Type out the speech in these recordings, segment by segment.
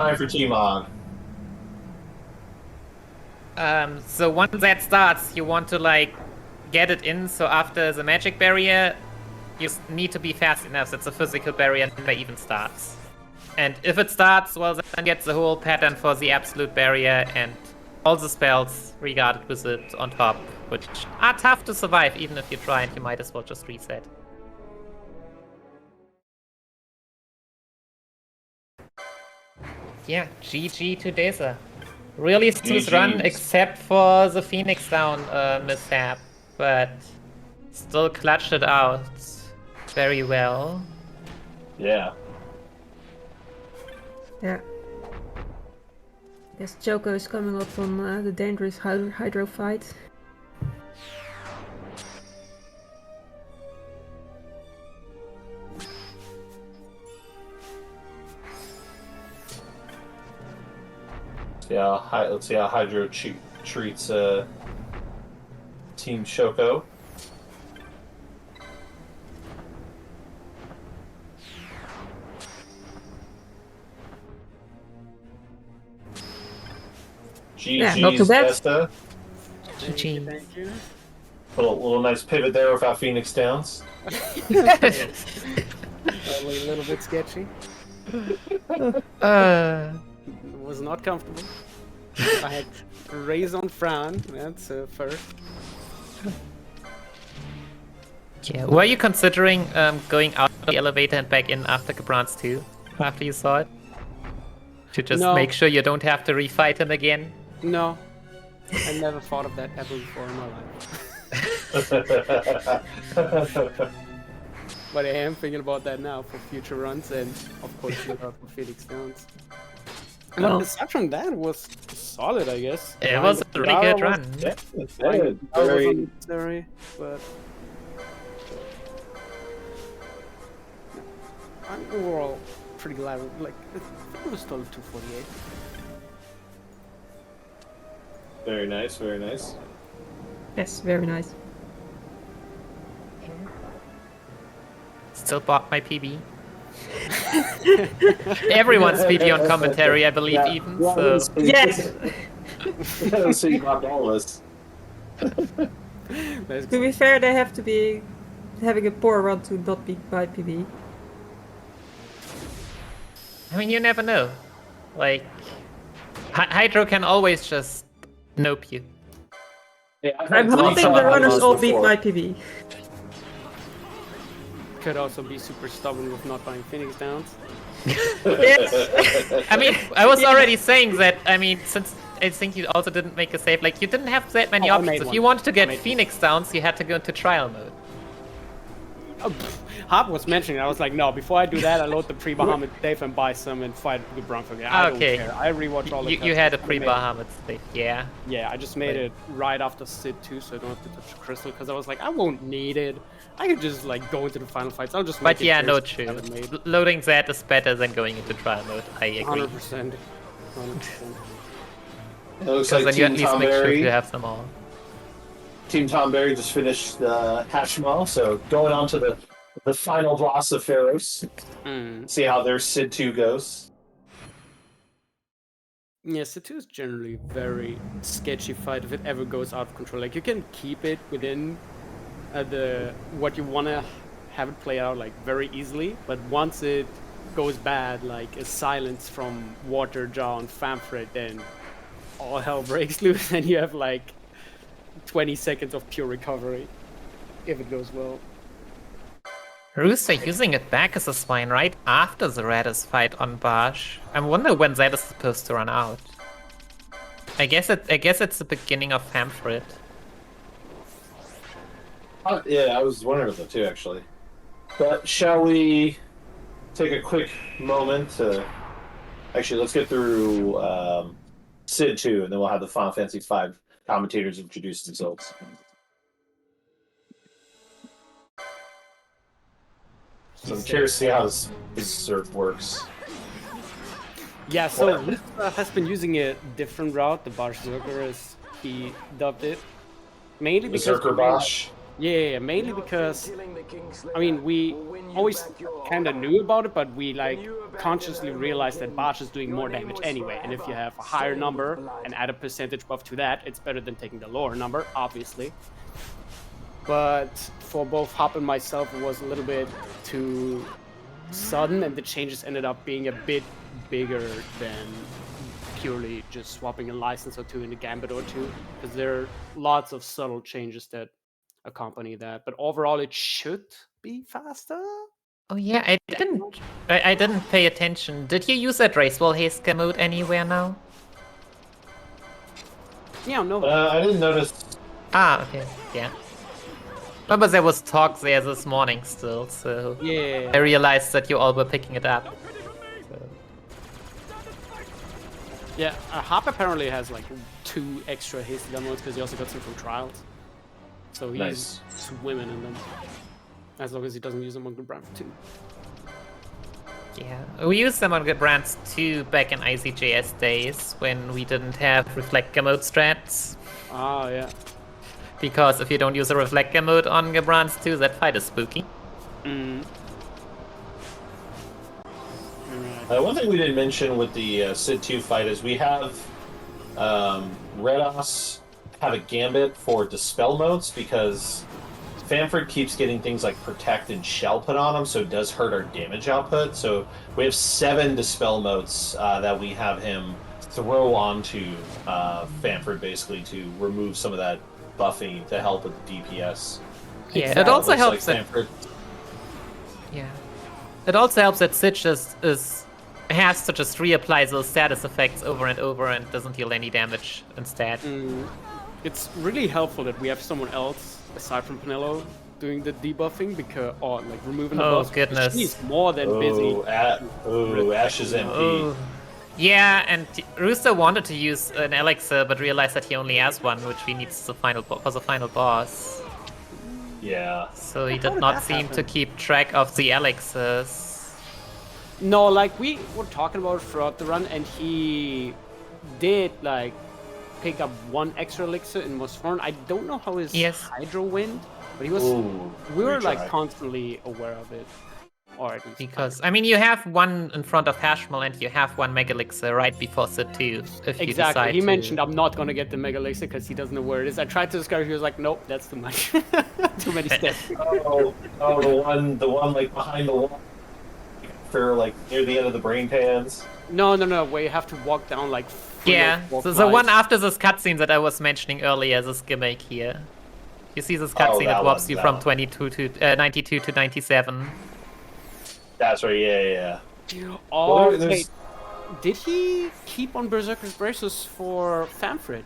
Time for T-Mog. So once that starts, you want to like get it in. So after the magic barrier, you need to be fast enough. That's a physical barrier never even starts. And if it starts, well, then get the whole pattern for the absolute barrier and all the spells regarded with it on top, which are tough to survive even if you try, and you might as well just reset. Yeah, GG to Deza. Really smooth run, except for the Phoenix down mishap, but still clutched it out very well. Yeah. Yeah. Yes, Choco is coming up on the dangerous hydro fight. Yeah, let's see how Hydro treats Team Choco. Yeah, not too bad. Desta. GG. Thank you. Put a little nice pivot there without Phoenix Downs. Only a little bit sketchy. It was not comfortable. I had raise on Fran, that's first. Yeah, were you considering going out of the elevator and back in after Cabrans too? After you saw it? To just No. make sure you don't have to refight him again? No, I never thought of that ever before in my life. But I am thinking about that now for future runs and of course for Phoenix Downs. And aside from that, it was solid, I guess. It was a really good run. Yeah, Very, very. unnecessary, but I'm overall pretty glad. Like it was still 248. Very nice, very nice. Yes, very nice. Still bought my PB. Everyone's PB on commentary, I believe, even. So Yes! So you got all of us. That's To be fair, they have to be having a poor run to not beat by PB. I mean, you never know. Like, Hydro can always just nope you. Yeah, I've I'm had hoping the lots of runners all beat before. by PB. could also be super stubborn with not buying Phoenix Downs. Yes! I mean, I was already saying that, I mean, since I think you also didn't make a save, like, you didn't have that many Oh, I options. made If one. you wanted to I get made one. Phoenix Downs, you had to go into trial mode. Oh, Hop was mentioning, I was like, no, before I do that, I load the pre-Bahamut save and buy some and fight the Bronco again. I Okay. don't care. I rewatch all the You had a cutscenes. pre-Bahamut save, yeah. Yeah, I just made it right after Sid 2, so I don't have to touch the crystal, because I was like, I won't need it. I could just, like, go into the final fights. I'll just make But it yeah, first no, and true. have it made. Loading that is better than going into trial mode, I agree. 100%. 100%. It looks Because like then you at Team least make sure you Tonberry. have them all. Team Tonberry just finished the Hashmal, so going on to the final boss of Pharaohs. See how their Sid 2 goes. Yeah, Sid 2 is generally very sketchy fight if it ever goes out of control. Like, you can keep it within what you want to have it play out, like, very easily, but once it goes bad, like a silence from Water, Jaw, and Famfret, then all hell breaks loose and you have, like, 20 seconds of pure recovery, if it goes well. Rooster using it back as a spine right after the Radis fight on Barsh. I wonder when that is supposed to run out. I guess it's the beginning of Famfret. Yeah, I was wondering about that too, actually. But shall we take a quick moment to... Actually, let's get through Sid 2, and then we'll have the Final Fantasy V commentators introduce themselves. So I'm curious to see how this Berserk works. Yeah, so Liz has been using a different route, the Barsh Zerker as he dubbed it. Mainly because Berserker Bosch. Yeah, mainly because, I mean, we always kind of knew about it, but we like consciously realized that Bosch is doing more damage anyway. And if you have a higher number and add a percentage buff to that, it's better than taking the lower number, obviously. But for both Hop and myself, it was a little bit too sudden, and the changes ended up being a bit bigger than purely just swapping a license or two in the Gambit or two, because there are lots of subtle changes that accompany that. But overall, it should be faster. Oh yeah, I didn't pay attention. Did you use that Racewall Hasker mode anywhere now? Yeah, no. I didn't notice. Ah, okay, yeah. Remember there was talk there this morning still, so Yeah. I realized that you all were picking it up. Yeah, Hop apparently has like 2 extra hasty downloads because he also got some from trials. So he's Nice. swimming in them. As long as he doesn't use them on Good Brand 2. Yeah, we used them on good brands too back in ICJS days when we didn't have Reflector mode strats. Ah, yeah. Because if you don't use a Reflector mode on Gebrans 2, that fight is spooky. Mm. One thing we didn't mention with the Sid 2 fight is we have Redos have a gambit for Dispel modes because Famford keeps getting things like Protect and Shell put on him, so it does hurt our damage output. So we have 7 Dispel modes that we have him throw onto Famford basically to remove some of that buffing to help with the DPS. Yeah, it also helps like that... Yeah. It also helps that Sitch has to just reapply those status effects over and over and doesn't deal any damage instead. It's really helpful that we have someone else aside from Penelo doing the debuffing because, or like removing the buffs. Goodness. She's more than busy. Ash's MP. Oh. Yeah, and Rooster wanted to use an elixir, but realized that he only has one, which he needs for the final boss. Yeah. So he How did did not that seem happen? to keep track of the elixirs. No, like we were talking about it throughout the run, and he did like pick up 1 extra elixir in Mosforn. I don't know how his Hydro went, but he was. We were like constantly aware of it, or at least Because I mean, you have 1 in front of Hashmal, and you have 1 Mega Elixir right before Sid 2. If you decide exactly. He to... mentioned I'm not gonna get the Mega Elixir because he doesn't know where it is. I tried to discover. He was like, nope, that's too much. Too many steps. The one like behind the wall, for like near the end of the brain pans. No, where you have to walk down like. Yeah, so the one after this cutscene that I was mentioning earlier, this gimmick here. You see this cutscene that warps you from 92 to 97. That's right, yeah. Oh, Well, wait. Did he keep on Berserker's Braces for Famfred?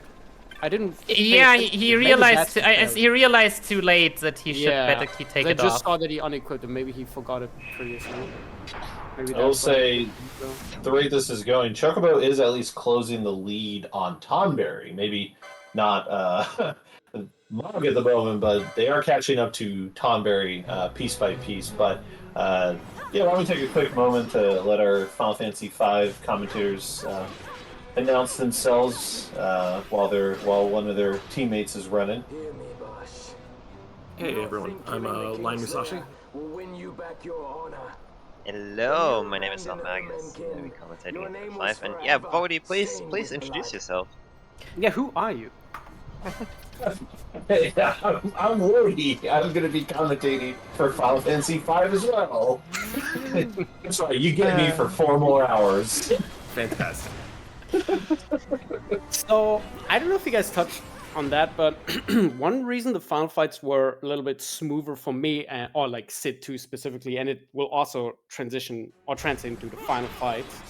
I didn't. Yeah, he realized too late that he should better take it off. I just saw that he unequipped it. Maybe he forgot it previously. Maybe I will say, the rate this is going, Chocobo is at least closing the lead on Tonberry. Maybe not Mog at the moment, but they are catching up to Tonberry piece by piece. But yeah, why don't we take a quick moment to let our Final Fantasy V commentators announce themselves while one of their teammates is running. Hey everyone, I'm lionmusashi. Hello, my name is eLmaGus. I'll be commentating in F5. And yeah, Woady, please introduce yourself. Yeah, who are you? Hey, I'm Woady. I'm going to be commentating for Final Fantasy V as well. I'm sorry, you get me for 4 more hours. Fantastic. So, I don't know if you guys touched on that, but one reason the final fights were a little bit smoother for me, or like Sid 2 specifically, and it will also translate into the final fights.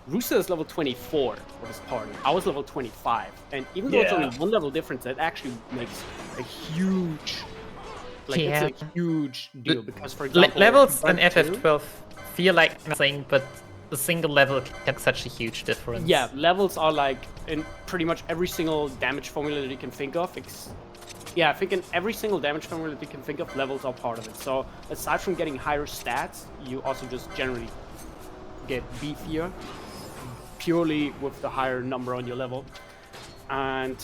Rooster is level 24 for his party. I was level 25, and even though it's only 1 level difference, that actually makes a huge, it's a huge deal. Because for example, levels in FF12 feel like nothing, but a single level can make such a huge difference. Yeah, levels are like in pretty much every single damage formula that you can think of. Yeah, I think in every single damage formula that you can think of, levels are part of it. So aside from getting higher stats, you also just generally get beefier, purely with the higher number on your level. And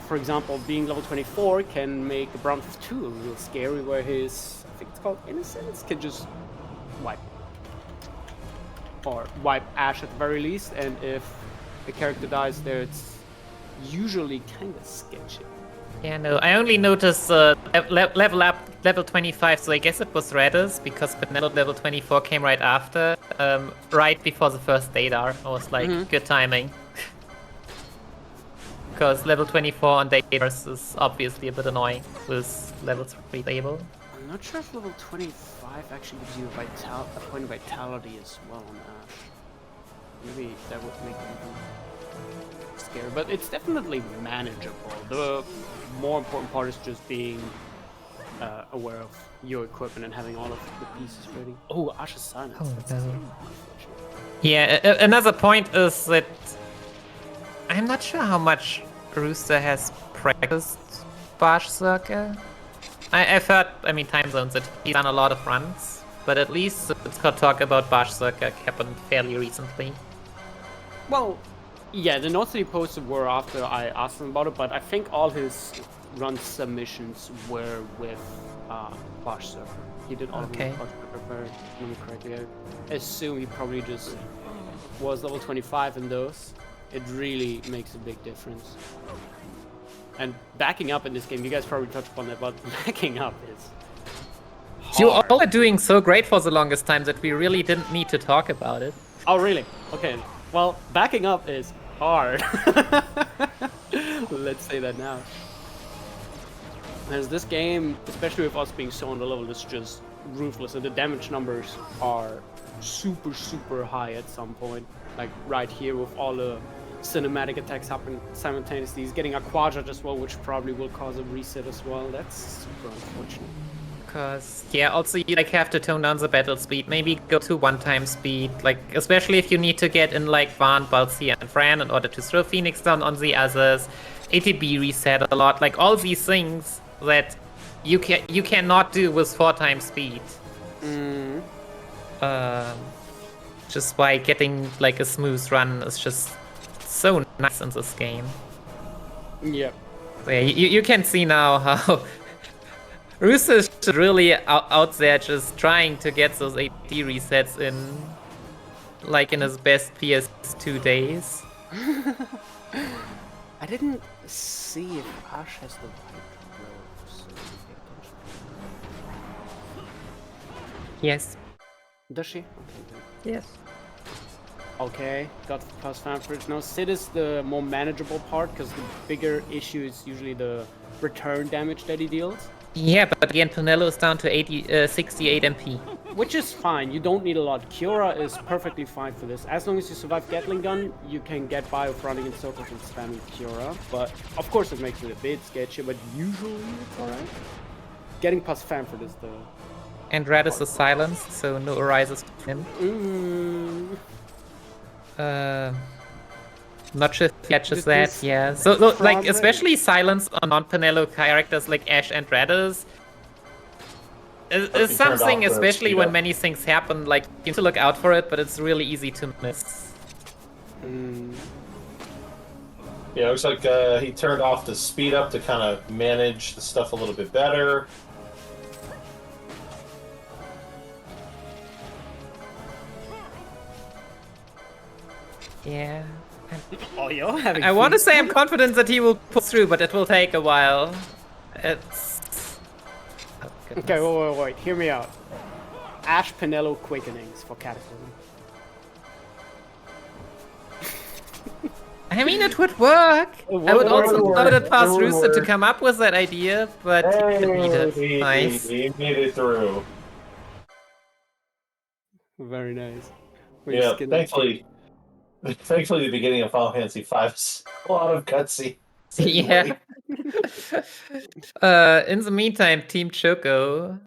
for example, being level 24 can make a Brown 2 a little scary, where his, I think it's called Innocence, can just wipe. Or wipe Ash at the very least, and if the character dies there, it's usually kind of sketchy. Yeah, no, I only noticed level up level 25, so I guess it was Redis, because Penelope level 24 came right after, right before the first Daedar. I was like, good timing. Because level 24 on Daedars is obviously a bit annoying with level 3 Able. I'm not sure if level 25 actually gives you a point of vitality as well on Ash. Maybe that would make it even scary, but it's definitely manageable. The more important part is just being aware of your equipment and having all of the pieces ready. Oh, Ash's silence. Oh, That's no. unfortunate. Yeah, another point is that I'm not sure how much Rooster has practiced Berserker. I've heard, I mean, time zones, that he's done a lot of runs, but at least it's got talk about Berserker happened fairly recently. Well, yeah, the notes that he posted were after I asked him about it, but I think all his run submissions were with Berserker. He did all of them with Berserker, if I remember correctly. I assume he probably just was level 25 in those. It really makes a big difference. And backing up in this game, you guys probably touched upon that, but backing up is hard. You all are doing so great for the longest time that we really didn't need to talk about it. Oh, really? Okay. Well, backing up is hard. Let's say that now. As this game, especially with us being so on the level, is just ruthless, and the damage numbers are super, super high at some point. Like right here with all the cinematic attacks happen simultaneously. He's getting a quadrat as well, which probably will cause a reset as well. That's super unfortunate. Because, yeah, also you like have to tone down the battle speed. Maybe go to 1-time speed, like especially if you need to get in like Van, Balsi, and Fran in order to throw Phoenix down on the others. ATB reset a lot, like all these things that you cannot do with 4-time speed. Just by getting like a smooth run is just so nice in this game. Yep. So, yeah, you can see now how Rooster is really out there just trying to get those AD resets in, like in his best PS2 days. I didn't see if Ash has the right robes. Yes. Does she? Okay, good. Yes. Okay, got the plus fanfridge. Now Sid is the more manageable part, because the bigger issue is usually the return damage that he deals. Yeah, but again, Pinello is down to 68 MP. Which is fine, you don't need a lot. Kiora is perfectly fine for this. As long as you survive Gatling Gun, you can get by with running in circles and spamming Kiora. But of course it makes it a bit sketchy, but usually it's alright. Getting past Fanford is the... And Radis is silenced, so no arises from him. Not sure if he catches that, yeah. So, like, especially silence on non-Penelo characters like Ash and Radis is something, especially when many things happen, like, you need to look out for it, but it's really easy to miss. Yeah, it looks like he turned off the speed up to kind of manage the stuff a little bit better. Yeah. Oh, you're having I want to say I'm confident that he will pull through, but it will take a while. It's... Oh, okay, wait. Hear me out. Ash Penelo Quickenings for Cataclysm. I mean, it would work. I would also love it past Rooster to come up with that idea, but he didn't need it. Nice. He made it through. Very nice. Yeah, thankfully, the beginning of Final Fantasy V is a lot of cutscenes. Yeah. In the meantime, Team Choco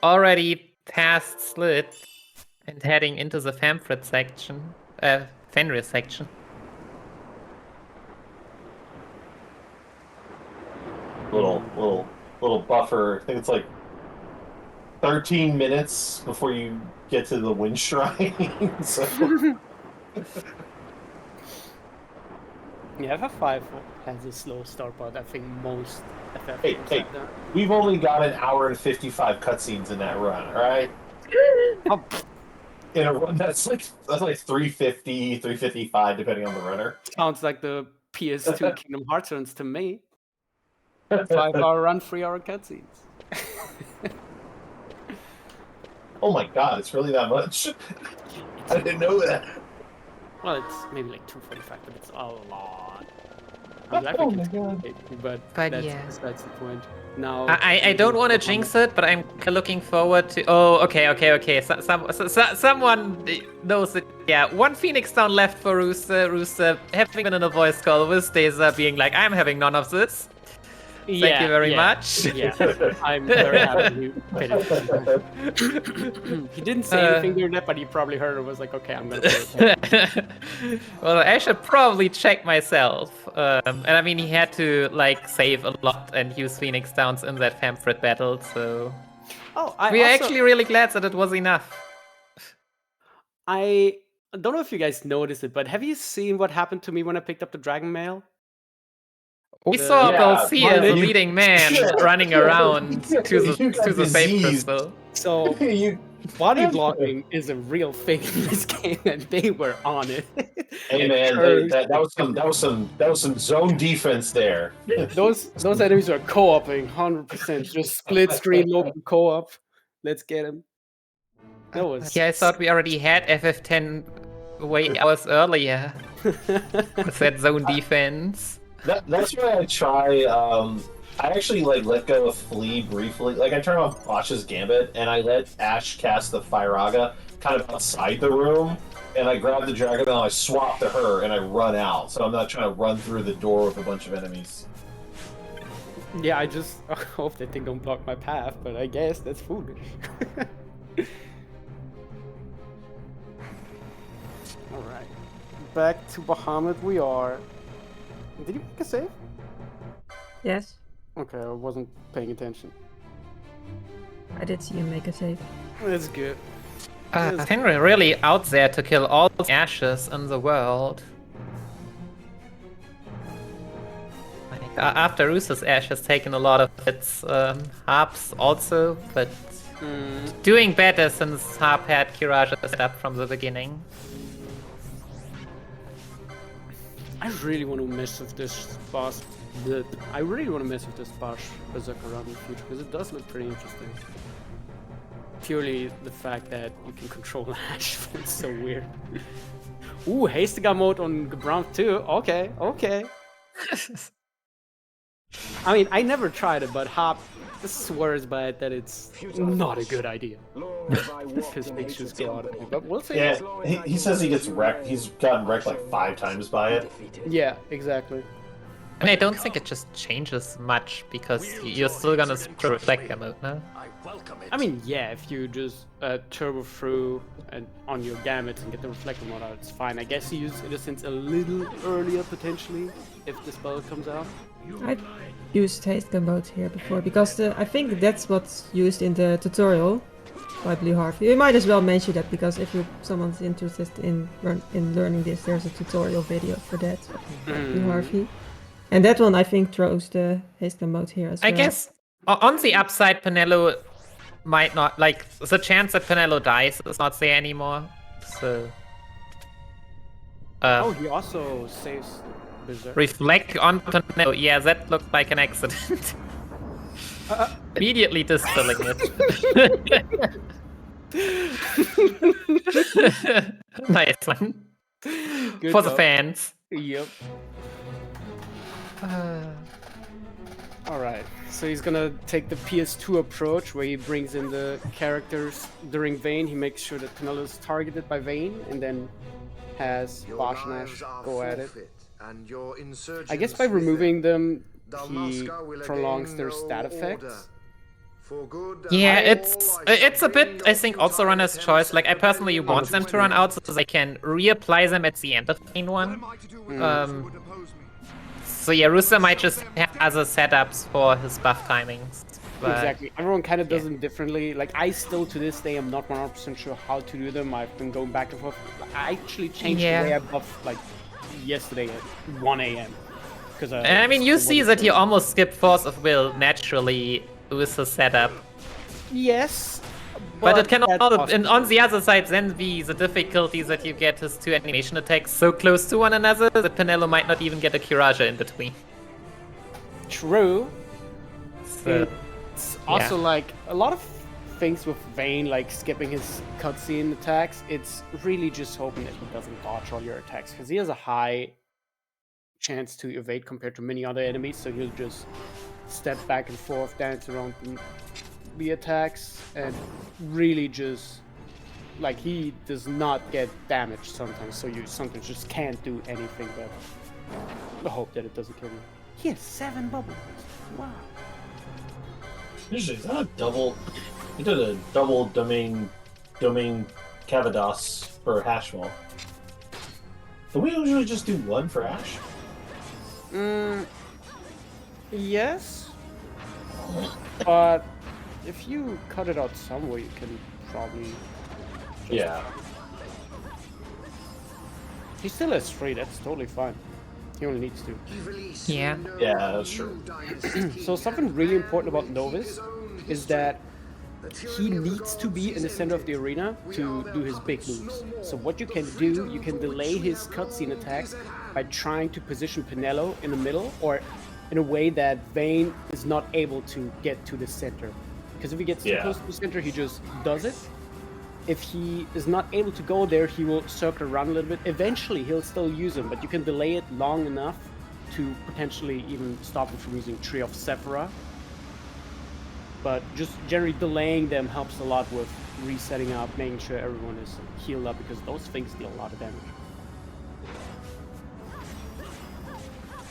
already past Slit and heading into the Famfrit section, Fenris section. Little buffer. I think it's like 13 minutes before you get to the Wind Shrine. So. Yeah, FF5 has a slow start, but I think most FF Hey, games hey. have that. We've only got an hour and 55 cutscenes in that run, all right? Oh, In a run that's like 350, 355, depending on the runner. sounds like the PS2 Kingdom Hearts runs to me. 5-hour run, 3-hour cutscenes. Oh my god, it's really that much? I didn't know that. Well, it's maybe like 245, but it's a lot. I'm glad Oh we my can God. take it, but yeah. that's the point. Now, I don't want to jinx it, but I'm looking forward to. Oh, okay. Someone knows it. Yeah, one Phoenix down left for Rooster. Rooster having been in a voice call with Daza being like, I'm having none of this. Thank you very much. Yeah, I'm very happy you paid attention. He didn't say anything during that, but he probably heard it and was like, okay, I'm gonna pay attention. Well, I should probably check myself. And I mean, he had to like save a lot and use Phoenix Downs in that Famfrit battle, so Oh, we are actually really glad that it was enough. I don't know if you guys noticed it, but have you seen what happened to me when I picked up the Dragon Mail? We saw Yeah, Balsia, the you- leading man, Yeah. running around to You the got safe diseased. crystal. So You- body blocking is a real thing in this game, and they were on it. Hey And man, cursed. that was some zone defense there. Those enemies are co-oping 100%. Just split screen local co-op. Let's get him. That was Yeah, I thought we already had FF10 way hours earlier with that zone defense. That's why I try. I actually like let go of Flea briefly. Like I turn off Bosch's Gambit and I let Ash cast the Firaga kind of outside the room, and I grab the Dragon Bell, I swap to her, and I run out. So I'm not trying to run through the door with a bunch of enemies. Yeah, I just hope that they don't block my path, but I guess that's foolish. Alright. Back to Bahamut we are. Did you make a save? Yes, Okay, I wasn't paying attention. I did see you make a save. That's good. I think we're really out there to kill all the ashes in the world. Like, after Rooster's Ash has taken a lot of its harps also, but doing better since Harp had Kiraj set up from the beginning. I really want to mess with this boss. I really want to mess with this boss Berserker around in the future because it does look pretty interesting. Purely the fact that you can control Ash, it's so weird. Ooh, Hastiga mode on Gebranth too. Okay. I mean, I never tried it, but Hop swears by it that it's not a good idea. His makes just go out of me. But we'll see. Yeah, he says he gets wrecked. He's gotten wrecked like 5 times by it. Yeah, exactly. And I don't think it just changes much because you're still gonna reflect mode, no? I mean, yeah, if you just turbo through and on your gamuts and get the reflector mode out, it's fine. I guess you use Innocence a little earlier potentially if the spell comes out. I used haste gun mode here before because I think that's what's used in the tutorial by Blue Harvey. You might as well mention that because if someone's interested in learning this, there's a tutorial video for that by Blue Harvey. And that one I think throws the haste gun mode here as well. I guess on the upside, Penelo might not, like, the chance that Penelo dies is not there anymore, so... Oh, he also saves Berserk. Reflect on Penelo, yeah, that looked like an accident. Immediately distilling it. Nice one. Good For the job. fans. Yep. Alright, so he's gonna take the PS2 approach where he brings in the characters during VIII. He makes sure that Penelo's targeted by VIII and then has Bosch and Ash go at it. I guess by removing them, he prolongs their stat effects. Yeah, it's a bit, I think, also runner's choice. Like, I personally want them to run out so that I can reapply them at the end of Main 1. So yeah, Rooster might just have other setups for his buff timings. But Exactly. Everyone kind of does them differently. Like, I still, to this day, am not 100% sure how to do them. I've been going back and forth. I actually changed the way I buff, like, yesterday at 1 a.m. Because I mean, you see that he almost skipped Force of Will naturally with the setup. Yes, But it can that's also, possible. and on the other side, then be the difficulty that you get his 2 animation attacks so close to one another that Penelo might not even get a Kiraja in between. True. So, It's also yeah. like a lot of things with VIII, like skipping his cutscene attacks. It's really just hoping that he doesn't dodge all your attacks because he has a high chance to evade compared to many other enemies. So he'll just step back and forth, dance around the attacks, and really just like he does not get damaged sometimes. So you sometimes just can't do anything but hope that it doesn't kill you. He has 7 bubbles. Wow. Usually, is that a double? He did a double domain Cavados for Hashwell. Do we usually just do 1 for Ash? Yes. But if you cut it out somewhere, you can probably. Yeah. He still has 3. That's totally fine. He only needs 2. Yeah. Yeah, that's true. So something really important about Novus is that he needs to be in the center of the arena to do his big moves. So what you can do, you can delay his cutscene attacks by trying to position Penelo in the middle or in a way that VIII is not able to get to the center. Because if he gets too close to the center, he just does it. If he is not able to go there, he will circle around a little bit. Eventually, he'll still use them, but you can delay it long enough to potentially even stop him from using Tree of Sephira. But just generally delaying them helps a lot with resetting up, making sure everyone is healed up, because those things deal a lot of damage.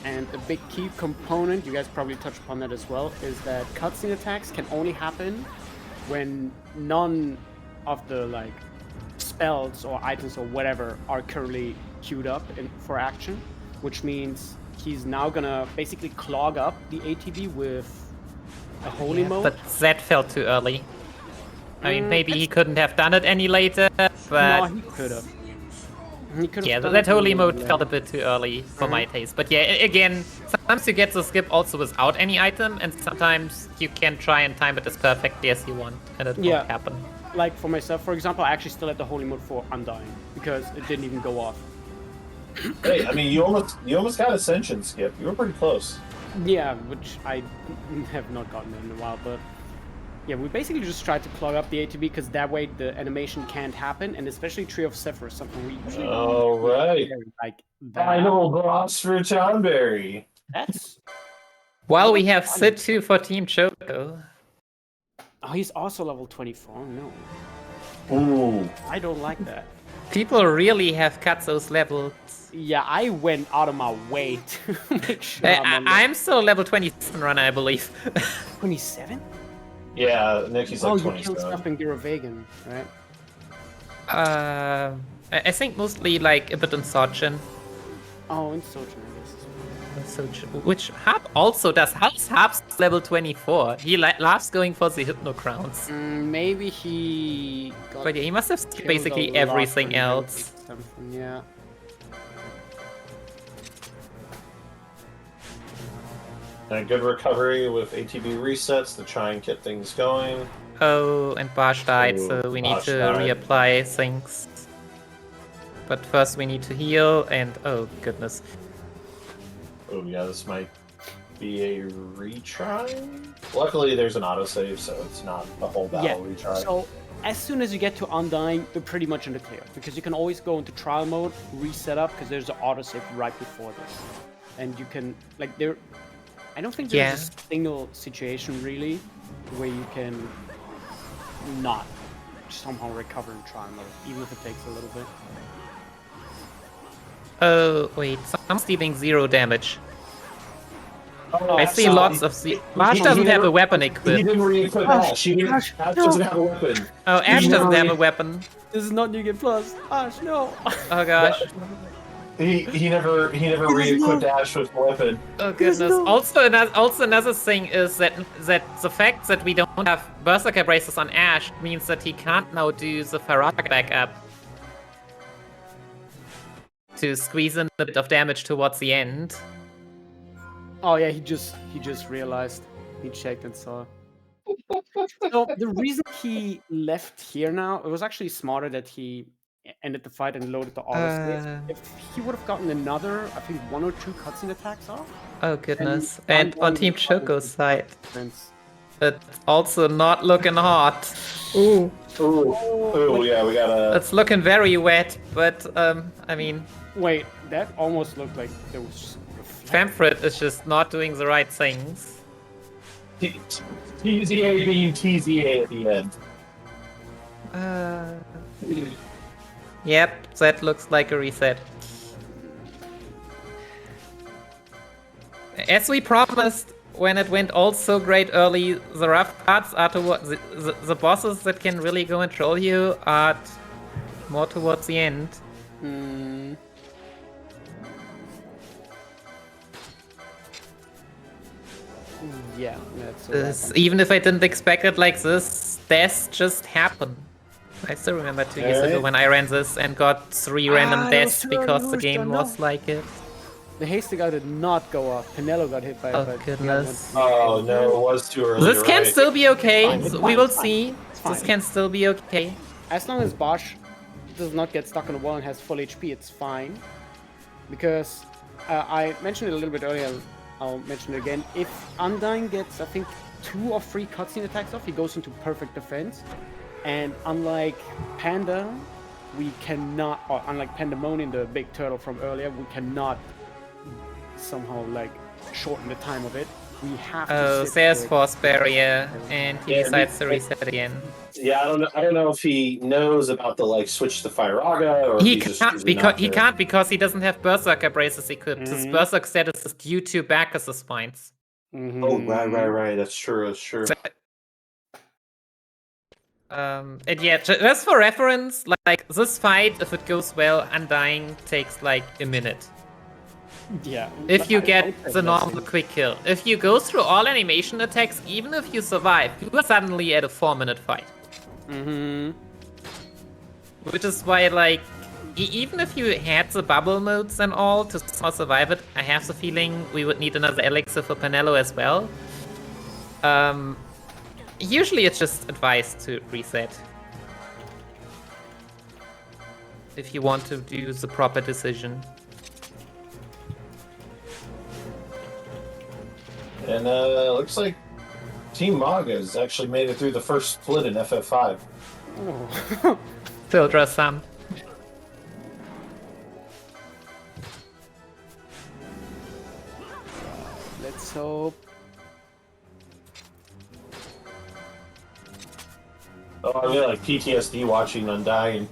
And a big key component, you guys probably touched upon that as well, is that cutscene attacks can only happen when none of the like spells or items or whatever are currently queued up for action, which means he's now gonna basically clog up the ATB with a holy mode. But that felt too early. I mean, maybe he couldn't have done it any later, but No, he could have. yeah, that holy mode felt a bit too early for my taste. But yeah, again, sometimes you get the skip also without any item, and sometimes you can try and time it as perfectly as you want, and it won't happen. Like for myself, for example, I actually still had the holy mode for Undying because it didn't even go off. Hey, I mean, you almost got Ascension skip. You were pretty close. Yeah, which I have not gotten in a while, but yeah, we basically just tried to clog up the ATB because that way the animation can't happen, and especially Tree of Sephira, something we usually All right. like that. Final boss for Tonberry. That's While we have Sid 2 for Team Choco. oh, he's also level 24. Oh, no, Ooh. I don't like that. People really have cut those levels. Yeah, I went out of my way to make sure I'm on I'm still level 27 runner, I believe. 27. Yeah, Nicky's Oh, like you 27. killed stuff in Vegan, right? I think mostly like a bit in Sochin. Oh, in Sojourn, I guess. Which Harp also does. How's Harp's level 24? He loves going for the Hypno Crowns. Maybe he got But yeah, he must have skipped killed basically a lot everything when he else. did something, yeah. And a good recovery with ATB resets to try and get things going. Oh, and Bosch died, Oh, so we need Bosch to died. reapply things. But first we need to heal, and oh goodness. Oh yeah, this might be a retry. Luckily, there's an autosave, so it's not a whole battle retry. So as soon as you get to Undying, you're pretty much in the clear because you can always go into trial mode, reset up because there's an autosave right before this, and you can like there. I don't think there's a single situation really where you can not somehow recover in trial mode, even if it takes a little bit. Oh wait, I'm dealing 0 damage. Oh, I see lots of Bosch doesn't have a weapon He equipped. didn't re-equip Ash. Ash doesn't have a weapon. Oh, Ash doesn't have a weapon. This is not New Game Plus. Ash, no. Oh gosh. He never re-equipped Ash with a weapon. Oh goodness. Also another thing is that the fact that we don't have Berserker braces on Ash means that he can't now do the Faraka backup. to squeeze in a bit of damage towards the end. Oh yeah, he just realized. He checked and saw. So the reason he left here now, it was actually smarter that he ended the fight and loaded the autosave. If he would have gotten another, I think 1 or 2 cutscene attacks off. Oh goodness. And And on Team Choco's side, defense. it's also not looking hot. Ooh. Ooh, yeah, we gotta. It's looking very wet, but I mean, Wait, that almost looked like there was. Famfrit is just not doing the right things. TZA being TZA at the end. Yep, that looks like a reset. As we promised when it went all so great early, the rough parts are towards the bosses that can really go and troll you are more towards the end. Yeah, that's Even if I didn't expect it like this, deaths just happen. I still remember 2 years ago when I ran this and got 3 random deaths because the game was like it. The hasty guy did not go off. Pinello got hit by it. Oh but goodness. Oh no, it was too early. This can right. still be okay. It's We fine, will it's fine. see. It's fine. This can still be okay. As long as Bosch does not get stuck on the wall and has full HP, it's fine. Because I mentioned it a little bit earlier, I'll mention it again. If Undyne gets, I think, 2 or 3 cutscene attacks off, he goes into perfect defense. And unlike Panda, we cannot, or unlike Pandemonium, the big turtle from earlier, we cannot somehow like shorten the time of it. We have to. Oh, sit there's with- force barrier, and he decides to reset again. Yeah, I don't know if he knows about the like switch to Firaga or He if he's can't just because he doesn't have Berserker braces equipped. His Berserk status is due to Bacchus' spines. Oh right. That's true. That's true. And yeah, just for reference, like this fight, if it goes well, Undying takes like a minute. Yeah. If you I get don't think the that's normal quick kill. If you go through all animation attacks, even if you survive, you are suddenly at a 4-minute fight. Which is why, like, even if you had the bubble modes and all to survive it, I have the feeling we would need another elixir for Pinello as well. Usually it's just advised to reset. If you want to do the proper decision. And looks like Team Magas actually made it through the first split in FF5. Oh. Still draw some. Let's hope. Oh, I feel like PTSD watching Undying.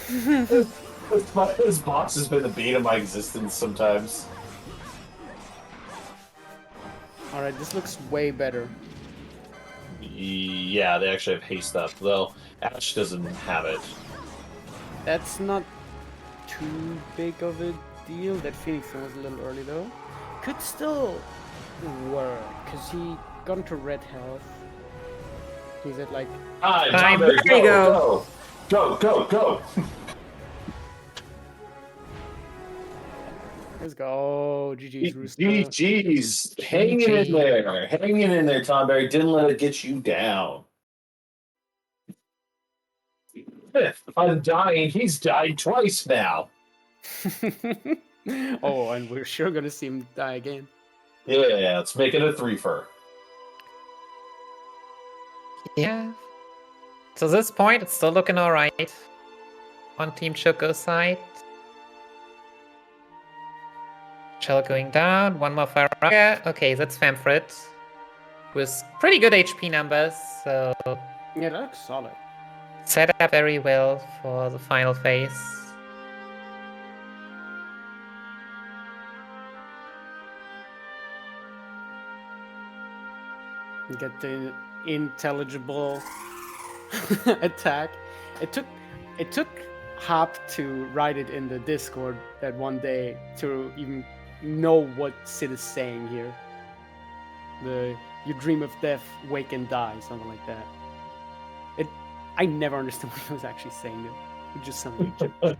This box has been the bane of my existence sometimes. Alright, this looks way better. Yeah, they actually have haste up, though Ash doesn't have it. That's not too big of a deal. That Phoenix one was a little early though. Could still work, because he got into red health. He's at like... Time, There you go! Go! Let's go. GG's Rooster. GG's. Hanging in there, Tonberry. Didn't let it get you down. Undying, he's died twice now. Oh, and we're sure gonna see him die again. Yeah, let's make it a 3-fer. Yeah. To this point, it's still looking alright. On Team Choco's side. Shell going down, 1 more Faraga. Okay, that's Famfrit. With pretty good HP numbers, so Yeah, that looks solid. set up very well for the final phase. Get the intelligible attack. It took Hop to write it in the Discord that one day to even know what Sid is saying here. You dream of death, wake and die, something like that. I never understood what he was actually saying. It just sounded like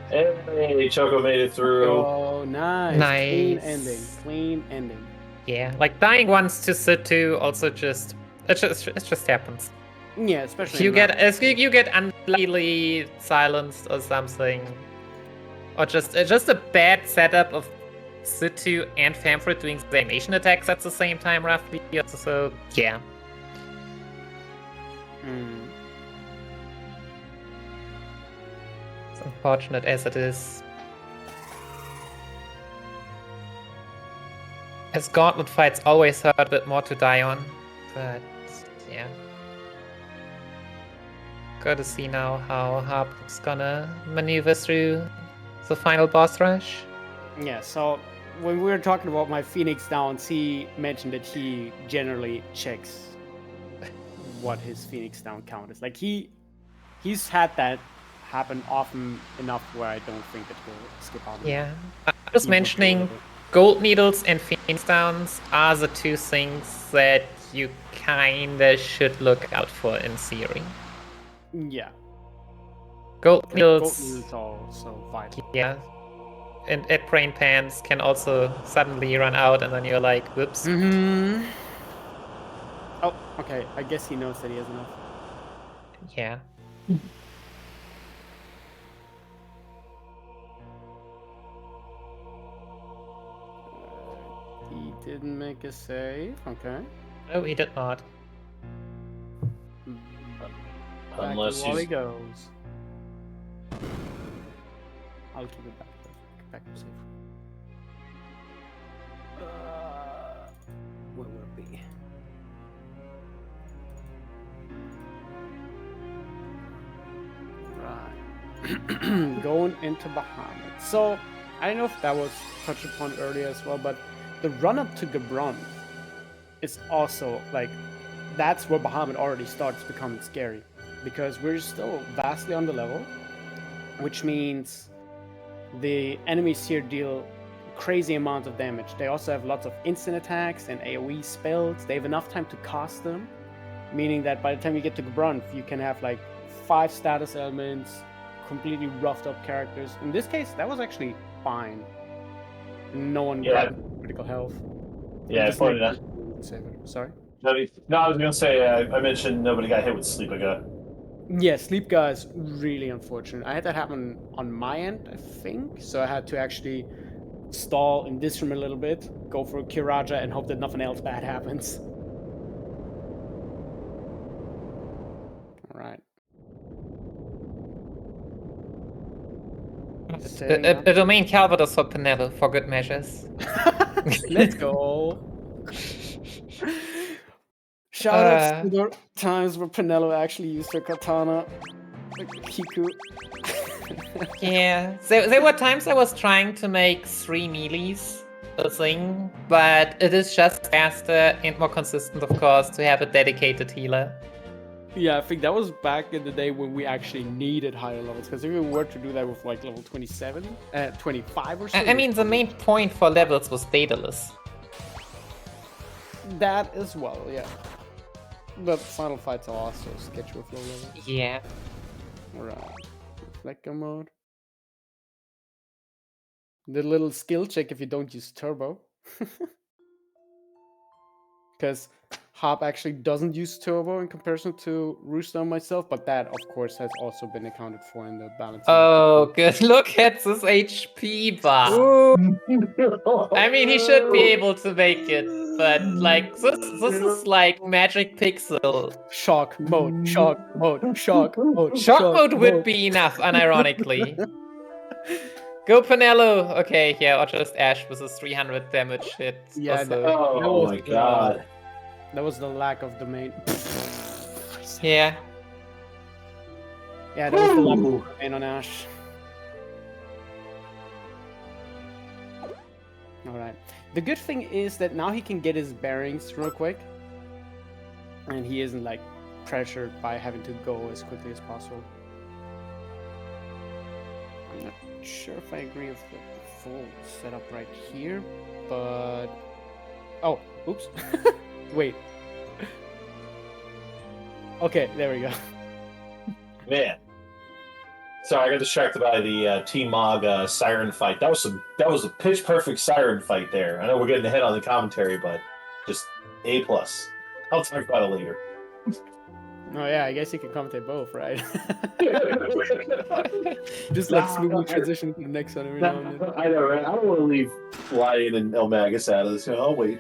Hey, Choco made it through. Oh, nice. Clean Nice. ending. Clean ending. Yeah, like dying once to Sit2 also just it just happens. Yeah, especially You in get rounds. you get unluckily silenced or something, or just a bad setup of Sit2 and Famfrit doing the animation attacks at the same time, roughly. So yeah, Mm. it's unfortunate as it is. As gauntlet fights always hurt a bit more to die on, but yeah. Got to see now how Harp's gonna maneuver through the final boss rush. Yeah, so when we were talking about my Phoenix Downs, he mentioned that he generally checks what his Phoenix Down count is. Like he's had that happen often enough where I don't think that he'll skip out on it. Yeah, I was He will do mentioning it. gold needles and Phoenix Downs are the two things that you kinda should look out for in theory. Yeah. Gold Gold needles, needles are also vital. yeah, and at brain pans can also suddenly run out, and then you're like, whoops. Mm-hmm. Oh, okay. I guess he knows that he has enough. Yeah. He didn't make a save. Okay. No, he did not. Back Unless to Wally he's goes. I'll keep it back to safe. What will it be? Right. Going into Bahamut. So, I don't know if that was touched upon earlier as well, but the run up to Gabron is also like that's where Bahamut already starts becoming scary because we're still vastly under level, which means the enemies here deal crazy amounts of damage. They also have lots of instant attacks and AoE spells. They have enough time to cast them, meaning that by the time you get to Gabron, you can have like 5 status elements, completely roughed up characters. In this case, that was actually fine. No one got critical health. Yeah, I Just pointed like- out. Sorry? No, I was gonna say I mentioned nobody got hit with Sleepaga. Yeah, Sleep Guy is really unfortunate. I had that happen on my end, I think. So I had to actually stall in this room a little bit, go for Kiraja, and hope that nothing else bad happens. Alright. A domain Calvados for Pinello for good measures. Let's go. Shout out to the times where Pinello actually used her katana. Like Kiku. Yeah, there were times I was trying to make 3 melees a thing, but it is just faster and more consistent, of course, to have a dedicated healer. Yeah, I think that was back in the day when we actually needed higher levels. Because if we were to do that with like level 27, 25 or so. I mean, the main point for levels was dataless. That as well, yeah. But final fights are also sketchy with low levels. Yeah. Alright. Reflector mode. The little skill check if you don't use turbo. Because Hop actually doesn't use turbo in comparison to Rooster and myself, but that of course has also been accounted for in the balance. Oh, good. Look at this HP bar. I mean, he should be able to make it, but like, this is like Magic Pixel. Shock mode, shock mode, shock mode. Shock mode would be enough, unironically. Go Pinello! Okay, yeah, or just Ash with his 300 damage hit. Yeah, Oh my god. That was the lack of domain. Yeah. Yeah, that was the lack of domain on Ash. Alright. The good thing is that now he can get his bearings real quick. And he isn't like pressured by having to go as quickly as possible. I'm not sure if I agree with the full setup right here, but... Oh, oops. Wait. Okay, there we go. Man. Sorry, I got distracted by the T-Mog siren fight. That was a pitch perfect siren fight there. I know we're getting ahead on the commentary, but just A+. I'll talk about it later. Oh yeah, I guess you can commentate both, right? Just like smoothly transition to the next one every now and then. I know, right? I don't want to leave Lion and eLmaGus out of this. I'll wait.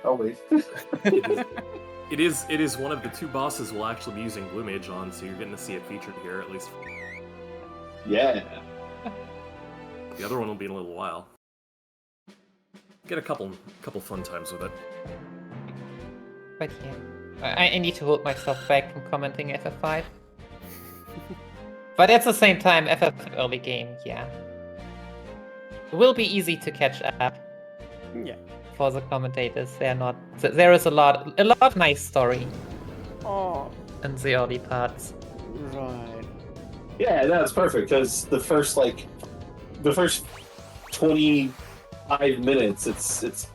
It is one of the 2 bosses we'll actually be using Blue Mage on, so you're getting to see it featured here at least. Yeah. The other one will be in a little while. Get a couple fun times with it. But yeah. I need to hold myself back from commenting FF5. But at the same time, FF early game, yeah. It will be easy to catch up. Yeah. For the commentators, there is a lot of nice story. Oh. In the early parts. Right. Yeah, that's perfect because the first 25 minutes, it's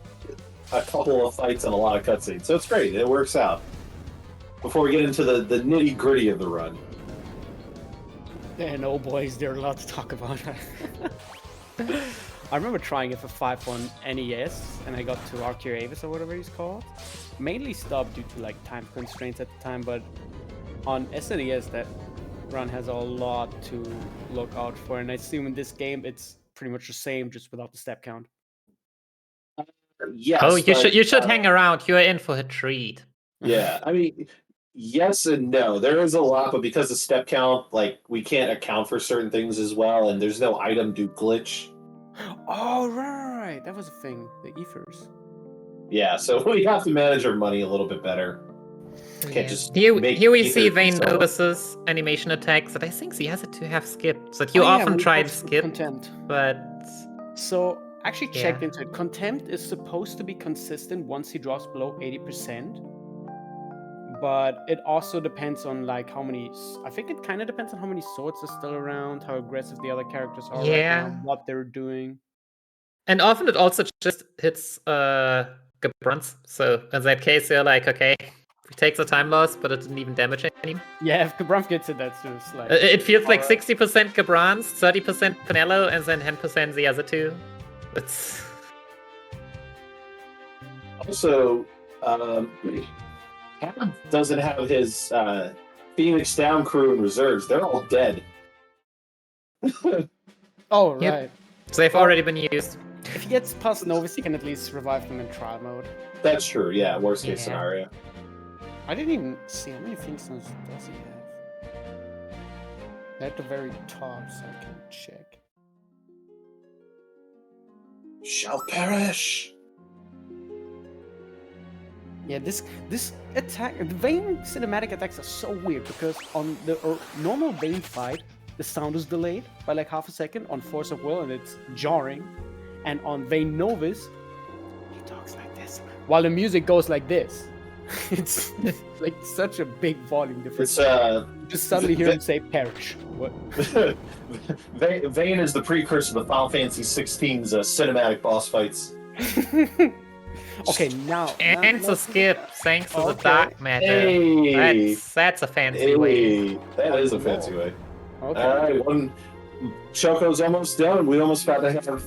a couple of fights and a lot of cutscenes, so it's great. It works out. Before we get into the nitty gritty of the run. And oh boys, there's a lot to talk about. I remember trying FF5 on NES, and I got to Arceus or whatever he's called. Mainly stopped due to like time constraints at the time, but on SNES that run has a lot to look out for, and I assume in this game it's pretty much the same, just without the step count. Yes. Oh, you should hang around. You're in for a treat. Yeah, I mean, yes and no. There is a lot, but because of step count, like we can't account for certain things as well, and there's no item do glitch. Oh right, that was a thing. The ethers. Yeah, so we have to manage our money a little bit better. Can't just here we ether see Vayne themselves. Novus's animation attacks that I think he has it to have skipped. So you often try to skip, Contempt. but So actually checked Yeah. into it. Contempt is supposed to be consistent once he drops below 80%. But it also depends on like how many. I think it kind of depends on how many swords are still around, how aggressive the other characters are right Yeah. now, what they're doing. and often it also just hits Gabrons. So in that case, you're like, okay, he takes a time loss, but it didn't even damage him. Yeah, if Gabramf gets it, that's just like. It feels like Alright. 60% Gabrons, 30% Pinello, and then 10% the other two. It's Also, Ham doesn't have his Phoenix Down crew in reserves. They're all dead. Oh right. Yep. So they've already been used. If he gets past Novus, he can at least revive them in trial mode. That's true. Yeah, worst case Yeah. scenario. I didn't even see how many things does he have. They're at the very top, so I can check. Shall perish. Yeah, this attack, the Vayne cinematic attacks are so weird because on the normal Vayne fight, the sound is delayed by like half a second on Force of Will and it's jarring. And on Vayne Novus, he talks like this, while the music goes like this. It's like such a big volume difference. It's Just suddenly hear him say perish. What? Vayne is the precursor to Final Fantasy 16's cinematic boss fights. Okay, now. And to skip, thanks to the Okay. dark matter. Hey. That's a fancy way. Hey, that is a fancy way. Okay. All right, one Choco's almost done. We almost got to have.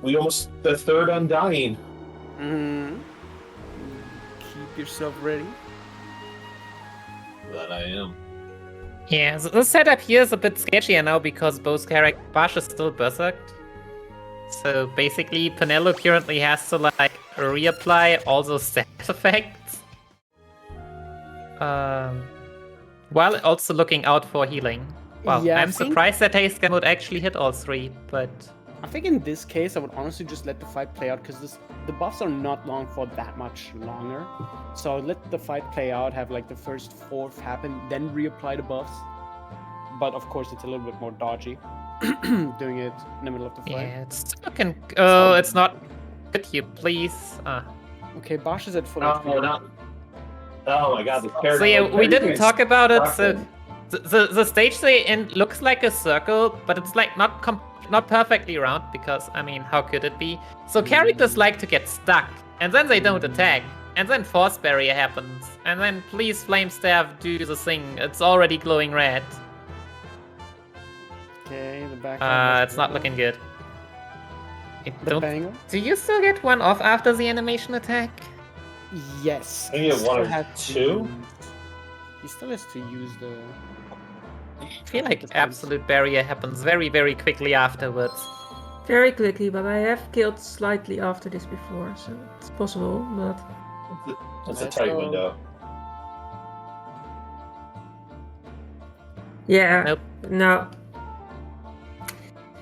We almost the third Undying. Mm-hmm. Keep yourself ready. That I am. Yeah, the setup here is a bit sketchier now because both characters Bash is still berserked. So basically, Pinello currently has to like reapply all those stat effects, while also looking out for healing. Well, Yeah, I I'm think- surprised that haste gun would actually hit all three, but I think in this case, I would honestly just let the fight play out because the buffs are not long for that much longer. So let the fight play out, have like the first fourth happen, then reapply the buffs. But of course, it's a little bit more dodgy doing it in the middle of the fight. yeah, it's looking. Oh, it's not. Could you please? Okay, Bosch is at full Oh, HP. no. Oh my god, the character. So yeah, we didn't talk about it. So Fucking- the stage they in looks like a circle, but it's like not perfectly round because I mean, how could it be? So characters like to get stuck, and then they don't attack, and then force barrier happens, and then please flame staff do the thing. It's already glowing red. Okay, the back. It's not looking good. The banger? Do you still get one off after the animation attack? Yes. I think you have one Still or has to two? use- He still has to use the. I feel like absolute barrier happens very, very quickly afterwards. Very quickly, but I have killed slightly after this before, so it's possible, but... That's a Let's tight go. window. Yeah. Nope. No.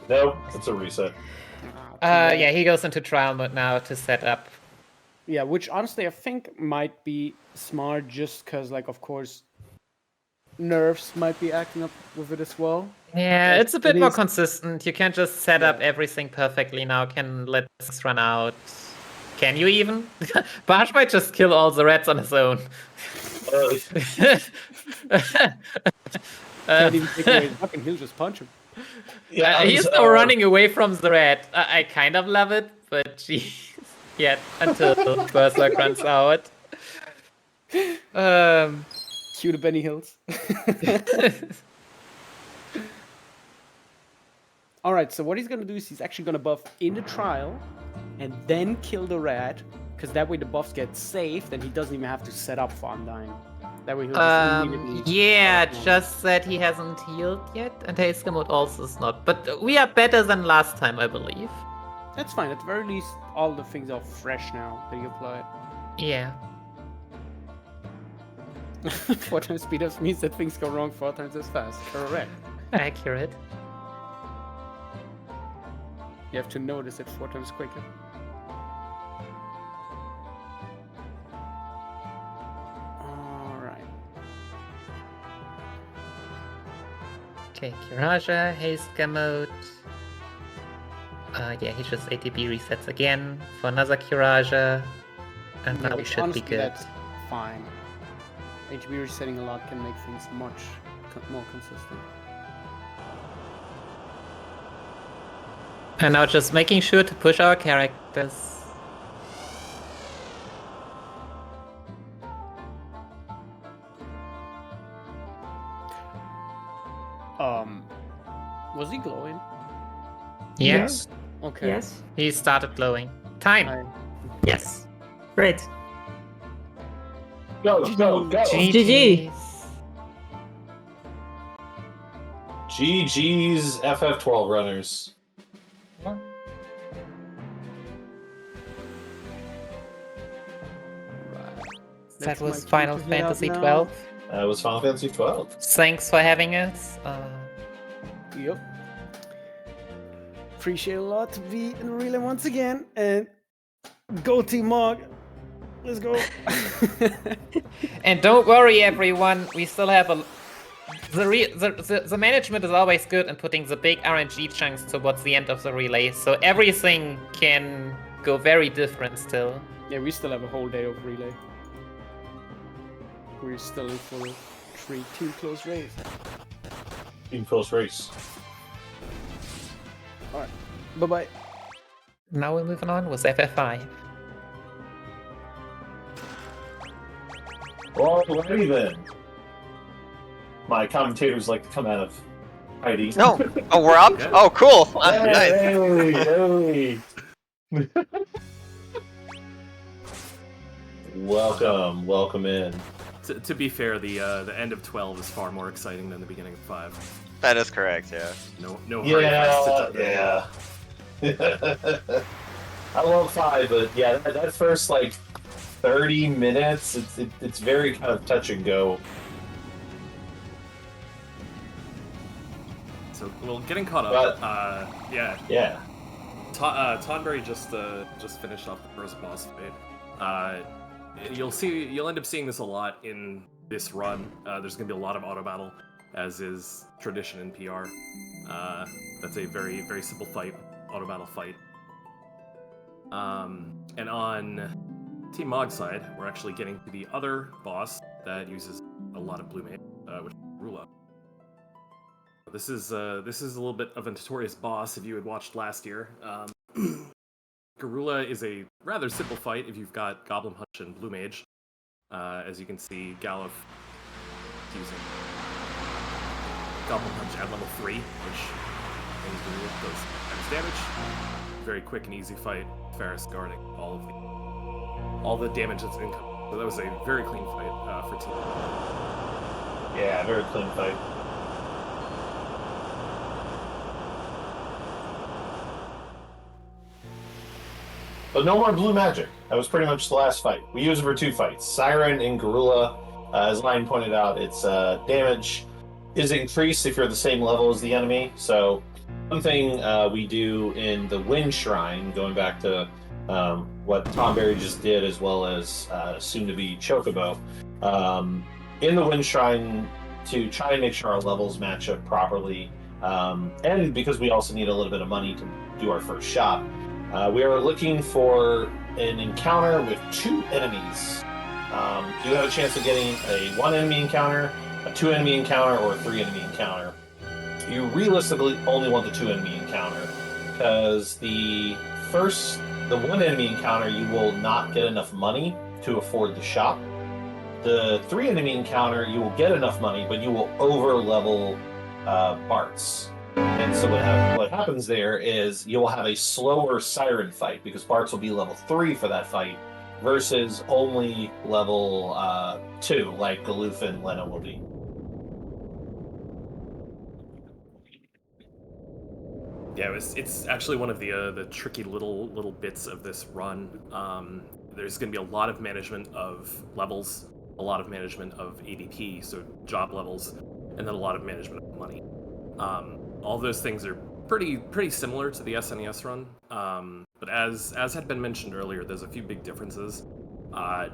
No, it's a reset. Yeah, he goes into trial mode now to set up. Yeah, which honestly I think might be smart just because, like, of course, nerfs might be acting up with it as well. Yeah, Yes, it's a bit it more is. consistent. You can't just set up Yeah. everything perfectly now. Can let things run out. Can you even? Barge might just kill all the rats on his own. Can't even take away his weapon, he'll just punch him. Yeah, He's so- still running away from the rat. I kind of love it, but jeez. Yet until Berserk runs out. Cue the Benny Hills. Alright, so what he's gonna do is he's actually gonna buff in the trial and then kill the rat, because that way the buffs get saved and he doesn't even have to set up for Undying. That way he'll just immediately... Yeah, buff one. just that he hasn't healed yet, and Haste Mode also is not. But we are better than last time, I believe. That's fine, at the very least all the things are fresh now that you applied. Yeah. 4 times speed ups means that things go wrong 4 times as fast. Correct. Accurate. You have to notice it 4 times quicker. Alright. Okay, Kiraja, Haste Mode. Yeah, he just ATB resets again for another Kiraja. And now we which should be honestly, good. That's fine. HB resetting a lot can make things much more consistent. And now just making sure to push our characters. Was he glowing? Yes. Okay. Yes. He started glowing. Time. I- Yes. Great. Go, go, go! GG. GG's FF12 runners. That That's was my Final turn to head out Fantasy now. 12. That was Final Fantasy 12. Thanks for having us. Yep. Appreciate a lot to be in the relay once again, and go Team Mog. Let's go. And don't worry, everyone. We still have a. The management is always good in putting the big RNG chunks towards the end of the relay, so everything can go very different still. Yeah, we still have a whole day of relay. We're still in for a team close race. Team close race. Alright. Bye bye. Now we're moving on with FF5. Alrighty then. My commentators like to come out of hiding. No. Oh, we're up? Yeah. Oh, cool. Hey, Nice. hey. Welcome in. To be fair, the end of 12 is far more exciting than the beginning of 5. That is correct, yeah. No hurry fast. Yeah. I love 5, but yeah, that first like 30 minutes, it's very kind of touch and go. So, well, getting caught up. Yeah. Yeah. Tonberry just finished off the first boss fight. You'll end up seeing this a lot in this run. There's gonna be a lot of auto battle, as is tradition in PR. That's a very, very simple fight, auto battle fight. And on Team Mog's side, we're actually getting to the other boss that uses a lot of blue mage, which is Rula. This is a little bit of a notorious boss if you had watched last year. Garula is a rather simple fight if you've got Goblin Punch and Blue Mage. As you can see, Galuf using Goblin Punch at level 3, which and Gorilla does X damage. Very quick and easy fight. Ferris guarding all the damage that's incoming. So that was a very clean fight for Team. Yeah, very clean fight. But no more blue magic. That was pretty much the last fight. We used it for 2 fights. Siren and Gorilla. As Lion pointed out, its damage is increased if you're the same level as the enemy. So one thing we do in the Wind Shrine, going back to what Tonberry just did, as well as soon-to-be Chocobo, in the Wind Shrine, to try and make sure our levels match up properly, and because we also need a little bit of money to do our first shop, we are looking for an encounter with 2 enemies. You have a chance of getting a 1 enemy encounter, a 2 enemy encounter, or a 3 enemy encounter. You realistically only want the 2 enemy encounter, because the 1 enemy encounter, you will not get enough money to afford the shop. The 3 enemy encounter, you will get enough money, but you will over-level Barts. And so what happens there is you will have a slower Siren fight, because Barts will be level 3 for that fight, versus only level 2, like Galoof and Lena will be. Yeah, it's actually one of the tricky little bits of this run. There's going to be a lot of management of levels, a lot of management of ADP, so job levels, and then a lot of management of money. All those things are pretty similar to the SNES run, but as had been mentioned earlier, there's a few big differences.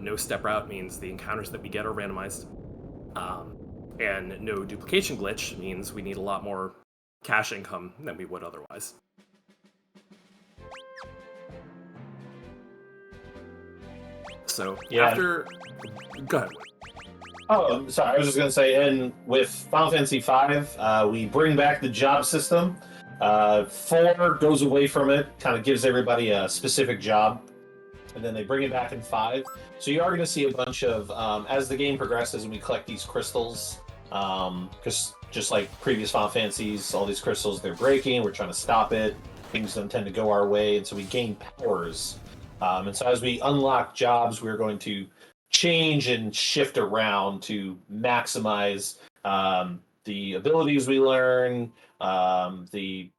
No step route means the encounters that we get are randomized, and no duplication glitch means we need a lot more cash income than we would otherwise. So after, go ahead. Oh, sorry. I was just going to say, and with Final Fantasy V, we bring back the job system. 4 goes away from it, kind of gives everybody a specific job, and then they bring it back in 5. So you are going to see a bunch of, as the game progresses and we collect these crystals, because just like previous Final Fantasies, all these crystals, they're breaking, we're trying to stop it, things don't tend to go our way, and so we gain powers. And so as we unlock jobs, we're going to change and shift around to maximize the abilities we learn, the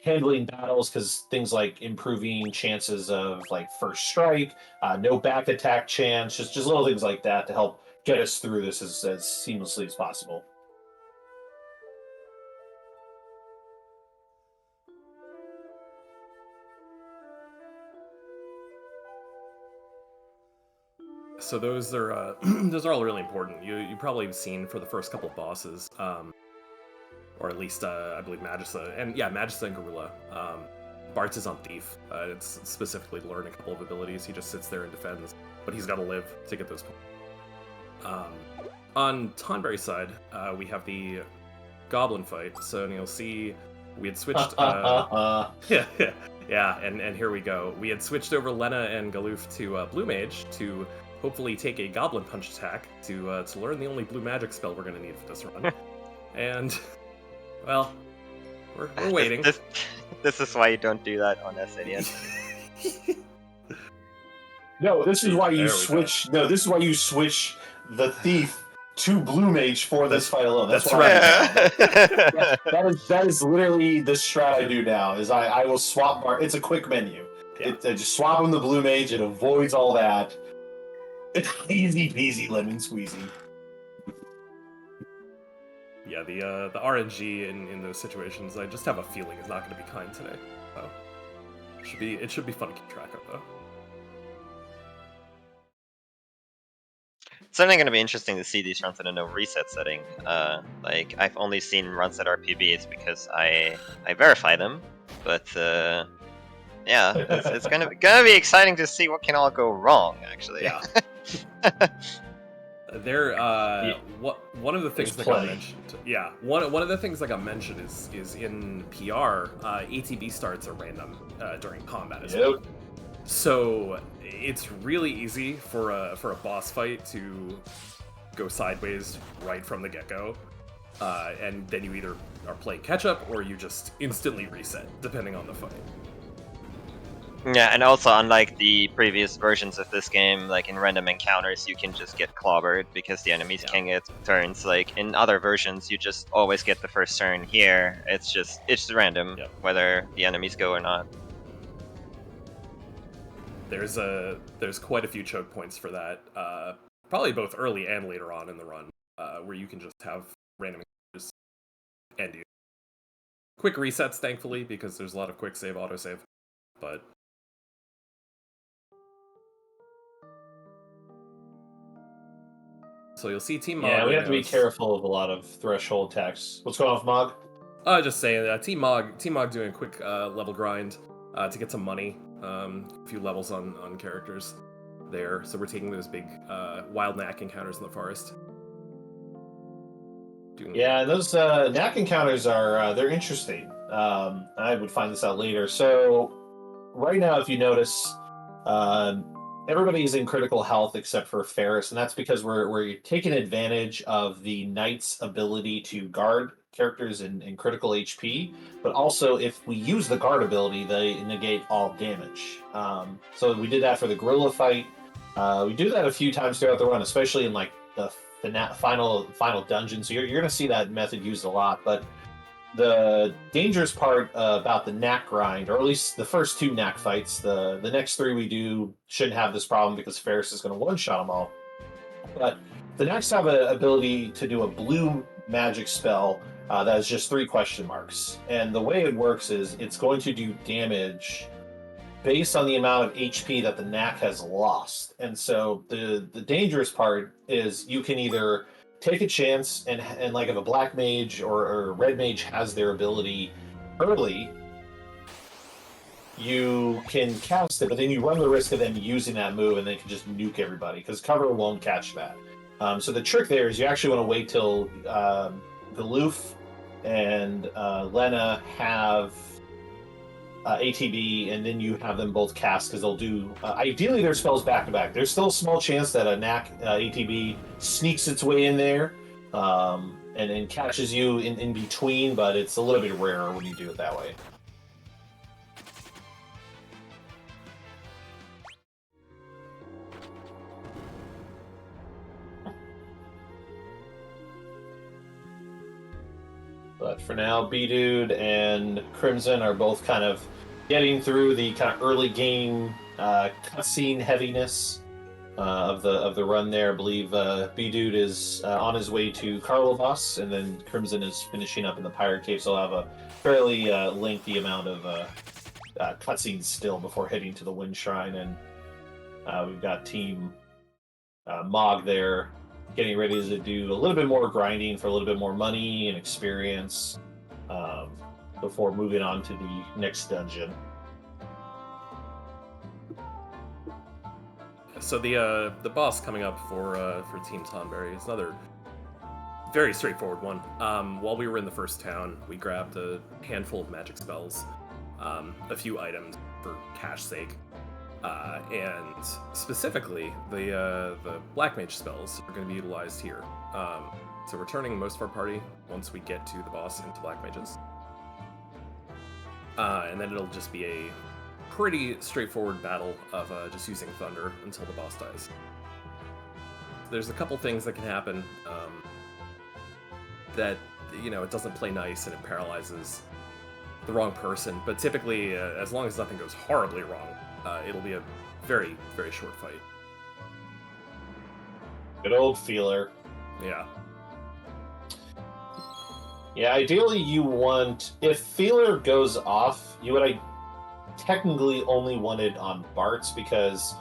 handling battles, because things like improving chances of like first strike, no back attack chance, just little things like that to help get us through this as seamlessly as possible. So those are those are all really important. You probably have seen for the first couple of bosses, or at least I believe Magissa, and yeah, Magissa and Gorilla. Bart's is on Thief. It's specifically to learn a couple of abilities. He just sits there and defends, but he's got to live to get those points. On Tonberry's side, we have the Goblin fight. So you'll see we had switched. Yeah, and here we go. We had switched over Lena and Galoof to Blue Mage to hopefully take a Goblin Punch attack to learn the only blue magic spell we're going to need for this run. And, well, we're waiting. This is why you don't do that on SNES. No, this is why you switch. No, this is why you switch the Thief to Blue Mage for this fight alone. That's why right. that is literally the strat I do now. Is I will swap Bart. It's a quick menu. Yeah. I just swap him to Blue Mage. It avoids all that. It's easy peasy lemon squeezy. Yeah, the RNG in those situations, I just have a feeling is not going to be kind today. So it should be fun to keep track of though. It's certainly going to be interesting to see these runs in a no reset setting. Like I've only seen runs at RPBs because I verify them, but yeah, it's gonna be exciting to see what can all go wrong. Actually, Yeah. One of the things that got mentioned. Yeah, one of the things that got mentioned is in PR, ATB starts are random during combat as well. So it's really easy for a boss fight to go sideways right from the get-go. and then you either are playing catch up or you just instantly reset, depending on the fight. Yeah, and also unlike the previous versions of this game, like in random encounters, you can just get clobbered because the enemies can get turns. Like in other versions, you just always get the first turn. Here, it's random whether the enemies go or not. There's quite a few choke points for that. Probably both early and later on in the run, where you can just have random encounters end you. Quick resets, thankfully, because there's a lot of quick save, autosave, but. So you'll see Team Mog. Yeah, we right have to now be careful of a lot of threshold attacks. What's going on with Mog? Just saying, Team Mog doing a quick level grind to get some money. A few levels on characters there. So we're taking those big wild knack encounters in the forest. Yeah, those knack encounters are they're interesting. I would find this out later. So right now, if you notice, everybody's in critical health except for Ferris, and that's because we're taking advantage of the knight's ability to guard characters in critical HP, but also if we use the guard ability, they negate all damage. So we did that for the gorilla fight. We do that a few times throughout the run, especially in like the final dungeon. So you're going to see that method used a lot, but the dangerous part about the knack grind, or at least the first two knack fights, the next three we do shouldn't have this problem because Ferris is going to one-shot them all. But the knacks have an ability to do a blue magic spell that is just 3 question marks. And the way it works is it's going to do damage based on the amount of HP that the knack has lost. And so the dangerous part is you can either take a chance and like if a black mage or a red mage has their ability early, you can cast it, but then you run the risk of them using that move and they can just nuke everybody because cover won't catch that. So the trick there is you actually want to wait till Galoof and Lena have ATB, and then you have them both cast because they'll do ideally their spells back to back. There's still a small chance that a knack ATB sneaks its way in there and catches you in between, but it's a little bit rarer when you do it that way. But for now, Bdewd and Crimson are both kind of getting through the kind of early game cutscene heaviness of the run there. I believe Bdewd is on his way to Karlovas, and then Crimson is finishing up in the Pirate Cave, so I'll have a fairly lengthy amount of cutscenes still before heading to the Wind Shrine. And we've got Team Mog there getting ready to do a little bit more grinding for a little bit more money and experience before moving on to the next dungeon. So the boss coming up for Team Tonberry is another very straightforward one. While we were in the first town, we grabbed a handful of magic spells, a few items for cash sake. And specifically, the Black Mage spells are going to be utilized here. So we're turning most of our party once we get to the boss into Black Mages. And then it'll just be a pretty straightforward battle of just using Thunder until the boss dies. There's a couple things that can happen that, you know, it doesn't play nice and it paralyzes the wrong person, but typically, as long as nothing goes horribly wrong, it'll be a very, very short fight. Good old Feeler. Yeah. Yeah, ideally you want... If Feeler goes off, you would technically only want it on Bart's because,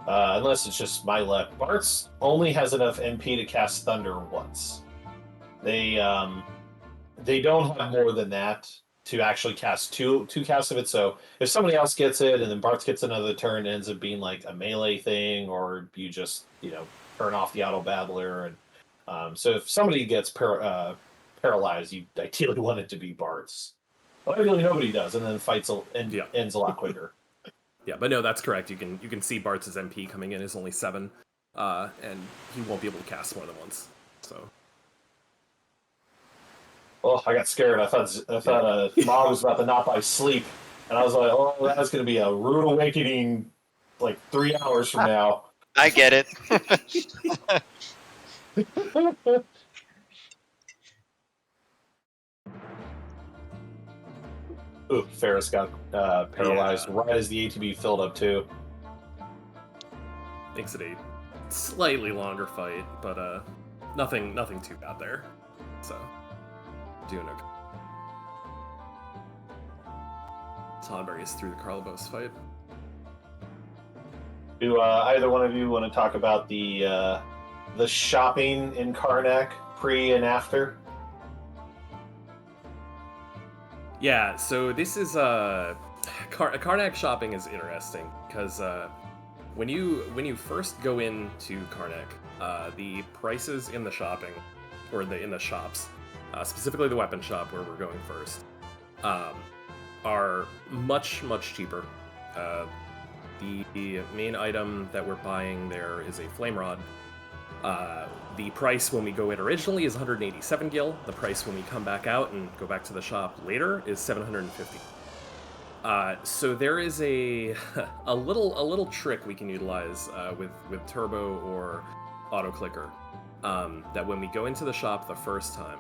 unless it's just my luck, Bart's only has enough MP to cast Thunder once. They don't have more than that to actually cast two casts of it. So if somebody else gets it and then Bart's gets another turn, it ends up being like a melee thing, or you just, you know, turn off the auto battler. And so if somebody gets paralyzed, you ideally want it to be Bart's. Well, ideally nobody does, and then the fight ends a lot quicker. Yeah, but no, that's correct. You can see Bart's MP coming in is only 7, and he won't be able to cast more than once. So Oh, I got scared. I thought Mog was about to knock my sleep, and I was like, oh, that's going to be a rude awakening, like 3 hours from now. I get it. Ooh, Ferris got paralyzed Yeah. right as the ATB filled up too. Makes it a slightly longer fight, but nothing too bad there. So doing okay. Tonberry is through the Carlebos fight. Do either one of you want to talk about the shopping in Karnak pre and after? Yeah, so this is Karnak shopping is interesting because when you first go into Karnak, the prices in the shopping or in the shops, specifically the weapon shop where we're going first, are much cheaper. The main item that we're buying there is a flame rod. The price when we go in originally is 187 gil. The price when we come back out and go back to the shop later is 750. So there is a little trick we can utilize with turbo or auto clicker. That when we go into the shop the first time,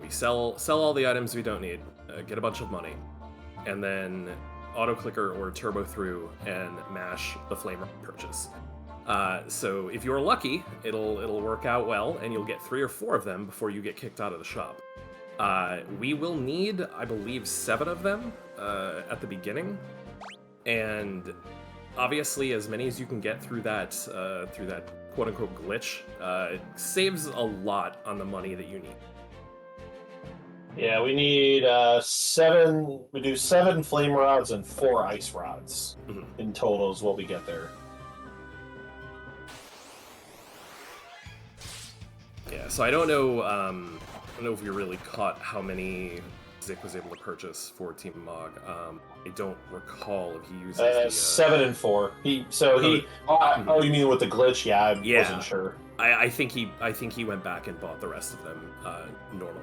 we sell all the items we don't need, get a bunch of money, and then auto clicker or turbo through and mash the flame purchase. So if you're lucky, it'll work out well, and you'll get 3 or 4 of them before you get kicked out of the shop. We will need, I believe, 7 of them at the beginning, and obviously as many as you can get through that quote-unquote glitch, it saves a lot on the money that you need. Yeah, we need 7. We do 7 flame rods and 4 ice rods in total is what we get there. Yeah, so I don't know if we really caught how many Zik was able to purchase for Team Mog. I don't recall if he uses 7 and 4. Oh, you mean with the glitch? Yeah, I wasn't sure. I think he went back and bought the rest of them normal.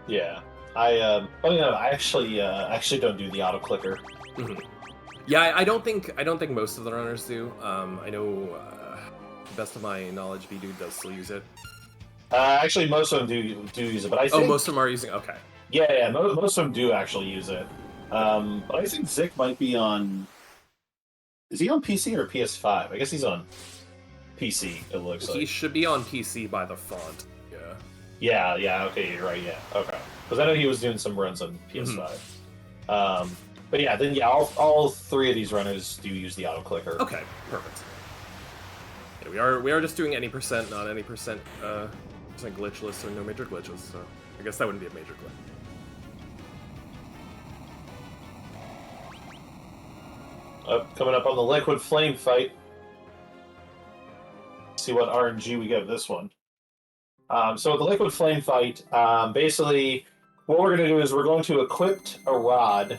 Yeah, I actually don't do the auto clicker. Yeah, I don't think most of the runners do. I know, to the best of my knowledge, Bdewd does still use it. Actually, most of them do use it, but I think most of them are using. Okay. Yeah, most of them do actually use it. But I think Zik might be on. Is he on PC or PS5? I guess he's on PC. It looks like he should be on PC by the font. Yeah. Yeah. Okay, you're right. Yeah. Okay. Because I know he was doing some runs on PS5. But yeah, then all 3 of these runners do use the auto clicker. Okay, perfect. Yeah, we are just doing any percent, not any percent glitchless or no major glitches. So I guess that wouldn't be a major glitch. Coming up on the liquid flame fight. See what RNG we get this one. So with the liquid flame fight, basically what we're going to do is we're going to equip a rod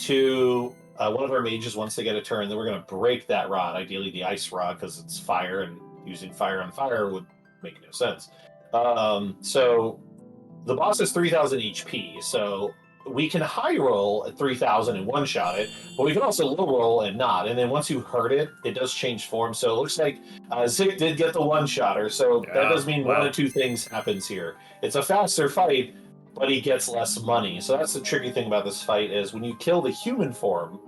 to one of our mages once they get a turn. Then we're going to break that rod, ideally the ice rod, because it's fire, and using fire on fire would make no sense. So the boss is 3,000 HP, so we can high roll at 3,000 and one-shot it, but we can also low roll and not. And then once you hurt it, it does change form. So it looks like Zik did get the one-shotter, so that does mean one of 2 things happens here. It's a faster fight, but he gets less money. So that's the tricky thing about this fight is when you kill the human form,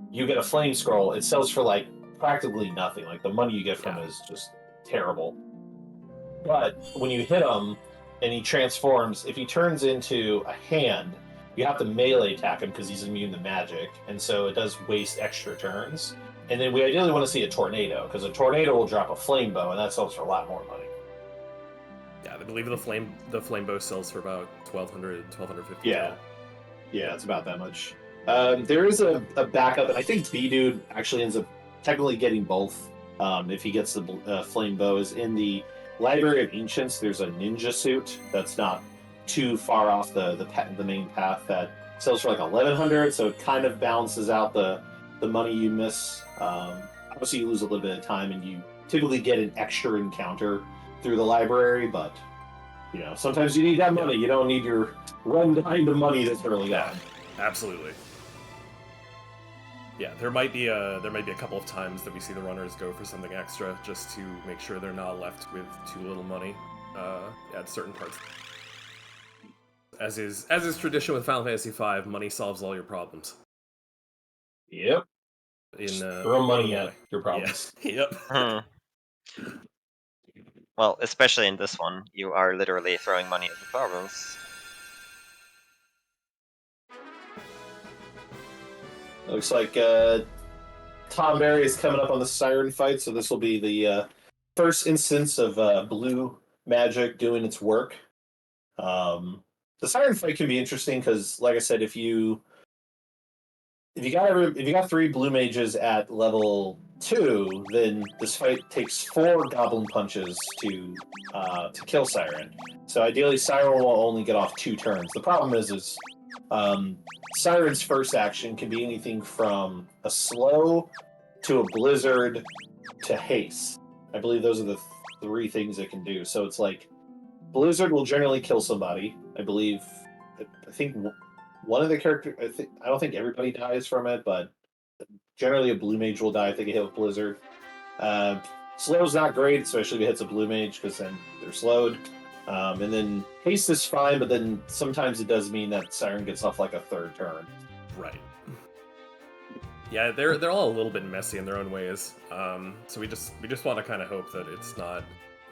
you get a flame scroll. It sells for like practically nothing. Like the money you get from it is just terrible. But when you hit him and he transforms, if he turns into a hand, you have to melee attack him because he's immune to magic, and so it does waste extra turns. And then we ideally want to see a tornado, because a tornado will drop a flame bow, and that sells for a lot more money. Yeah, I believe the flame bow sells for about 1,200, 1,250. Yeah, it's about that much. There is a backup, and I think Bdewd actually ends up technically getting both. If he gets the flame bow, is in the Library of Ancients. There's a ninja suit that's not too far off the main path that sells for like 1,100, so it kind of balances out the money you miss. Obviously, you lose a little bit of time, and you typically get an extra encounter through the library, but You know, sometimes you need that money. You don't need your run behind the money that's early on. Absolutely. Yeah, there might be a couple of times that we see the runners go for something extra just to make sure they're not left with too little money at certain parts. As is tradition with Final Fantasy V, money solves all your problems. Yep. Throw money at your problems. Yeah. Yep. Hmm. Well, especially in this one, you are literally throwing money at the problems. Looks like Tonberry is coming up on the Siren fight, so this will be the first instance of blue magic doing its work. The Siren fight can be interesting because, like I said, if you got 3 blue mages at level 2, then this fight takes 4 goblin punches to kill Siren. So ideally, Siren will only get off 2 turns. The problem is Siren's first action can be anything from a slow to a blizzard to haste. I believe those are the 3 things it can do. So it's like blizzard will generally kill somebody. I think one of the characters. I don't think everybody dies from it, but generally a blue mage will die if they get hit with blizzard. Slow's not great, especially if it hits a blue mage because then they're slowed. And then haste is fine, but then sometimes it does mean that Siren gets off like a 3rd turn. Right. Yeah, they're all a little bit messy in their own ways. So we just want to kind of hope that it's not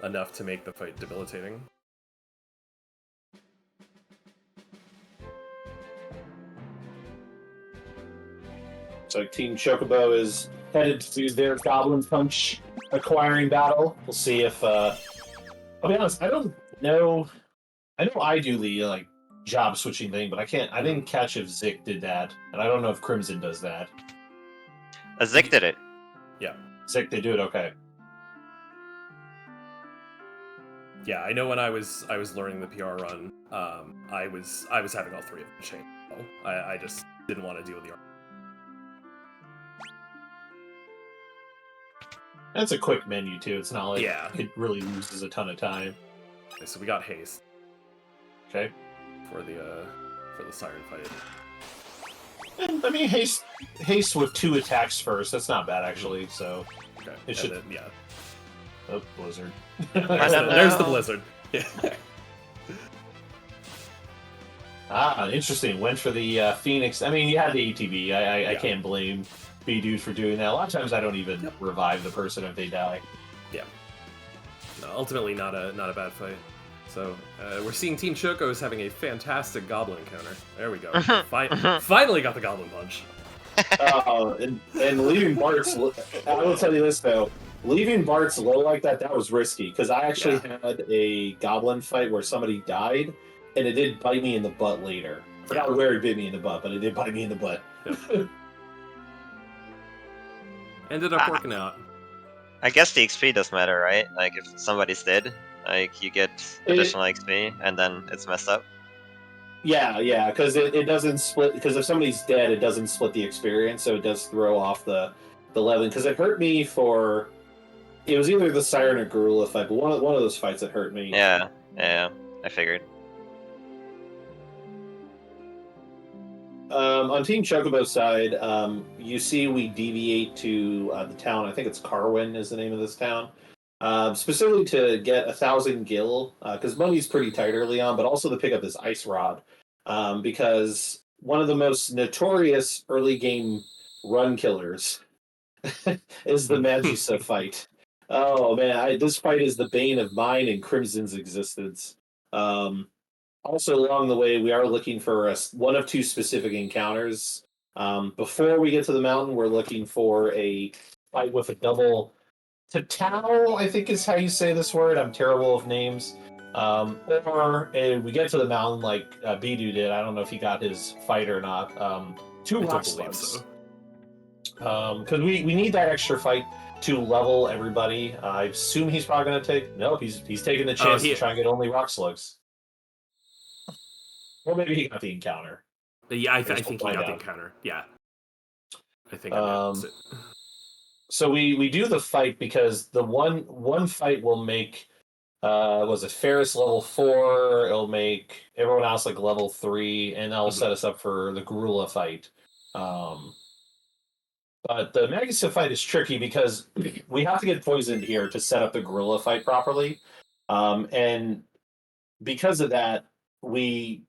enough to make the fight debilitating. So Team Chocobo is headed to their Goblin Punch acquiring battle. We'll see if I'll be honest, I don't know. I know I do the job switching thing, but I didn't catch if Zik did that, and I don't know if Crimson does that. Zik did it. Yeah. Zik, they do it, okay. Yeah, I know when I was learning the PR run, I was having all 3 of them chain. I just didn't want to deal with the That's a quick menu too. It's not like Yeah. it really loses a ton of time. Okay, so we got haste Okay. for the Siren fight. And, I mean, haste with 2 attacks first. That's not bad actually. So Okay. It should- Then, yeah. oh, blizzard. know. There's the blizzard. Yeah. Interesting. Went for the Phoenix. I mean, you had the ATB. I Yeah. can't blame Bdewd for doing that. A lot of times I don't even revive the person if they die. No, ultimately not a bad fight. So we're seeing Team Choco is having a fantastic goblin encounter. There we go. Finally got the goblin punch. And leaving Bart's. I will tell you this though. Leaving Bart's low like that was risky because I actually had a goblin fight where somebody died, and it did bite me in the butt later. I forgot where it bit me in the butt, but it did bite me in the butt. Yep. Ended up working out. I guess the XP does matter, right? Like, if somebody's dead, like, you get additional XP, and then it's messed up. Yeah, because it doesn't split. Because if somebody's dead, it doesn't split the experience, so it does throw off the level. Because it hurt me for. It was either the Siren or Gorilla fight, but one of those fights that hurt me. Yeah, I figured. On Team Chocobo's side, you see we deviate to the town. I think it's Carwin is the name of this town. Specifically to get 1,000 gil, because money's pretty tight early on, but also to pick up this ice rod. Because one of the most notorious early game run killers is the Magisa fight. Oh man, this fight is the bane of mine and Crimson's existence. Also, along the way, we are looking for one of 2 specific encounters. Before we get to the mountain, we're looking for a fight with a double Tatao, I think is how you say this word. I'm terrible with names. Or we get to the mountain like Bdewd did. I don't know if he got his fight or not. 2 I rock don't believe slugs. so. Because we need that extra fight to level everybody. I assume he's probably going to take... Nope, he's taking the chance to try and get only rock slugs. Or maybe he got the encounter. Yeah, I think he got the encounter. Yeah. I think I missed it. So we do the fight because the one fight will make Was it Ferris level 4? It'll make everyone else like level 3, and that'll set us up for the gorilla fight. But the Magus fight is tricky because we have to get poisoned here to set up the gorilla fight properly. And because of that, we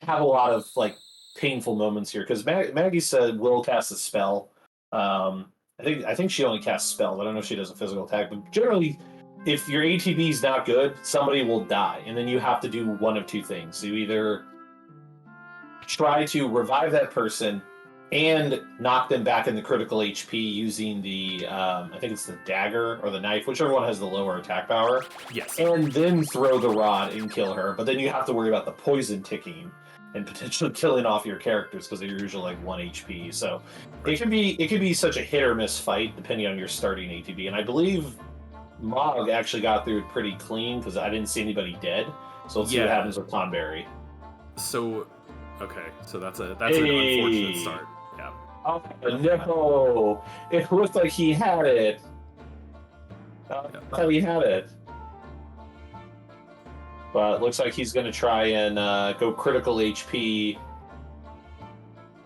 have a lot of like painful moments here because Maggie said will cast a spell. I think she only casts spells. I don't know if she does a physical attack, but generally, if your ATB is not good, somebody will die, and then you have to do one of two things. You either try to revive that person and knock them back in the critical HP using the I think it's the dagger or the knife, whichever one has the lower attack power. Yes. And then throw the rod and kill her. But then you have to worry about the poison ticking and potentially killing off your characters because they're usually like 1 HP. So it can be such a hit or miss fight depending on your starting ATB. And I believe Mog actually got through it pretty clean because I didn't see anybody dead. So let's see what happens with Tonberry. So okay, so that's an unfortunate start. Yeah. Oh no! It looked like he had it. He had it. But it looks like he's going to try and go critical HP.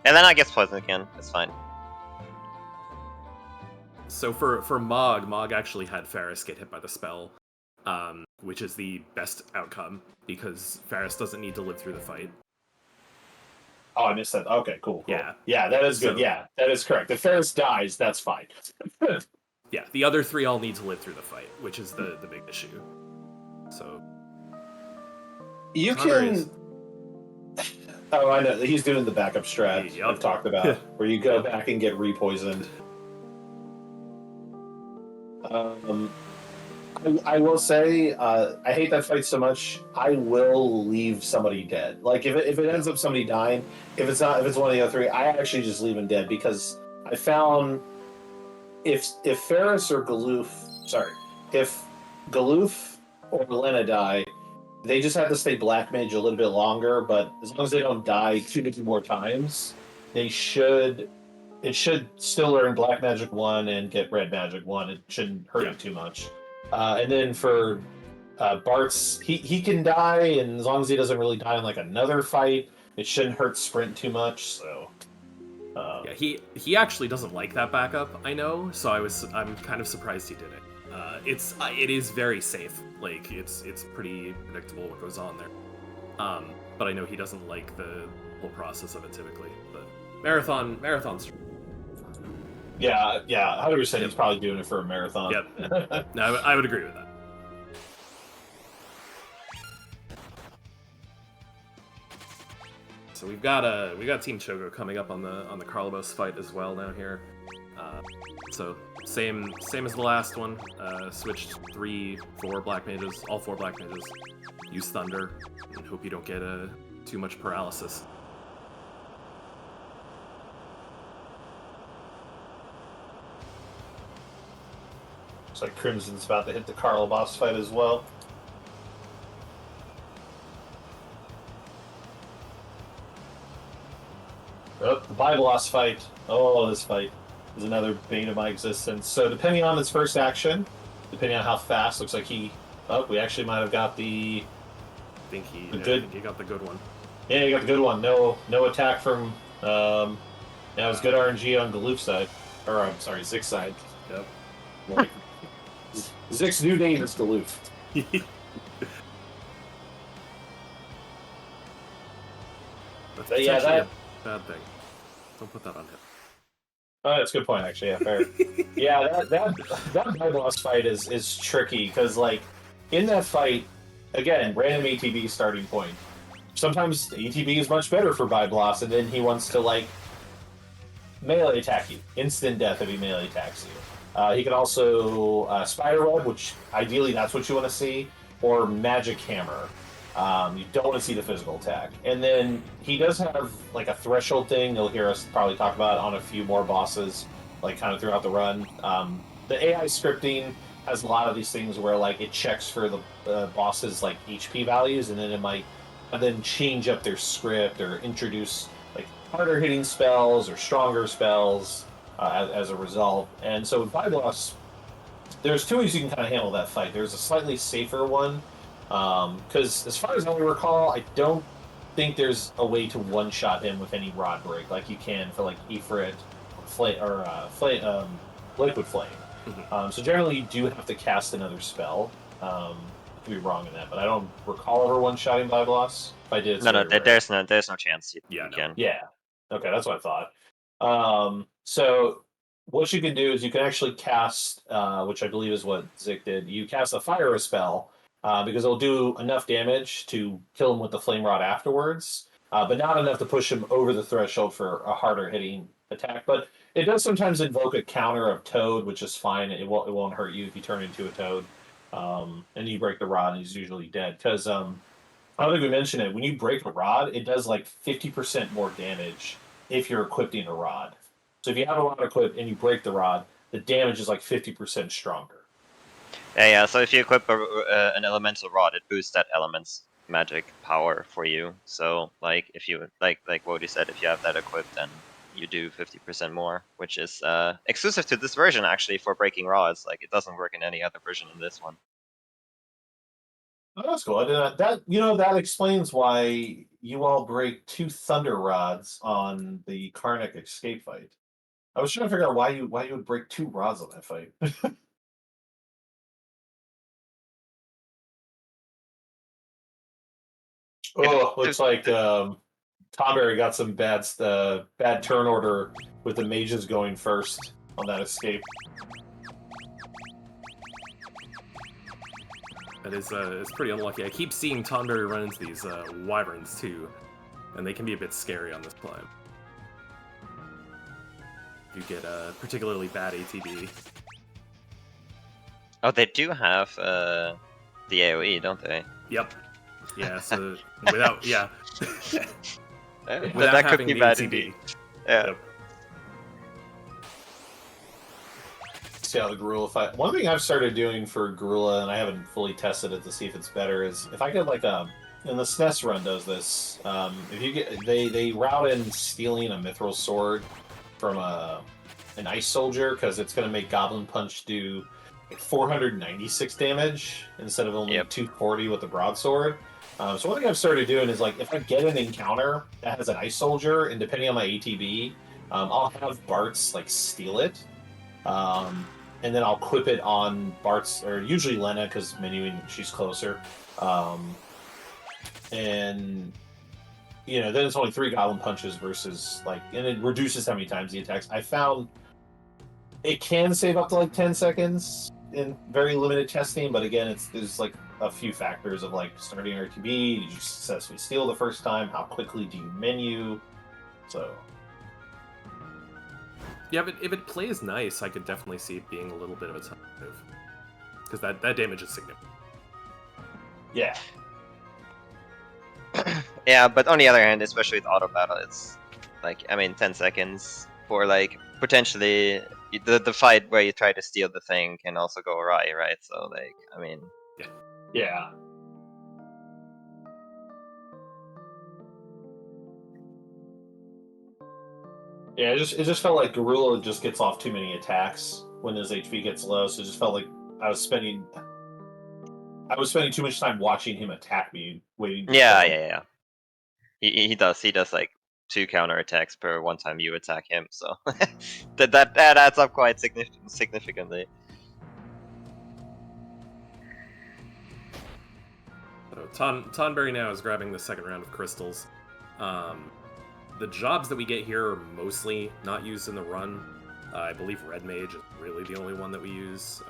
And then I guess poison again. It's fine. So for Mog actually had Ferris get hit by the spell, which is the best outcome because Ferris doesn't need to live through the fight. Oh, I missed that. Okay, cool. Yeah, that is good. Yeah, that is correct. If Ferris dies, that's fine. Yeah, the other 3 all need to live through the fight, which is the big issue. So you can. Oh, I know. He's doing the backup strat Yep. I've talked about, where you go back and get repoisoned. I will say, I hate that fight so much. I will leave somebody dead. Like if it ends up somebody dying, if it's one of the other 3, I actually just leave him dead because I found if Ferris or if Galoof or Lena die, they just have to stay Black Mage a little bit longer. But as long as they don't die 2 more times, it should still learn Black Magic 1 and get Red Magic 1. It shouldn't hurt it too much. And then for Bart's, he can die, and as long as he doesn't really die in like another fight, it shouldn't hurt Sprint too much. So yeah, he actually doesn't like that backup. I know, so I'm kind of surprised he did it. It is very safe. Like it's pretty predictable what goes on there. But I know he doesn't like the whole process of it typically. But marathons. Yeah, 100%. He's probably doing it for a marathon. Yep. No, I would agree with that. So we've got Team Choco coming up on the Carlos fight as well now here. So same as the last one. Switched 4 black mages, all 4 black mages. Use Thunder and hope you don't get too much paralysis. Looks like Crimson's about to hit the Carl boss fight as well. Oh, the Biblos fight. Oh, this fight is another bane of my existence. So depending on his first action, depending on how fast, looks like he... Oh, we actually might have got the... I think he got the good one. Yeah, he got the good one. No attack from... That was good RNG on Galoof's side. Or, I'm sorry, Zig's side. Yep. Like, Zig's new name is Galoof. That's But yeah, potentially a bad thing. Don't put that on him. Oh, that's a good point, actually. Yeah, fair. Yeah, that boss fight is tricky because, like, in that fight, again, random ATB starting point. Sometimes ATB is much better for Biblos, and then he wants to, like, melee attack you. Instant death if he melee attacks you. He can also Spiderweb, which ideally that's what you want to see, or Magic Hammer. You don't want to see the physical attack. And then he does have like a threshold thing you'll hear us probably talk about on a few more bosses, like kind of throughout the run. The AI scripting has a lot of these things where like it checks for the bosses like HP values, and then it might then change up their script or introduce like harder hitting spells or stronger spells as a result. And so with Biblos, there's two ways you can kind of handle that fight. There's a slightly safer one, because as far as I recall, I don't think there's a way to one-shot him with any rod break like you can for like Ifrit, Liquid Flame. So generally, you do have to cast another spell. I could be wrong in that, but I don't recall ever one-shotting Barbatos. If I did, it's No, very rare. there's no chance you Yeah, no. can. Yeah. Okay, that's what I thought. So what you can do is you can actually cast, which I believe is what Zik did. You cast a fire spell because it'll do enough damage to kill him with the flame rod afterwards, but not enough to push him over the threshold for a harder hitting attack. But it does sometimes invoke a counter of Toad, which is fine. It won't hurt you if you turn into a Toad, and you break the rod, and he's usually dead because I don't think we mentioned it. When you break a rod, it does like 50% more damage if you're equipping a rod. So if you have a rod equipped and you break the rod, the damage is like 50% stronger. Yeah. So if you equip an elemental rod, it boosts that element's magic power for you. So like if you like Woady said, if you have that equipped, then you do 50% more, which is exclusive to this version actually for breaking rods. Like it doesn't work in any other version in this one. Oh, that's cool. I did not, that explains why you all break 2 thunder rods on the Karnak escape fight. I was trying to figure out why you would break 2 rods on that fight. Oh, looks like Tonberry got some bad turn order with the mages going first on that escape. That is it's pretty unlucky. I keep seeing Tonberry run into these wyverns too, and they can be a bit scary on this climb. You get a particularly bad ATB. Oh, they do have the AoE, don't they? Yep. Yeah. So without without That could having be the bad ATB. indeed. Yeah. Yep. See how the gorilla fight. One thing I've started doing for gorilla, and I haven't fully tested it to see if it's better, is if I get like and the SNES run does this. If you get they route in stealing a mithril sword from an ice soldier because it's going to make Goblin Punch do like 496 damage instead of only 240 with the broadsword. So one thing I've started doing is like if I get an encounter that has an ice soldier, and depending on my ATB, I'll have Bart's like steal it. And then I'll equip it on Bart's, or usually Lena, because menuing, she's closer. And, then it's only 3 Goblin Punches versus, and it reduces how many times he attacks. I found it can save up to, 10 seconds in very limited testing, but again, there's, a few factors of, starting RTB, did you successfully steal the first time, how quickly do you menu, so... Yeah, but if it plays nice, I could definitely see it being a little bit of a tough move. Because that damage is significant. Yeah. Yeah, but on the other hand, especially with auto battle, it's 10 seconds for potentially the fight where you try to steal the thing can also go awry, right? So Yeah. Yeah, it just felt like Gorilla just gets off too many attacks when his HP gets low, so it just felt like I was spending too much time watching him attack me, waiting. Yeah. He does 2 counter attacks per one time you attack him, so that adds up quite significantly. So Tonberry now is grabbing the second round of crystals. The jobs that we get here are mostly not used in the run. I believe Red Mage is really the only one that we use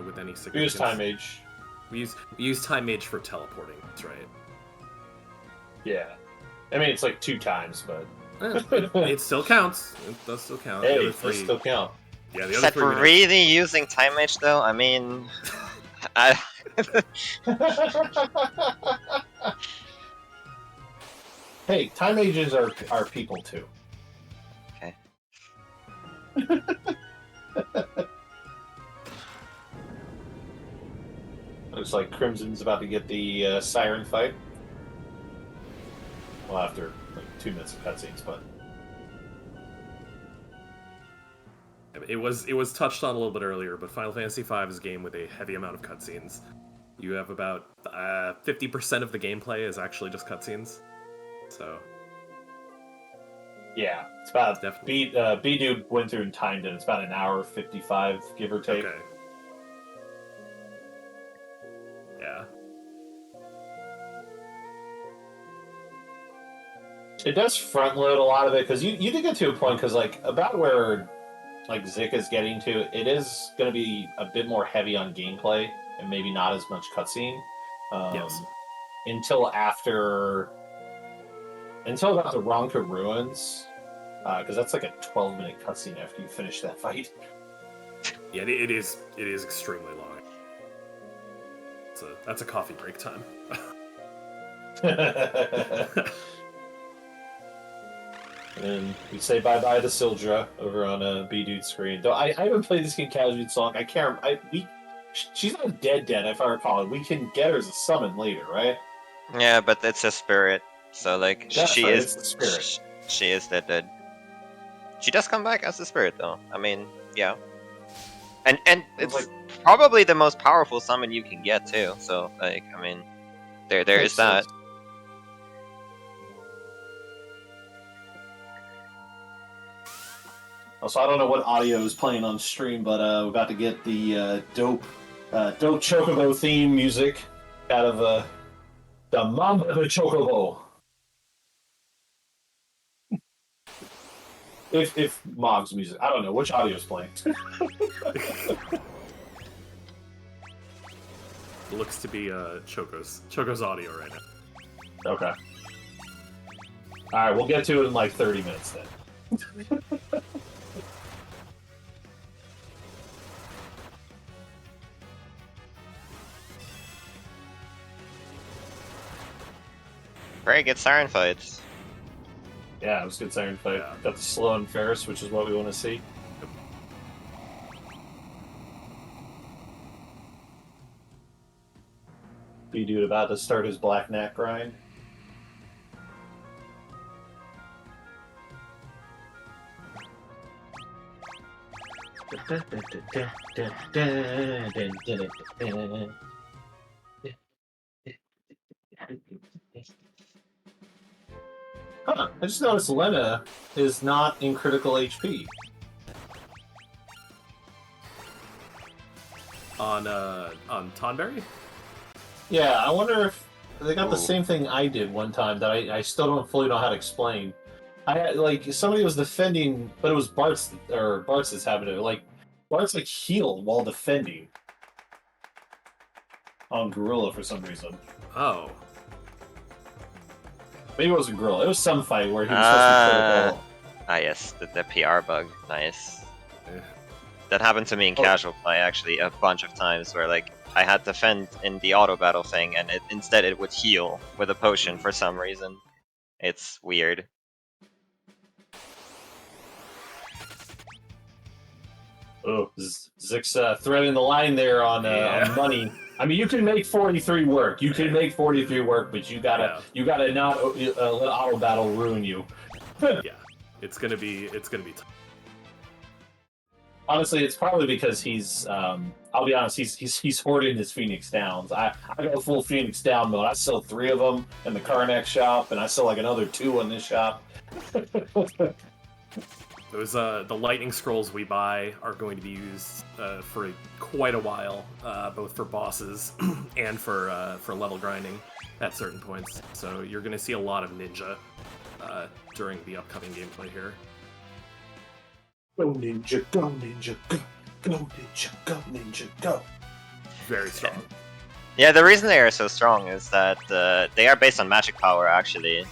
with any significance. We use Time Mage. We use Time Mage for teleporting, that's right. Yeah. I mean, it's 2 times, but... it still counts. It does still count. Hey, it does still count. Yeah, the Is other that 3 really using Time Mage, though? I mean... Hey, Time Mages are people, too. Okay. Looks like Crimson's about to get the Siren fight. Well, after 2 minutes of cutscenes, but... it was touched on a little bit earlier, but Final Fantasy V is a game with a heavy amount of cutscenes. You have about 50% of the gameplay is actually just cutscenes. So Yeah, it's about definitely. Bdewd went through and timed it. It's about an hour 55, give or take. Okay. Yeah. It does front load a lot of it because you did get to a point because like about where like Zik is getting to, it is going to be a bit more heavy on gameplay and maybe not as much cutscene. Yes. Until about the Ronka Ruins, because that's like a 12-minute cutscene after you finish that fight. Yeah, it is extremely long. That's a coffee break time. And we say bye-bye to Sildra over on Bdewd's screen. Though I haven't played this game casually so long. I can't. She's not dead, if I recall. We can get her as a summon later, right? Yeah, but it's a spirit, so like That's she right, is it's the spirit. she is dead. She does come back as a spirit though. I mean, yeah. And it's like- probably the most powerful summon you can get too. So like, I mean, there is that. Also, I don't know what audio is playing on stream, but we're about to get the dope Chocobo theme music out of the Mamba the Chocobo. If Mog's music, I don't know which audio is playing. Looks to be Choco's audio right now. Okay. All right, we'll get to it in like 30 minutes then. Very good siren fights. Yeah, it was a good siren fight. Yeah. Got the slow and Ferris, which is what we want to see. Bdewd about to start his black knack grind. Huh, I just noticed Lena is not in critical HP. On Tonberry? Yeah, I wonder if they got the Ooh. same thing I did one time that I still don't fully know how to explain. I had, like, somebody was defending, but it was Bart's that's having it. Like, Bart's like healed while defending on Gorilla for some reason. Oh. Maybe it wasn't Gorilla. It was some fight where he was supposed to be critical. Yes, the PR bug. Nice. Eh. That happened to me in Oh. casual play actually a bunch of times where like I had to fend in the auto battle thing and instead it would heal with a potion for some reason. It's weird. Oh, Zik's threading the line there on money. I mean, you can make 43 work. You can make 43 work, but you gotta not let auto battle ruin you. Yeah. It's gonna be tough. Honestly, it's probably because he's. I'll be honest. He's hoarding his Phoenix Downs. I go full Phoenix Down mode. I sell 3 of them in the Karnak shop, and I sell like another 2 in this shop. Those the lightning scrolls we buy are going to be used for quite a while, both for bosses and for level grinding at certain points. So you're going to see a lot of ninja during the upcoming gameplay here. Go ninja, go ninja, go ninja, go ninja, go. Very strong. Yeah, the reason they are so strong is that they are based on magic power, actually.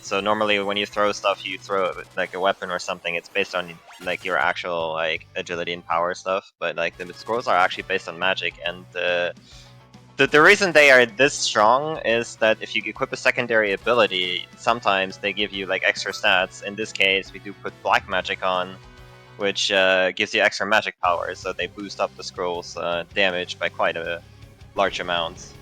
So normally when you throw stuff, you throw like a weapon or something. It's based on like your actual like agility and power stuff. But like the scrolls are actually based on magic, and the reason they are this strong is that if you equip a secondary ability, sometimes they give you like extra stats. In this case, we do put black magic on, which gives you extra magic power. So they boost up the scrolls damage by quite a large amounts.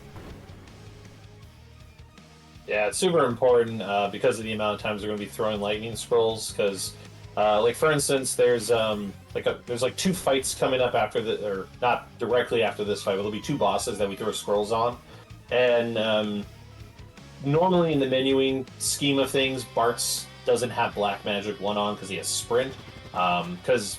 Yeah, it's super important because of the amount of times we're going to be throwing lightning scrolls. Because Like for instance, there's like 2 fights coming up after or not directly after this fight, but there'll be 2 bosses that we throw scrolls on, and normally in the menuing scheme of things, Bart's doesn't have Black Magic 1 on because he has Sprint. Because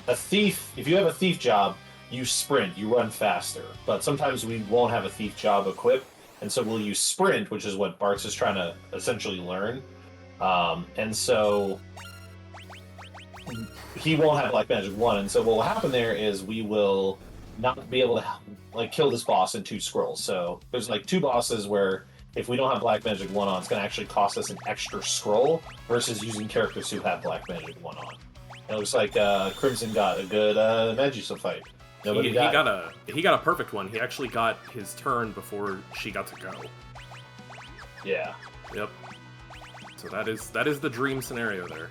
a thief, if you have a thief job, you sprint, you run faster. But sometimes we won't have a thief job equipped, and so we'll use Sprint, which is what Bart's is trying to essentially learn. And so he won't have Black Magic 1, and so what will happen there is we will not be able to like kill this boss in 2 scrolls. So there's like 2 bosses where if we don't have Black Magic 1 on, it's going to actually cost us an extra scroll versus using characters who have Black Magic 1 on. And it looks like Crimson got a good Magic fight. Nobody He died. got a perfect one. He actually got his turn before she got to go. Yeah. Yep. So that is the dream scenario there.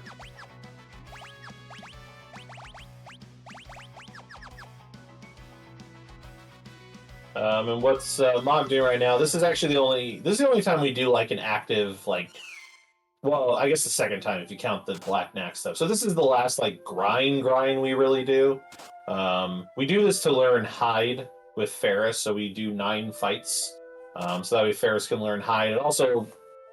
And what's Mog doing right now? This is the only time we do like an active well, I guess the second time if you count the Black Knack stuff. So this is the last like grind we really do. We do this to learn Hide with Ferris, so we do 9 fights. So that way Ferris can learn Hide. And also,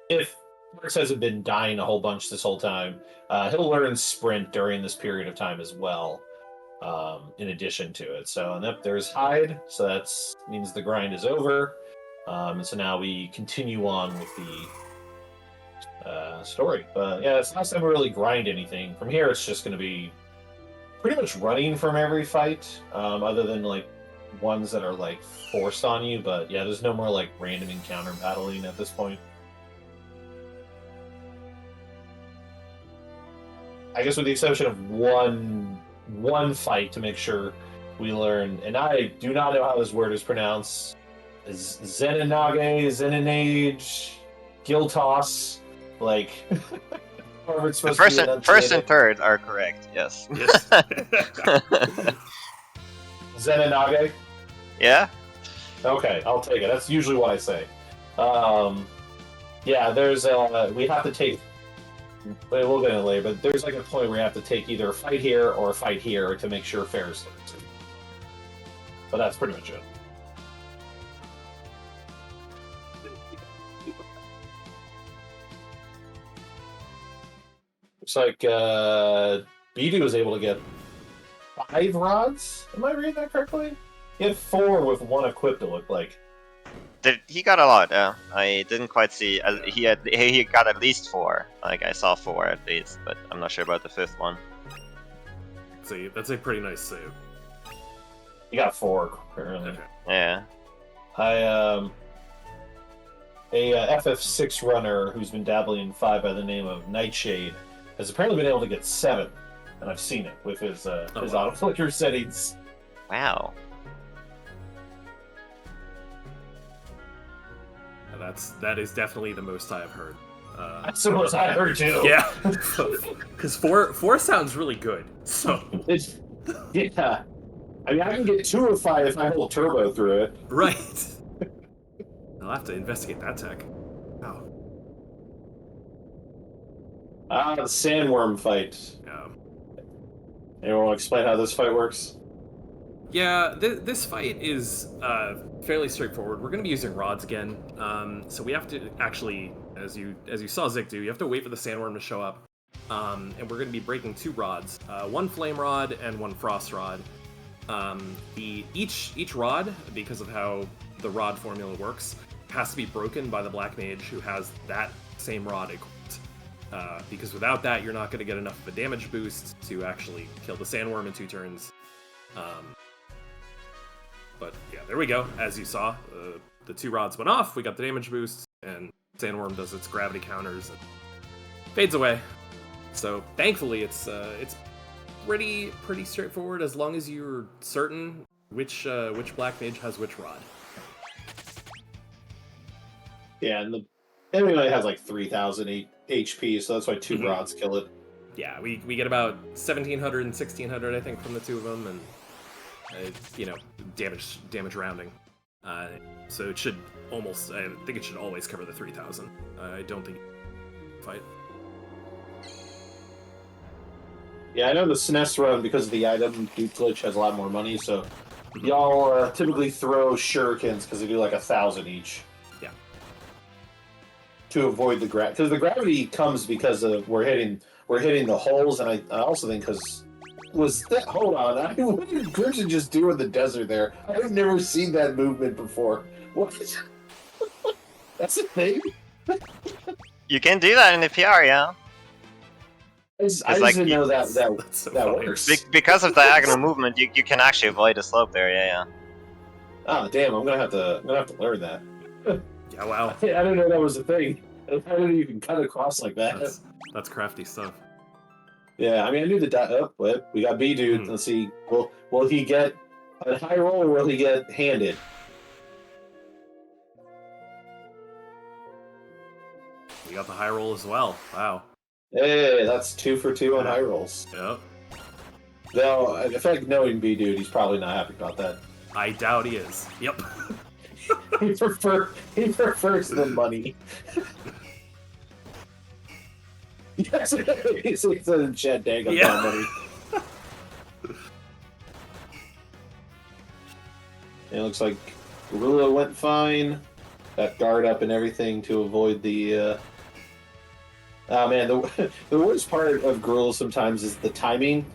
if Ferris hasn't been dying a whole bunch this whole time, he'll learn Sprint during this period of time as well. In addition to it. So, and yep, there's Hide, so that means the grind is over. And so now we continue on with the story. But yeah, it's the last time we really grind anything. From here, it's just going to be pretty much running from every fight, other than like ones that are like forced on you. But yeah, there's no more like random encounter battling at this point. I guess with the exception of one fight to make sure we learn, and I do not know how this word is pronounced. Is Zenenage, Giltos, like however it's supposed First to be and, first and enunciated. third are correct. Yes. Yes. Zenenage? Yeah. Okay, I'll take it. That's usually what I say. Yeah, there's we have to take. We'll get in it later, but there's like a point where you have to take either a fight here or a fight here to make sure Ferris learns it. But that's pretty much it. Looks like Bdewd was able to get 5 rods. Am I reading that correctly? He had 4 with 1 equipped, it looked like. He got a lot. I didn't quite see. He got at least 4. Like I saw 4 at least, but I'm not sure about the 5th one. That's a pretty nice save. He got 4, apparently. Okay. Yeah. A FF6 runner who's been dabbling in 5 by the name of Nightshade has apparently been able to get 7, and I've seen it with his wow. auto flicker settings. Wow. That is definitely the most I have heard. That's the most I heard too. Yeah, because 4 sounds really good. So It's, yeah. I mean, I can get 2 or 5 if I hold turbo through it. right. I'll have to investigate that tech. Wow. The sandworm fight. Anyone want to explain how this fight works? Yeah, this fight is fairly straightforward. We're going to be using rods again, so we have to actually, as you saw Zik do, you have to wait for the sandworm to show up, and we're going to be breaking 2 rods, 1 flame rod and 1 frost rod. Each rod, because of how the rod formula works, has to be broken by the black mage who has that same rod equipped. Because without that, you're not going to get enough of a damage boost to actually kill the sandworm in 2 turns. But yeah, there we go. As you saw, the 2 rods went off, we got the damage boost, and Sandworm does its gravity counters and fades away. So thankfully, it's pretty straightforward as long as you're certain which black mage has which rod. Yeah, and the enemy only has like 3,000 HP, so that's why 2 rods kill it. Yeah, we get about 1,700 and 1,600, I think, from the 2 of them, and damage rounding. So it should almost, I think it should always cover the 3,000. I don't think fight. Yeah, I know the SNES run, because of the item dupe glitch, has a lot more money, so y'all typically throw shurikens because they do like 1,000 each. Yeah. To avoid the gravity, because the gravity comes because of we're hitting the holes, and I also think because hold on, what did Crimson just do in the desert there? I've never seen that movement before. What? That's a thing. You can do that in the PR, yeah. I just like, didn't know that That's so funny. works. Because of diagonal movement, you can actually avoid the slope there. Yeah. Oh damn! I'm gonna have to learn that. Yeah, wow. I didn't know that was a thing. I didn't know you can cut across like that. That's crafty stuff. Yeah, I mean, I knew the but we got Bdewd. Let's see. Will he get a high roll, or will he get handed? We got the high roll as well. Wow. Hey, that's 2 for 2 on high rolls. Yep. Though, in fact, knowing Bdewd, he's probably not happy about that. I doubt he is. Yep. He prefers the money. Yes, he's a jet dang on money. It looks like Gorilla went fine. Got guard up and everything to avoid the. Oh man, the worst part of Gorilla sometimes is the timing.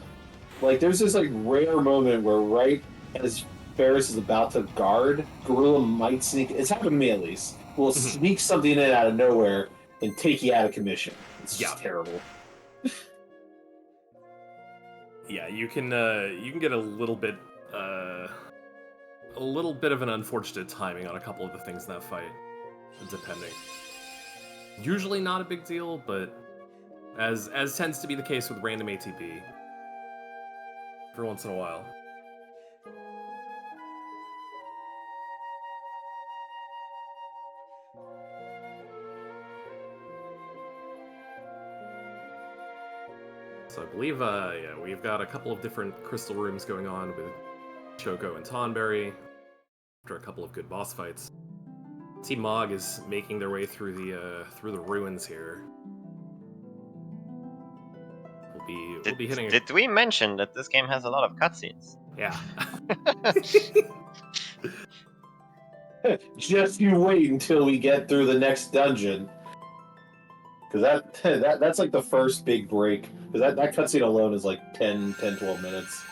Like, there's this like rare moment where right as Ferris is about to guard, Gorilla might sneak. It's happened to me at least. Will sneak something in out of nowhere and take you out of commission. It's just terrible. Yeah, you can get a little bit of an unfortunate timing on a couple of the things in that fight, depending. Usually not a big deal, but as tends to be the case with random ATB, every once in a while. So I believe, we've got a couple of different crystal rooms going on with Choco and Tonberry after a couple of good boss fights. Team Mog is making their way through the ruins here. We'll be hitting. Did we mention that this game has a lot of cutscenes? Yeah. Just you wait until we get through the next dungeon. Because that's like the first big break. Because that cutscene alone is like 10, 12 minutes.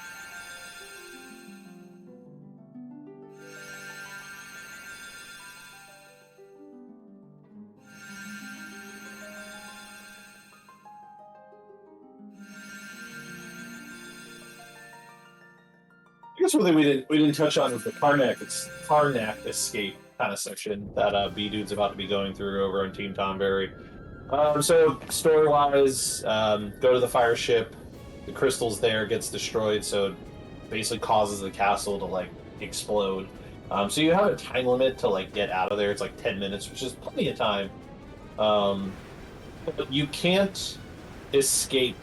I guess one thing we didn't touch on was the Karnak escape kind of section that Bdewd's about to be going through over on Team Tonberry. So story-wise, go to the fire ship. The crystal's there, gets destroyed, so it basically causes the castle to like explode. So you have a time limit to like get out of there. It's like 10 minutes, which is plenty of time. But you can't escape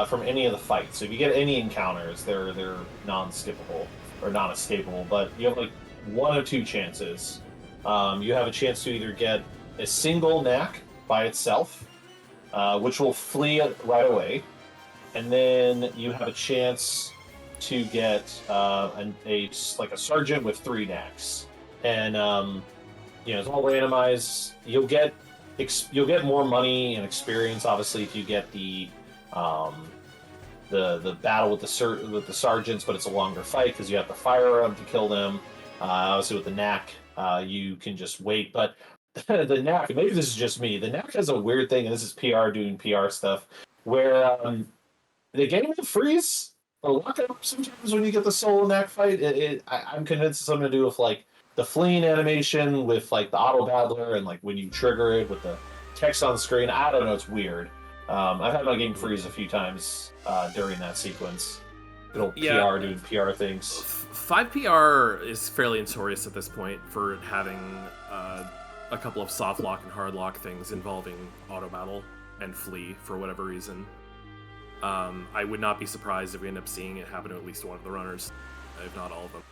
from any of the fights. So if you get any encounters, they're non-skippable or non-escapable. But you have like 1 or 2 chances. You have a chance to either get a single knack by itself, which will flee right away, and then you have a chance to get a sergeant with 3 knacks, and it's all randomized. You'll get more money and experience, obviously, if you get the battle with the sergeants, but it's a longer fight because you have to fire them to kill them. Obviously, with the knack, you can just wait, but the knack, maybe this is just me, the knack has a weird thing, and this is PR doing PR stuff, where the game will freeze or lock up sometimes when you get the solo knack fight. I'm convinced it's something to do with like the fleeing animation with like the auto battler and like when you trigger it with the text on screen. I don't know, it's weird. I've had my game freeze a few times during that sequence. It'll PR doing PR things. VIII PR is fairly notorious at this point for having a couple of soft lock and hard lock things involving auto battle and flee for whatever reason. I would not be surprised if we end up seeing it happen to at least one of the runners, if not all of them.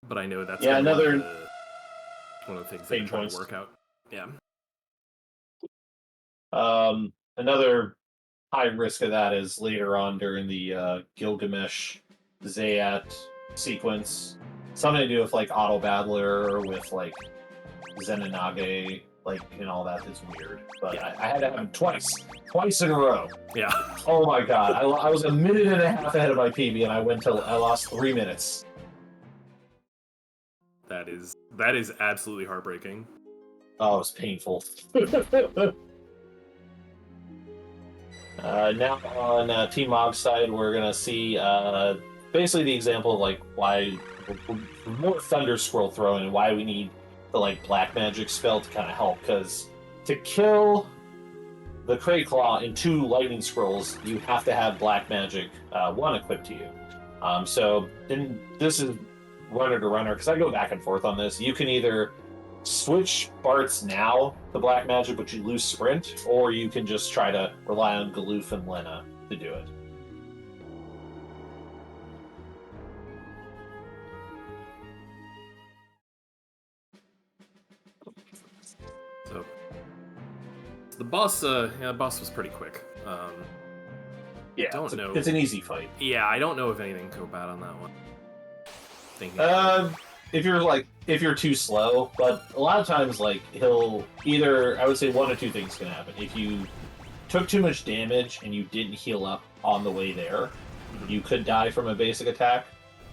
But I know that's one of the things they're trying to work out. Yeah. Another high risk of that is later on during the Gilgamesh Zayat sequence. Something to do with like Auto Battler, with like Zenonage, like, and all that is weird. But Yeah. I had to have him twice in a row. Yeah. Oh my god, I was a minute and a half ahead of my PB, and I lost 3 minutes. That is absolutely heartbreaking. Oh, it was painful. Now on Team Mog's side, we're gonna see basically the example of like why more Thunder Scroll throwing and why we need the like Black Magic spell to kind of help. Because to kill the Crate Claw in 2 Lightning Scrolls, you have to have Black Magic 1 equipped to you. So then this is runner to runner, because I go back and forth on this. You can either switch Bart's now to Black Magic, but you lose Sprint, or you can just try to rely on Galoof and Lena to do it. So the boss, the boss was pretty quick. Yeah, don't know. It's an easy fight. Yeah, I don't know if anything could go bad on that one. Thinking. If you're too slow, but a lot of times, like, he'll either, I would say 1 or 2 things can happen. If you took too much damage and you didn't heal up on the way there, you could die from a basic attack.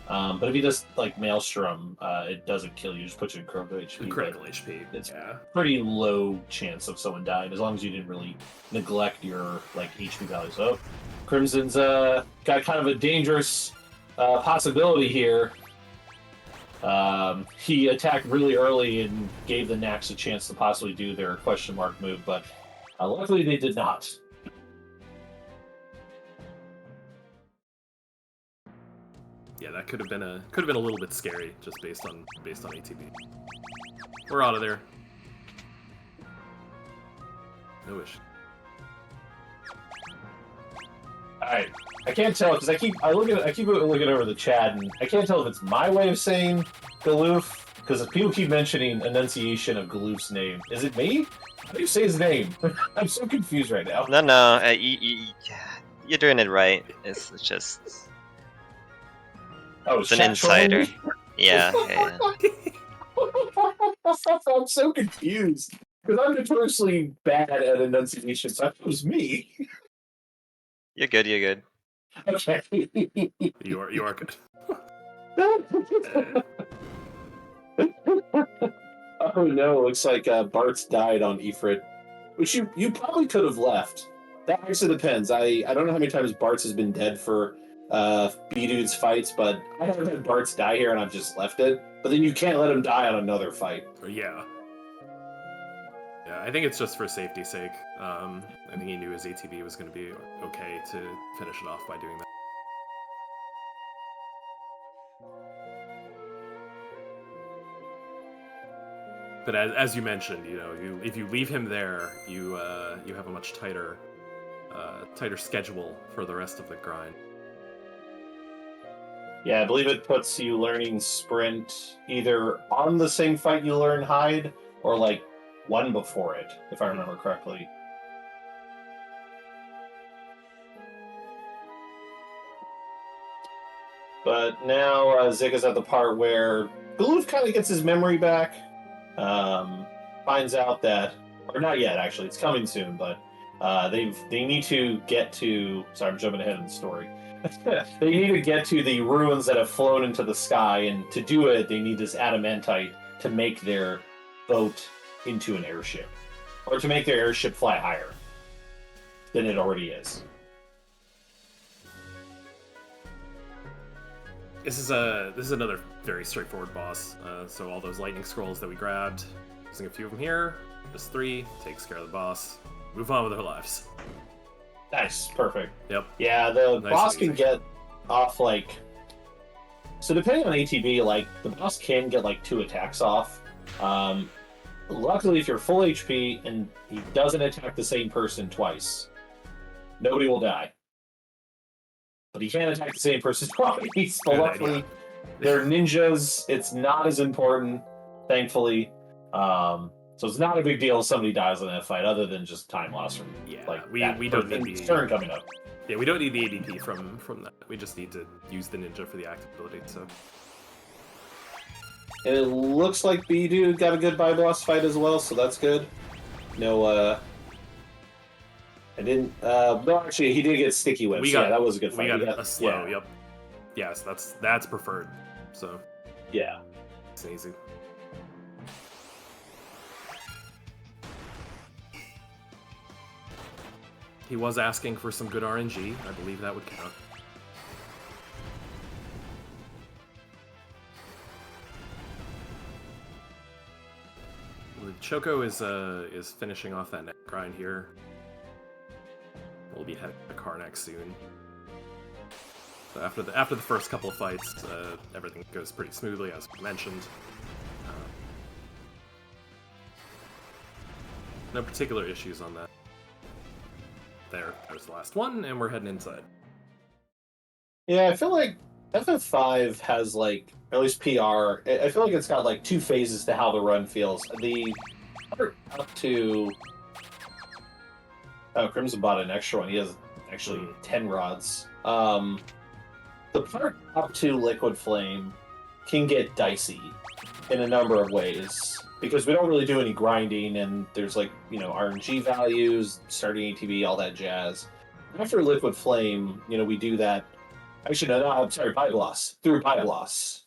But if you just, like, Maelstrom, it doesn't kill you, just puts you in critical HP. Critical HP. It's yeah. pretty low chance of someone dying, as long as you didn't really neglect your, like, HP value. So, Crimson's got kind of a dangerous possibility here. He attacked really early and gave the Nax a chance to possibly do their question mark move, but luckily they did not. Yeah, that could have been a little bit scary just based on ATB. We're out of there. No wish. Alright, I can't tell because I keep looking over the chat, and I can't tell if it's my way of saying Galoof, because people keep mentioning enunciation of Galoof's name. Is it me? How do you say his name? I'm so confused right now. No, you're doing it right. It's just Oh, it's an insider. Yeah. I'm so confused because I'm notoriously bad at enunciation, so I thought it was me. You're good. You're good. Okay. You are good. Oh no! Looks like Bart's died on Ifrit, which you probably could have left. That actually depends. I don't know how many times Bart's has been dead for Bdewd's fights, but I haven't had Bart's die here and I've just left it. But then you can't let him die on another fight. Yeah. Yeah, I think it's just for safety's sake. I think he knew his ATB was going to be okay to finish it off by doing that. But as you mentioned, if you leave him there, you have a much tighter schedule for the rest of the grind. Yeah, I believe it puts you learning Sprint either on the same fight you learn Hide, or like one before it, if I remember correctly. But now Zig is at the part where Galoof kind of gets his memory back. Finds out that, or not yet actually, it's coming soon, but they need to get to. Sorry, I'm jumping ahead in the story. They need to get to the ruins that have flown into the sky, and to do it, they need this adamantite to make their boat into an airship, or to make their airship fly higher than it already is. This is another very straightforward boss. So all those lightning scrolls that we grabbed, using a few of them here, just 3, takes care of the boss. Move on with our lives. Nice, perfect. Yep. Yeah, the Nice boss and can get off like. So depending on ATB, like the boss can get like 2 attacks off. Luckily, if you're full HP and he doesn't attack the same person twice, nobody will die. But he can't attack the same person twice. But luckily, they're ninjas. It's not as important, thankfully. So So it's not a big deal if somebody dies in that fight, other than just time loss from Yeah, like we that don't person's need the turn coming up. Yeah, we don't need the ADP from that. We just need to use the ninja for the active ability. So And it looks like Bdewd got a good Barbatos fight as well, so that's good. No, I didn't. No, actually, he did get sticky whips. we got that was a good fight. We got a slow. Yeah. Yep. Yes, that's preferred. So Yeah. it's easy. He was asking for some good RNG. I believe that would count. Choco is finishing off that neck grind here. We'll be heading to Karnak soon. So after the first couple of fights, everything goes pretty smoothly, as mentioned. No particular issues on that. There goes the last one, and we're heading inside. Yeah, I feel like FF5 has like, or at least PR. I feel like it's got like two phases to how the run feels. The part up to Crimson bought an extra one. He has actually 10 rods. The part up to Liquid Flame can get dicey in a number of ways because we don't really do any grinding, and there's like, you know, RNG values, starting ATV, all that jazz. After Liquid Flame, you know, we do that. Actually, no, I'm sorry, Barbatos. Through Barbatos.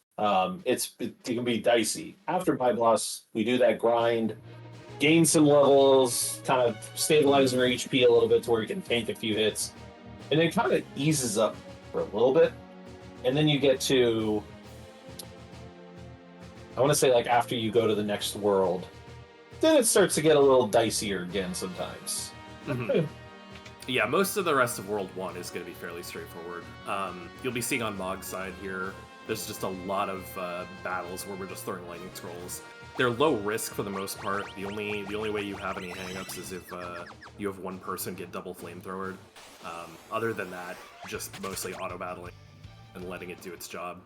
It can be dicey. After Barbatos, we do that grind, gain some levels, kind of stabilizing our HP a little bit to where you can tank a few hits, and then kind of eases up for a little bit. And then you get to, I want to say, like, after you go to the next world, then it starts to get a little dicier again sometimes. Mm-hmm. Yeah, most of the rest of World 1 is going to be fairly straightforward. You'll be seeing on Mog's side here, there's just a lot of battles where we're just throwing lightning scrolls. They're low risk for the most part. The only way you have any hangups is if you have one person get double flamethrowered. Other than that, just mostly auto-battling and letting it do its job.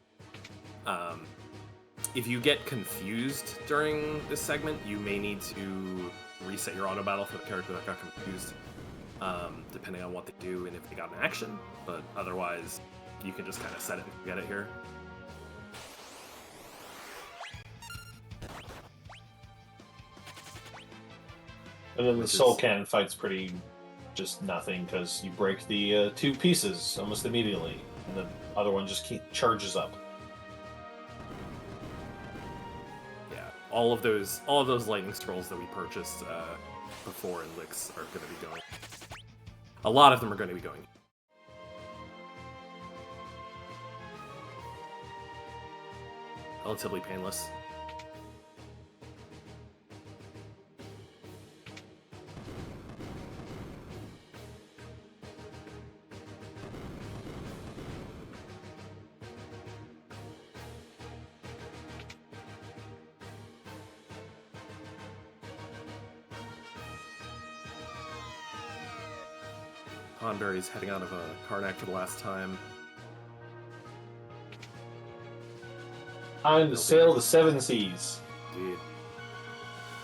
If you get confused during this segment, you may need to reset your auto-battle for the character that got confused. Depending on what they do and if they got an action, but otherwise you can just kind of set it and forget it here. And then the Soul Cannon fight's pretty just nothing because you break the two pieces almost immediately, and the other one just charges up. Yeah, all of those lightning scrolls that we purchased before in Licks are going to be going. A lot of them are going to be going. Relatively painless. Tonberry's heading out of Karnak for the last time. Time to sail the seven seas. Indeed.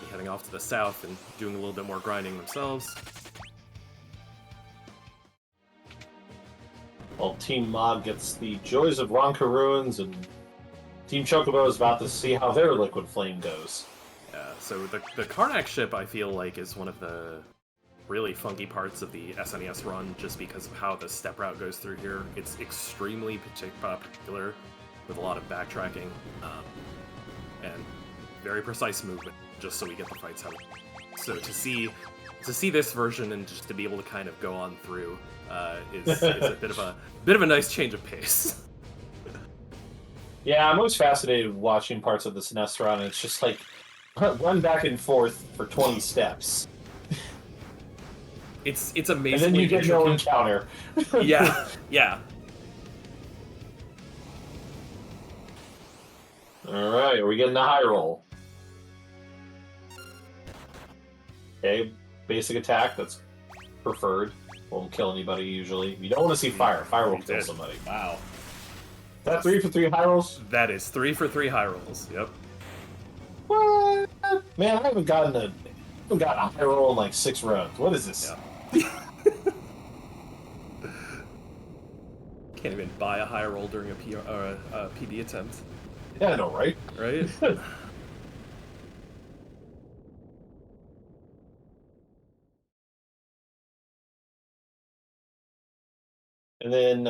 Be heading off to the south and doing a little bit more grinding themselves. Well, Team Mog gets the joys of Ronka Ruins, and Team Chocobo is about to see how their Liquid Flame goes. Yeah, so the Karnak ship, I feel like, is one of the really funky parts of the SNES run, just because of how the step route goes through here. It's extremely particular, with a lot of backtracking, and very precise movement, just so we get the fights out. So to see this version and just to be able to kind of go on through is a bit of a nice change of pace. Yeah, I'm always fascinated watching parts of the SNES run. It's just like run back and forth for 20 steps. It's amazing. And then you get no encounter. Yeah, yeah. Alright, are we getting the high roll? Okay, basic attack, that's preferred. Won't kill anybody usually. You don't want to see fire. Fire will kill somebody. Wow. That 3 for 3 high rolls? That is 3 for 3 high rolls. Yep. What? Man, I haven't gotten a high roll in like 6 rounds. What is this? Yeah. Can't even buy a high roll during a PR or a PB attempt, Yeah, I know, right? right? And then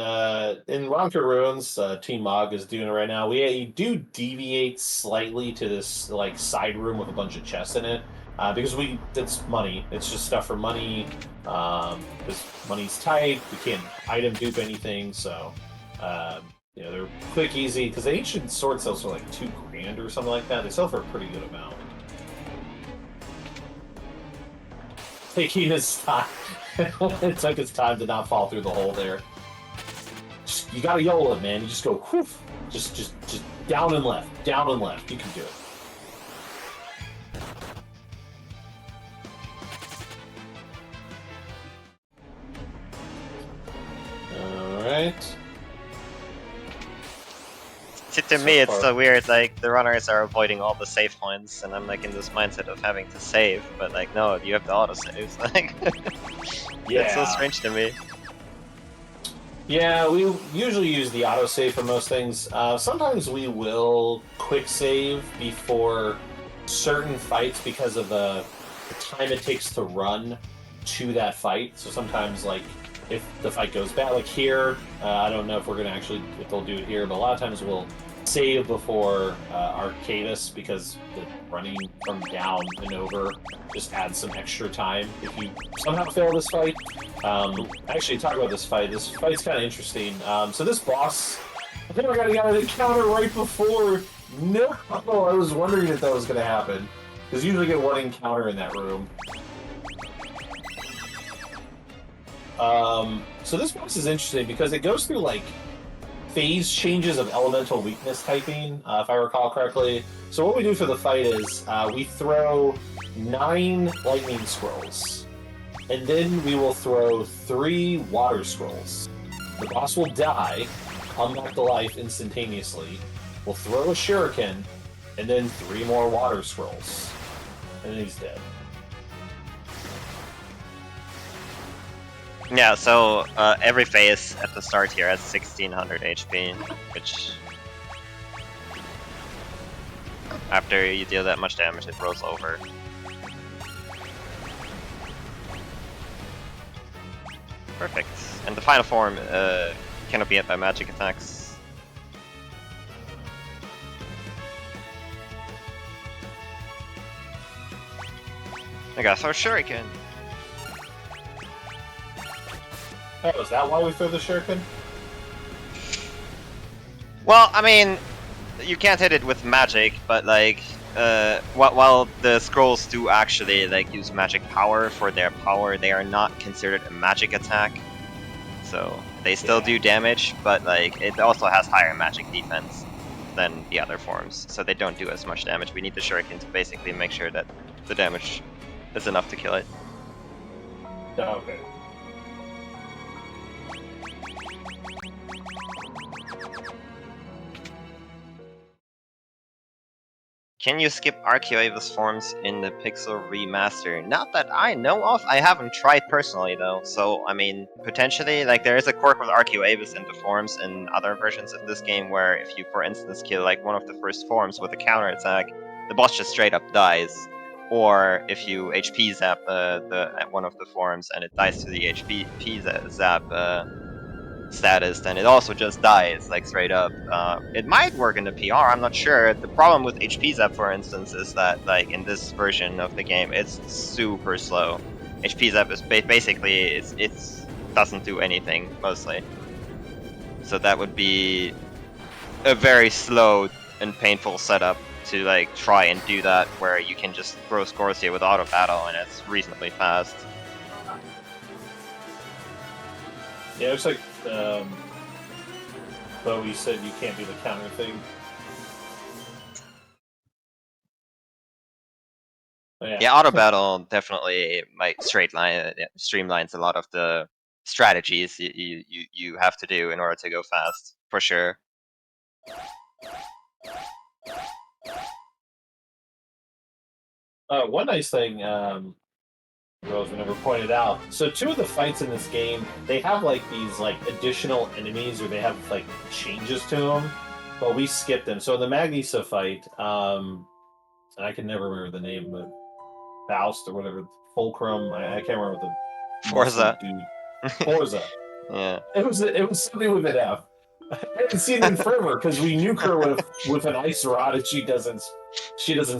in Ronker Ruins, Team Mog is doing it right now. We do deviate slightly to this like side room with a bunch of chests in it because it's money. It's just stuff for money. Because money's tight, we can't item dupe anything. So they're quick, easy. Because the ancient sword sells for like $2,000 or something like that. They sell for a pretty good amount. Taking his time. It took his time to not fall through the hole there. You gotta YOLO it, man. You just go, whew, just down and left, down and left. You can do it. All right. See, to me, it's so weird. Like the runners are avoiding all the save points, and I'm like in this mindset of having to save. But like, no, you have the auto saves. Like, Yeah. it's so strange to me. Yeah, we usually use the autosave for most things. Sometimes we will quick save before certain fights because of the time it takes to run to that fight. So sometimes, like, if the fight goes bad, like here, I don't know if they'll do it here, but a lot of times we'll save before Arcadis because the running from down and over just adds some extra time if you somehow fail this fight. Actually, talk about this fight. This fight's kind of interesting. So this boss, I think I got an encounter right before. No, I was wondering if that was going to happen. Because you usually get one encounter in that room. So this boss is interesting because it goes through like phase changes of elemental weakness typing, if I recall correctly. So what we do for the fight is we throw 9 lightning scrolls, and then we will throw 3 water scrolls. The boss will die, come back to life instantaneously. We'll throw a shuriken, and then 3 more water scrolls, and then he's dead. Yeah, so every phase at the start here has 1600 HP, which after you deal that much damage, it rolls over. Perfect. And the final form cannot be hit by magic attacks. I got throw shuriken. Oh, is that why we throw the shuriken? Well, I mean, you can't hit it with magic, but like, while the scrolls do actually like use magic power for their power, they are not considered a magic attack. So they still do damage, but like it also has higher magic defense than the other forms, so they don't do as much damage. We need the shuriken to basically make sure that the damage is enough to kill it. Oh, okay. Can you skip Archeoavis forms in the Pixel remaster? Not that I know of. I haven't tried personally though, so I mean, potentially, like there is a quirk with Archeoavis into forms in other versions of this game where if you, for instance, kill like one of the first forms with a counterattack, the boss just straight up dies. Or if you HP zap one of the forms and it dies to the HP zap status, then it also just dies, like, straight up. It might work in the PR, I'm not sure. The problem with HP Zap, for instance, is that, like, in this version of the game, it's super slow. HP Zap is basically, it doesn't do anything, mostly. So that would be a very slow and painful setup to, like, try and do that, where you can just throw scores here with auto battle, and it's reasonably fast. Yeah, it looks like Bowie said you can't do the counter thing. Yeah, auto battle definitely like streamlines a lot of the strategies you have to do in order to go fast, for sure. One nice thing, Rose never pointed out. So 2 of the fights in this game, they have like these like additional enemies, or they have like changes to them, but we skipped them. So in the Magneso fight, and I can never remember the name, but Faust or whatever, Fulcrum. I can't remember the Forza. dude. Forza. Yeah. It was something with an F. I haven't seen it in forever because we nuke her with an ice rod and she doesn't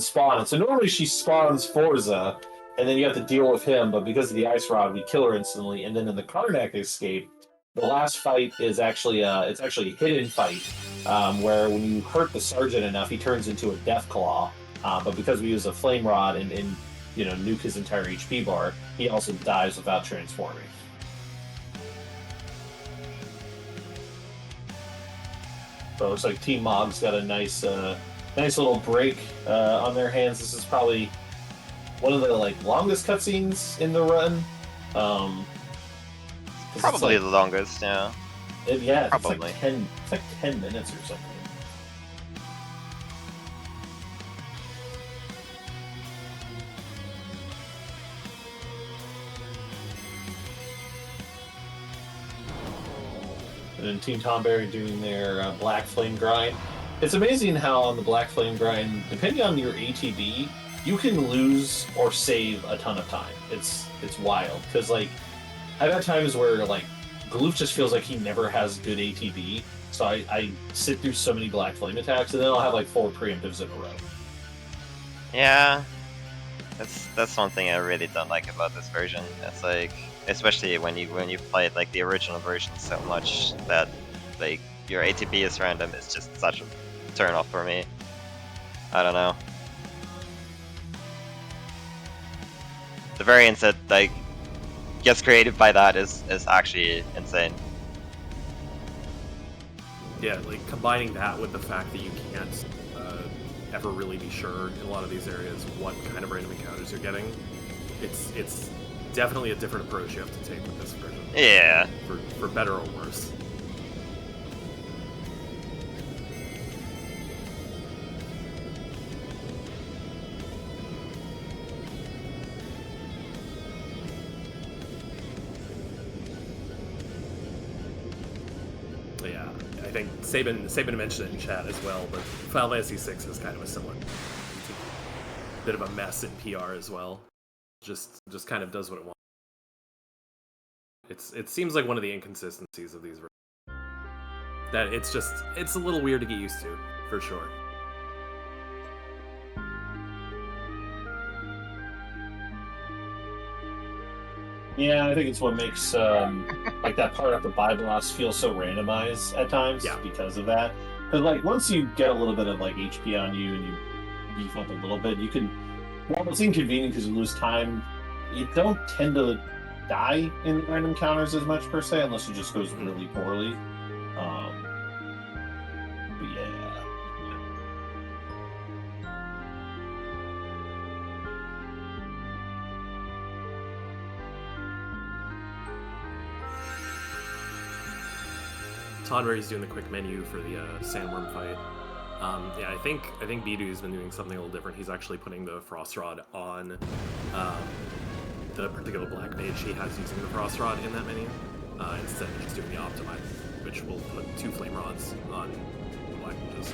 spawn. And so normally she spawns Forza, and then you have to deal with him. But because of the ice rod, we kill her instantly. And then in the Karnak escape, the last fight is actually it's actually a hidden fight where when you hurt the sergeant enough, he turns into a death claw. But because we use a flame rod and nuke his entire HP bar, he also dies without transforming. So it looks like Team Mog's got a nice little break on their hands. This is probably one of the longest cutscenes in the run. Probably the longest, yeah. Yeah, Probably. It's like 10 minutes or something. And then Team Tonberry doing their Black Flame grind. It's amazing how on the Black Flame grind, depending on your ATB, you can lose or save a ton of time. It's wild because I've had times where Galoof just feels like he never has good ATB, so I sit through so many Black Flame attacks, and then I'll have 4 preemptives in a row. Yeah. That's one thing I really don't like about this version. It's especially when you play the original version so much that your ATB is random. It's just such a turn off for me. I don't know. The variance that gets created by that is actually insane. Yeah, combining that with the fact that you can't ever really be sure in a lot of these areas what kind of random encounters you're getting, it's definitely a different approach you have to take with this version. Yeah. For better or worse. Yeah, I think Sabin mentioned it in chat as well, but Final Fantasy VI is kind of a similar bit of a mess in PR as well. Just kind of does what it wants. It seems like one of the inconsistencies of these that it's a little weird to get used to, for sure. Yeah, I think it's what makes that part of the Barbatos feel so randomized at times. Yeah. Because of that. Because once you get a little bit of HP on you and you beef up a little bit, you can. While it's inconvenient because you lose time, you don't tend to die in the random counters as much per se, unless it just goes really poorly. But yeah. Tonberry's doing the quick menu for the sandworm fight. Yeah, I think Bdewd's been doing something a little different. He's actually putting the frost rod on the particular black mage he has using the frost rod in that menu. Instead of just doing the optimize, which will put 2 flame rods on the black mages.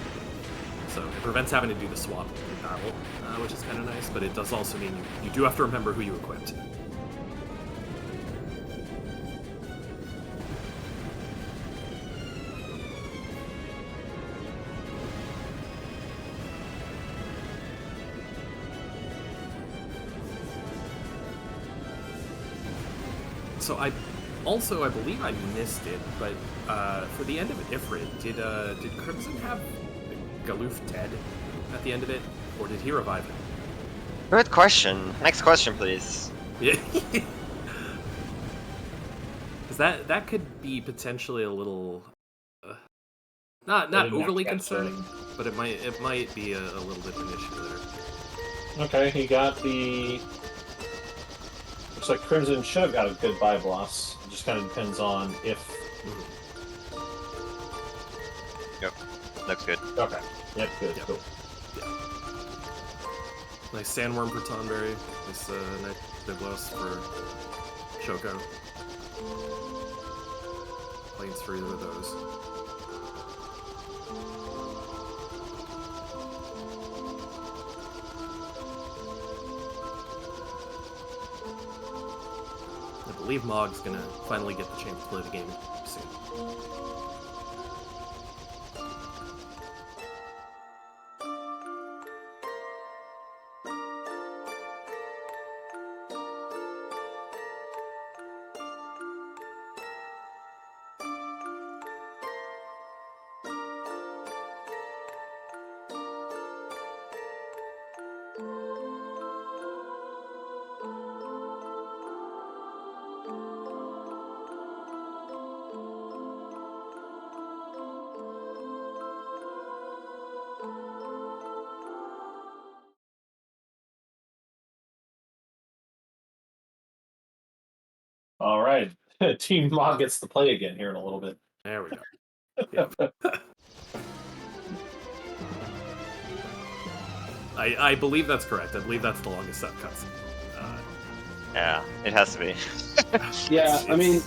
So it prevents having to do the swap in battle, which is kind of nice, but it does also mean you do have to remember who you equipped. So I believe I missed it, but for the end of Ifrit, did Crimson have Galoof dead at the end of it, or did he revive him? Good question. Next question, please. Yeah. Because that could be potentially a little not overly concerning, but it might be a little bit of an issue there. Okay, he got the. Looks like Crimson should have got a good Barbatos. It just kind of depends on if. Yep, looks good. Okay. Yep. Good. Yep. Cool. Yeah. Nice sandworm for Tonberry. Nice nice Diblos for Choco. Planes for either of those. I believe Mog's gonna finally get the chance to play the game soon. All right. Team Mog gets to play again here in a little bit. There we go. Yep. I believe that's correct. I believe that's the longest set cutscene. Yeah, it has to be. Yeah, I mean,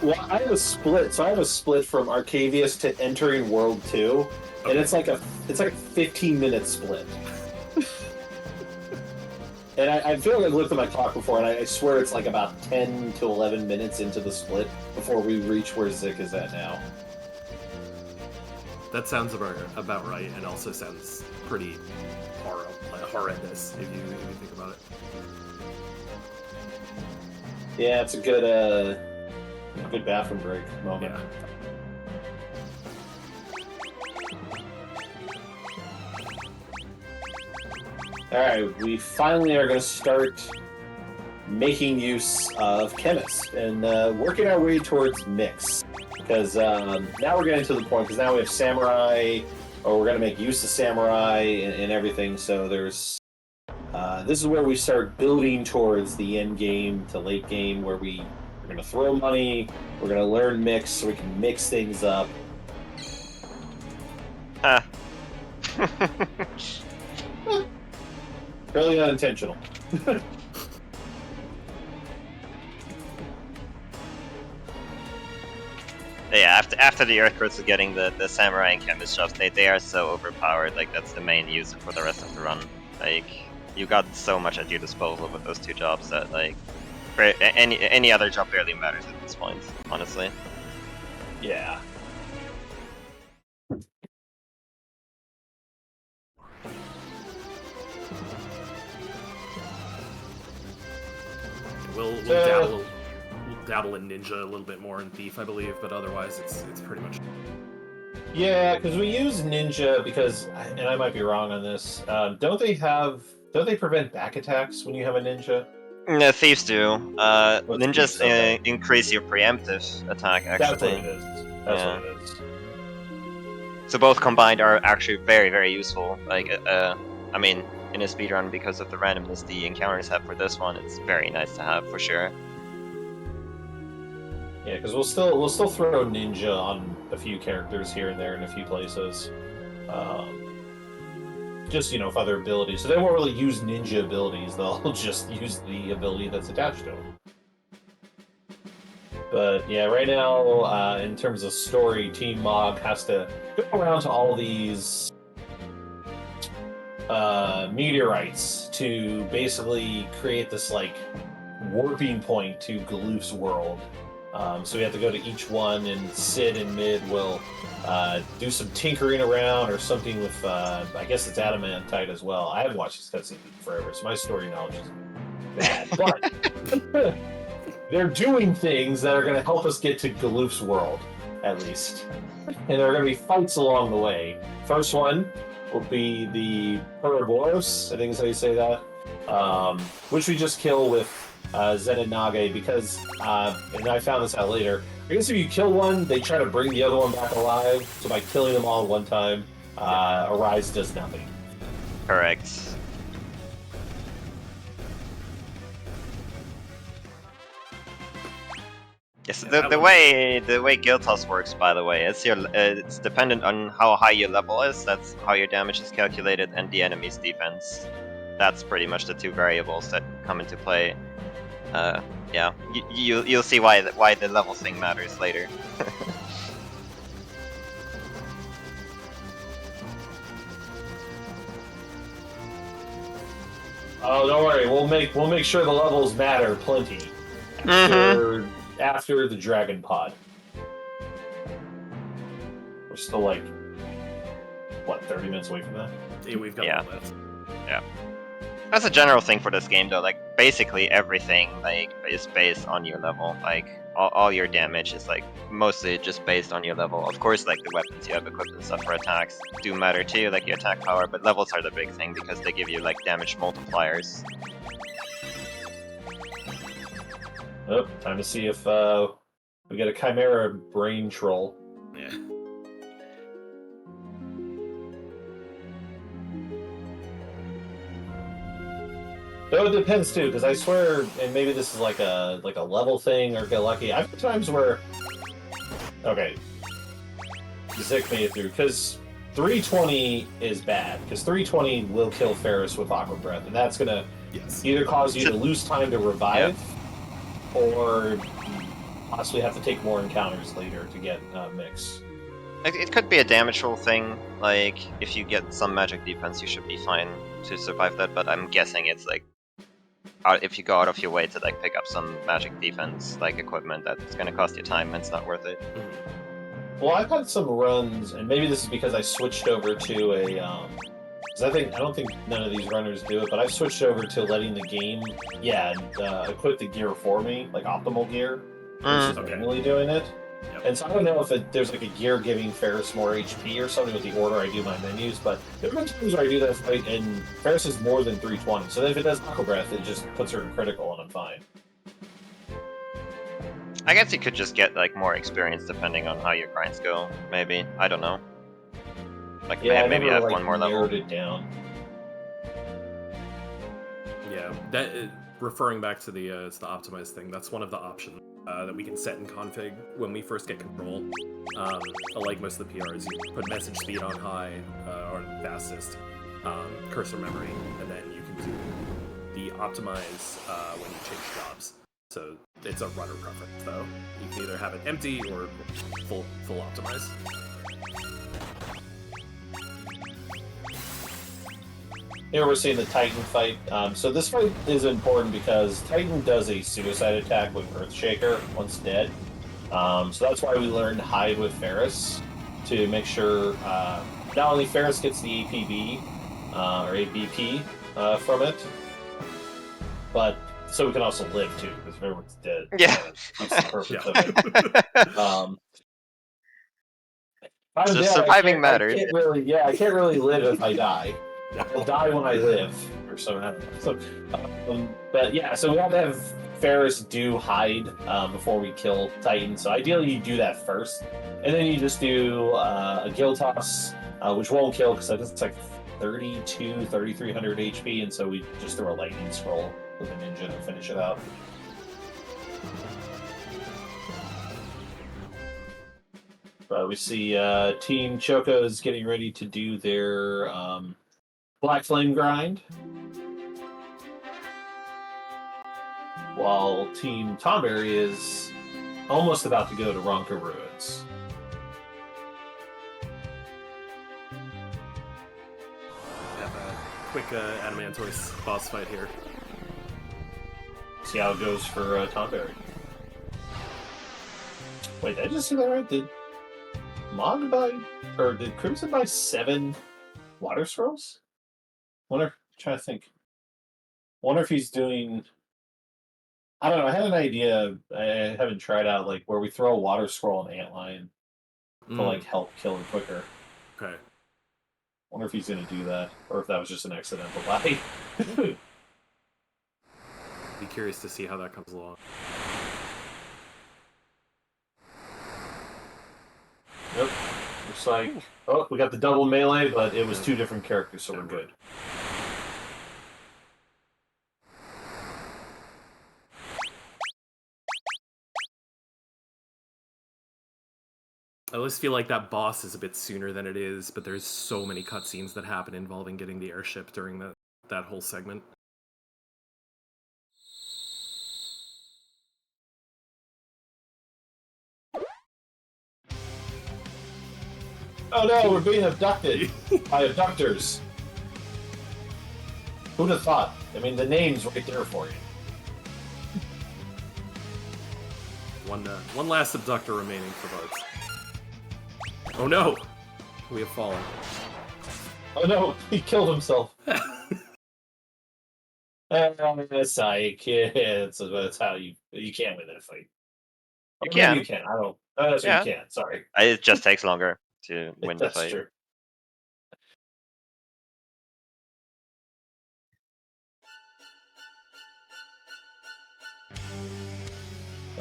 well, I have a split. So I have a split from Arcavius to entering World 2, and it's like a 15-minute split. And I feel like I've looked at my clock before, and I swear it's like about 10 to 11 minutes into the split before we reach where Zik is at now. That sounds about right, and also sounds pretty horrendous if you think about it. Yeah, it's a good bathroom break moment. Yeah. Alright, we finally are going to start making use of chemists and working our way towards mix. Because now we're getting to the point, because now we have samurai, or we're going to make use of samurai and everything, so there's... this is where we start building towards the end game to late game, where we're going to throw money, we're going to learn mix, so we can mix things up. Fairly unintentional. Yeah, after the Earthquakes are getting the Samurai and Chemist jobs, they are so overpowered, like that's the main user for the rest of the run. Like, you got so much at your disposal with those two jobs that, like, any other job barely matters at this point, honestly. Yeah. We'll dabble in Ninja a little bit more in Thief, I believe, but otherwise it's pretty much... Yeah, because we use Ninja because, and I might be wrong on this, don't they prevent back attacks when you have a Ninja? No, Thieves do. Ninjas Thieves? Okay. increase your preemptive attack, That's what actually. it is. That's Yeah. what it is. So both combined are actually very, very useful. Like, I mean, in a speedrun, because of the randomness the encounters have for this one, it's very nice to have, for sure. Yeah, because we'll still throw Ninja on a few characters here and there in a few places. Just, with other abilities. So they won't really use Ninja abilities, they'll just use the ability that's attached to them. But yeah, right now, in terms of story, Team Mog has to go around to all these meteorites to basically create this, like, warping point to Galoof's world. So we have to go to each one, and Sid and Mid will do some tinkering around or something with, I guess it's adamantite as well. I haven't watched this cutscene in forever, so my story knowledge is bad. But they're doing things that are going to help us get to Galoof's world, at least. And there are going to be fights along the way. First one will be the Ouroboros, I think is how you say that, which we just kill with Zen and Nage, because, and I found this out later, I guess if you kill one, they try to bring the other one back alive, so by killing them all at one time, Arise does nothing. Correct. Yes, the way Guild Toss works, by the way, it's dependent on how high your level is. That's how your damage is calculated, and the enemy's defense. that's pretty much the two variables that come into play. Yeah, you'll see why the level thing matters later. Oh, don't worry. We'll make sure the levels matter plenty after the Dragon Pod. We're still like what, 30 minutes away from that? Yeah, we've got Yeah. all that. That's a general thing for this game, though. Like basically everything like is based on your level. Like all your damage is like mostly just based on your level. Of course, like the weapons you have equipped and stuff for attacks do matter too, like your attack power. But levels are the big thing because they give you like damage multipliers. Oh, time to see if we get a Chimera Brain Troll. Yeah. Though it depends too, because I swear, and maybe this is like a level thing or get lucky. I've had times where, okay, Zik made it through because 320 is bad because 320 will kill Ferris with Aqua Breath, and that's gonna Yes. either cause you to lose time to revive, or possibly have to take more encounters later to get Mix. It could be a damage roll thing. Like if you get some magic defense, you should be fine to survive that. But I'm guessing it's like if you go out of your way to like pick up some magic defense like equipment, that's gonna cost you time and it's not worth it. Well, I've had some runs, and maybe this is because I switched over to a. Because I don't think none of these runners do it, but I've switched over to letting the game, equip the gear for me, like optimal gear, versus Okay. manually doing it. Yep. And so I don't know if there's like a gear giving Ferris more HP or something with the order I do my menus, but there have been times where I do that fight and Ferris is more than 320. So then if it does Aqua Breath, it just puts her in critical and I'm fine. I guess you could just get like more experience depending on how your grinds go. Maybe, I don't know. Like Yeah, maybe I have never, one more level. narrowed it down. Yeah, that referring back to the optimized thing. That's one of the options that we can set in config when we first get control. Like most of the PRs, you put message speed on high or fastest, cursor memory, and then you can do the optimize when you change jobs. So it's a runner preference, though. You can either have it empty or full optimize. Here we're seeing the Titan fight. So this fight is important because Titan does a suicide attack with Earthshaker once dead. So that's why we learned Hide with Ferris to make sure not only Ferris gets the APB or ABP from it, but so we can also live too because if everyone's dead, Yeah. that's the purpose Yeah. of it. I'm Just dead, surviving matters. I can't really live if I die. I'll die when I live, or so. I don't know. So, but yeah, so we have to have Ferris do hide before we kill Titan. So ideally, you do that first, and then you just do a Gill Toss, which won't kill because it's like 3,300 HP, and so we just throw a Lightning Scroll with a ninja to finish it out. We see Team Choco is getting ready to do their Black Flame grind, while Team Tonberry is almost about to go to Ronka Ruins. We have a quick Adamantoise boss fight here. See how it goes for Tonberry. Wait, did I just see that right? Did did Crimson buy 7 Water Scrolls? Trying to think. Wonder if he's doing. I don't know. I had an idea. I haven't tried out like where we throw a Water Scroll and Antlion to like help kill him quicker. Okay. Wonder if he's gonna do that, or if that was just an accidental buy. Be curious to see how that comes along. Nope. Looks like we got the double melee, but it was 2 different characters, so we're good. I always feel like that boss is a bit sooner than it is, but there's so many cutscenes that happen involving getting the airship during that whole segment. Oh no, we're being abducted by abductors. Who'd have thought? I mean, the name's right there for you. One last abductor remaining for votes. Oh no! We have fallen. Oh no, he killed himself. Psych. Yeah, that's how you can't win that fight. You Or maybe can. You can. I don't. That's Yeah. You can. Sorry. It just takes longer to win the That's fight. true.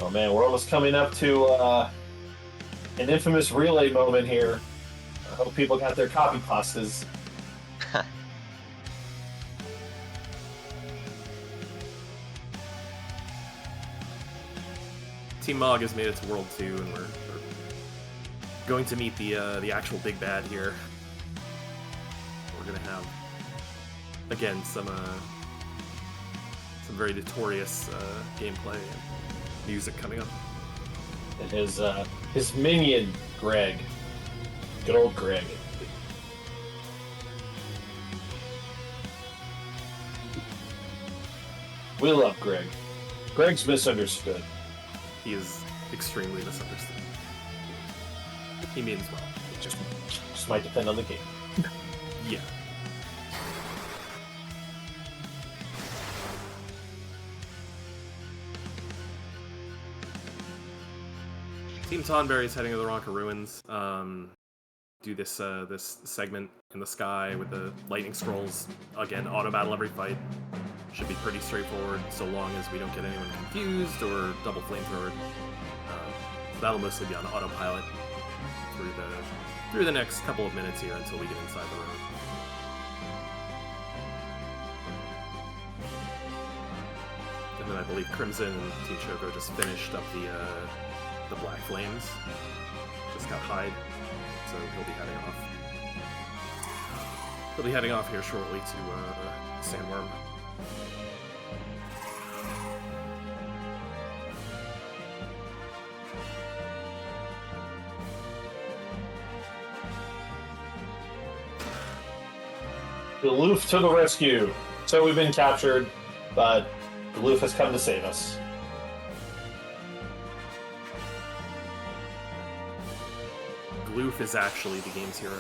Oh man, we're almost coming up to an infamous relay moment here. I hope people got their copy pastas. Team Mog has made it to World 2, and we're going to meet the actual big bad here. We're gonna have again some very notorious gameplay and music coming up. And his minion, Greg. Good old Greg. We love Greg. Greg's misunderstood. He is extremely misunderstood. He means well. It just might depend on the game. Yeah. Team Tonberry is heading to the Ronka Ruins. Do this this segment in the sky with the lightning scrolls. Again, auto battle every fight. Should be pretty straightforward, so long as we don't get anyone confused or double flamethrowered. That'll mostly be on autopilot through the next couple of minutes here until we get inside the room. And then I believe Crimson and Team Choco just finished up the Black Flames. Just got Hyde, so he'll be heading off. He'll be heading off here shortly to Sandworm. Duluth to the rescue. So we've been captured, but Duluth has come to save us. Gloof is actually the game's hero.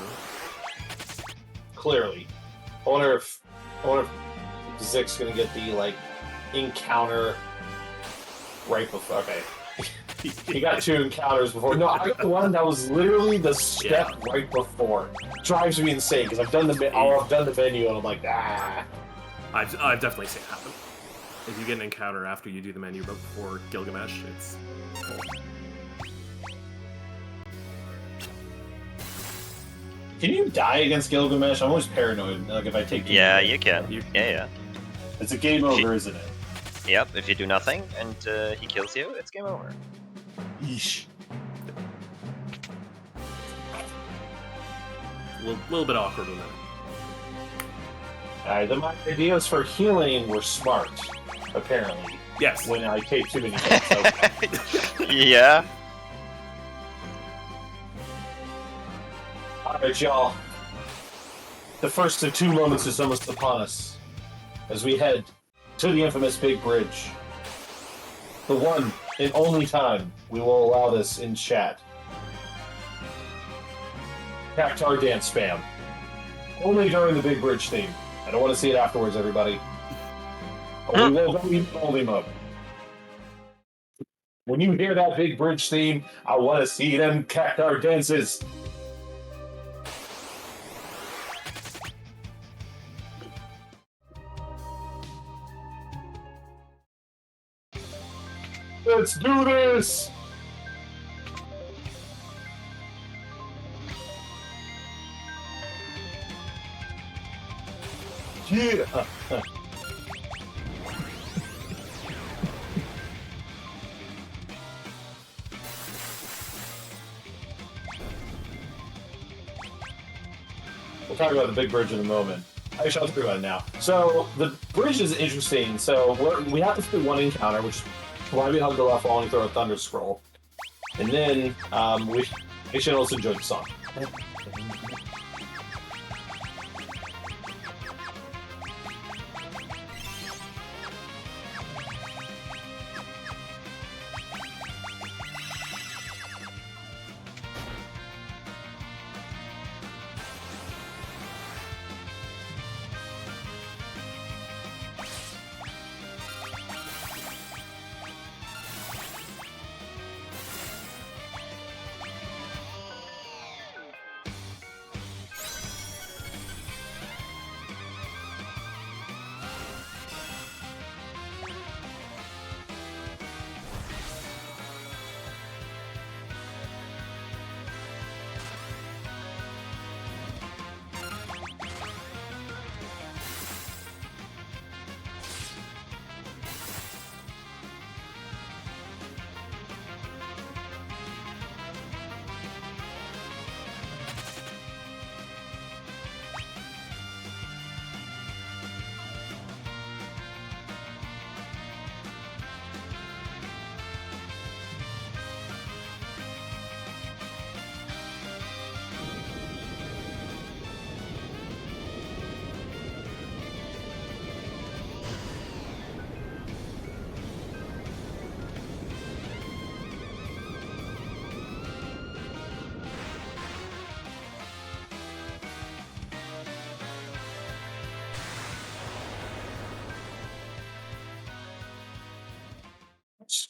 Clearly. I wonder if Zik's gonna get the encounter right before. Okay. He got 2 encounters before. No, I got the one that was literally the step right before. Drives me insane because I've done the menu and I'm like, ah. I've definitely seen it happen. If you get an encounter after you do the menu but before Gilgamesh, it's cool. Can you die against Gilgamesh? I'm always paranoid. Like if I take. Yeah, you can. Yeah. It's a game over, isn't it? Yep. If you do nothing and he kills you, it's game over. Yeesh. A little bit awkward with that. My ideas for healing were smart, apparently. Yes. When I take too many hits. Yeah. Alright, y'all. The first of 2 moments is almost upon us as we head to the infamous Big Bridge. The one and only time we will allow this in chat. Cactar dance spam. Only during the Big Bridge theme. I don't want to see it afterwards, everybody. We will go in only mode. When you hear that Big Bridge theme, I want to see them Cactar dances. Let's do this! Yeah! We'll talk about the Big Bridge in a moment. I shall talk about it now. So the bridge is interesting. So we have to fit one encounter, which is why we hug the left wall and throw a thunder scroll, and then we should also enjoy the song.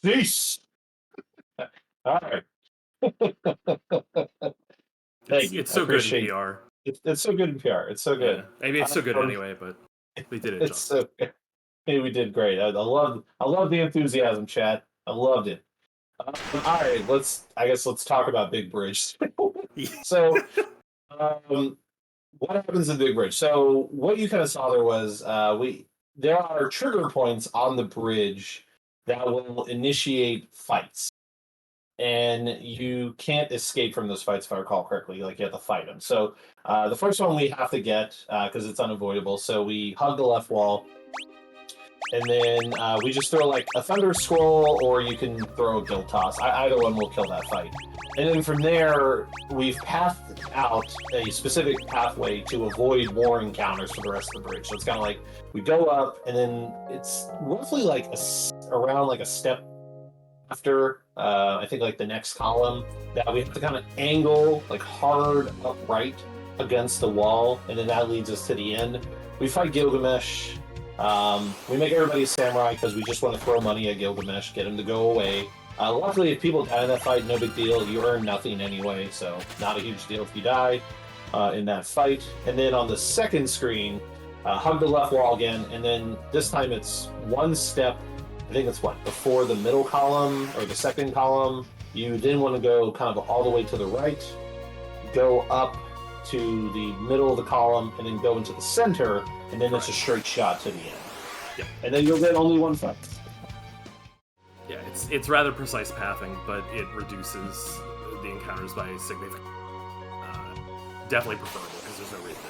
Jeez. All right. Thank you. It's so good in PR. It's so good in PR. It's so good. Yeah. I mean, it's so good anyway, but we did it. It's so good. Hey, we did great. I love the enthusiasm, chat. I loved it. All right, I guess let's talk about Big Bridge. So, what happens in Big Bridge? So, what you kind of saw there was there are trigger points on the bridge that will initiate fights, and you can't escape from those fights if I recall correctly. Like you have to fight them. So, the first one we have to get because it's unavoidable. So we hug the left wall. And then we just throw like a thunder scroll, or you can throw a guild toss. Either one will kill that fight. And then from there, we've pathed out a specific pathway to avoid war encounters for the rest of the bridge. So it's kind of like we go up, and then it's roughly like around like a step after I think like the next column that we have to kind of angle like hard upright against the wall, and then that leads us to the end. We fight Gilgamesh. We make everybody a samurai because we just want to throw money at Gilgamesh, get him to go away. Luckily, if people die in that fight, no big deal. You earn nothing anyway, so not a huge deal if you die in that fight. And then on the second screen, hug the left wall again, and then this time it's one step, I think it's before the middle column or the second column. You then want to go kind of all the way to the right, go up to the middle of the column, and then go into the center, and then it's a straight shot to the end. Yep. And then you'll get only one fight. Yeah, it's rather precise pathing, but it reduces the encounters by significant. Definitely preferable because there's no reason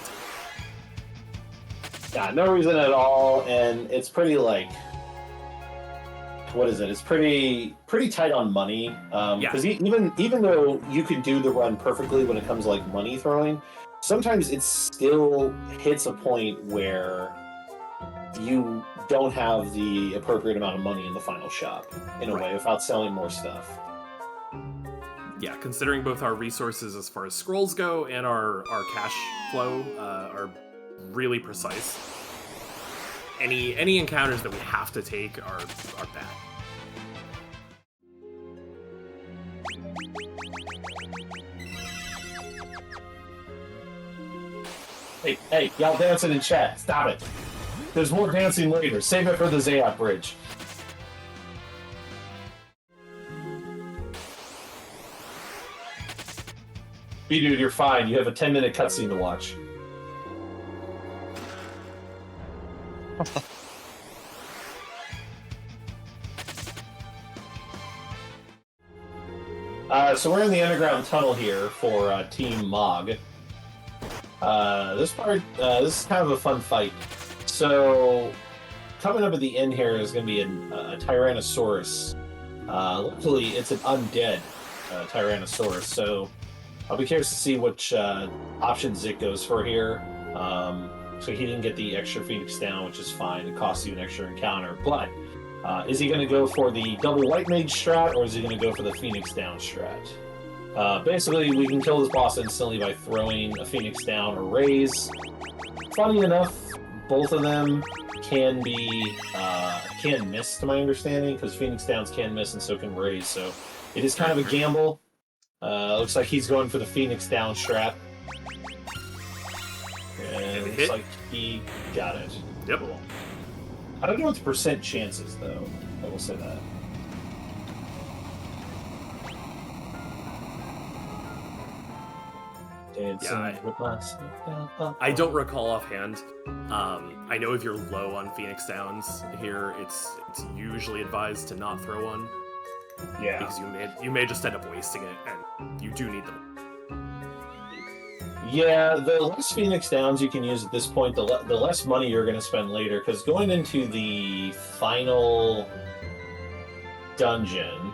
to. Yeah, no reason at all, and it's pretty like. What is it? It's pretty tight on money. Because even though you can do the run perfectly when it comes to like money throwing, sometimes it still hits a point where you don't have the appropriate amount of money in the final shop in a way without selling more stuff. Yeah, considering both our resources as far as scrolls go and our cash flow are really precise. Any encounters that we have to take are bad. Hey, y'all dancing in chat. Stop it. There's more dancing later. Save it for the Zayat bridge. Bdewd, you're fine. You have a 10-minute cutscene to watch. So we're in the underground tunnel here for Team Mog. This part, this is kind of a fun fight. So, coming up at the end here is going to be a Tyrannosaurus. Luckily, it's an undead Tyrannosaurus, so I'll be curious to see which options it goes for here. So he didn't get the extra Phoenix down, which is fine. It costs you an extra encounter. But is he going to go for the double White Mage strat, or is he going to go for the Phoenix down strat? Basically, we can kill this boss instantly by throwing a Phoenix down or raise. Funny enough, both of them can be can miss, to my understanding, because Phoenix downs can miss and so can raise. So it is kind of a gamble. Looks like he's going for the Phoenix down strat. And it looks like he got it. Yep. Cool. I don't know what the percent chances, though. I will say that. I don't recall offhand. I know if you're low on Phoenix Downs here, it's usually advised to not throw one. Yeah. Because you may just end up wasting it, and you do need them. Yeah, the less Phoenix Downs you can use at this point, the less money you're going to spend later, because going into the final dungeon,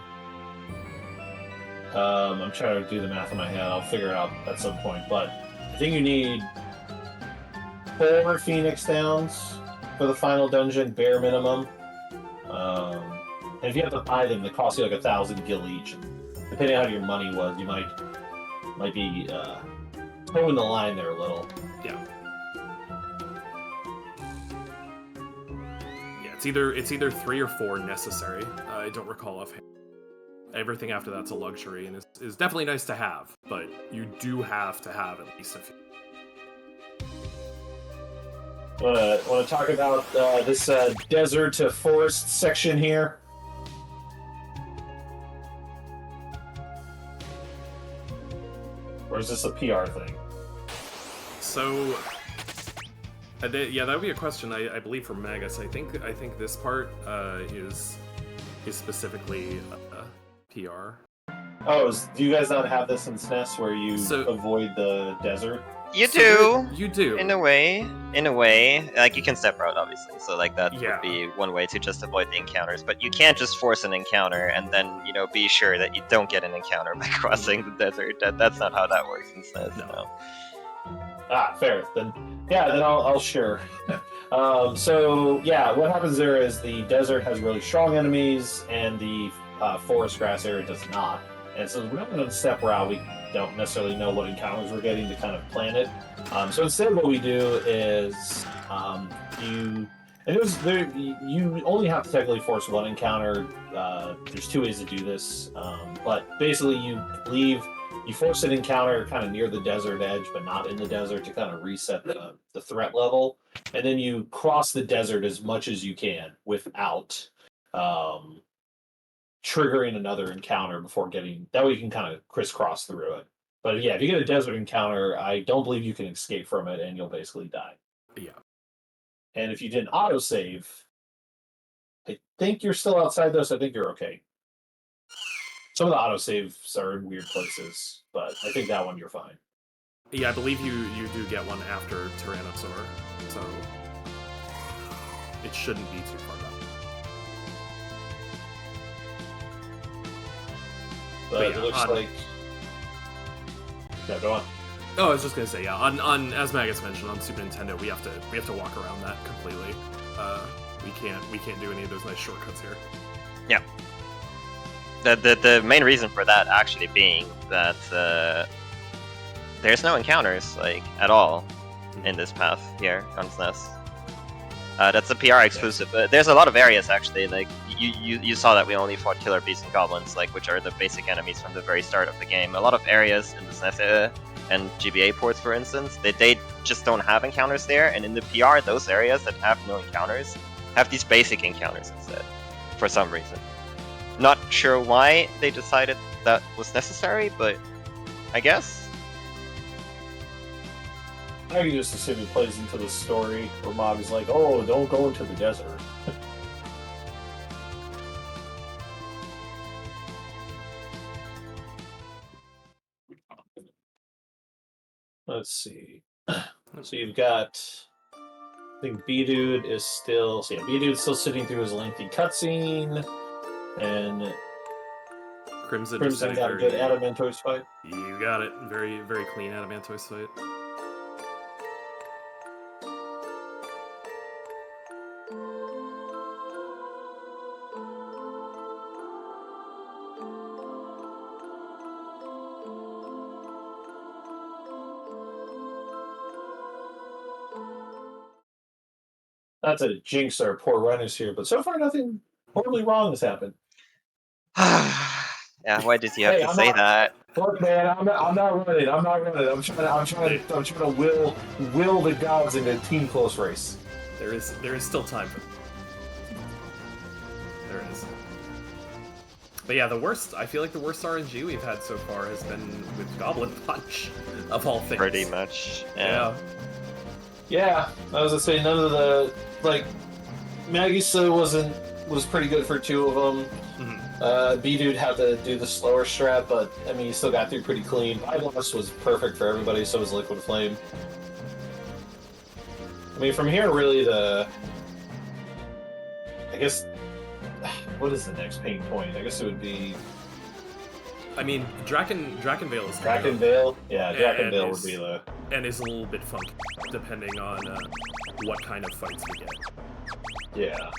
I'm trying to do the math in my head, I'll figure it out at some point, but I think you need 4 Phoenix Downs for the final dungeon, bare minimum. And if you have to buy them, they cost you like 1,000 gil each, and depending on how your money was, you might be towing the line there a little. Yeah. Yeah, it's either 3 or 4 necessary. I don't recall offhand. Everything after that's a luxury and is definitely nice to have, but you do have to have at least a few. Want to talk about this desert to forest section here? Or is this a PR thing? So, yeah, that would be a question. I believe for Magus. I think this part is specifically PR. Oh, do you guys not have this in SNES where you avoid the desert? You do. You do. In a way. Like, you can step out, obviously. So, like, that would be one way to just avoid the encounters. But you can't just force an encounter and then, be sure that you don't get an encounter by crossing the desert. That's not how that works in SNES, no. Ah, fair. Then I'll share. So, yeah, what happens there is the desert has really strong enemies, and the forest grass area does not. And so we're not going to step around. We don't necessarily know what encounters we're getting to kind of plan it. So instead, what we do is you only have to technically force one encounter. There's 2 ways to do this, but basically you force an encounter kind of near the desert edge, but not in the desert, to kind of reset the threat level, and then you cross the desert as much as you can without triggering another encounter before getting. That way you can kind of crisscross through it. But yeah, if you get a desert encounter, I don't believe you can escape from it, and you'll basically die. Yeah. And if you didn't autosave, I think you're still outside though, so I think you're okay. Some of the autosaves are in weird places, but I think that one you're fine. Yeah, I believe you do get one after Tyrannosaur, so it shouldn't be too far back. But it looks like. Yeah, go on. Oh, I was just gonna say, yeah. On as Magus mentioned, on Super Nintendo, we have to walk around that completely. We can't do any of those nice shortcuts here. Yeah. The main reason for that actually being that there's no encounters at all in this path here on SNES. That's a PR exclusive. There's a lot of areas actually. Like you saw that we only fought killer beasts and goblins, which are the basic enemies from the very start of the game. A lot of areas in the SNES era and GBA ports, for instance, they just don't have encounters there. And in the PR, those areas that have no encounters have these basic encounters instead, for some reason. Not sure why they decided that was necessary, but I guess. I can just assume it plays into the story where Mog is like, oh, don't go into the desert. Let's see. So you've got, I think Bdewd is still, so yeah, Bdewd's still sitting through his lengthy cutscene, and Crimson, just Crimson had got a good Adamantoise fight. You got it. Very, very clean Adamantoise fight. Not to jinx our poor runners here, but so far nothing horribly wrong has happened. Yeah, why did you have Hey, to I'm say not- that? Look, man, I'm not running. I'm trying to will the gods into a team close race. There is still time for. There is. But yeah, I feel like the worst RNG we've had so far has been with Goblin Punch, of all things. Pretty much. Yeah. Yeah, I was gonna say none of the Magisa was pretty good for two of them. Mhm. Bdewd had to do the slower strat, but I mean he still got through pretty clean. Barbatos was perfect for everybody, so was Liquid Flame. I mean from here really I guess what is the next pain point? I guess it would be I mean, Drakenvale is Drakenvale. Yeah, And Drakenvale is- would be the and is a little bit funky depending on what kind of fights we get. yeah.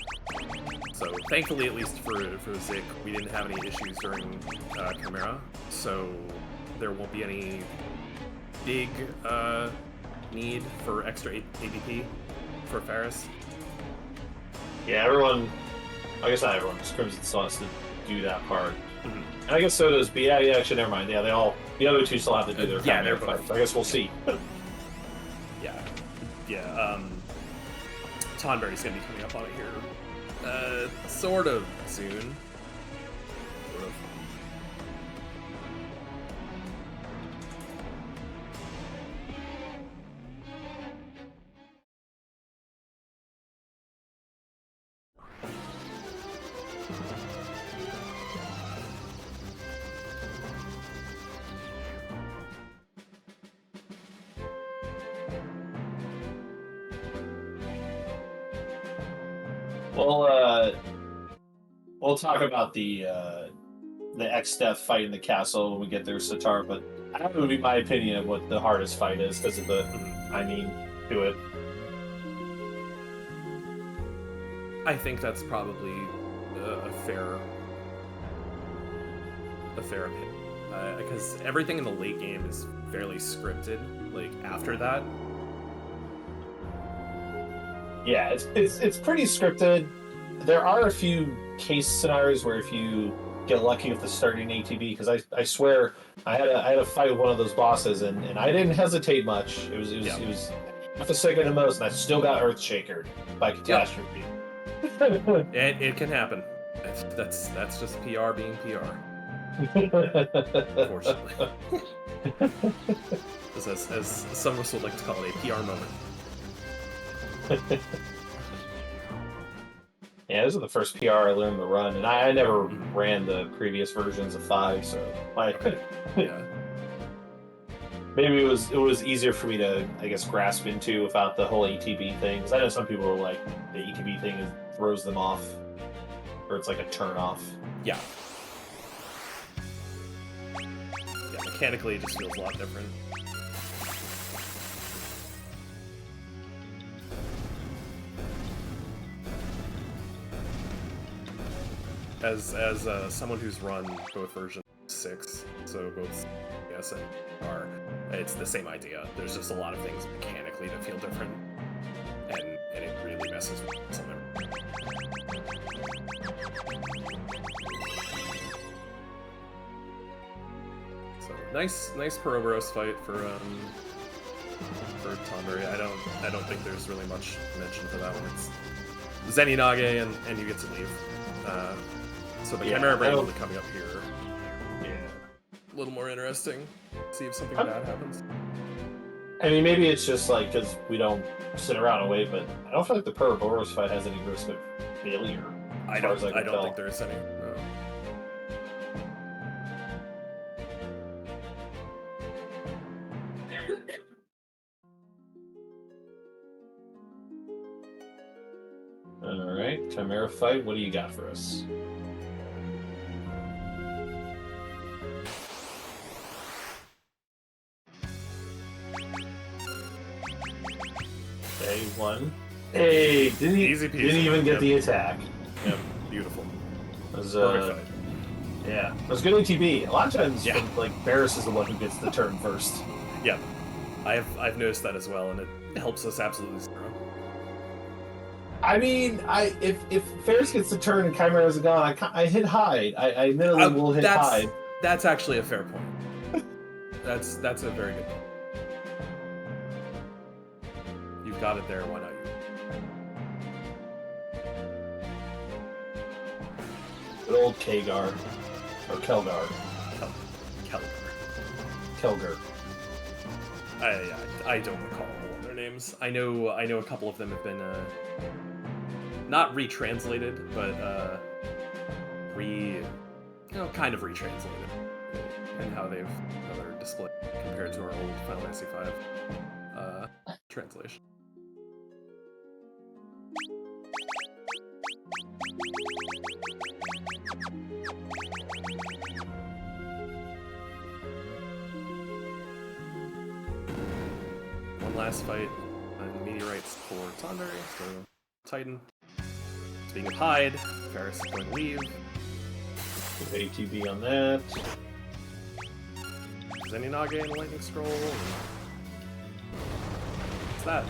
So thankfully, at least for Zik, we didn't have any issues during Chimera, so there won't be any big need for extra ADP for Ferris. Yeah, everyone. I guess not everyone. Just Crimson still has to do that part. Mhm. And I guess so does B. Yeah, actually, never mind. Yeah, the other two still have to do their Yeah, primary they're both. fights. I guess we'll see. Yeah. Tonberry's gonna be coming up on it here, sort of soon. Sort of. We'll talk about the X-Death fight in the castle when we get there, Sitar. But that would be my opinion of what the hardest fight is because of the to it. I think that's probably a fair opinion, because everything in the late game is fairly scripted. Like after that, Yeah, it's pretty scripted. There are a few case scenarios where if you get lucky with the starting ATB, because I swear I had a fight with one of those bosses and I didn't hesitate much. It was half a second at most, and I still got Earthshakered by catastrophe. it can happen. That's just PR being PR. Unfortunately, as some of us would like to call it, a PR moment. Yeah, this is the first PR I learned to run, and I never ran the previous versions of 5, so Yeah. maybe it was easier for me to, I guess, grasp into without the whole ATB thing. Because I know some people are like, the ATB thing throws them off, or it's like a turn off. Yeah. Yeah, mechanically it just feels a lot different. As someone who's run both versions 6, so both yes and R, it's the same idea. There's just a lot of things mechanically that feel different, and it really messes with something. So nice Peroboros fight for Tonberry. I don't think there's really much mention for that one. It's Zeninage and you get to leave. So the Chimera Brain will be coming up here. Yeah. A little more interesting. See if something bad happens. I mean, maybe it's just like because we don't sit around and wait, but I don't feel like the Peroboros fight has any risk of failure. I don't think there is any. No. Alright, Chimera fight, what do you got for us? Okay, 1. Hey, Easy peasy. Didn't even get Yep. the attack. Yep, beautiful. It was, Perfect fight. yeah, it was good ATB. A lot of times, Yeah. like, Barris is the one who gets the turn first. Yeah, I've noticed that as well, and it helps us absolutely zero. I mean, if Ferris gets the turn and Chimera's gone, I hit hide. I admittedly will hit hide. That's actually a fair point. That's a very good point. You've got it there, why not you? Good old Kagar. Or Kelgar. Kelgar. Kelgar. I don't recall all their names. I know a couple of them have been not retranslated, but kind of retranslated in how they're displayed compared to our old Final Fantasy V translation. One last fight on meteorites for Tonberry, so Titan. Speaking of hide, Ferris is going to leave. ATB on that. Zeninage and Lightning Scroll. What's that?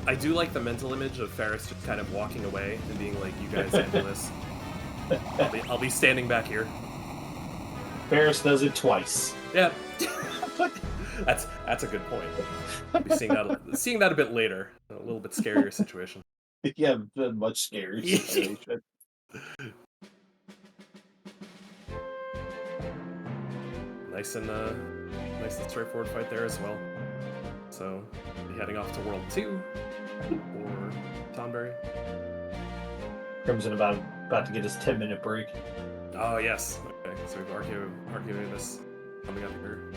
I do like the mental image of Ferris just kind of walking away and being like, "You guys handle this. I'll be standing back here." Ferris does it twice. Yeah, that's a good point. I'll be seeing that a bit later. A little bit scarier situation. Yeah, the much scarier situation. Nice and straightforward fight there as well. So, be heading off to World 2 for Tonberry. Crimson about to get his 10-minute break. Oh yes. Okay, so we've archived this coming up here.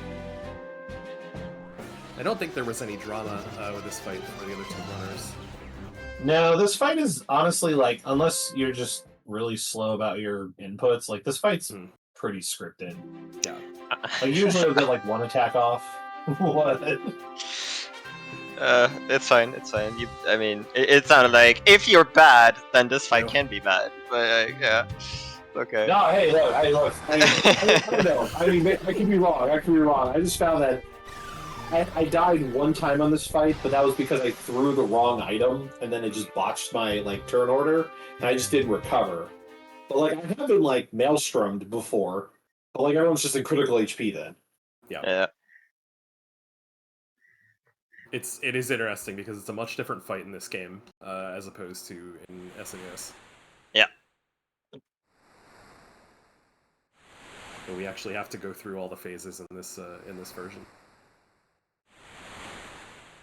I don't think there was any drama with this fight for the other two runners. No, this fight is honestly like, unless you're just really slow about your inputs, like this fight's pretty scripted. Yeah. Like usually you'll get like one attack off. What? It's fine. I mean, it sounded like if you're bad, then this fight No. can be bad. But yeah, okay. No, hey, look. I don't know. I mean, I could be wrong. I just found that I died one time on this fight, but that was because I threw the wrong item, and then it just botched my like turn order, and I just didn't recover. But like I have been like maelstrommed before, but like everyone's just in critical HP then. Yeah. It is interesting because it's a much different fight in this game as opposed to in SNES. Yeah. But we actually have to go through all the phases in this version.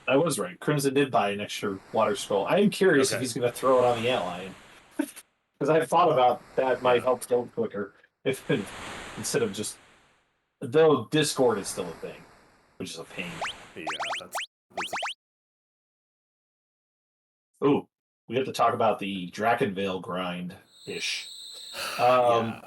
I was right. Crimson did buy an extra water scroll. I am curious if Okay. he's going to throw it on the ally. Because I thought about that might help kill quicker if instead of just. Though Discord is still a thing, which is a pain. Yeah, that's Ooh, we have to talk about the Drakenvale grind ish. yeah.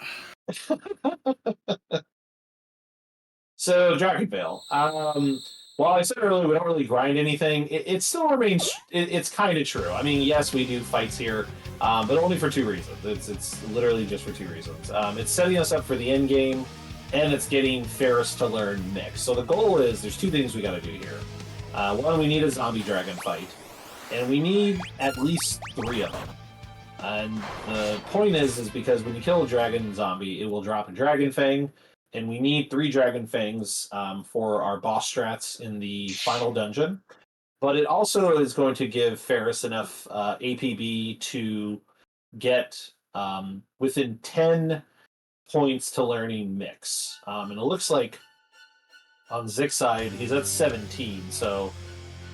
So Drakenvale. While I said earlier we don't really grind anything, it still remains. It's kind of true. I mean, yes, we do fights here, but only for two reasons. It's literally just for two reasons. It's setting us up for the end game, and it's getting Ferris to learn Mix. So the goal is there's two things we got to do here. One, we need a zombie dragon fight, and we need at least 3 of them. And the point is because when you kill a dragon zombie, it will drop a dragon fang. And we need 3 dragon fangs for our boss strats in the final dungeon. But it also is going to give Ferris enough APB to get within 10 points to learning Mix. And it looks like on Zig's side, he's at 17. So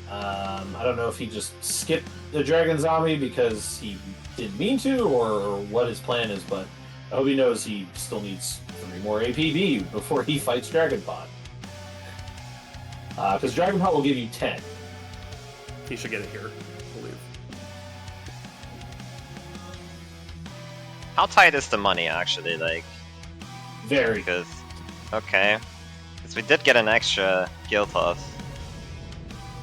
I don't know if he just skipped the dragon zombie because he didn't mean to or what his plan is, but I hope he knows he still needs 3 more APB before he fights Dragonpot. Because Dragonpot will give you 10. He should get it here, I believe. How tight is the money actually? Like, Very. because okay, because we did get an extra guild toss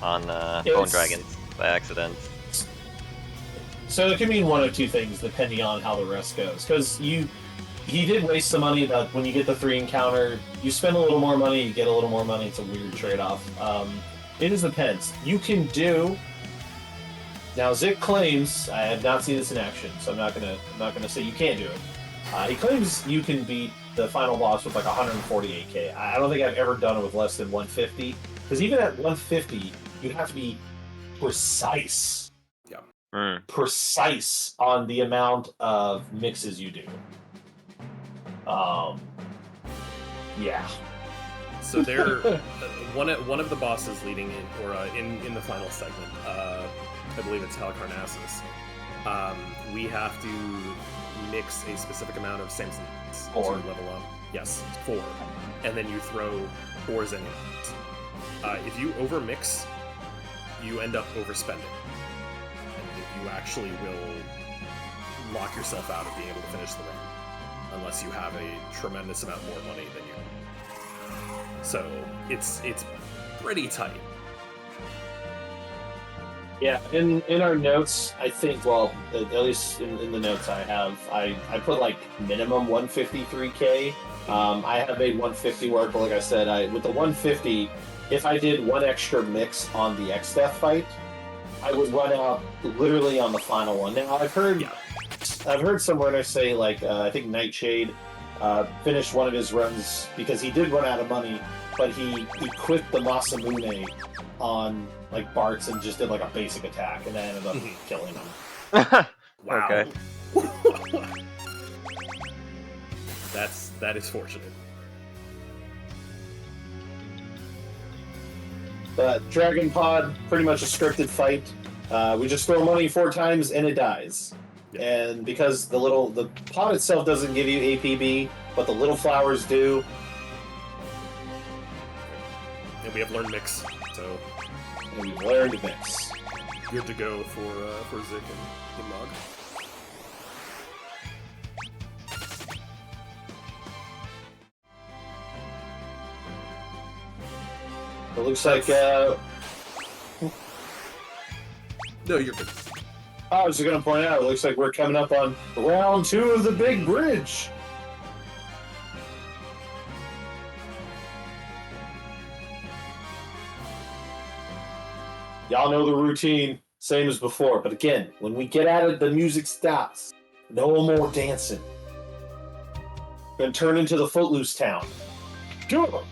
on Bone It's- Dragons by accident. So it can mean one of two things depending on how the rest goes. Because he did waste some money. That when you get the 3 encounter, you spend a little more money, you get a little more money. It's a weird trade-off. It just depends. You can do. Now Zik claims I have not seen this in action, so I'm not gonna say you can't do it. He claims you can beat the final boss with like 148k. I don't think I've ever done it with less than 150. Because even at 150, you have to be precise. Precise on the amount of mixes you do. Yeah. So they're one of the bosses leading in, or in the final segment. I believe it's Halicarnassus. We have to mix a specific amount of Samson to 4. level up. Yes, 4, and then you throw 4 Zenyatta. If you overmix, you end up overspending. You actually will lock yourself out of being able to finish the run unless you have a tremendous amount more money than you. So it's pretty tight. Yeah, in our notes, I think, well, at least in the notes I have, I put like minimum 153k. I have made 150 work, but like I said, with the 150, if I did one extra mix on the X-Death fight, I would run out literally on the final one. Now I've heard some runners say like I think Nightshade finished one of his runs because he did run out of money, but he quit the Masamune on like Bart's and just did like a basic attack, and that ended up killing him. Wow. Okay. That is fortunate. Dragon Pod, pretty much a scripted fight. We just throw money 4 times and it dies. Yeah. And because the pod itself doesn't give you APB, but the little flowers do. And we have learned mix, so And we've learned mix. good to go for Zik and Imog. It looks like No, you're good. I was just gonna point out, it looks like we're coming up on round 2 of the big bridge. Y'all know the routine, same as before, but again, when we get at it, the music stops. No more dancing. Gonna turn into the Footloose town. Go!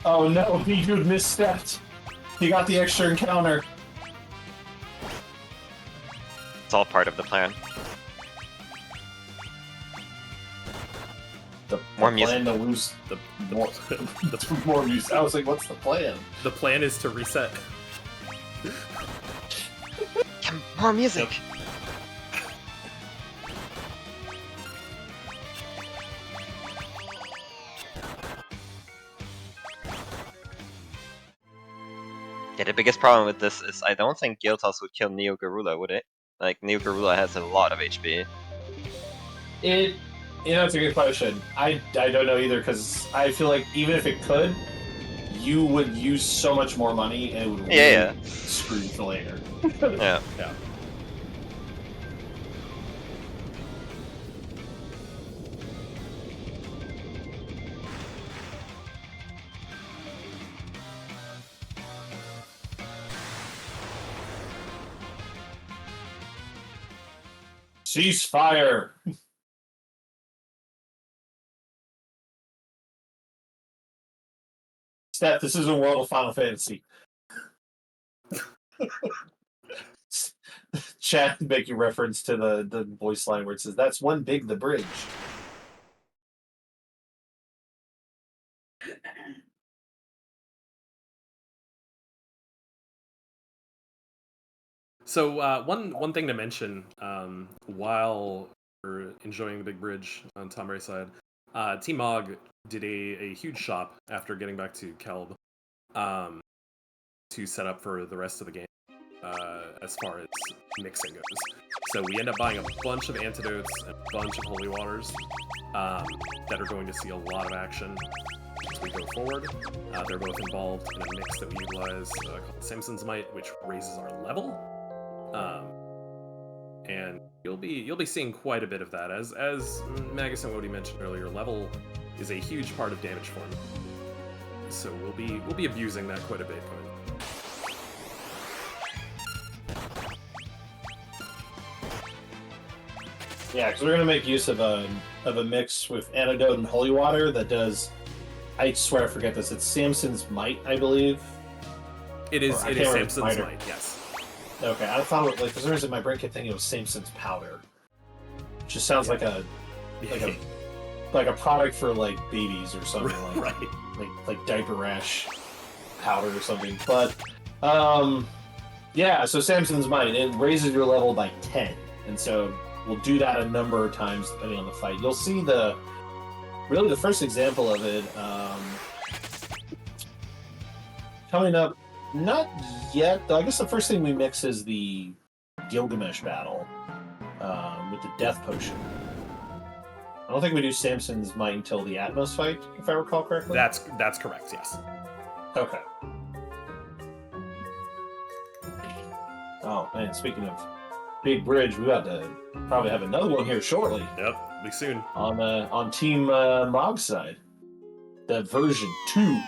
Oh no, Bdewd misstepped. He got the extra encounter. It's all part of the plan. More music. Plan to lose The more music. I was like, what's the plan? the plan is to reset. More music. the biggest problem with this is I don't think Gyeltos would kill Neo Garula, would it? Like, Neo Garula has a lot of HP. It's a good question. I don't know either, because I feel like even if it could, you would use so much more money and it would really screw you for later. Yeah. Yeah. Ceasefire! Steph, this isn't World of Final Fantasy. Chat making reference to the voice line where it says, "That's one big the bridge." So one thing to mention while we're enjoying the big bridge on Tonberry side, Team Mog did a huge shop after getting back to Kelb to set up for the rest of the game as far as mixing goes. So we end up buying a bunch of antidotes and a bunch of holy waters that are going to see a lot of action as we go forward. They're both involved in a mix that we utilize called Samson's Might, which raises our level. And you'll be seeing quite a bit of that. As Magus and Woady mentioned earlier, level is a huge part of damage form. So we'll be abusing that quite a bit going. Yeah, because we're gonna make use of a mix with antidote and holy water that does. I swear I forget this. It's Samson's Might, I believe. It is Samson's Might, yes. Okay, I thought it, like, for some reason my brain kept thinking it was Samson's Powder. Which just sounds like a product for like babies or something like diaper rash powder or something. But yeah, so Samson's Might, it raises your level by 10, and so we'll do that a number of times depending on the fight. You'll see the first example of it coming up. Not yet, though. I guess the first thing we mix is the Gilgamesh battle with the Death Potion. I don't think we do Samson's Might until the Atmos fight, if I recall correctly. That's correct, yes. Okay. Oh man, speaking of big bridge, we got to probably have another one here shortly. Yep, be soon. On Team Mog's side, the version 2.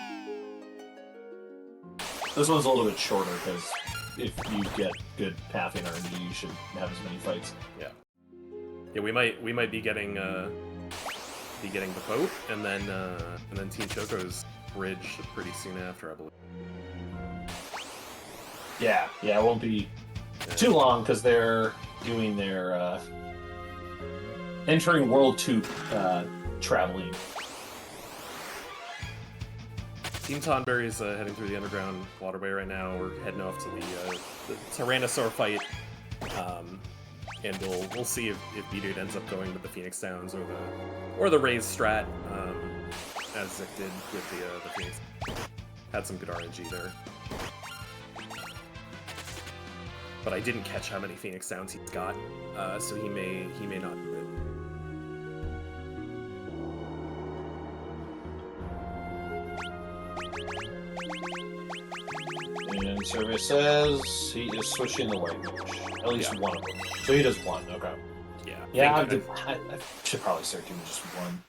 This one's a little bit shorter because if you get good pathing RNG, you should have as many fights. Yeah. Yeah, we might be getting the boat and then Team Choco's bridge pretty soon after, I believe. Yeah, it won't be too long because they're doing their entering World 2 traveling. Team Tonberry is heading through the underground waterway right now. We're heading off to the Tyrannosaur fight, and we'll see if Bdewd ends up going with the Phoenix Downs or the Raise strat, as Zik did with the Phoenix. Had some good RNG there, but I didn't catch how many Phoenix Downs he's got, so he may not do it. And survey says he is switching the white mage. At least one of them. So he does one, okay. Yeah, I should probably start doing just one.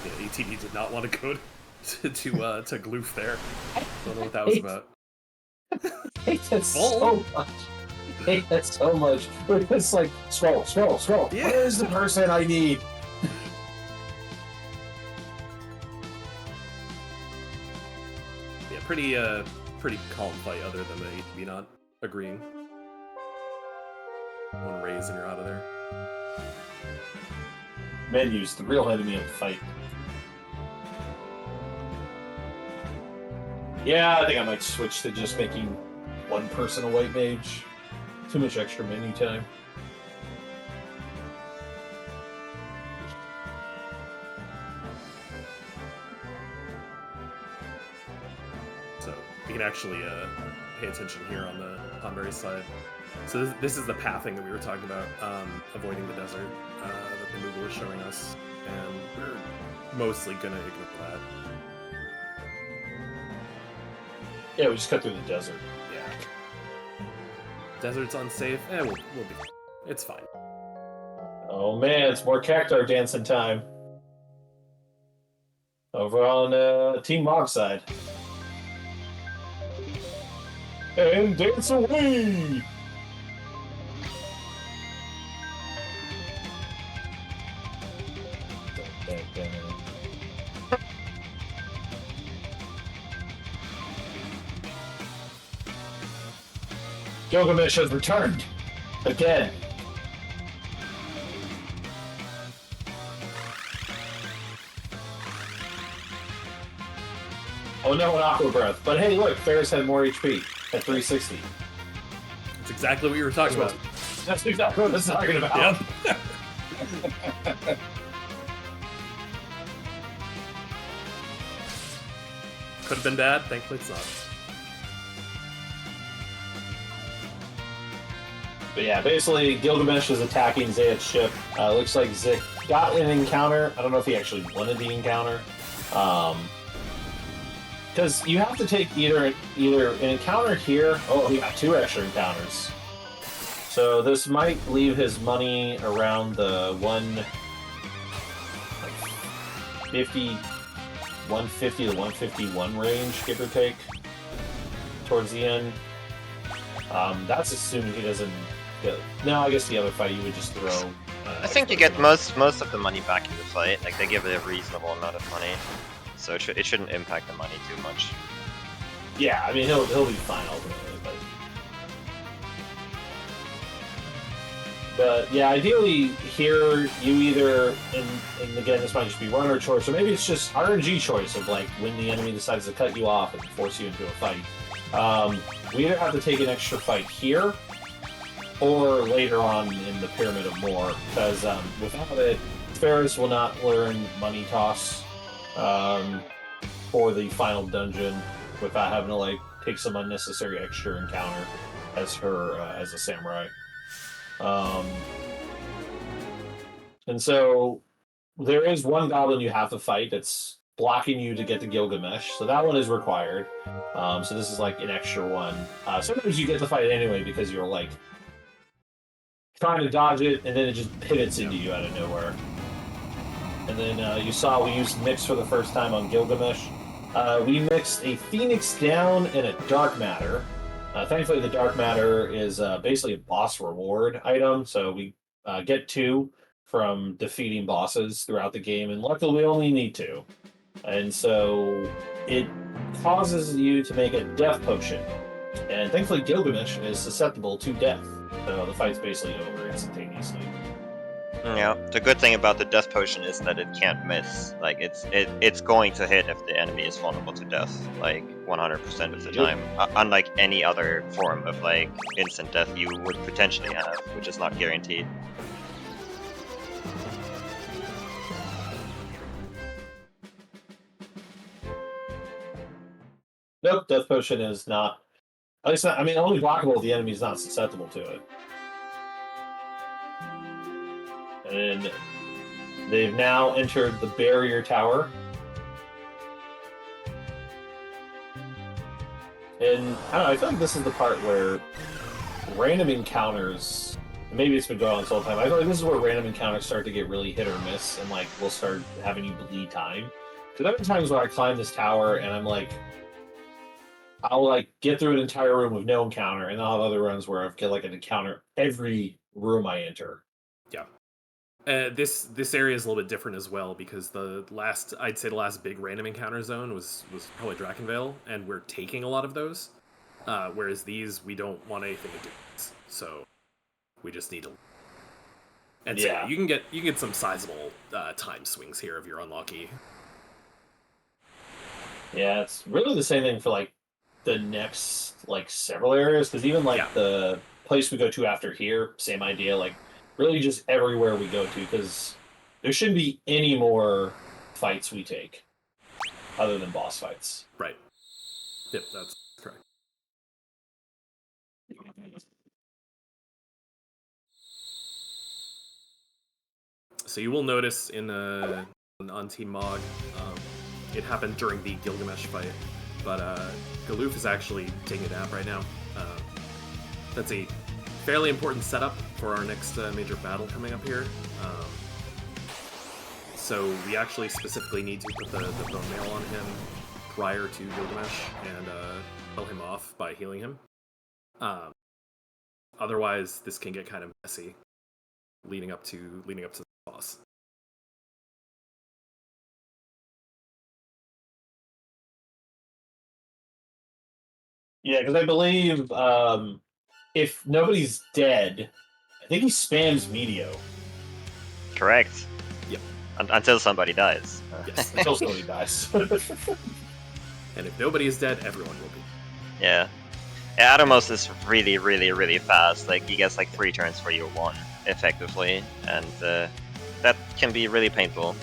Yeah, ATD did not want to go to Gloof there. Don't know what that was about. I hate that so much. I hate that so much. It's like, scroll. Yeah. Where's the person I need? Yeah, pretty calm fight other than the ATB not agreeing. One raise and you're out of there. Menus, the real enemy of the fight. Yeah, I think I might switch to just making one person a white mage. Too much extra menu time. So we can actually pay attention here on the Tonberry side. So this is the pathing that we were talking about, avoiding the desert that the Moogle is showing us, and we're mostly gonna ignore that. Yeah, we just cut through the desert. Yeah. Desert's unsafe. We'll be. It's fine. Oh man, it's more cactuar dancing time. Over on Team Mog side. And dance away! Gilgamesh has returned again. Oh no, an Aqua Breath. But hey, look, Ferris had more HP at 360. That's exactly what you were talking about. That's exactly what I was talking about. Yep. Could have been bad. Thankfully, it's not. But yeah, basically, Gilgamesh is attacking Zayat's ship. Looks like Zik got an encounter. I don't know if he actually wanted the encounter. Because you have to take either an encounter here. Oh, he got 2 extra encounters. So this might leave his money around the 150 to 151 range, give or take, towards the end. That's assuming he doesn't get... No, I guess the other fight you would just throw... I think you get most of the money back in the fight. Like, they give it a reasonable amount of money. So it shouldn't impact the money too much. Yeah, I mean, he'll be fine ultimately, but yeah, ideally here you either and again this might just be runner choice, or maybe it's just RNG choice of like when the enemy decides to cut you off and force you into a fight. We either have to take an extra fight here or later on in the Pyramid of More, because without it, Ferris will not learn money toss for the final dungeon without having to like take some unnecessary extra encounter as her as a samurai. And so there is one goblin you have to fight that's blocking you to get to Gilgamesh, so that one is required. So this is like an extra one. Sometimes you get the fight anyway because you're like trying to dodge it, and then it just pivots into you out of nowhere. And then you saw we used Mix for the first time on Gilgamesh. We mixed a Phoenix Down and a Dark Matter. Thankfully, the Dark Matter is basically a boss reward item, so we get 2 from defeating bosses throughout the game, and luckily we only need 2. And so it causes you to make a death potion. And thankfully, Gilgamesh is susceptible to death, so the fight's basically over instantaneously. Yeah, the good thing about the death potion is that it can't miss. Like it's going to hit if the enemy is vulnerable to death, like 100% of the time. Unlike any other form of like instant death you would potentially have, which is not guaranteed. Nope, death potion is not. At least, I mean, only blockable if the enemy is not susceptible to it. And they've now entered the barrier tower. And I don't know, I feel like this is the part where random encounters, maybe it's been going on this whole time, I feel like this is where random encounters start to get really hit or miss, and like we'll start having you bleed time. Because there have been times where I climb this tower and I'm like, I'll like get through an entire room with no encounter, and I'll have other runs where I've get like an encounter every room I enter. Yeah. This area is a little bit different as well, because I'd say the last big random encounter zone was probably Drakenvale, and we're taking a lot of those. Whereas these, we don't want anything to do with this, so we just need to. And so Yeah. you can get some sizable time swings here if you're unlucky. Yeah, it's really the same thing for like the next like several areas, because even like the place we go to after here, same idea, like really just everywhere we go to, because there shouldn't be any more fights we take other than boss fights. Right. Yep, that's correct. So you will notice on Team Mog, it happened during the Gilgamesh fight, but Galoof is actually taking a nap right now. That's a fairly important setup for our next major battle coming up here. So we actually specifically need to put the bone mail on him prior to Gilgamesh and kill him off by healing him. Otherwise, this can get kind of messy leading up to the boss. Yeah, because I believe if nobody's dead, I think he spams Meteo. Correct. Yep. Until somebody dies. Yes. Until somebody dies. And if nobody is dead, everyone will be. Yeah. Yeah, Adamos is really, really, really fast. Like, he gets like 3 turns for your 1, effectively. And that can be really painful.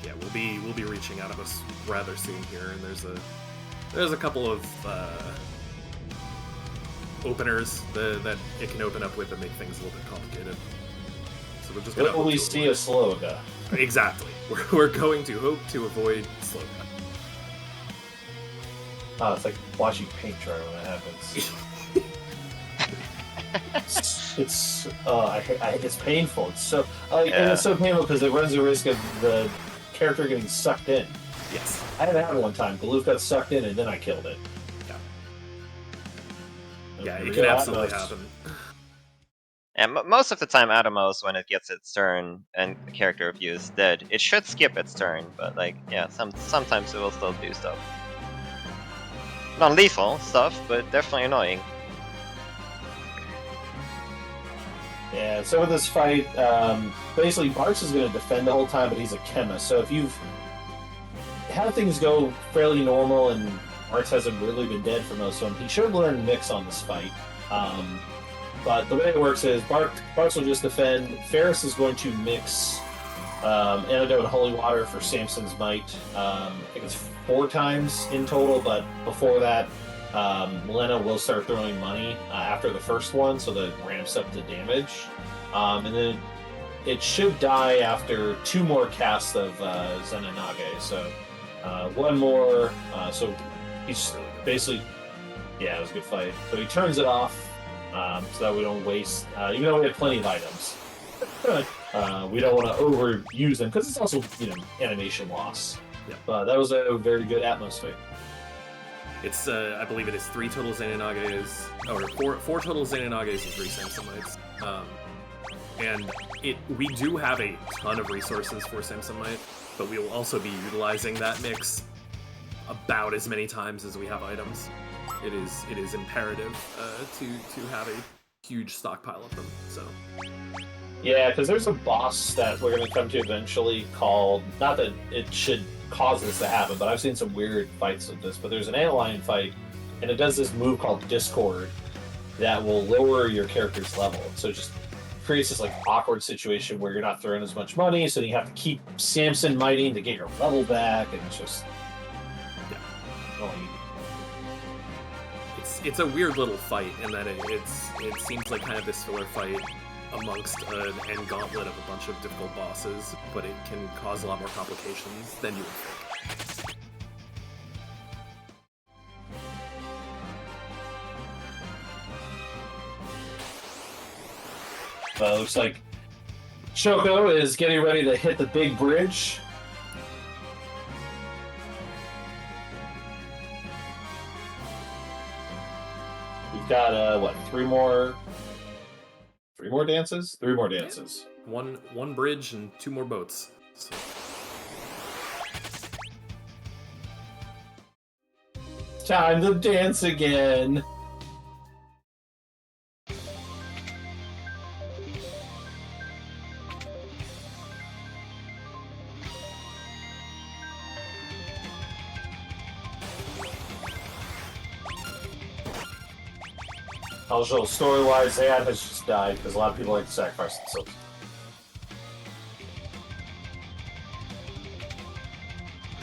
Yeah, we'll be reaching out of us rather soon here, and there's a couple of openers that it can open up with that make things a little bit complicated. So we're just gonna. Will we see a Sloga? Exactly. We're going to hope to avoid Sloga. Oh, it's like watching paint dry when that happens. It's painful. It's so and it's so painful because it runs the risk of the character getting sucked in. Yes. I had that one time. Galoof got sucked in and then I killed it. Yeah, it can absolutely happen. And most of the time, Adamos, when it gets its turn and the character view is dead, it should skip its turn. But like, yeah, sometimes it will still do stuff. Non-lethal stuff, but definitely annoying. Yeah, so with this fight, basically Barks is going to defend the whole time, but he's a chemist. So if you've had things go fairly normal and Barks hasn't really been dead for most of them, he should learn Mix on this fight. But the way it works is Barks will just defend. Ferris is going to mix Antidote and Holy Water for Samson's Might. I think it's 4 times in total, but before that, Lena will start throwing money after the first one, so that it ramps up the damage. And then it should die after 2 more casts of Zenanage. So 1 more, so he's basically, yeah, it was a good fight. So he turns it off so that we don't waste, even though we have plenty of items. We don't want to overuse them because it's also, animation loss. Yep. But that was a very good Atmos fight. It's I believe it is 3 total Zenanages, or 4 total Zenanages and 3 Samsonites. And we do have a ton of resources for Samsonite, but we will also be utilizing that mix about as many times as we have items. It is imperative to have a huge stockpile of them. So. Yeah, because there's a boss that we're going to come to eventually called, not that it should cause this to happen, but I've seen some weird fights of this, but there's an Antlion fight, and it does this move called Discord that will lower your character's level. So it just creates this like awkward situation where you're not throwing as much money, so you have to keep Samson mighting to get your level back, and it's just... It's a weird little fight in that it seems like kind of this filler fight amongst an end gauntlet of a bunch of difficult bosses, but it can cause a lot more complications than you would think. Looks like Choco is getting ready to hit the big bridge. We've got, 3 more dances? 3 more dances. One bridge and 2 more boats. So. Time to dance again. Also, story-wise, Zan has just died because a lot of people like to sacrifice themselves.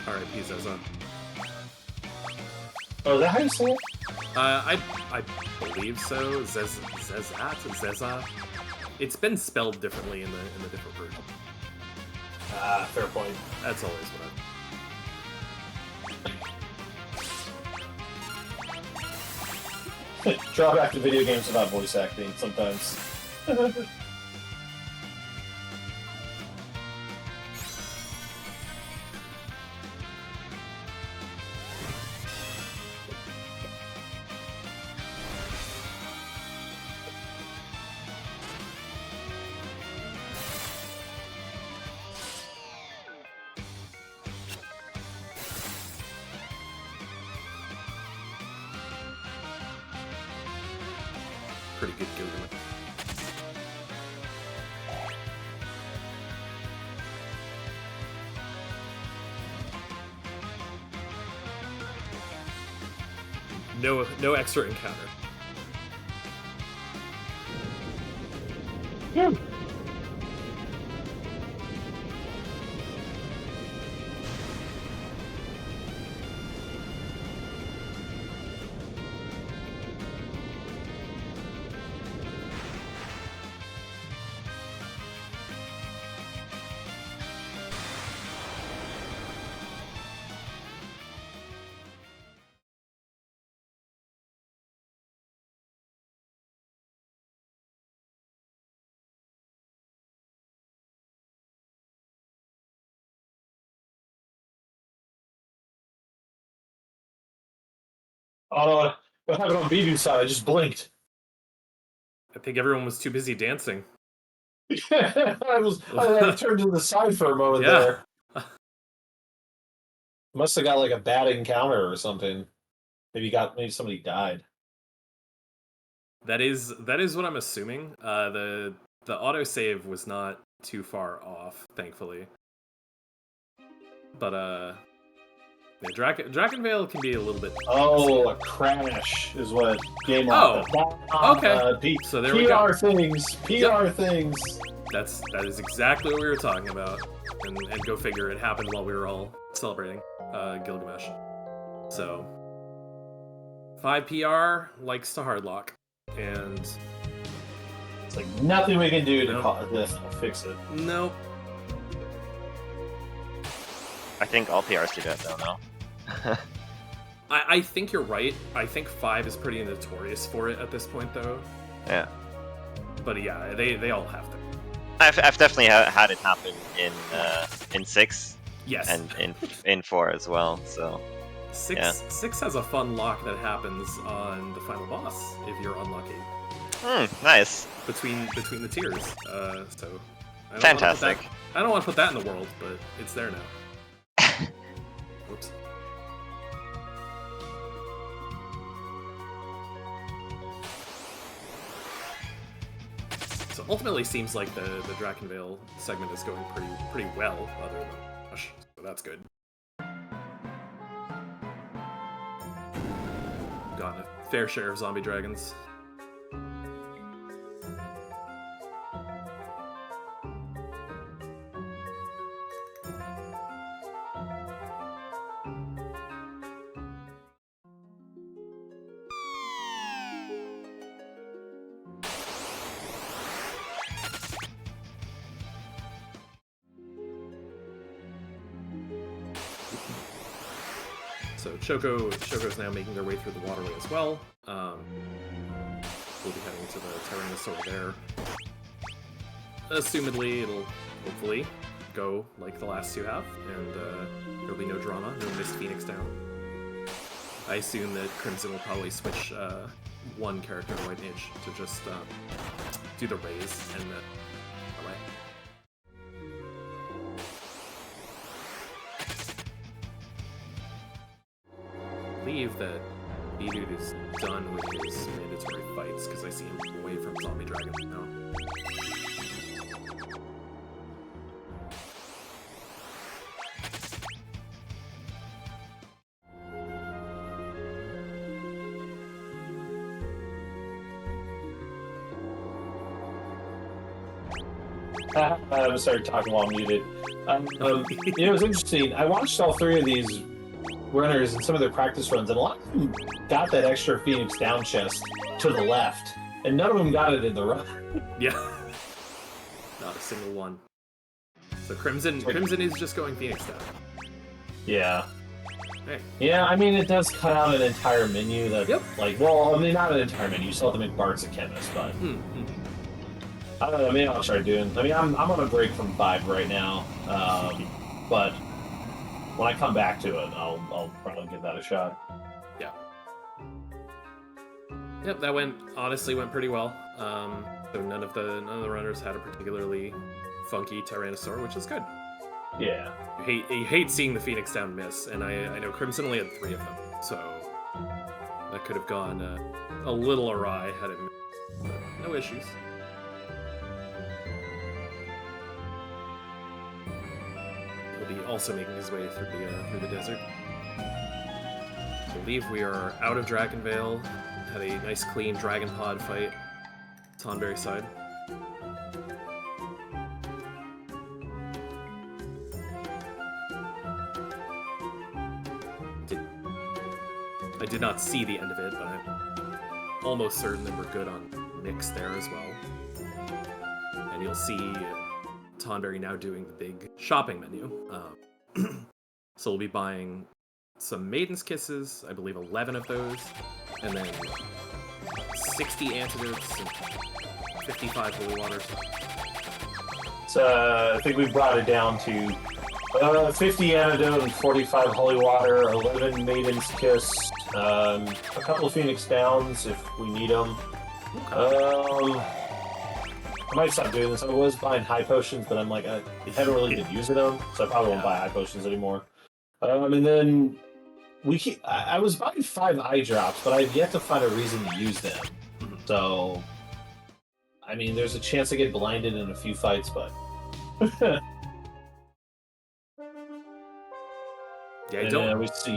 R.I.P. Zeza. Oh, is that how you say it? I believe so. Zeza. It's been spelled differently in the different version. Ah, fair point. That's always what Drawback to video games without voice acting sometimes. pretty good Gilgamesh. No extra encounter. Oh no, what happened on Bdewd's side? I just blinked. I think everyone was too busy dancing. I turned to the side for a moment Yeah. there. Must have got like a bad encounter or something. Maybe somebody died. That is what I'm assuming. The autosave was not too far off, thankfully. But yeah, Drakenvale can be a little bit. Oh, a crash is what game. Oh, okay. So there we go. PR things. PR things. That is exactly what we were talking about, and go figure, it happened while we were all celebrating Gilgamesh. So 5 PR likes to hardlock, and it's like nothing we can do to fix it. Nope. I think all PRs do that, though, no? I think you're right. I think 5 is pretty notorious for it at this point, though. Yeah. But yeah, they all have to. I've definitely had it happen in 6. Yes. And in 4 as well, so... 6 has a fun lock that happens on the final boss, if you're unlucky. Nice. Between the tiers. So... Fantastic. I don't want to put that in the world, but it's there now. Whoops. So ultimately, seems like the Drakenvale segment is going pretty well, other than Rush, so that's good. Gotten a fair share of zombie dragons. So Choco's now making their way through the waterway as well. We'll be heading to the Tyrannosaur there. Assumedly, it'll hopefully go like the last 2 have, and there'll be no drama, no Mist Phoenix down. I assume that Crimson will probably switch one character, White Mage, to just do the raise and away. I believe that Bdewd is done with his mandatory fights, because I see him away from zombie dragons now. I'm sorry, talking while muted. It was interesting. I watched all three of these runners and some of their practice runs, and a lot of them got that extra Phoenix down chest to the left, and none of them got it in the run. Yeah. Not a single one. So Crimson is just going Phoenix down. Yeah. Hey. Yeah, I mean, it does cut out an entire menu that, like, well, I mean, not an entire menu. You still have to make Bart's a chemist, but I don't know. Maybe I'll try doing. I mean, I'm on a break from 5 right now, but when I come back to it, I'll probably give that a shot. Yeah. Yep, that honestly went pretty well. So none of the runners had a particularly funky Tyrannosaur, which is good. Yeah. You hate seeing the Phoenix down miss, and I know Crimson only had 3 of them, so that could have gone a little awry had it missed, but no issues. He'll be also making his way through the desert. I believe we are out of Dragonvale. Had a nice clean Dragon Pod fight. Tonberry side. I did not see the end of it, but I'm almost certain that we're good on mix there as well. And you'll see Tonberry now doing the big shopping menu. So we'll be buying some Maiden's Kisses, I believe 11 of those, and then 60 antidotes and 55 holy waters. So I think we brought it down to 50 antidote and 45 holy water, 11 Maiden's Kiss, a couple of Phoenix Downs if we need them. I might stop doing this. I was buying high potions, but I'm like, I haven't really been using them, so I probably won't buy high potions anymore. And then I was buying 5 eye drops, but I've yet to find a reason to use them. So, I mean, there's a chance I get blinded in a few fights, but. Yeah, I don't recall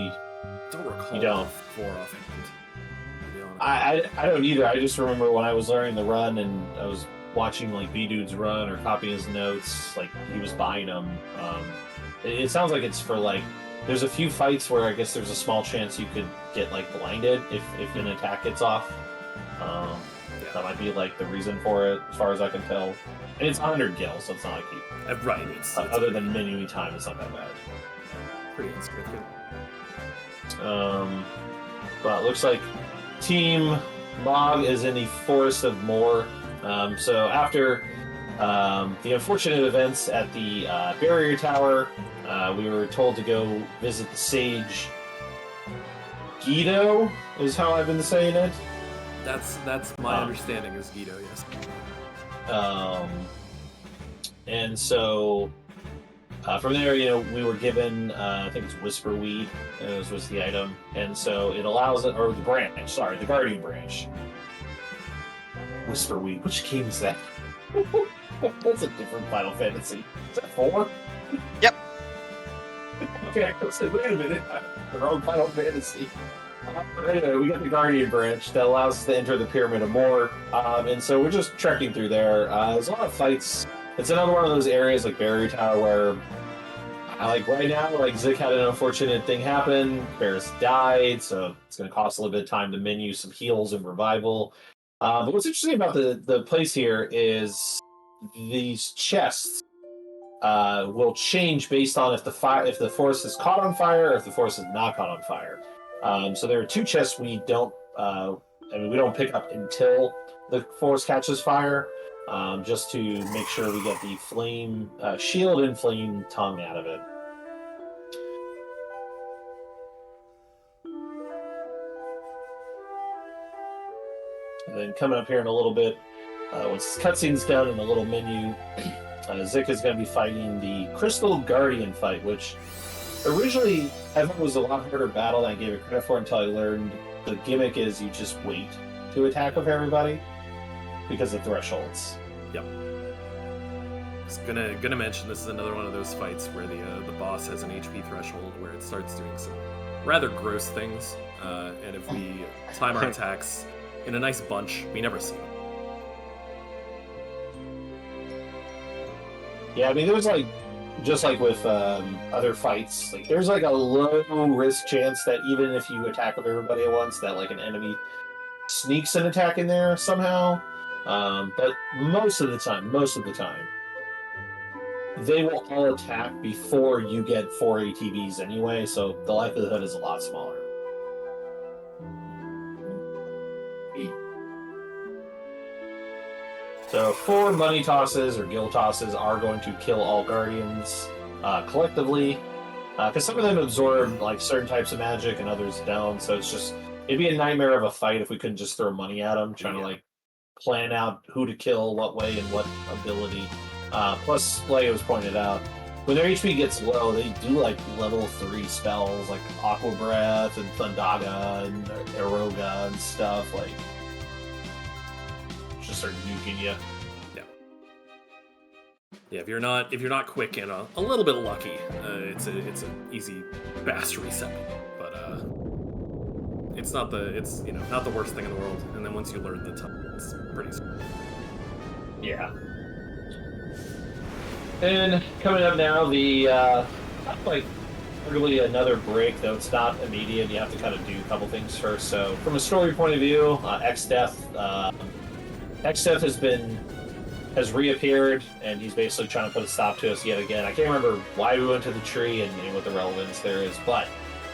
You don't. 4 offhand. To be honest. I don't either. I just remember when I was learning the run and I was watching like Bdewd's run or copying his notes, like he was buying them. It sounds like it's for like, there's a few fights where I guess there's a small chance you could get like blinded if an attack gets off. That might be like the reason for it, as far as I can tell. And it's 100 gil, so it's not like you. Right. It's Other than menuing time, it's not that bad. pretty insignificant. But it looks like Team Mog is in the Forest of Moor. So after the unfortunate events at the Barrier Tower, we were told to go visit the Sage Guido, is how I've been saying it. That's my understanding is Guido, yes. And so from there, we were given, I think it's Whisper Weed, was the item. And so it allows it, or the branch, sorry, the Guardian Branch. Whisper Weed, which game is that? That's a different Final Fantasy. Is that 4? Yep. Okay, I said, wait a minute, the wrong Final Fantasy. Anyway, we got the Guardian Branch that allows us to enter the Pyramid of Moor, and so we're just trekking through there. There's a lot of fights. It's another one of those areas like Barrier Tower where, right now, Zik had an unfortunate thing happen. Barris died, so it's going to cost a little bit of time to menu some heals and revival. But what's interesting about the place here is these chests will change based on if the forest is caught on fire or if the forest is not caught on fire. So there are 2 chests we don't pick up until the forest catches fire, just to make sure we get the flame shield and flame tongue out of it. And then coming up here in a little bit, once the cutscene's done in the little menu, Zik is going to be fighting the Crystal Guardian fight, which originally I thought was a lot harder battle than I gave it credit for until I learned the gimmick is you just wait to attack with everybody because of thresholds. Yep. I was gonna mention this is another one of those fights where the boss has an HP threshold where it starts doing some rather gross things, and if we time our attacks in a nice bunch, we never see them. Yeah, I mean, there's like, just like with other fights, like there's like a low risk chance that even if you attack with everybody at once, that like an enemy sneaks an attack in there somehow. But most of the time, they will all attack before you get 4 ATBs anyway, so the likelihood is a lot smaller. So 4 money tosses or guild tosses are going to kill all guardians collectively, because some of them absorb like certain types of magic and others don't. So it's just it'd be a nightmare of a fight if we couldn't just throw money at them, trying to like plan out who to kill, what way, and what ability. Plus, like it was pointed out, when their HP gets low, they do like level 3 spells like Aqua Breath and Thundaga and Eroga and stuff. Like, just start nuking you. Yeah, if you're not quick and a little bit lucky, it's an easy fast reset. But it's not the worst thing in the world. And then once you learn the time, it's pretty. Yeah. And coming up now, the like really another break, though it's not immediate. You have to kind of do a couple things first. So from a story point of view, X-Death has reappeared, and he's basically trying to put a stop to us yet again. I can't remember why we went to the tree and what the relevance there is, but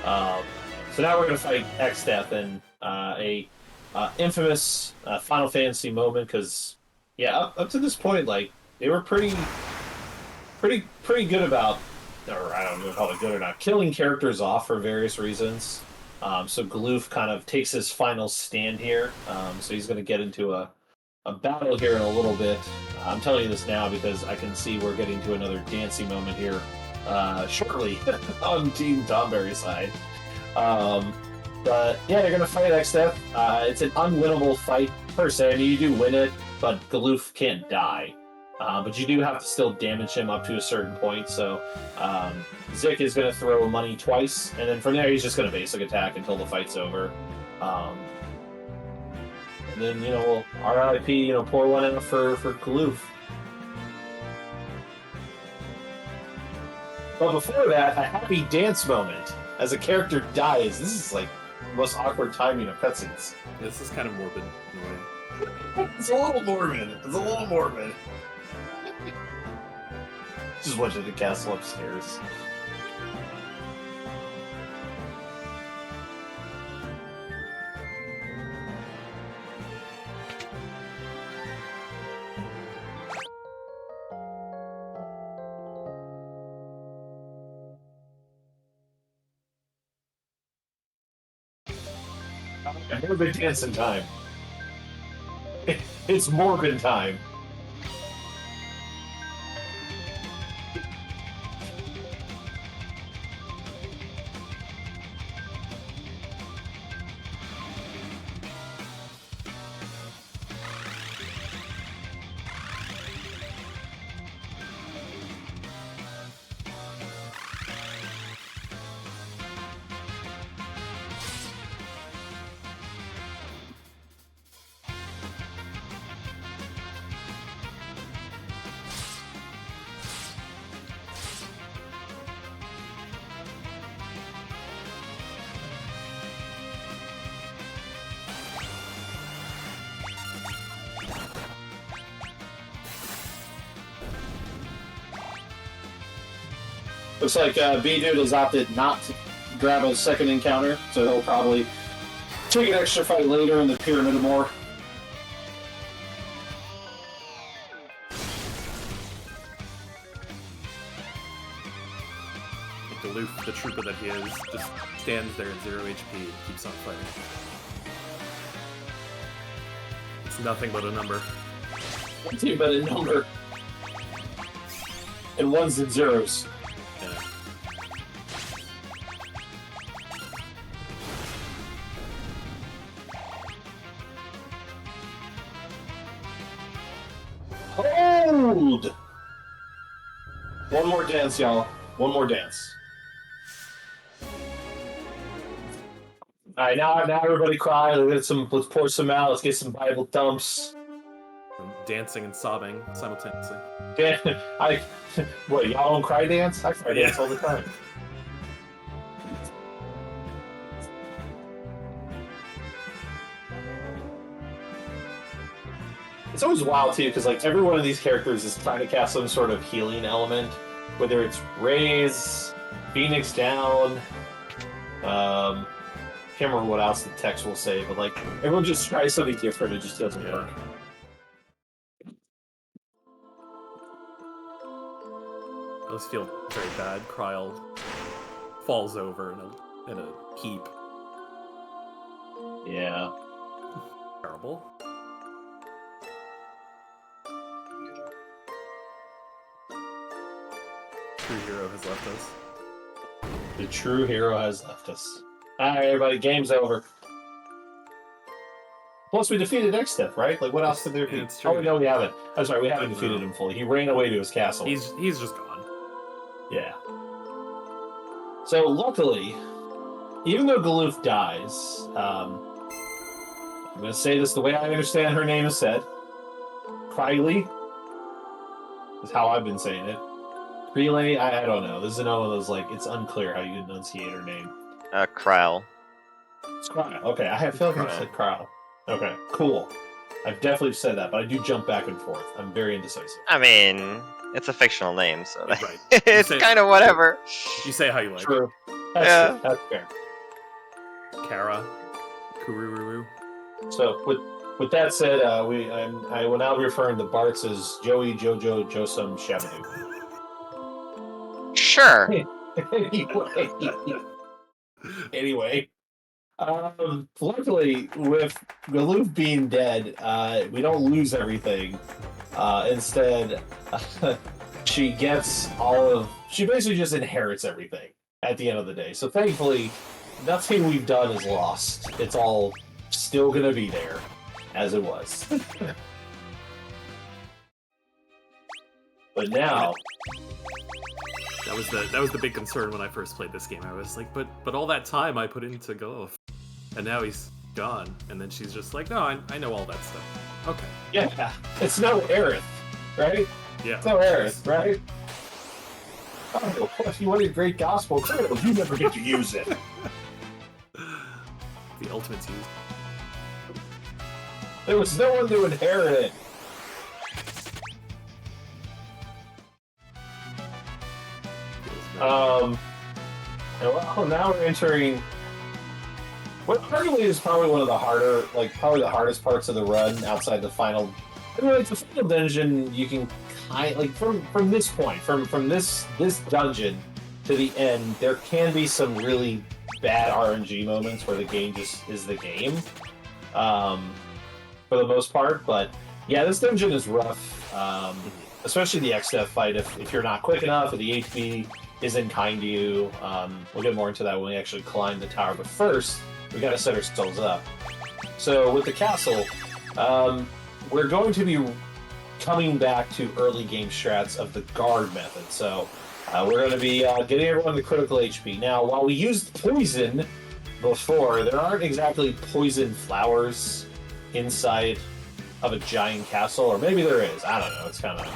so now we're going to fight X-Death in a infamous Final Fantasy moment, because yeah, up to this point, like they were pretty good about, or I don't know if call it good or not, killing characters off for various reasons. So Gloof kind of takes his final stand here. So he's going to get into a battle here in a little bit. I'm telling you this now because I can see we're getting to another dancing moment here shortly on Team Tonberry's side. But yeah, they're going to fight X-Death. It's an unwinnable fight per se. I mean, you do win it, but Gloof can't die. But you do have to still damage him up to a certain point. So Zik is going to throw money twice, and then from there he's just going to basic attack until the fight's over. And then, we'll RIP, pour one out for Gloof. But before that, a happy dance moment as a character dies. This is like the most awkward timing of cutscenes. This is kind of morbid in a way. It's a little morbid. Just went to the castle upstairs. Morbid dancing time. It's morbid time. Looks like Bdewd has opted not to grab a second encounter, so he'll probably take an extra fight later in the Pyramid of More. Gloof, the trooper that he is, just stands there at 0 HP and keeps on fighting. It's nothing but a number. Nothing but a number. And ones and zeros. Yeah. Hold! One more dance, y'all. One more dance. Alright, now everybody cry. Let's pour some out. Let's get some Bible thumps. dancing and sobbing simultaneously. Yeah, what, y'all don't cry dance? I cry dance all the time. It's always wild too, because like every one of these characters is trying to cast some sort of healing element, whether it's raise, Phoenix down. Can't remember what else the text will say, but like everyone just tries something different. It just doesn't work. I always feel very bad. Kryl falls over in a heap. Yeah. Terrible. True hero has left us. The true hero has left us. Alright, everybody, game's over. Plus, we defeated X-Step, right? Like, what else did there be? Yeah, it's true. Oh, no, we haven't. I'm sorry, we haven't defeated him fully. He ran away to his castle. He's just gone. Yeah. So, luckily, even though Galoof dies, I'm going to say this the way I understand her name is said. Krylie is how I've been saying it. Relay, I don't know. This is another one of those, like, it's unclear how you enunciate her name. Kryl. It's Kryl. Okay, I feel like I said Kryl. Okay, cool. I've definitely said that, but I do jump back and forth. I'm very indecisive. I mean, it's a fictional name, so Right. it's kind of whatever. You say how you like. True. Yeah. That's fair. Kara. Kurururu. So, with that said, I will now be referring to Bartz as Joey, Jojo, Josum, Shabadoo. Sure. Anyway, luckily, with Galoof being dead, we don't lose everything. Instead, she gets she basically just inherits everything at the end of the day. So thankfully, nothing we've done is lost. It's all still gonna be there, as it was. But now... That was the big concern when I first played this game. I was like, but all that time I put into Galoof, and now he's gone. And then she's just like, no, I know all that stuff. Okay. Yeah, it's no Aerith, right? Yeah. It's no Aerith, right? Oh, if you wanted great gospel credit, you never get to use it. The ultimate's used. There was no one to inherit it. And well, now we're entering what arguably is probably one of the harder, like probably the hardest parts of the run outside the final. I mean, like the final dungeon, you can like from this point, from this dungeon to the end, there can be some really bad RNG moments where the game just is the game, for the most part. But yeah, this dungeon is rough, especially the X-Death fight. If you're not quick enough, or the HP isn't kind to you. We'll get more into that when we actually climb the tower. But first, we got to set ourselves up. So with the castle, we're going to be coming back to early game strats of the guard method. So we're going to be getting everyone to critical HP. Now, while we used poison before, there aren't exactly poison flowers inside of a giant castle, or maybe there is. I don't know. It's kind of...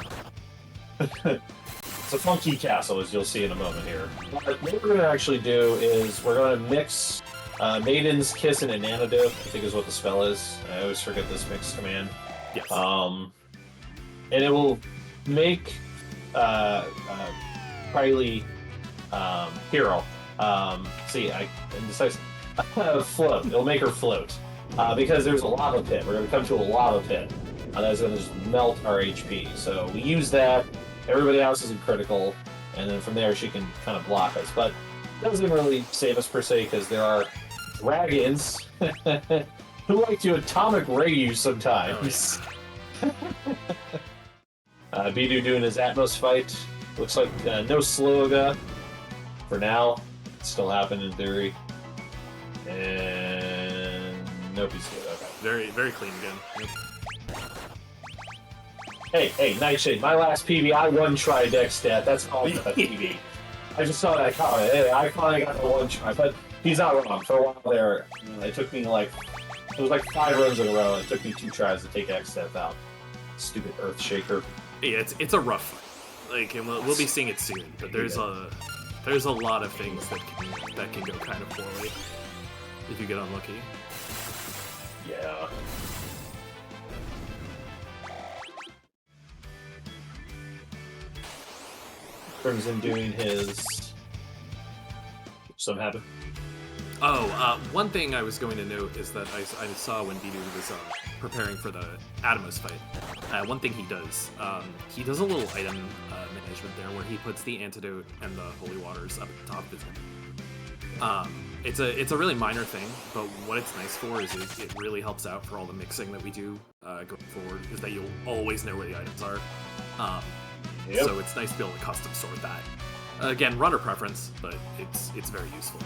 It's a funky castle, as you'll see in a moment here. But what we're going to actually do is we're going to mix Maiden's Kiss and an Antidote, I think is what the spell is. I always forget this mix command. Yes. And it will make Krylie hero. Float. It'll make her float. Because there's a lava pit. We're going to come to a lava pit. That's going to just melt our HP. So we use that. Everybody else is in critical, and then from there she can kind of block us. But it doesn't really save us per se, because there are dragons who like to atomic ray you sometimes. Bdewd doing his Atmos fight. Looks like no Sloga for now. It still happened in theory. And nope, he's good. Okay. Very, very clean again. Yep. Hey, Nightshade, my last PB, I one-tried X-Stat. That's all that PB. I just saw that comment. Hey, I finally got the one try, but he's not wrong. For a while there, it took me it was like 5 runs in a row, and it took me 2 tries to take X-Stat out. Stupid Earth Shaker. Yeah, it's a rough fight. Like, and we'll be seeing it soon. But there's a lot of things that can go kind of poorly if you get unlucky. Yeah. Crimson doing his. Something happened. Oh, one thing I was going to note is that I saw when Bdewd was preparing for the Atomos fight. One thing he does a little item management there where he puts the antidote and the holy waters up at the top of his head. It's a really minor thing, but what it's nice for is it really helps out for all the mixing that we do going forward, is that you'll always know where the items are. Yep. So it's nice to be able to custom sort that. Again, runner preference, but it's very useful.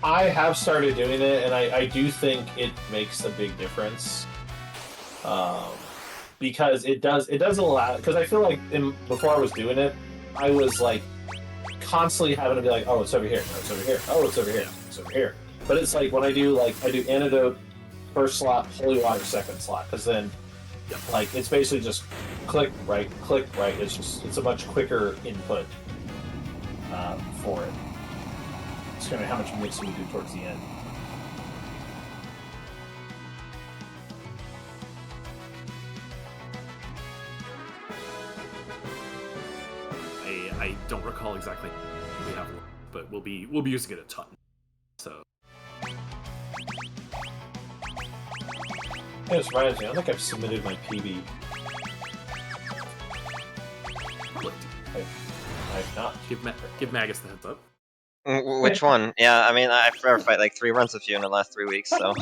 I have started doing it, and I do think it makes a big difference. Because it does allow. Because I feel like before I was doing it, I was like constantly having to be like, oh, it's over here, no, it's over here, oh, it's over here, it's over here. But it's like when I do antidote first slot, holy water second slot, because then like it's basically just click right. It's a much quicker input for it. It's kind of how much mixing we do towards the end. I don't recall exactly what we have, but we'll be using it a ton. So. This reminds me, I don't think I've submitted my PB. I've not. Give Magus the heads up. Which one? Yeah, I mean, I've verified like 3 runs with you in the last 3 weeks, so.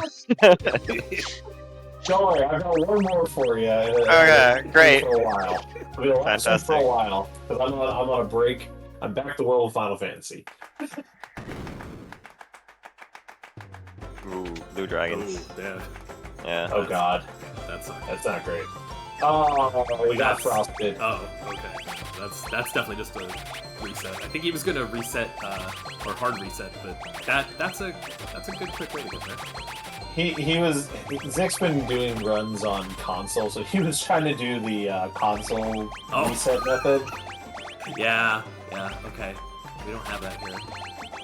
Don't worry, I've got one more for you. Okay, great. For a while. I'll be the last one for a Fantastic. while, because I'm on a break. I'm back to World of Final Fantasy. Ooh, blue dragons. Oh, yeah. Yeah. Oh god, That's that's not great. Oh, we got frosted. Oh, okay. That's definitely just a reset. I think he was gonna reset or hard reset, but that's a good quick way to get there. Zick's been doing runs on console, so he was trying to do the console reset method. Yeah, okay. We don't have that here.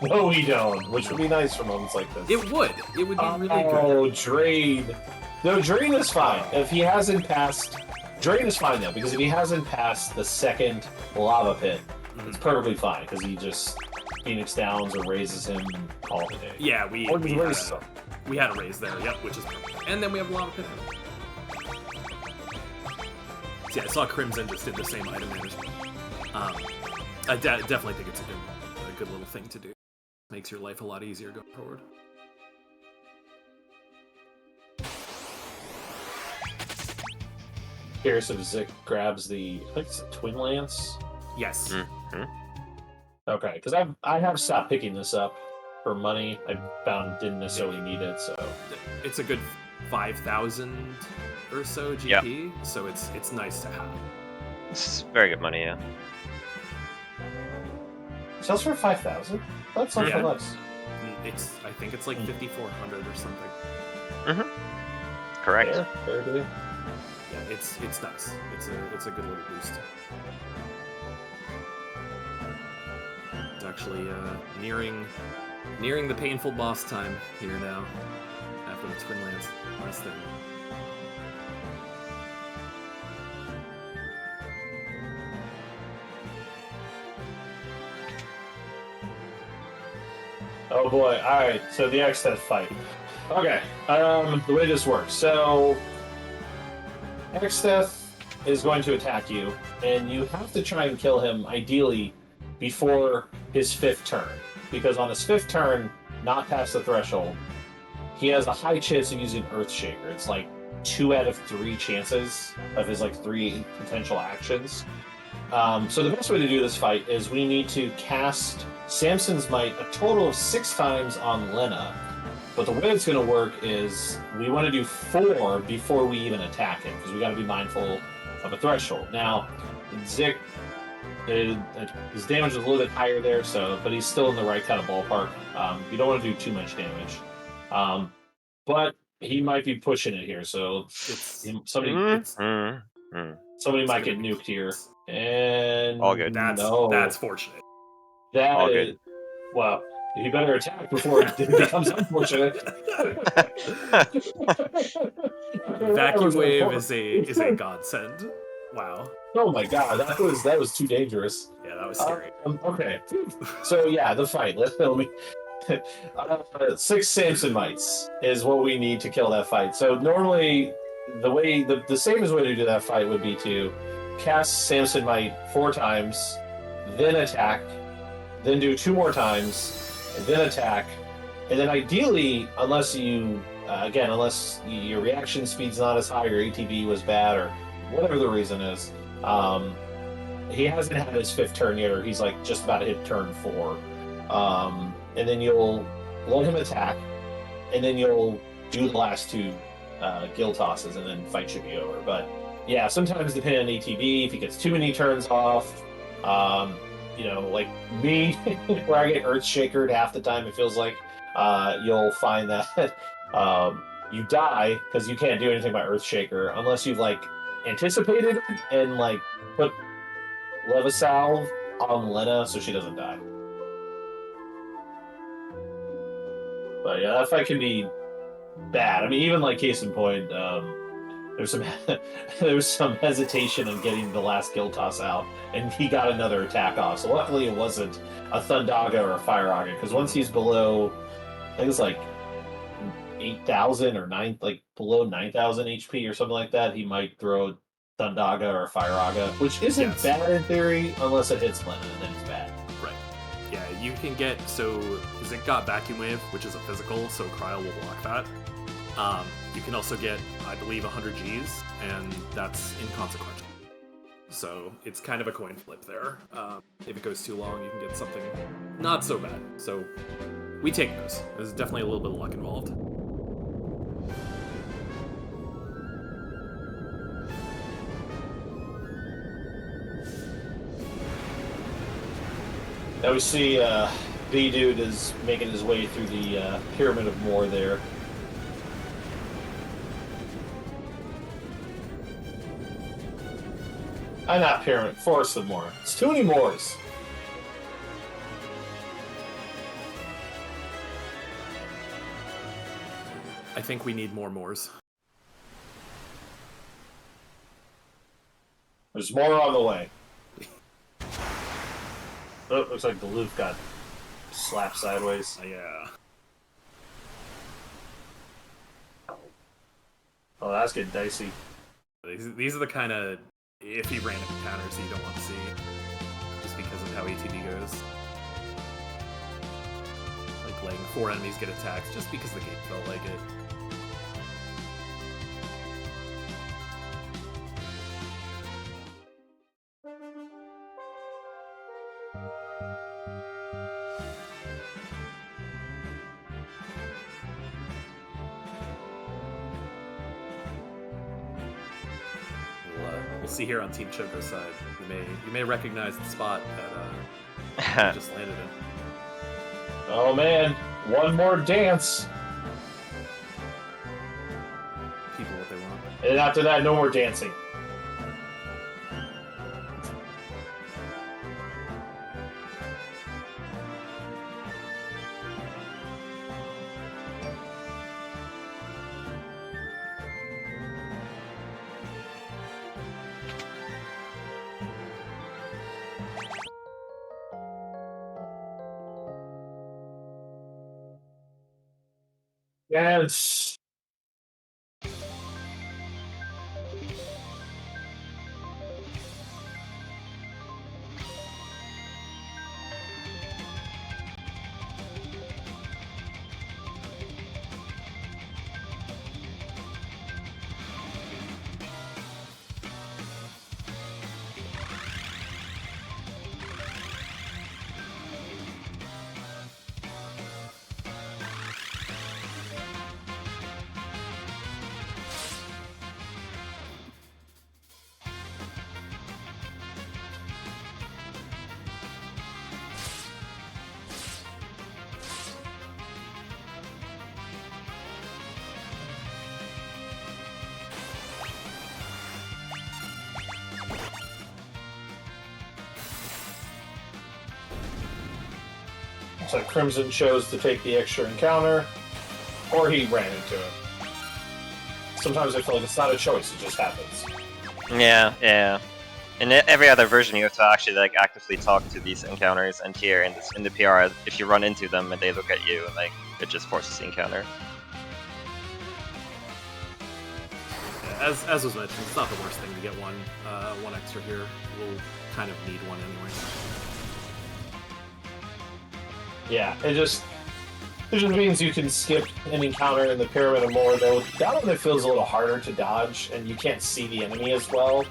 No, we don't, which would be nice for moments like this. It would be really good. Oh, Drain. No, Drain is fine. If he hasn't passed... Drain is fine, though, because if he hasn't passed the second lava pit, it's perfectly fine, because he just Phoenix Downs or raises him and call it a day. Yeah, we had a raise there, yep, which is perfect. And then we have lava pit. So yeah, I saw Crimson just did the same item management. I definitely think it's a good little thing to do. Makes your life a lot easier going forward. Curious if Zick grabs the... I think it's a Twin Lance? Yes. Mm-hmm. Okay, because I have stopped picking this up for money. I found didn't necessarily need it, so... It's a good 5,000 or so GP, so it's nice to have. It's very good money, yeah. Sells for 5,000? That's not for less. I think it's like 5,400 or something. Mm-hmm. Correct. Fair deal. Yeah, it's nice. It's a good little boost. It's actually nearing the painful boss time here now after the Twin Lance thing. Oh boy, alright, so the X-Death fight. Okay, the way this works. So, X-Death is going to attack you, and you have to try and kill him, ideally, before his 5th turn. Because on his 5th turn, not past the threshold, he has a high chance of using Earthshaker. It's like 2 out of 3 chances of his 3 potential actions. So the best way to do this fight is we need to cast Samson's Might a total of 6 times on Lena. But the way it's going to work is we want to do 4 before we even attack him, because we got to be mindful of a threshold. Now, Zick, his damage is a little bit higher there, but he's still in the right kind of ballpark. You don't want to do too much damage. But he might be pushing it here. So It's somebody somebody It's might gonna get be nuked here. close. And All good. That's fortunate. That All is, good. well, he better attack before it becomes unfortunate. Vacuum wave is a godsend. Wow. Oh my god, that was too dangerous. Yeah, that was scary. Okay, so yeah, the fight. Let me. 6 Samson mites is what we need to kill that fight. So normally, the safest way to do that fight would be to cast Samson mite 4 times, then attack, then do 2 more times, and then attack, and then ideally, unless your reaction speed's not as high, your ATB was bad, or whatever the reason is, he hasn't had his 5th turn yet, or he's like just about to hit turn 4. And then you'll let him attack, and then you'll do the last 2 gill tosses, and then fight should be over. But yeah, sometimes depending on ATB, if he gets too many turns off, like me, where I get Earth Shakered half the time, it feels like, you'll find that you die because you can't do anything by Earth Shaker unless you've like anticipated it and like put Levisalve on Lena so she doesn't die. But yeah, that fight can be bad. I mean, even like case in point, there's some hesitation on getting the last kill toss out, and he got another attack off. So luckily, it wasn't a Thundaga or a Fire Aga, because once he's below, I think it's like 8,000 or below 9,000 HP or something like that, he might throw Thundaga or Fire Aga, which isn't bad in theory unless it hits Lena, and then it's bad. Right. Yeah, you can get because it got Vacuum Wave, which is a physical, so Cryo will block that. You can also get, I believe, 100 Gs, and that's inconsequential. So it's kind of a coin flip there. If it goes too long, you can get something not so bad. So we take those. There's definitely a little bit of luck involved. Now we see Bdewd is making his way through the Pyramid of Moor there. Not Pyramid, Forest of Moor. It's too many Moors. I think we need more Moors. There's more on the way. Oh, looks like the loop got slapped sideways. Yeah. Oh, that's getting dicey. These are the kind of iffy random encounters that you don't want to see, just because of how ATB goes. Like letting 4 enemies get attacked just because the game felt like it. We'll see here on Team Choco's side. You may recognize the spot that you just landed in. Oh man, one more dance. People what they want. And after that, no more dancing. Yes. It's like Crimson chose to take the extra encounter, or he ran into it. Sometimes I feel like it's not a choice; it just happens. Yeah, yeah. In every other version, you have to actually like actively talk to these encounters, and here in the PR, if you run into them and they look at you, like it just forces the encounter. Yeah, as was mentioned, it's not the worst thing to get one extra here. We'll kind of need one anyway. Yeah, it just means you can skip an encounter in the Pyramid of More, though that one it feels a little harder to dodge, and you can't see the enemy as well.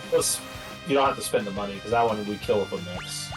Plus, you don't have to spend the money, because that one we kill with a mix.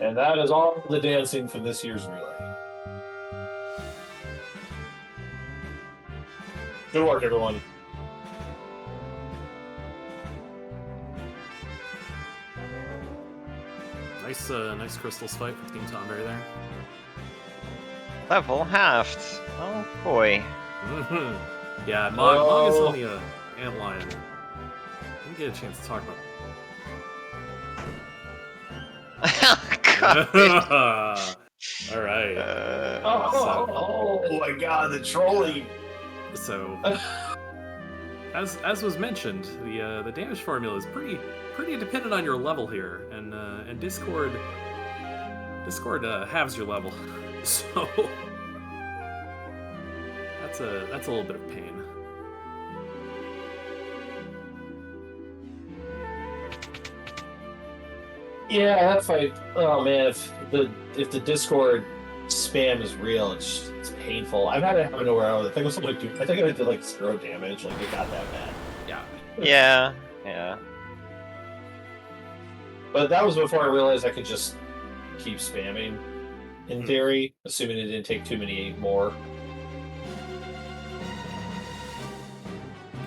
And that is all the dancing from this year's relay. Good work, everyone. Nice crystals fight for Team Tonberry there. Level halved. Oh boy. Yeah, Mog is only a antlion. Didn't get a chance to talk about. All right. Oh my god, the trolling! So, as was mentioned, the damage formula is pretty dependent on your level here, and Discord halves your level, so that's a little bit of pain. Yeah, that fight. Oh man, if the Discord spam is real, it's painful. I've had it happen to where I think it was like, I think I did like 0 damage. Like it got that bad. Yeah, yeah. But that was before I realized I could just keep spamming. In theory, assuming it didn't take too many more.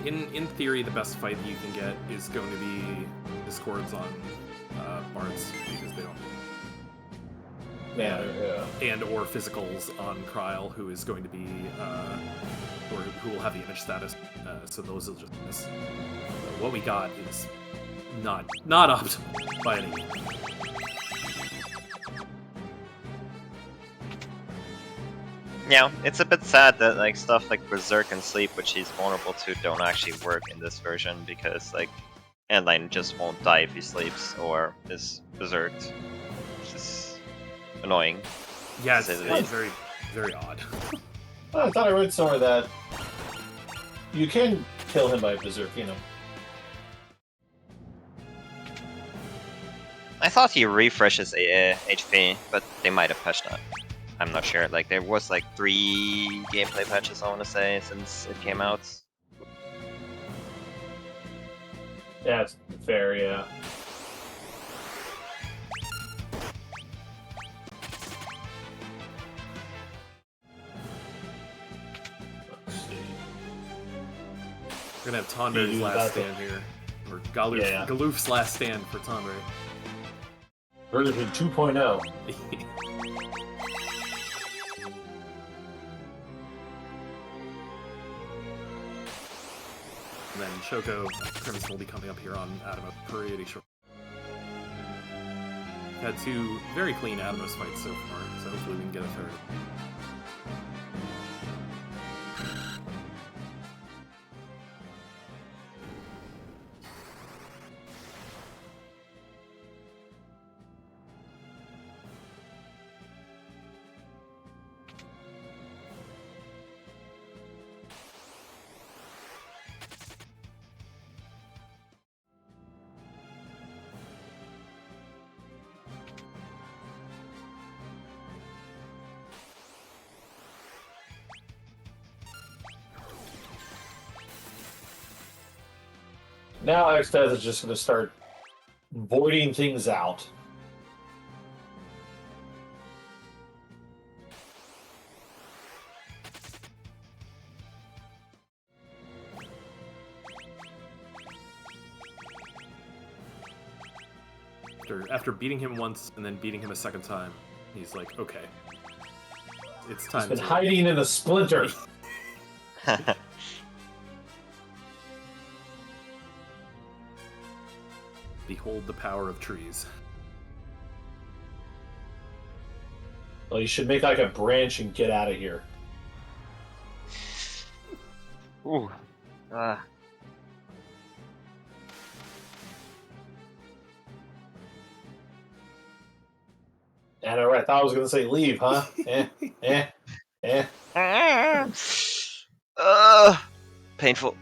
In theory, the best fight you can get is going to be Discords on Bards, because they don't. And or physicals on Kryl, who is going to be or who will have the image status. So those will just miss. What we got is not optimal by any means. Yeah, it's a bit sad that like stuff like Berserk and Sleep, which he's vulnerable to, don't actually work in this version, because like Endline just won't die if he sleeps or is berserked, which is annoying. Yeah, it's very, very odd. I thought I read somewhere that you can kill him by berserk, you know. I thought he refreshes HP, but they might have patched that. I'm not sure. Like there was like 3 gameplay patches, I want to say, since it came out. Yeah, it's fair, yeah. Let's see. We're gonna have Tonberry's last stand here. Or Galoof's last stand for Tonberry. Version 2.0. And then Choco Crimson will be coming up here on Adamo pretty short. Had 2 very clean Atomos fights so far, so hopefully we can get a third. Now Xtez is just going to start voiding things out. After beating him once and then beating him a second time, he's like, okay, it's He's time been to hiding in a splinter. behold the power of trees. Well, you should make like a branch and get out of here. Ooh. And I thought I was going to say leave, huh? Painful.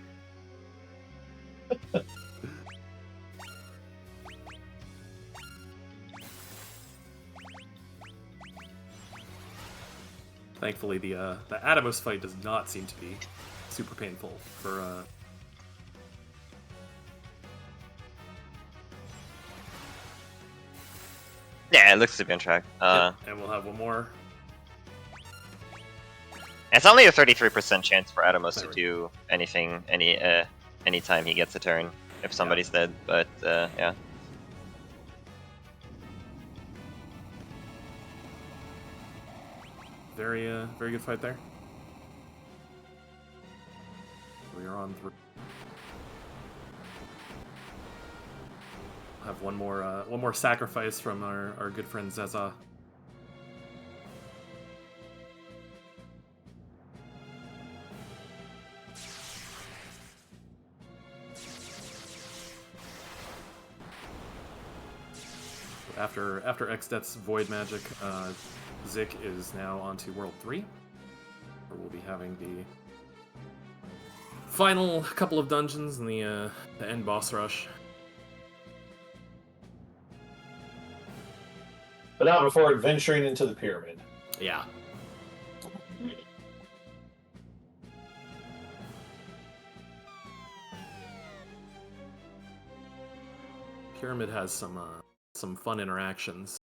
Thankfully, the Yidamoda fight does not seem to be super painful for. Yeah, it looks to be on track. Yep, and we'll have one more. It's only a 33% chance for Yidamoda to There we do anything anytime he gets a turn if somebody's dead, but yeah. Very good fight there. We are on 3. Have one more sacrifice from our good friend Zeza. After Xdeth's Void Magic, Zik is now on to World 3, where we'll be having the final couple of dungeons and the end boss rush. But not before venturing into the pyramid. Yeah. Pyramid has some fun interactions.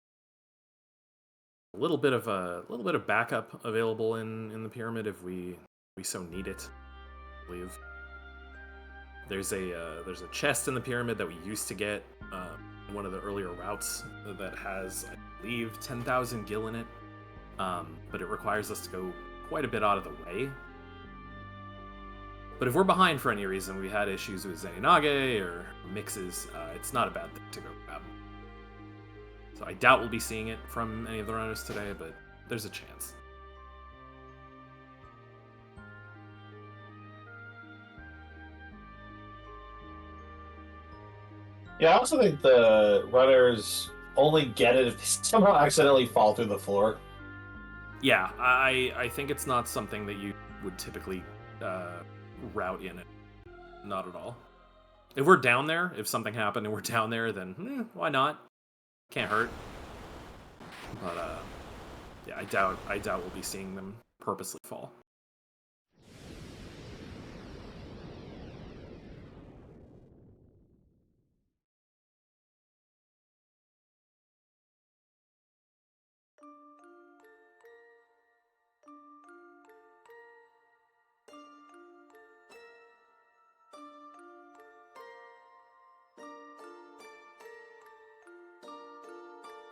A little bit of backup available in the pyramid if we so need it. I believe there's a chest in the pyramid that we used to get one of the earlier routes that has, I believe, 10,000 gil in it, but it requires us to go quite a bit out of the way. But if we're behind for any reason, we had issues with Zenage or mixes, it's not a bad thing to go grab. So I doubt we'll be seeing it from any of the runners today, but there's a chance. Yeah, I also think the runners only get it if they somehow accidentally fall through the floor. Yeah, I think it's not something that you would typically route in it. Not at all. If we're down there, if something happened and we're down there, then why not? Can't hurt. But yeah, I doubt we'll be seeing them purposely fall.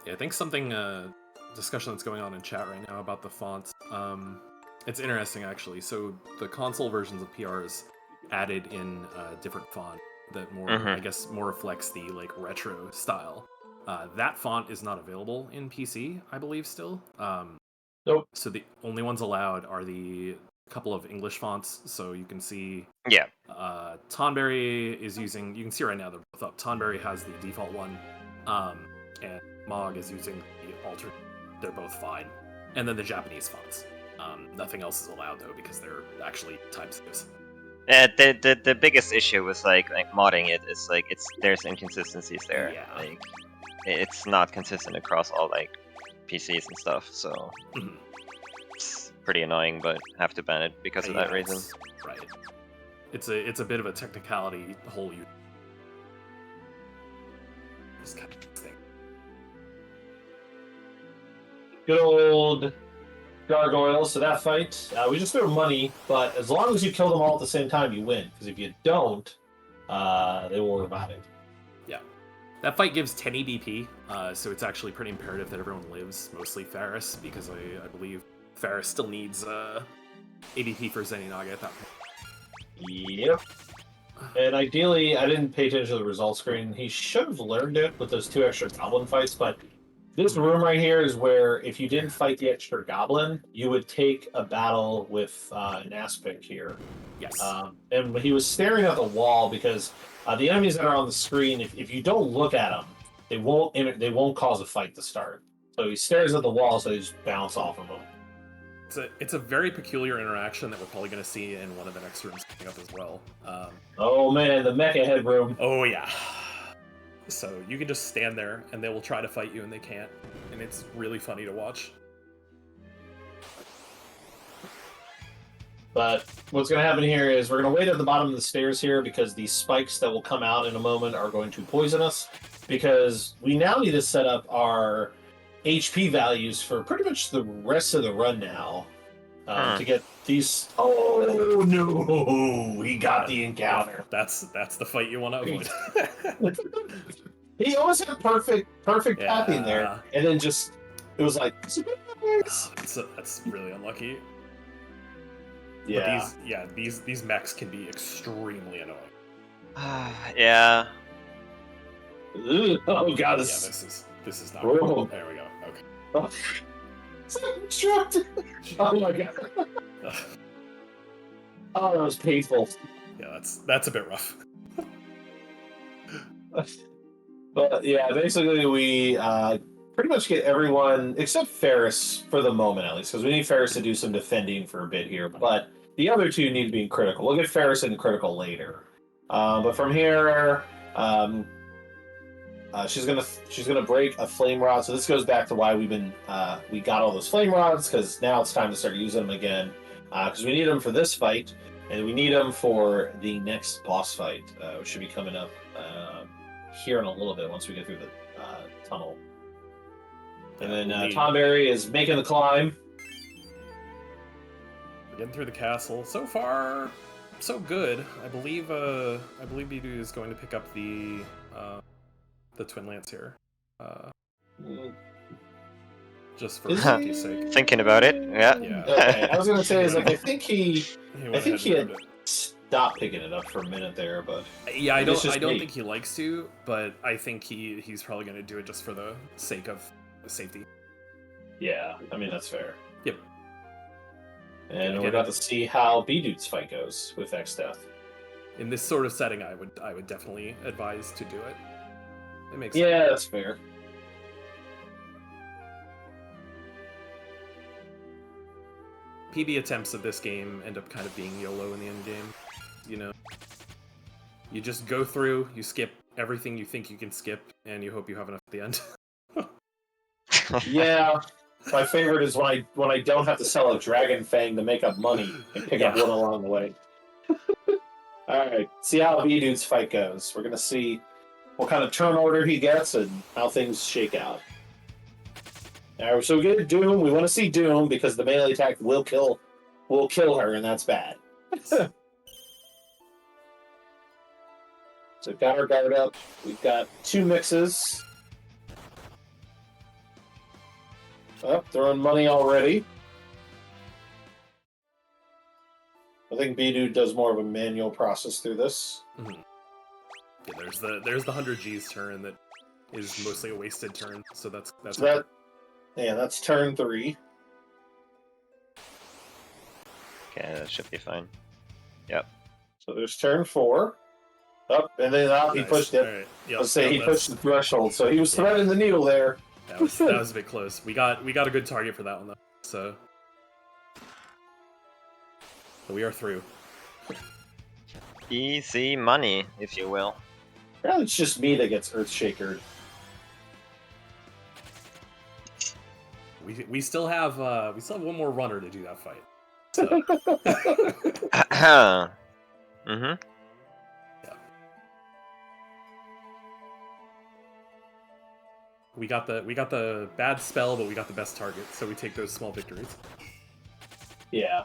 Yeah, I think something discussion that's going on in chat right now about the fonts. It's interesting actually. So the console versions of PRs added in a different font that more, I guess, more reflects the like retro style. That font is not available in PC, I believe, still. Nope. So the only ones allowed are the couple of English fonts. So you can see, Yeah. Tonberry is using. You can see right now they're both up. Tonberry has the default one, and Mog is using the alternate. They're both fine. And then the Japanese fonts. Nothing else is allowed though because they're actually time saves. The biggest issue with like modding it is like there's inconsistencies there. Yeah. Like it's not consistent across all like PCs and stuff, so it's pretty annoying, but have to ban it because of that reason. Right. It's a bit of a technicality hole. Just kind of thing. Good old gargoyles. So that fight, we just threw money, but as long as you kill them all at the same time, you win. Because if you don't, they will revive it. Yeah. That fight gives 10 ADP, so it's actually pretty imperative that everyone lives, mostly Ferris, because I believe Ferris still needs ADP for Zeninaga at that point. Yep. And ideally, I didn't pay attention to the results screen. He should have learned it with those 2 extra goblin fights, but this room right here is where if you didn't fight the extra goblin, you would take a battle with an aspect here. Yes. And when he was staring at the wall, because the enemies that are on the screen, if you don't look at them, they won't cause a fight to start. So he stares at the wall, so they just bounce off of him. It's a very peculiar interaction that we're probably going to see in one of the next rooms coming up as well. Oh man, the mecha headroom. Oh yeah. So you can just stand there, and they will try to fight you, and they can't. And it's really funny to watch. But what's going to happen here is we're going to wait at the bottom of the stairs here because these spikes that will come out in a moment are going to poison us. Because we now need to set up our HP values for pretty much the rest of the run now to get these. Oh no! He got the encounter. That's the fight you want to avoid. He almost had perfect tapping there, and then just it was like that's really unlucky. Yeah. But these mechs can be extremely annoying. Yeah. Oh god, Yeah, this this is not Whoa. cool. There we go. Okay. Oh. Trapped. Oh my god. Oh, that was painful. Yeah, that's a bit rough. But yeah, basically we pretty much get everyone except Ferris for the moment at least, because we need Ferris to do some defending for a bit here. But the other 2 need to be in critical. We'll get Ferris in critical later. But from here, she's gonna break a flame rod. So this goes back to why we got all those flame rods, because now it's time to start using them again. Because we need them for this fight, and we need them for the next boss fight, which should be coming up here in a little bit once we get through the tunnel. And then Tonberry is making the climb. We're getting through the castle. So far, so good. I believe Bdewd is going to pick up the Twin Lance here. Just for safety's sake. Thinking about it, yeah. Okay, I was gonna say is like I think he went ahead had and grabbed it. stopped picking it up for a minute there, but Yeah, I don't me. think he likes to, but I think he's probably going to do it just for the sake of safety. yeah, I mean that's fair. Yep. And we're about to see how Bdewd's fight goes with X Death. In this sort of setting, I would definitely advise to do it. It makes Yeah, sense. that's fair. PB attempts of this game end up kind of being YOLO in the end game. You know, you just go through, you skip everything you think you can skip, and you hope you have enough at the end. Yeah, my favorite is when I don't have to sell a dragon fang to make up money and pick up one along the way. All right, see how Bdewd's fight goes. We're gonna see what kind of turn order he gets and how things shake out. All right, so we get Doom. We want to see Doom because the melee attack will kill her, and that's bad. So we've got our guard up. We've got 2 mixes. Oh, throwing money already. I think Bdewd does more of a manual process through this. Mm-hmm. Yeah, there's the 100 G's turn that is mostly a wasted turn, so that's that. Yeah, that's turn 3. Okay, that should be fine. Yep. So there's turn 4. Up and then out. He Nice. pushed it. Right. Yep. Let's say Yep, he that's- pushed the threshold, so he was threading the needle there. That was a bit close. We got a good target for that one though. So we are through. Easy money, if you will. Well, it's just me that gets Earthshakered. We still have one more runner to do that fight. So. Mm-hmm. Yeah. 'Cause we got the bad spell, but we got the best target, so we take those small victories. Yeah.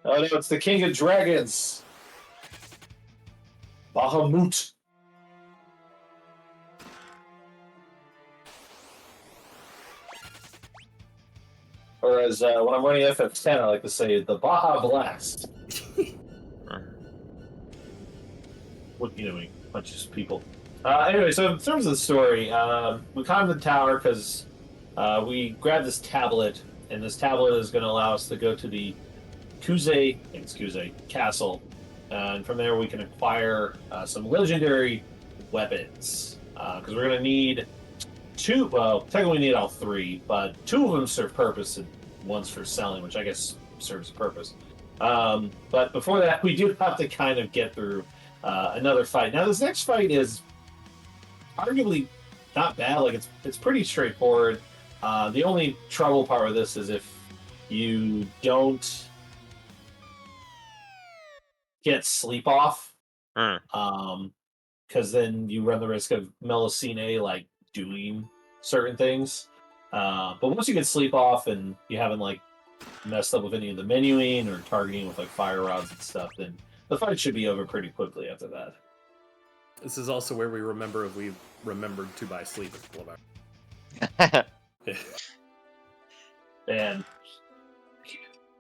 Oh no, it's the King of Dragons! Bahamut! Or as when I'm running FF10, I like to say, the Baja Blast. What are you doing? Bunch of people. Anyway, so in terms of the story, we climbed the tower because we grabbed this tablet, and this tablet is going to allow us to go to the Kuze Castle, and from there we can acquire some legendary weapons. Because we're going to need two, well, technically we need all three, but two of them serve purpose, and one's for selling, which I guess serves a purpose. But before that, we do have to kind of get through another fight. Now, this next fight is arguably not bad. Like it's pretty straightforward. The only trouble part with this is if you don't get sleep off, because then you run the risk of Melusine like doing certain things. But once you get sleep off and you haven't like messed up with any of the menuing or targeting with like fire rods and stuff, then the fight should be over pretty quickly after that. This is also where we remember if we remembered to buy sleep at Boulevard. And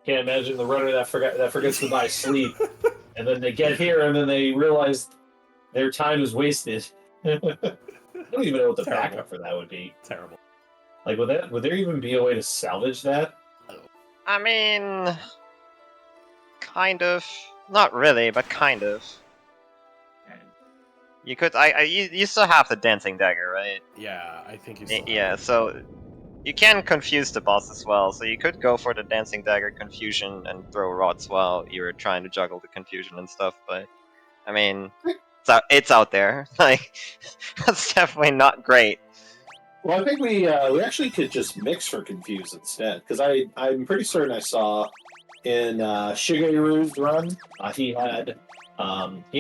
can't imagine the runner that forgets to buy sleep, and then they get here and then they realize their time is wasted. I don't even know what the backup for that would be. Terrible. Like, would there even be a way to salvage that? I mean, kind of. Not really, but kind of. You could. You still have the dancing dagger, right? Yeah, I think you. Still Yeah, so you can confuse the boss as well. So you could go for the dancing dagger confusion and throw rods while you're trying to juggle the confusion and stuff. But I mean, it's out there. Like, that's definitely not great. Well, I think we actually could just mix for confuse instead, because I'm pretty certain I saw in Shigeru's run he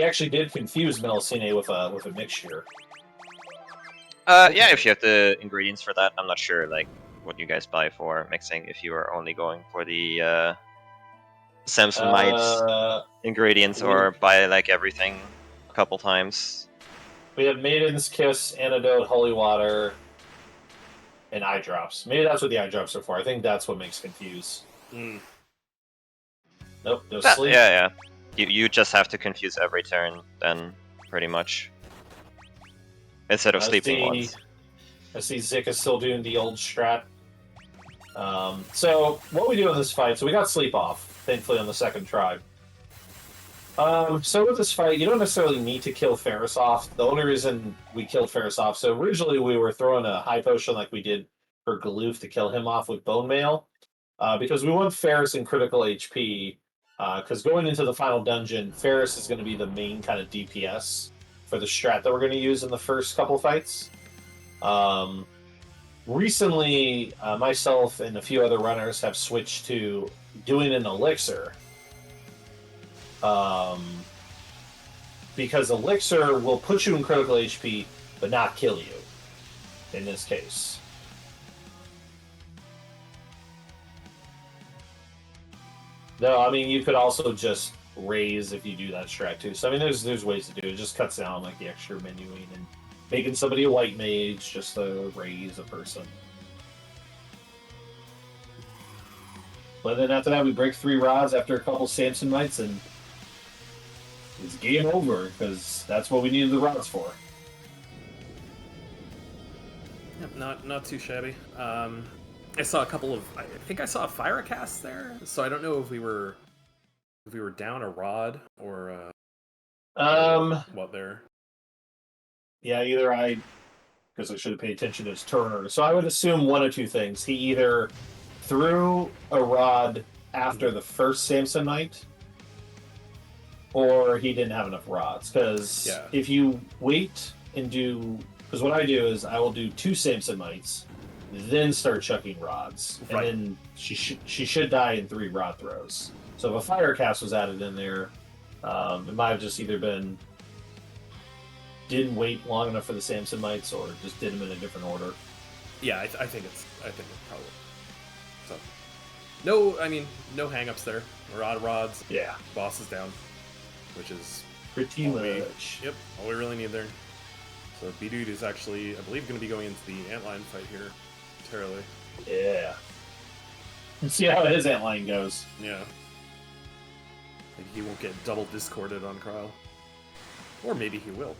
actually did confuse Melusine with a mixture. Yeah, if you have the ingredients for that, I'm not sure like what you guys buy for mixing. If you are only going for the Samsonite ingredients, or buy like everything a couple times. We have Maiden's Kiss, Antidote, Holy Water, and eye drops. Maybe that's what the eye drops are for. I think that's what makes confuse. Nope, no sleep. Yeah. You just have to confuse every turn, then, pretty much. Instead of sleeping once. I see Zik is still doing the old strat. So, what we do in this fight, so we got sleep off, thankfully, on the second try. So with this fight, you don't necessarily need to kill Ferris off. The only reason we killed Ferris off, so originally we were throwing a high potion like we did for Galoof to kill him off with Bone Mail, because we want Ferris in critical HP, because going into the final dungeon, Ferris is going to be the main kind of DPS for the strat that we're going to use in the first couple fights. Recently, myself and a few other runners have switched to doing an elixir. Because elixir will put you in critical HP, but not kill you, in this case. No, I mean, you could also just raise if you do that strat too. So, I mean, there's ways to do it. It just cuts down, like, the extra menuing and making somebody a white mage just to raise a person. But then after that, we break 3 rods after a couple Samsonites, and it's game over, because that's what we needed the rods for. Yep, not too shabby. I saw a couple of. I think I saw a fire cast there, so I don't know if we were down a rod or what there. Yeah, either because I should have paid attention to his turn. So I would assume one of two things. He either threw a rod after the first Samsonite, or he didn't have enough rods. Because if you wait and do... Because what I do is I will do 2 Samsonites, then start chucking rods. Right. And then she should die in 3 rod throws. So if a fire cast was added in there, it might have just either been didn't wait long enough for the Samsonites, or just did them in a different order. Yeah, I think it's probably. So, no hang-ups there. We're odd rods. Yeah, Boss is down, which is pretty much. Yep, all we really need there. So Bdewd is actually, I believe, going to be going into the antlion fight here, terribly. Yeah. Let's see how his antlion goes. Yeah. Maybe he won't get double discorded on Cryle. Or maybe he will.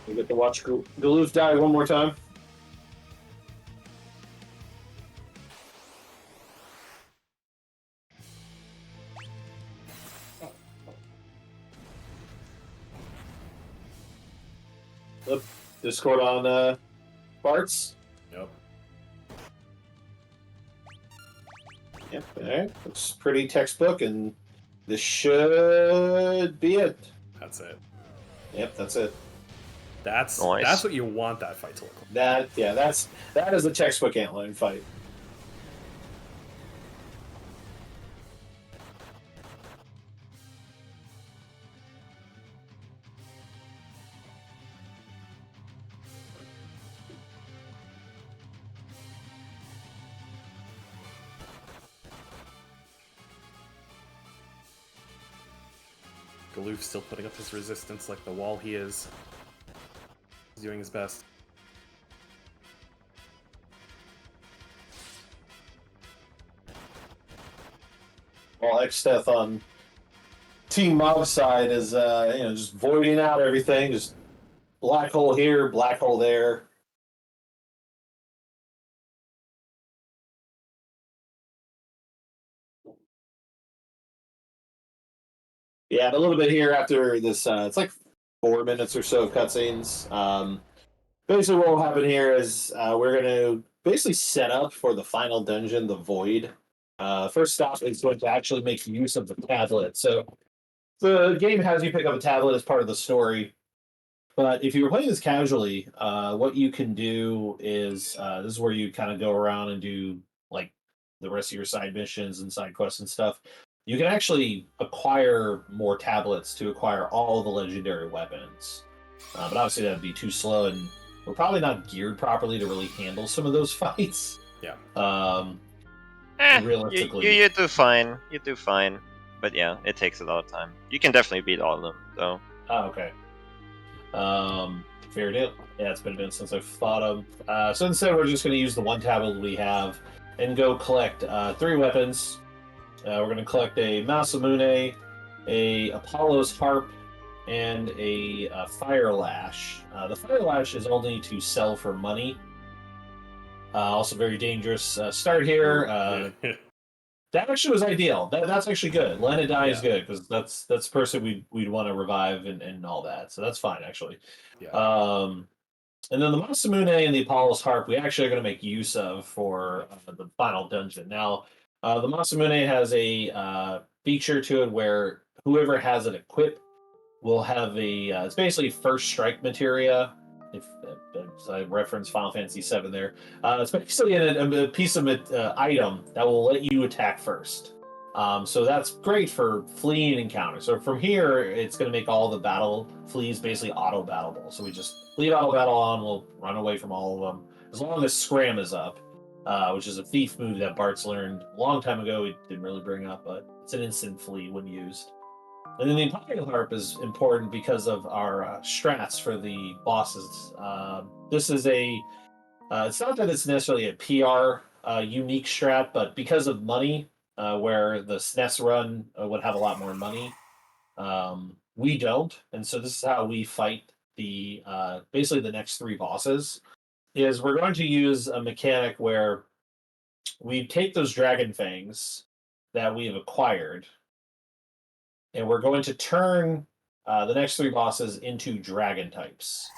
We get to watch Galoof die one more time. Flip Discord on Bart's. Yep. Yep, alright. Looks pretty textbook, and this should be it. That's it. Yep, that's it. That's Nice. That's what you want that fight to look like. That is a textbook antlion fight. Galoof's still putting up his resistance like the wall he is. He's doing his best. While Xdeath on Team Mob side is just voiding out everything, just black hole here, black hole there. Yeah, and a little bit here after this. It's like 4 minutes or so of cutscenes. Basically, what will happen here is we're going to basically set up for the final dungeon, the Void. First stop is going to actually make use of the tablet. So the game has you pick up a tablet as part of the story. But if you were playing this casually, what you can do is this is where you kind of go around and do like the rest of your side missions and side quests and stuff. You can actually acquire more tablets to acquire all the legendary weapons. But obviously that would be too slow, and we're probably not geared properly to really handle some of those fights. Yeah. Realistically. You do fine. You do fine. But yeah, it takes a lot of time. You can definitely beat all of them, though. Oh, okay. Fair deal. Yeah, it's been a bit since I've fought them. So instead, we're just going to use the one tablet we have and go collect 3 weapons. We're going to collect a Masamune, a Apollo's Harp, and a Fire Lash. The Fire Lash is only to sell for money. Also very dangerous. Start here. That actually was ideal. That's actually good. Lena die is good, because that's the person we'd want to revive and all that. So that's fine, actually. Yeah. And then the Masamune and the Apollo's Harp we actually are going to make use of for the final dungeon. Now, the Masamune has a feature to it where whoever has it equipped will have it's basically first strike materia. If I reference Final Fantasy VII there, it's basically a piece of item that will let you attack first. So that's great for fleeing encounters. So from here, it's going to make all the battle fleas basically auto-battleable. So we just leave auto-battle on, we'll run away from all of them. As long as Scram is up, which is a thief move that Bart's learned a long time ago, we didn't really bring up, but it's an instant flee when used. And then the Imperial Harp is important because of our strats for the bosses. This is it's not that it's necessarily a PR unique strat, but because of money, where the SNES run would have a lot more money, we don't. And so this is how we fight the basically the next 3 bosses, is we're going to use a mechanic where we take those dragon fangs that we have acquired, and we're going to turn the next 3 bosses into dragon types.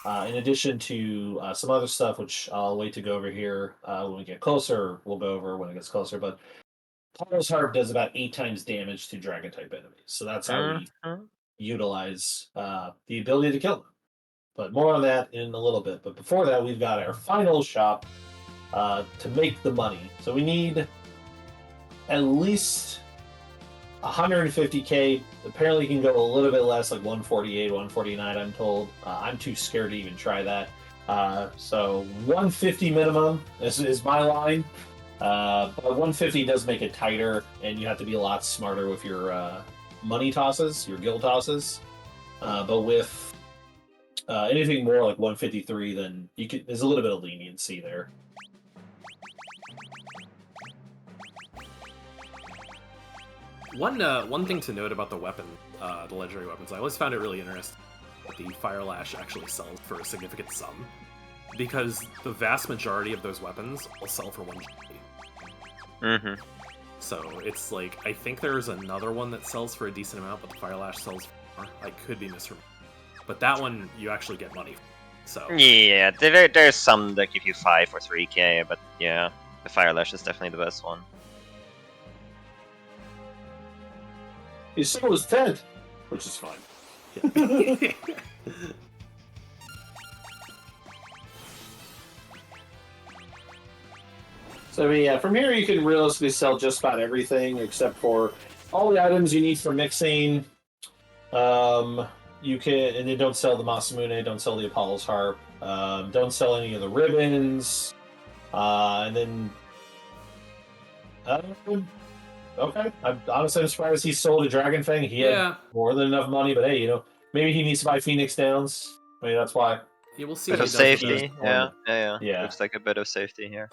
In addition to some other stuff, which I'll wait to go over here when we get closer. We'll go over when it gets closer. But Apollo's Harp does about 8 times damage to dragon type enemies. So that's how we utilize the ability to kill them. But more on that in a little bit. But before that, we've got our final shop to make the money. So we need at least 150k. Apparently, you can go a little bit less, like 148, 149. I'm told. I'm too scared to even try that. So 150 minimum is my line. But 150 does make it tighter, and you have to be a lot smarter with your money tosses, your guild tosses. But with anything more like 153, then there's a little bit of leniency there. One thing to note about the weapon, the legendary weapons, I always found it really interesting that the Fire Lash actually sells for a significant sum, because the vast majority of those weapons will sell for 1 GP. So it's like, I think there's another one that sells for a decent amount, but the Fire Lash sells for more. I could be misremembering. But that one, you actually get money for. So Yeah, there's some that give you 5 or 3k, but yeah, the Fire Lash is definitely the best one. He still was 10, which is fine. So I mean, yeah, from here you can realistically sell just about everything except for all the items you need for mixing. You can, and they don't sell the Masamune, don't sell the Apollo's Harp, don't sell any of the ribbons, and then. Okay, I'm surprised he sold a Dragon Fang. He had more than enough money, but hey, maybe he needs to buy Phoenix Downs. Maybe that's why. Yeah, we'll see. Bit what of he does with safety, those. yeah. Looks like a bit of safety here.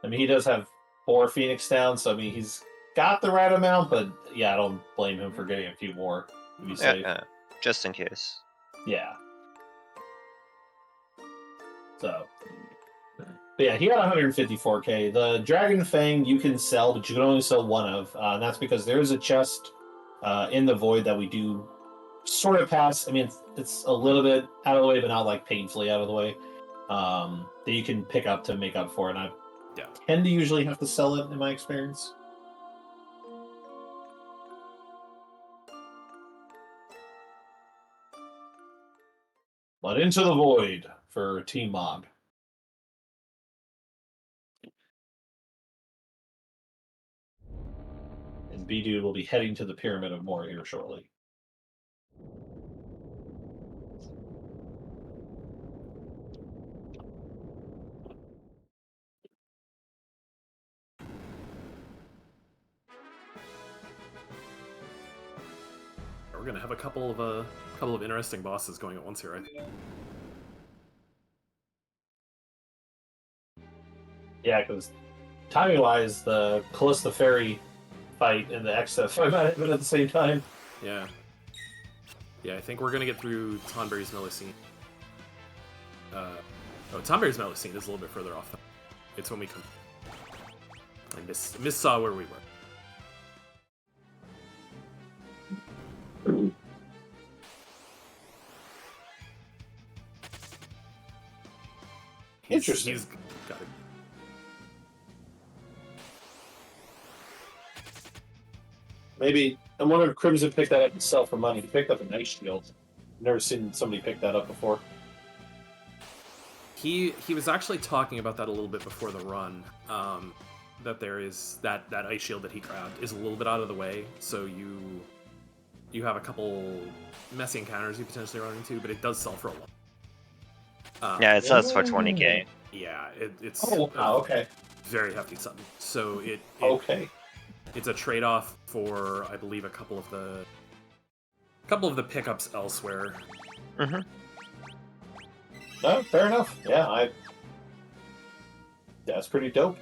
I mean, he does have 4 Phoenix Downs, so I mean, he's got the right amount, but yeah, I don't blame him for getting a few more to be safe. Yeah, just in case. Yeah. So, but yeah, he got 154k. The Dragon Fang you can sell, but you can only sell one of. And that's because there is a chest in the void that we do sort of pass. I mean, it's a little bit out of the way, but not like painfully out of the way. That you can pick up to make up for it. And I tend to usually have to sell it in my experience. But into the void for Team Mog. And Bdewd will be heading to the Pyramid of Moor here shortly. We're gonna have a couple of interesting bosses going at once here, I think. Yeah, because timing-wise, the Callista Fairy fight and the Exta fight might happen at the same time. Yeah. Yeah, I think we're gonna get through Tonberry's Melusine. Tonberry's Melusine is a little bit further off. It's when we come. I missaw where we were. Interesting. He's got it. Maybe I wonder if Crimson picked that up and sell for money. He picked up a nice shield. I've never seen somebody pick that up before. He was actually talking about that a little bit before the run. That there is that ice shield that he grabbed is a little bit out of the way, so you have a couple messy encounters you potentially run into, but it does sell for a lot. Yeah, it sells for 20k. Yeah, it's okay. Very hefty sum. So it it's a trade-off for, I believe, a couple of the pickups elsewhere. Mm-hmm. No, fair enough. Yeah, that's pretty dope.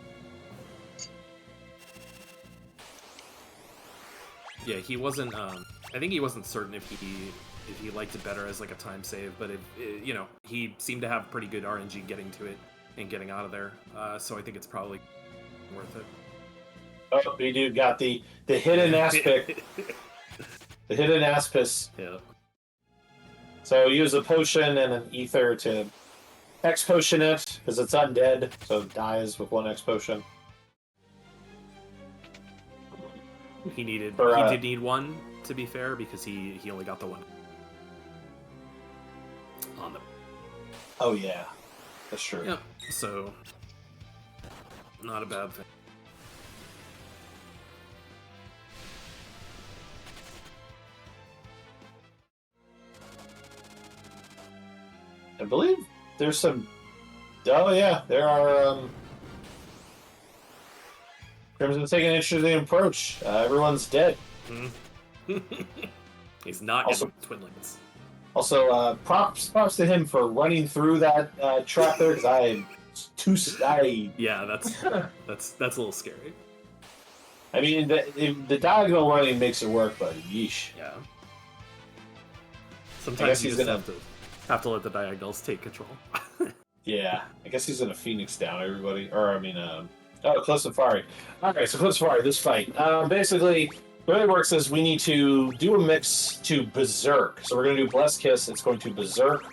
Yeah, he wasn't. I think he wasn't certain if he liked it better as like a time save, but he seemed to have pretty good RNG getting to it and getting out of there. So I think it's probably worth it. Oh, Bdewd got the hidden aspect. The hidden aspis. Yeah. So use a potion and an ether to X potion it, because it's undead, so it dies with 1 X potion. He did need 1, to be fair, because he only got the 1 on them. Oh yeah, that's true. Yeah, so not a bad thing. I believe there's some. Oh yeah, there are. Crimson's taking an interesting approach. Everyone's dead. He's not Also- getting twinlings. Also, props to him for running through that trap there because Yeah, that's a little scary. I mean, the diagonal running makes it work, but yeesh. Yeah. I guess Sometimes you he's just gonna- have to let the diagonals take control. Yeah, I guess he's gonna Phoenix down everybody. Or, I mean, Close Safari. Alright, so Close Safari, this fight. Basically, the way it works is we need to do a mix to Berserk. So we're gonna do Blessed Kiss, it's going to Berserk,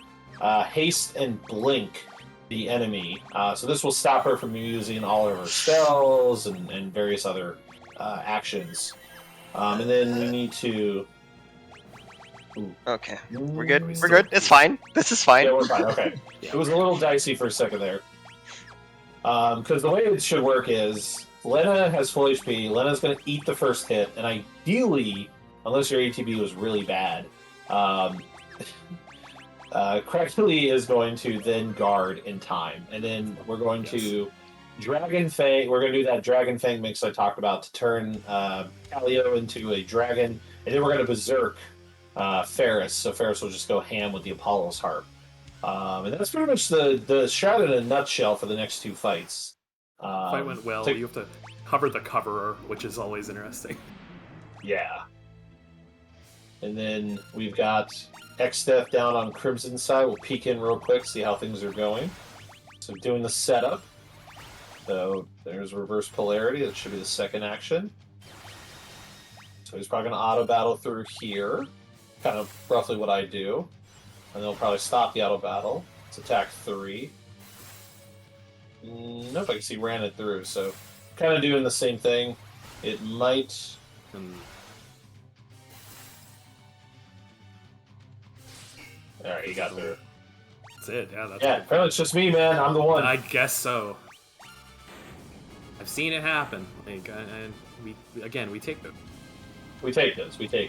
Haste, and Blink the enemy. So this will stop her from using all of her spells and various other actions. And then we need to... Okay, we're good. We're good. It's fine. This is fine. Yeah, we're fine. Okay. It was a little dicey for a second there. Because the way it should work is Lena has full HP. Lena's going to eat the first hit, and ideally, unless your ATB was really bad, Crackly is going to then guard in time, and then we're going to Dragon Fang. We're going to do that Dragon Fang mix I talked about to turn Calio into a dragon, and then we're going to Berserk Ferris. So Ferris will just go ham with the Apollo's harp. And that's pretty much the strat in a nutshell for the next two fights. Fight went well. You have to cover the coverer, which is always interesting. Yeah. And then we've got X-Death down on Crimson's side. We'll peek in real quick, see how things are going. So doing the setup. So there's reverse polarity. That should be the second action. So he's probably going to auto battle through here. Kind of roughly what I do. And they'll probably stop the auto battle. It's attack 3. Nope, I can see ran it through. So kind of doing the same thing. It might... Alright, he got through. That's it. Yeah, that's Yeah, apparently it's just me, man. I'm the one. I guess so. I've seen it happen. Like, and we take them. We take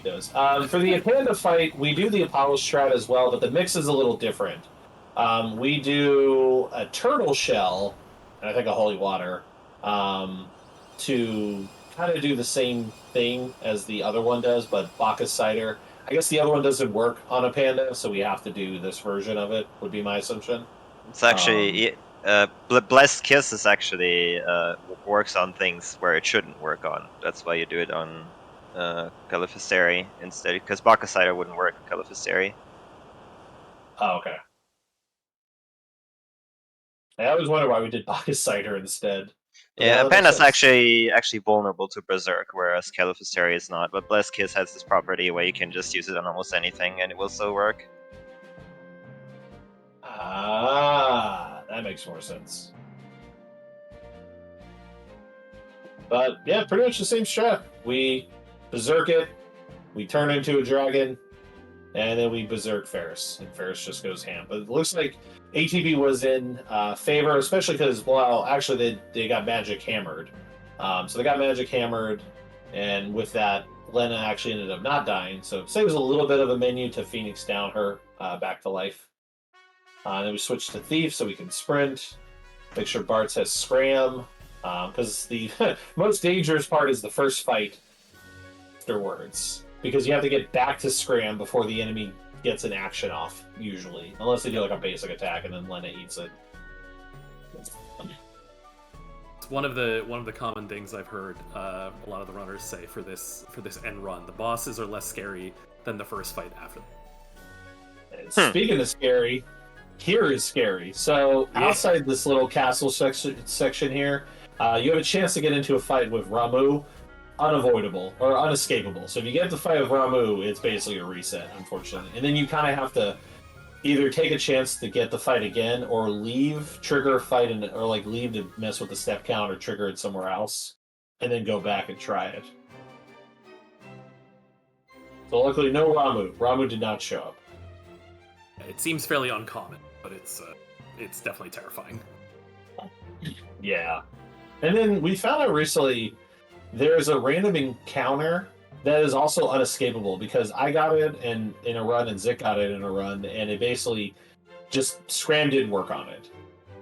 those. For the Panda fight, we do the Apollo strat as well, but the mix is a little different. We do a turtle shell, and I think a holy water, to kind of do the same thing as the other one does, but Bacchus cider. I guess the other one doesn't work on a panda, so we have to do this version of it, would be my assumption. It's actually Blessed Kiss is actually works on things where it shouldn't work on. That's why you do it on Califisteri instead, because Bacchus cider wouldn't work on Califisteri. Oh, okay. I always wonder why we did Bacchus cider instead. Yeah, that Panda's makes sense. actually vulnerable to Berserk, whereas Califisteri is not. But Blessed Kiss has this property where you can just use it on almost anything and it will still work. Ah, that makes more sense. But yeah, pretty much the same strat. We berserk it, we turn into a dragon, and then we berserk Ferris, and Ferris just goes ham. But it looks like ATB was in favor, especially because, well, actually they got magic hammered. So they got magic hammered, and with that, Lena actually ended up not dying. So it saves a little bit of a menu to Phoenix down her back to life. Then we switch to Thief so we can sprint. Make sure Bartz has Scram. Because the most dangerous part is the first fight afterwards. Because you have to get back to Scram before the enemy gets an action off, usually. Unless they do like a basic attack and then Lena eats it. It's one of the common things I've heard a lot of the runners say for this end run. The bosses are less scary than the first fight after. And speaking of scary, here is scary. So outside this little castle section here, you have a chance to get into a fight with Ramu, unavoidable or unescapable. So if you get the fight with Ramu, it's basically a reset, unfortunately. And then you kind of have to either take a chance to get the fight again, or leave, trigger a fight, or like leave to mess with the step count, or trigger it somewhere else, and then go back and try it. So luckily, no Ramu. Ramu did not show up. It seems fairly uncommon, but it's definitely terrifying. Yeah. And then we found out recently there's a random encounter that is also unescapable, because I got it in a run and Zik got it in a run, and it basically just Scram did work on it,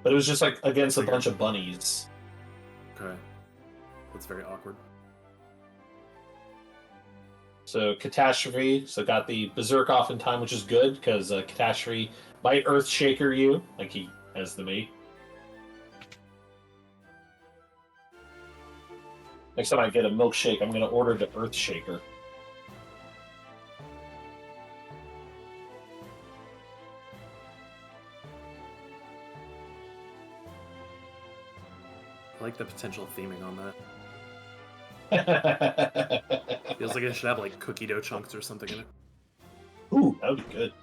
but it was just like against a bunch of bunnies. Okay. That's very awkward. So Catastrophe, so got the Berserk off in time, which is good, because Catastrophe might Earthshaker you, like he has the mate. Next time I get a milkshake, I'm going to order the Earthshaker. I like the potential theming on that. Feels like it should have like cookie dough chunks or something in it. Ooh, that would be good.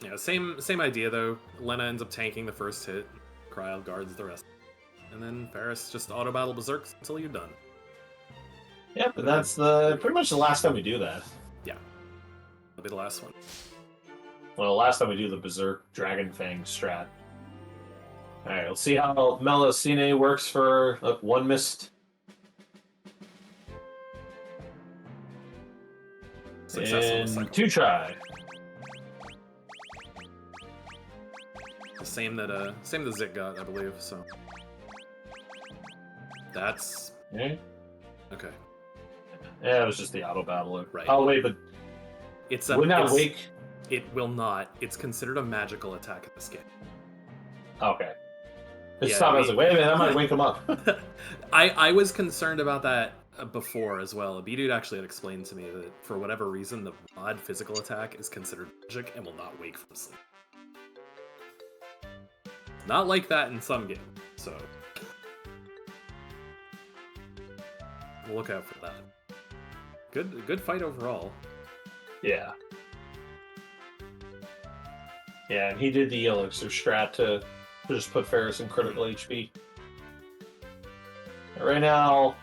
Yeah, same idea though. Lena ends up tanking the first hit, Cryo guards the rest, and then Ferris just auto battle berserks until you're done. Yep, and that's pretty much the last time we do that. Yeah, that'll be the last one. Well, last time we do the Berserk Dragon Fang strat. Alright, we'll see how Melusine works for one missed. Successful. And 2 try. The same that Zit got, I believe. So that's Okay. okay. Yeah, it was just the auto battle. Right. Oh wait, but It's would not wake. It will not. It's considered a magical attack in this game. Okay. Just Yeah, stop. I was like, wait a minute, that might wake him up. I was concerned about that before as well. Bdewd actually had explained to me that for whatever reason, the mod physical attack is considered magic and will not wake from sleep. Not like that in some games, so we'll look out for that. Good fight overall. Yeah. Yeah, and he did the elixir strat to just put Ferris in critical HP. Right now,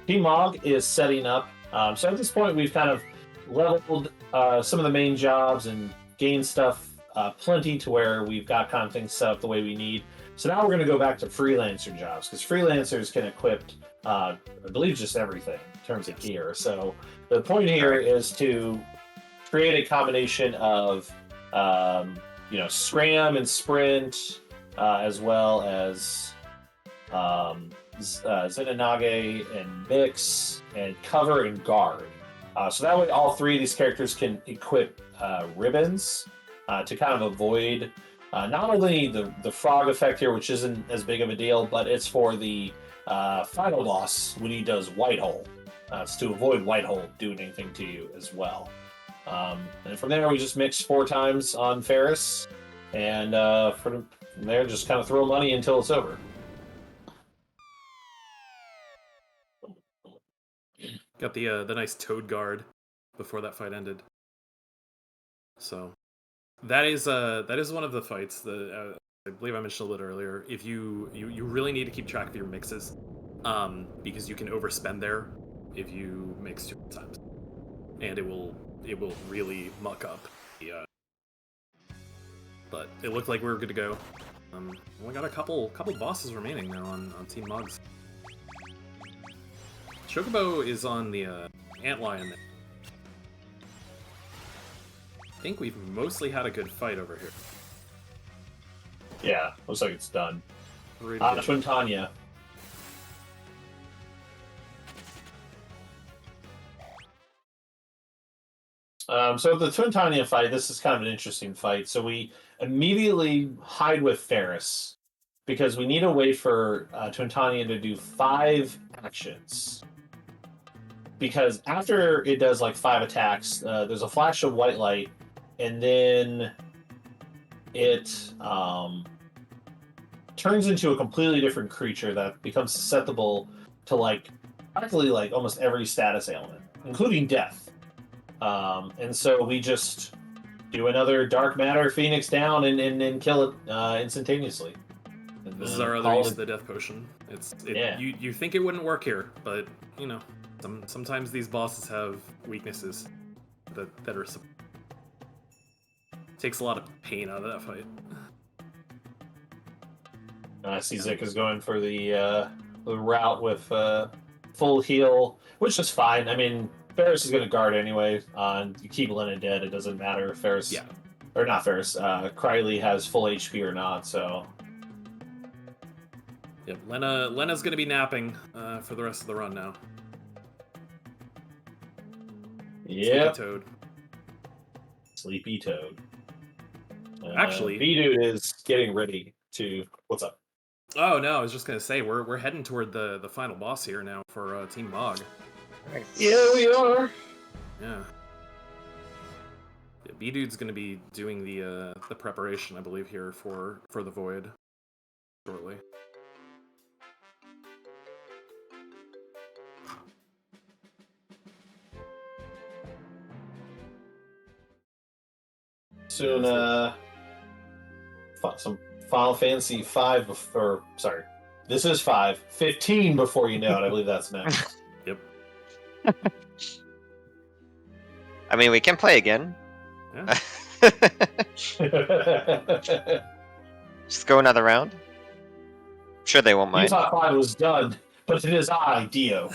Team Mog is setting up. So at this point, we've kind of leveled some of the main jobs and gained stuff plenty to where we've got kind of things set up the way we need. So now we're going to go back to freelancer jobs, because freelancers can equip, I believe, just everything in terms of gear. So the point here is to create a combination of scram and sprint, as well as Zenanage and mix and cover and guard. So that way all 3 of these characters can equip ribbons to kind of avoid not only the frog effect here, which isn't as big of a deal, but it's for the final boss when he does white hole. It's to avoid white hole doing anything to you as well. And from there, we just mix 4 times on Ferris, and from there, just kind of throw money until it's over. Got the nice toad guard before that fight ended. So that is one of the fights that I believe I mentioned a little bit earlier. If you really need to keep track of your mixes, because you can overspend there if you mix too many times, and it will really muck up the. But it looked like we were good to go. We got a couple bosses remaining now on Team Mugs. Chocobo is on the Antlion. I think we've mostly had a good fight over here. Yeah, looks like it's done. Pretty good. Twin Tanya. So the Twin Tanya fight, this is kind of an interesting fight. So we immediately hide with Ferris because we need a way for Twin Tanya to do 5 actions. Because after it does like 5 attacks, there's a flash of white light, and then it turns into a completely different creature that becomes susceptible to practically almost every status ailment, including death. And so we just do another Dark Matter Phoenix down and kill it instantaneously. And This is our other use of the death potion. Yeah. You think it wouldn't work here, but you know, sometimes these bosses have weaknesses that are takes a lot of pain out of that fight. I see Zik is going for the route with full heal, which is fine. I mean, Ferris is going to guard anyway. You keep Lena dead. It doesn't matter if Ferris, Yeah. or not Ferris. Krylie has full HP or not. So Yep. Lena's gonna be napping for the rest of the run now. yeah, Sleepy Toad. Sleepy Toad. Actually- Bdewd is getting ready to. What's up? Oh no, I was just gonna say we're heading toward the final boss here now for Team Mog. Yeah, we are. Yeah. Yeah, Bdewd's gonna be doing the preparation, I believe, here for the Void shortly. Soon, some Final Fantasy 5 before. Sorry, this is 5. 15 before you know it. I believe that's next. Yep. I mean, we can play again. Yeah. Just go another round. Sure, they won't You mind. thought 5 was done, but it is I, Dio.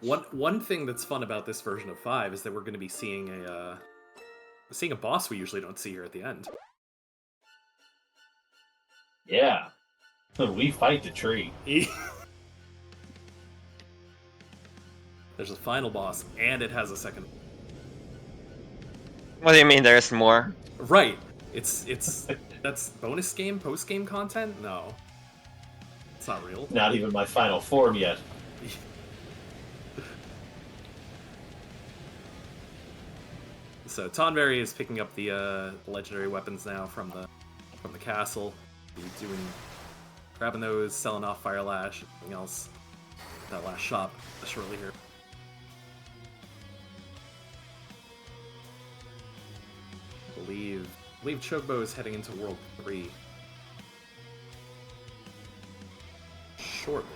One thing that's fun about this version of 5 is that we're going to be seeing a boss we usually don't see here at the end. Yeah. We fight the tree. There's a final boss, and it has a second. What do you mean there's more? Right. It's that's bonus game, post game content. No, it's not real. Not even my final form yet. So Tonberry is picking up the legendary weapons now from the castle. He's grabbing those, selling off Fire Lash, everything else. That last shop shortly here. I believe Choco is heading into World 3 shortly.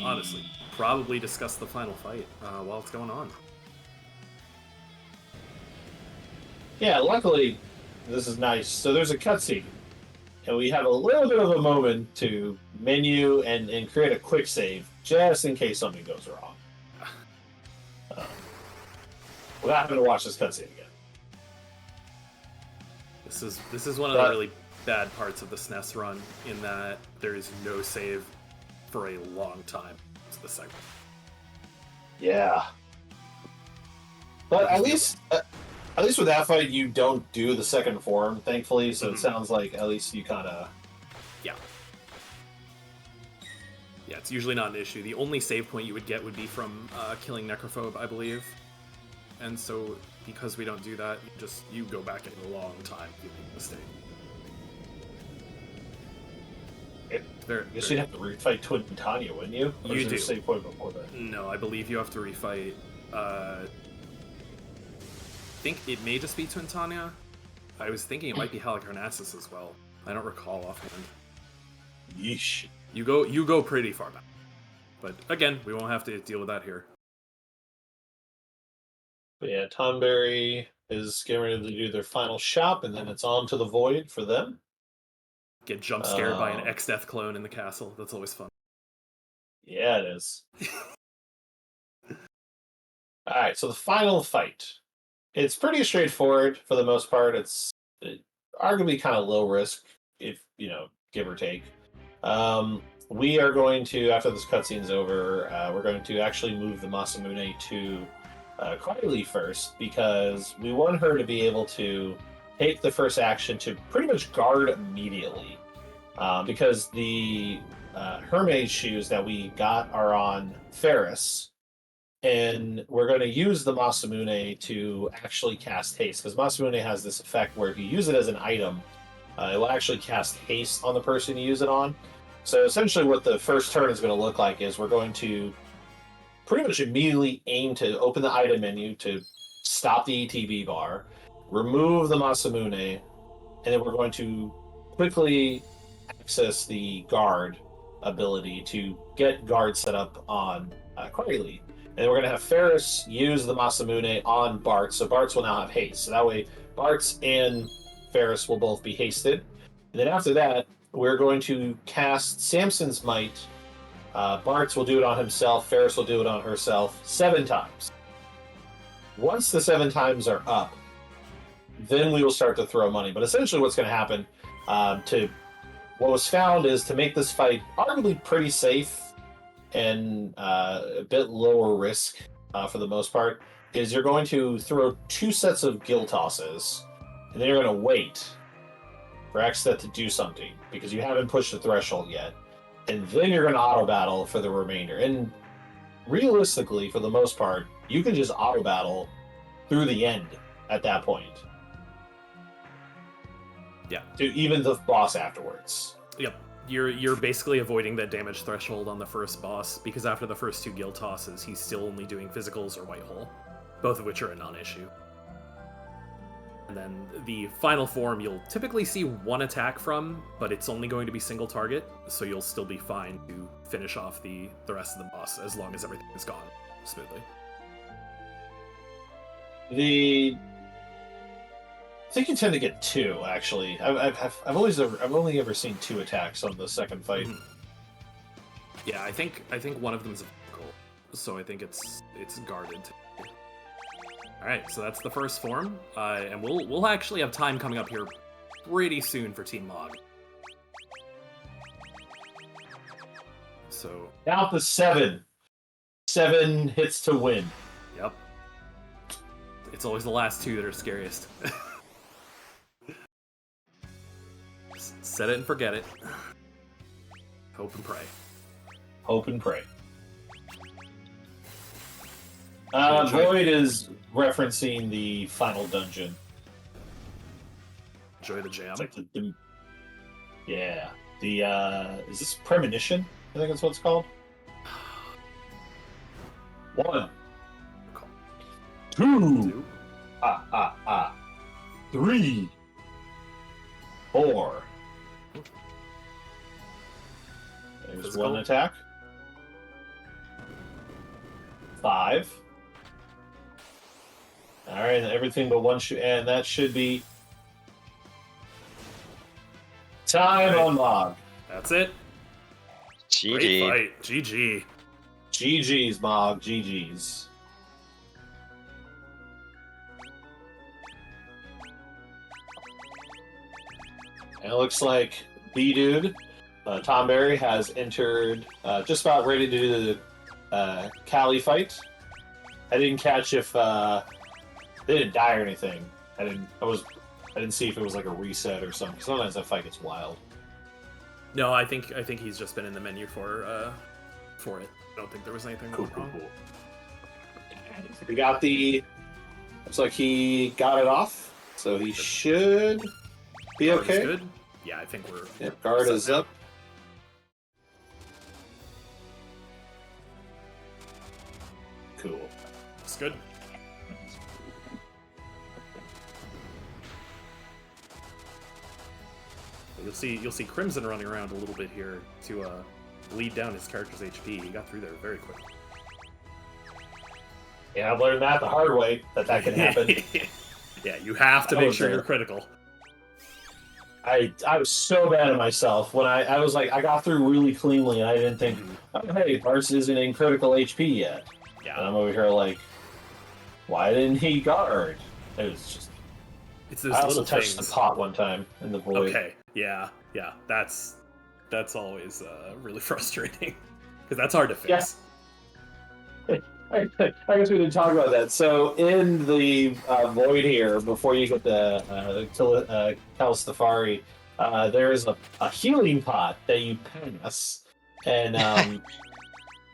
Honestly, probably discuss the final fight while it's going on. Yeah, luckily, this is nice. So there's a cutscene, and we have a little bit of a moment to menu and create a quick save, just in case something goes wrong. Without having to watch this cutscene again. This is one of the really bad parts of the SNES run, in that there is no save for a long time to the segment. Yeah. But at least with that fight, you don't do the second form, thankfully. So it sounds like at least you kind of. Yeah, it's usually not an issue. The only save point you would get would be from killing Necrophobe, I believe. And so, because we don't do that, you go back in a long time if you make a mistake. I guess you'd have to refight Twin Tanya, wouldn't you? Or You is there do. a save point before that? No, I believe you have to refight. I think it may just be Twintania. I was thinking it might be Halicarnassus as well. I don't recall offhand. Yeesh. You go pretty far back. But again, we won't have to deal with that here. But yeah, Tonberry is getting ready to do their final shop, and then it's on to the Void for them. Get jump scared by an X-Death clone in the castle. That's always fun. Yeah, it is. Alright, so the final fight. It's pretty straightforward for the most part. It's arguably kind of low risk, if, give or take. We are going to, after this cutscene's over, we're going to actually move the Masamune to Krylie first, because we want her to be able to take the first action to pretty much guard immediately. Because the Hermes shoes that we got are on Ferris, and we're going to use the Masamune to actually cast haste, because Masamune has this effect where if you use it as an item, it will actually cast haste on the person you use it on. So essentially what the first turn is going to look like is we're going to pretty much immediately aim to open the item menu to stop the ETB bar, remove the Masamune, and then we're going to quickly access the guard ability to get guard set up on Krylie. And then we're going to have Ferris use the Masamune on Bartz, so Bartz will now have haste. So that way Bartz and Ferris will both be hasted. And then after that, we're going to cast Samson's Might Bartz will do it on himself. Ferris will do it on herself 7 times. Once the 7 times are up, then we will start to throw money. But essentially what's going to happen what was found is to make this fight arguably pretty safe and a bit lower risk for the most part, is you're going to throw 2 sets of gill tosses, and then you're going to wait for Xset to do something, because you haven't pushed the threshold yet. And then you're going to auto-battle for the remainder. And realistically, for the most part, you can just auto-battle through the end at that point. Yeah. To even the boss afterwards. Yep. You're basically avoiding that damage threshold on the first boss, because after the first 2 gill tosses, he's still only doing physicals or white hole, both of which are a non-issue. And then the final form you'll typically see 1 attack from, but it's only going to be single target, so you'll still be fine to finish off the rest of the boss as long as everything is gone smoothly. I think you tend to get 2, actually. I've only ever seen 2 attacks on the second fight. Yeah, I think one of them is a physical, so I think it's guarded. All right, so that's the first form, and we'll actually have time coming up here pretty soon for Team Log. So Down to 7. 7 hits to win. Yep. It's always the last 2 that are scariest. Set it and forget it. Hope and pray. Hope and pray. Void is referencing the final dungeon. Enjoy the jam. It's like yeah. Is this Premonition? I think that's what it's called. 1. 2. 3. 4. There's Physical. 1 attack. 5. Alright, everything but 1 and that should be time on Mog. That's it. GG. Great fight. GG. GG's, Mog. GG's. And it looks like Bdewd, Tonberry, has entered just about ready to do the Cali fight. I didn't catch if they didn't die or anything. I didn't see if it was like a reset or something. Sometimes that fight gets wild. No, I think he's just been in the menu for it. I don't think there was anything wrong. Cool. We got looks like he got it off, so he should be Guard is okay. good. Yeah, I think we're. Yep, guard set is now. up. Cool. It's good. You'll see Crimson running around a little bit here to lead down his character's HP. He got through there very quickly. Yeah, I've learned that the hard way that can happen. Yeah, you have to I make was sure there. you're critical. I was so bad at myself when I was like, I got through really cleanly and I didn't think, oh, hey, Bartz isn't in critical HP yet. And Yeah, I'm over here like, why didn't he guard? It was just. it's those I also little touched things. the pot one time in the void. Okay, yeah, that's always really frustrating because that's hard to fix. I guess we didn't talk about that. So in the void here, before you get the Kyoslilmonster, there is a healing pot that you pass, and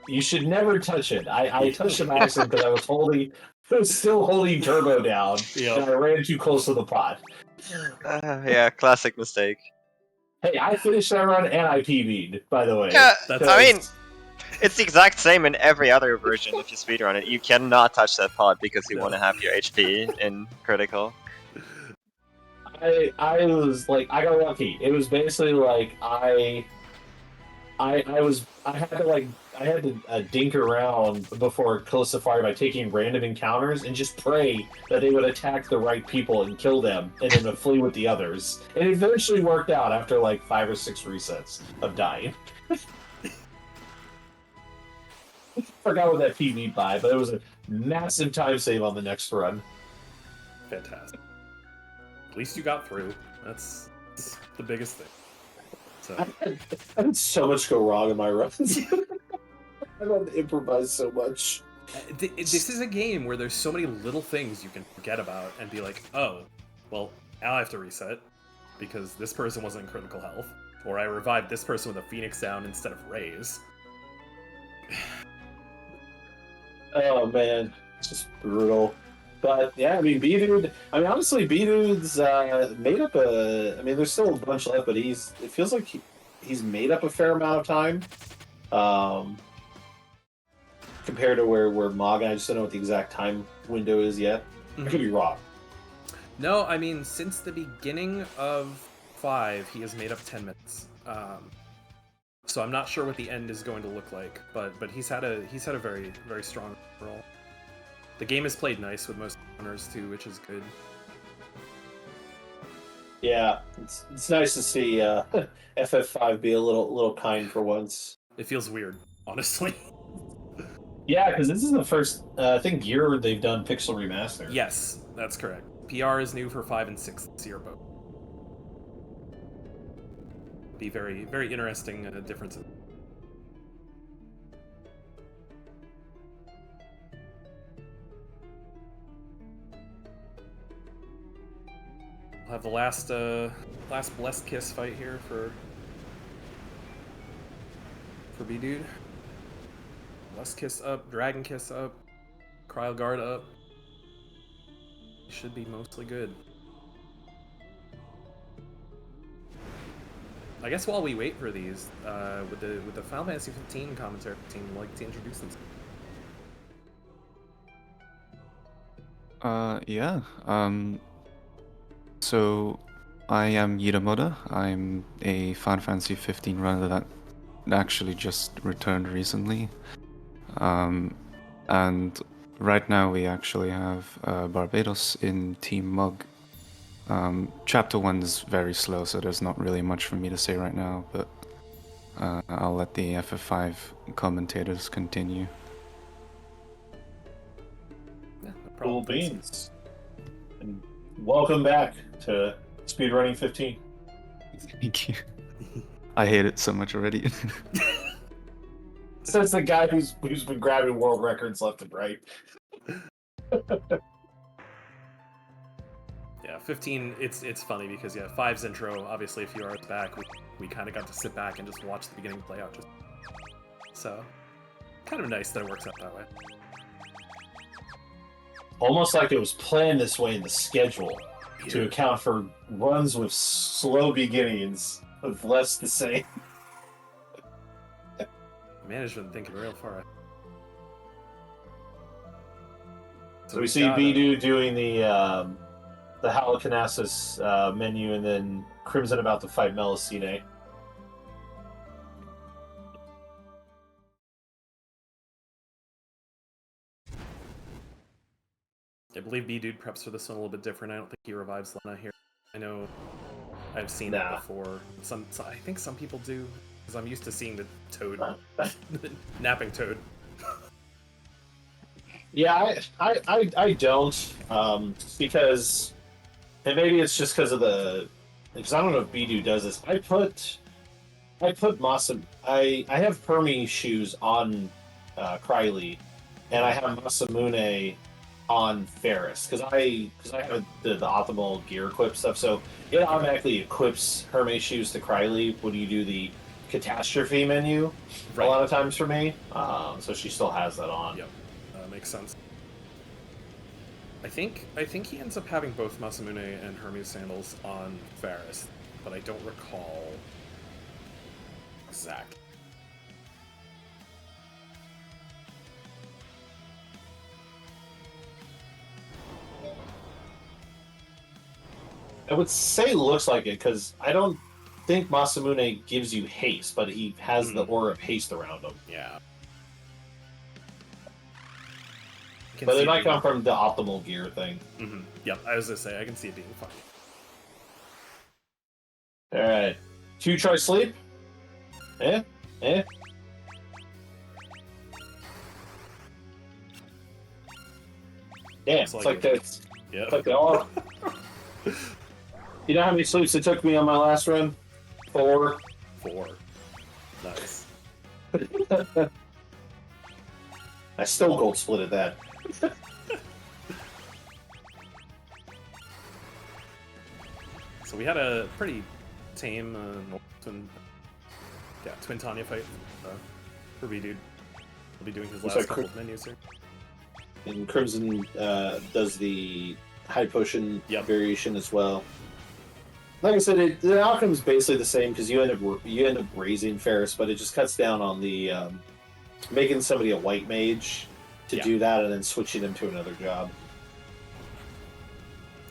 you should never touch it. I touched it by accident because I was still holding turbo down, Yep. and I ran too close to the pot. Yeah, classic mistake. Hey, I finished that run and I PB'd, by the way. Yeah, That's- I mean, it's the exact same in every other version if you speedrun it. You cannot touch that pod because you No. want to have your HP in critical. I was like, I got lucky. It was basically like I had to dink around before Kyoslilmonster by taking random encounters and just pray that they would attack the right people and kill them, and then flee with the others. And it eventually worked out after like 5 or 6 resets of dying. forgot what that PB by, but it was a massive time save on the next run. Fantastic. At least you got through. That's the biggest thing. So I had so much go wrong in my runs. I had to improvise so much. this is a game where there's so many little things you can forget about and be like, oh, well, now I have to reset because this person wasn't in critical health, or I revived this person with a Phoenix down instead of Raise. Oh man, it's just brutal. But yeah, I mean, Bdewd. I mean, honestly, Bdewd's made up a. I mean, there's still a bunch left, but it feels like he's made up a fair amount of time. Compared to where Mog, I just don't know what the exact time window is yet. I could be wrong. No, I mean, since the beginning of 5, he has made up 10 minutes. So I'm not sure what the end is going to look like, but he's had a very, very strong role. The game is played nice with most owners too, which is good. Yeah, it's nice to see FF5 be a little kind for once. It feels weird, honestly. Yeah, because this is the first I think year they've done Pixel Remaster. Yes, that's correct. PR is new for 5 and 6 this year, both. Be very, very interesting difference. We'll have the last Blessed Kiss fight here for Bdewd. Blessed Kiss up, Dragon Kiss up, Cryo Guard up. Should be mostly good. I guess while we wait for these, with the Final Fantasy 15 commentary team, would like to introduce themselves. Yeah. So I am Yidamoda. I'm a Final Fantasy 15 runner that actually just returned recently. And right now we actually have Barbatos in Team Mug. Chapter 1 is very slow, so there's not really much for me to say right now, but I'll let the FF5 commentators continue. Yeah, no Cool problem. beans. And welcome back to Speedrunning 15. Thank you. I hate it so much already. Says the guy who's been grabbing world records left and right. Yeah, 15. It's funny because 5's intro. Obviously, a few hours back, we kind of got to sit back and just watch the beginning play out. So, kind of nice that it works out that way. Almost like it was planned this way in the schedule to account for runs with slow beginnings with less to say. Management thinking real far ahead. So we see Bdewd doing the Halicarnassus menu, and then Crimson about to fight Melusine. I believe Bdewd preps for this one a little bit different. I don't think he revives Lena here. I know I've seen that before. I think some people do, because I'm used to seeing the Toad, the napping Toad. Yeah, I don't, because, and maybe it's just because of because I don't know if Bdewd does this. I put I have Permy shoes on Krylie, and I have Masamune on Ferris because I have the optimal gear equip stuff, so it automatically equips Hermes shoes to Krylie when you do the catastrophe menu a lot of times for me. So she still has that on. Yep, makes sense. I think he ends up having both Masamune and Hermes sandals on Ferris, but I don't recall exactly. I would say looks like it because I don't think Masamune gives you haste, but he has the aura of haste around him. Yeah. But it might come from the optimal gear thing. Mm-hmm. Yep, I was gonna say I can see it being fun. All right, 2 try sleep. Damn, Looks it's like like it. that. Yeah. It's like they all. You know how many sleeps it took me on my last run? 4. 4. Nice. I still gold splitted that. So we had a pretty tame twin Tanya fight for Bdewd. He'll be doing his last like couple of menus here. And Crimson does the high potion Yep. variation as well. Like I said, the outcome is basically the same because you end up raising Ferris, but it just cuts down on the making somebody a white mage to Yeah. do that and then switching them to another job.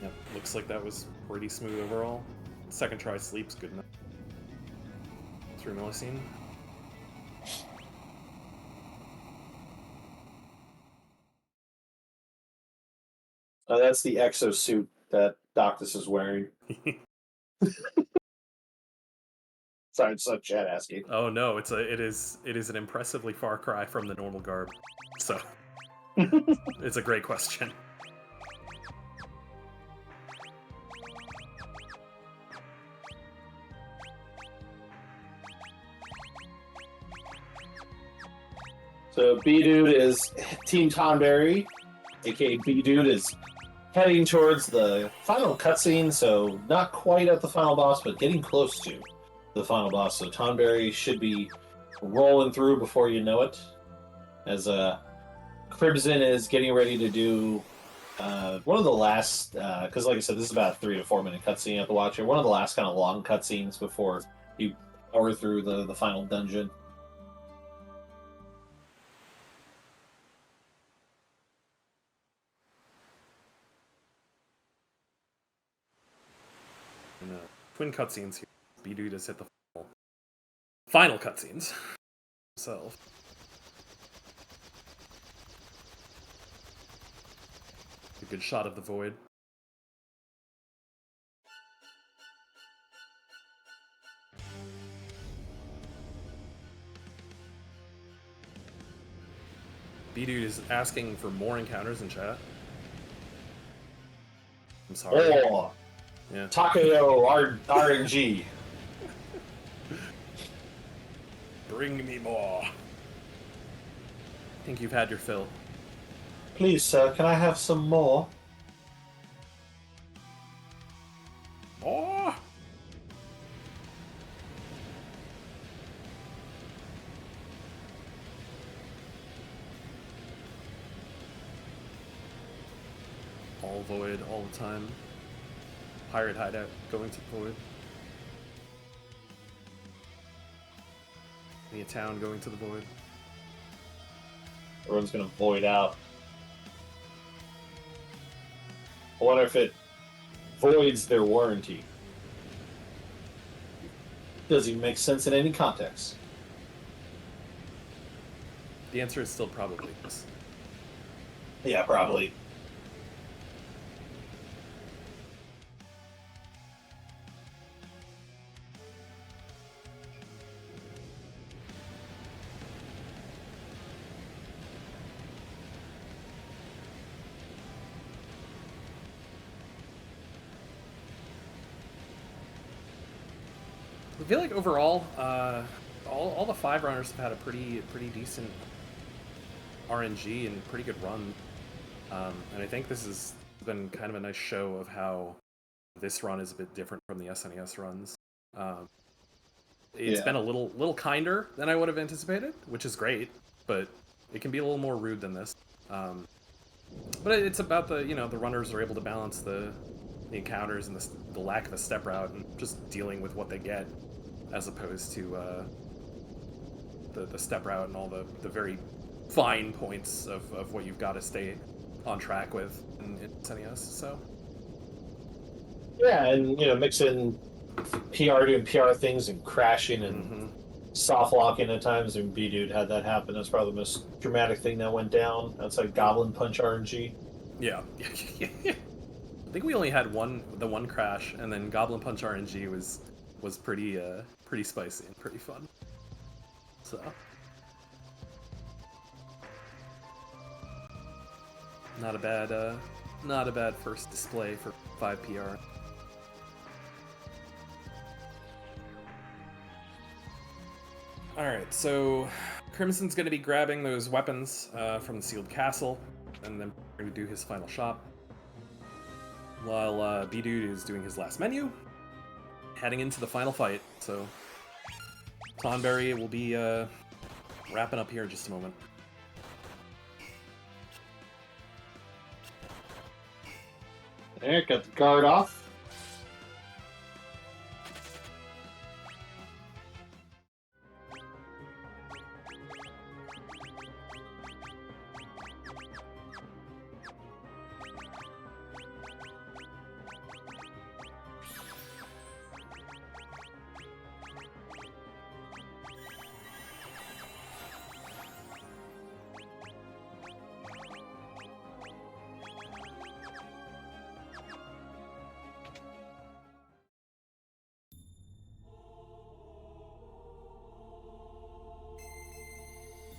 Yep. Looks like that was pretty smooth overall. Second try sleeps good enough. 3 milliscene. That's the exosuit that Doctus is wearing. Sorry, it's not chat asking. Oh no, it is an impressively far cry from the normal garb. So it's a great question. So Bdewd is Team Tonberry, aka Bdewd is heading towards the final cutscene, so not quite at the final boss, but getting close to the final boss. So Tonberry should be rolling through before you know it. As Crimson is getting ready to do one of the last, because like I said, this is about a 3 to 4 minute cutscene you have to watch here. One of the last kind of long cutscenes before you power through the final dungeon. And, twin cutscenes here. Bdewd has hit the final cutscenes himself. A good shot of the void. Bdewd is asking for more encounters in chat. I'm sorry. Oh, Yeah. Taco RNG. Bring me more. I think you've had your fill. Please, sir, can I have some more? More? All void, all the time. Pirate hideout, going to void. Any town going to the void. Everyone's gonna void out. I wonder if it voids their warranty. Doesn't even make sense in any context. The answer is still probably yes. Yeah, probably. I feel like overall, all the 5 runners have had a pretty decent RNG and pretty good run, and I think this has been kind of a nice show of how this run is a bit different from the SNES runs. It's been a little kinder than I would have anticipated, which is great, but it can be a little more rude than this. But it's about the runners are able to balance the encounters and the lack of a step route and just dealing with what they get, as opposed to the step route and all the very fine points of what you've got to stay on track with in SNES. So Yeah, and mix in PR doing PR things and crashing and soft locking at times. And Bdewd had that happen. That's probably the most dramatic thing that went down outside Goblin Punch RNG. yeah. I think we only had the one crash, and then Goblin Punch RNG was pretty spicy and pretty fun. So Not a bad first display for 5 PR. Alright, so Crimson's going to be grabbing those weapons from the sealed castle, and then going to do his final shop. While Bdewd is doing his last menu, heading into the final fight. So Tonberry will be wrapping up here in just a moment. There, got the guard off.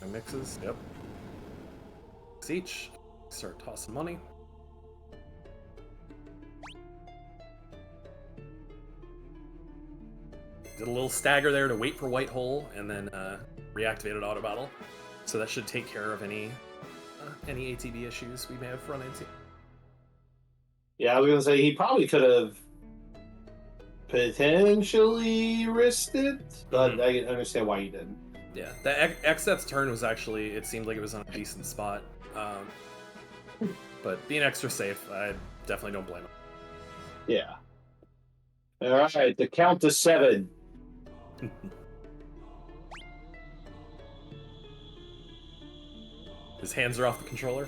No mixes, yep. Each. Start tossing money. Did a little stagger there to wait for white hole, and then reactivated auto battle. So that should take care of any ATB issues we may have run into. Yeah, I was gonna say he probably could have potentially risked it, but I understand why he didn't. Yeah, the Xset's turn was actually, it seemed like it was on a decent spot. But being extra safe, I definitely don't blame him. Yeah. All right, the count to 7. His hands are off the controller.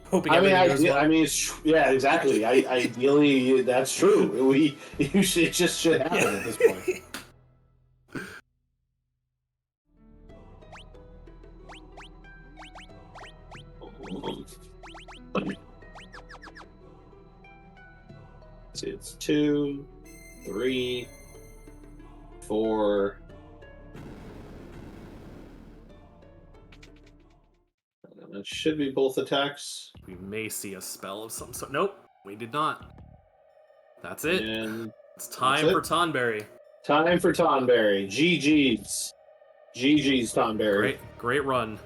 Hoping I mean, everything goes well. I mean, yeah, exactly. Ideally, that's true. It just should happen at this point. See, it's 2, 3, 4. And that should be both attacks. We may see a spell of some sort. Nope, we did not. That's it. And It's time for Tonberry. time for Tonberry. GG's. GG's, Tonberry. Great run.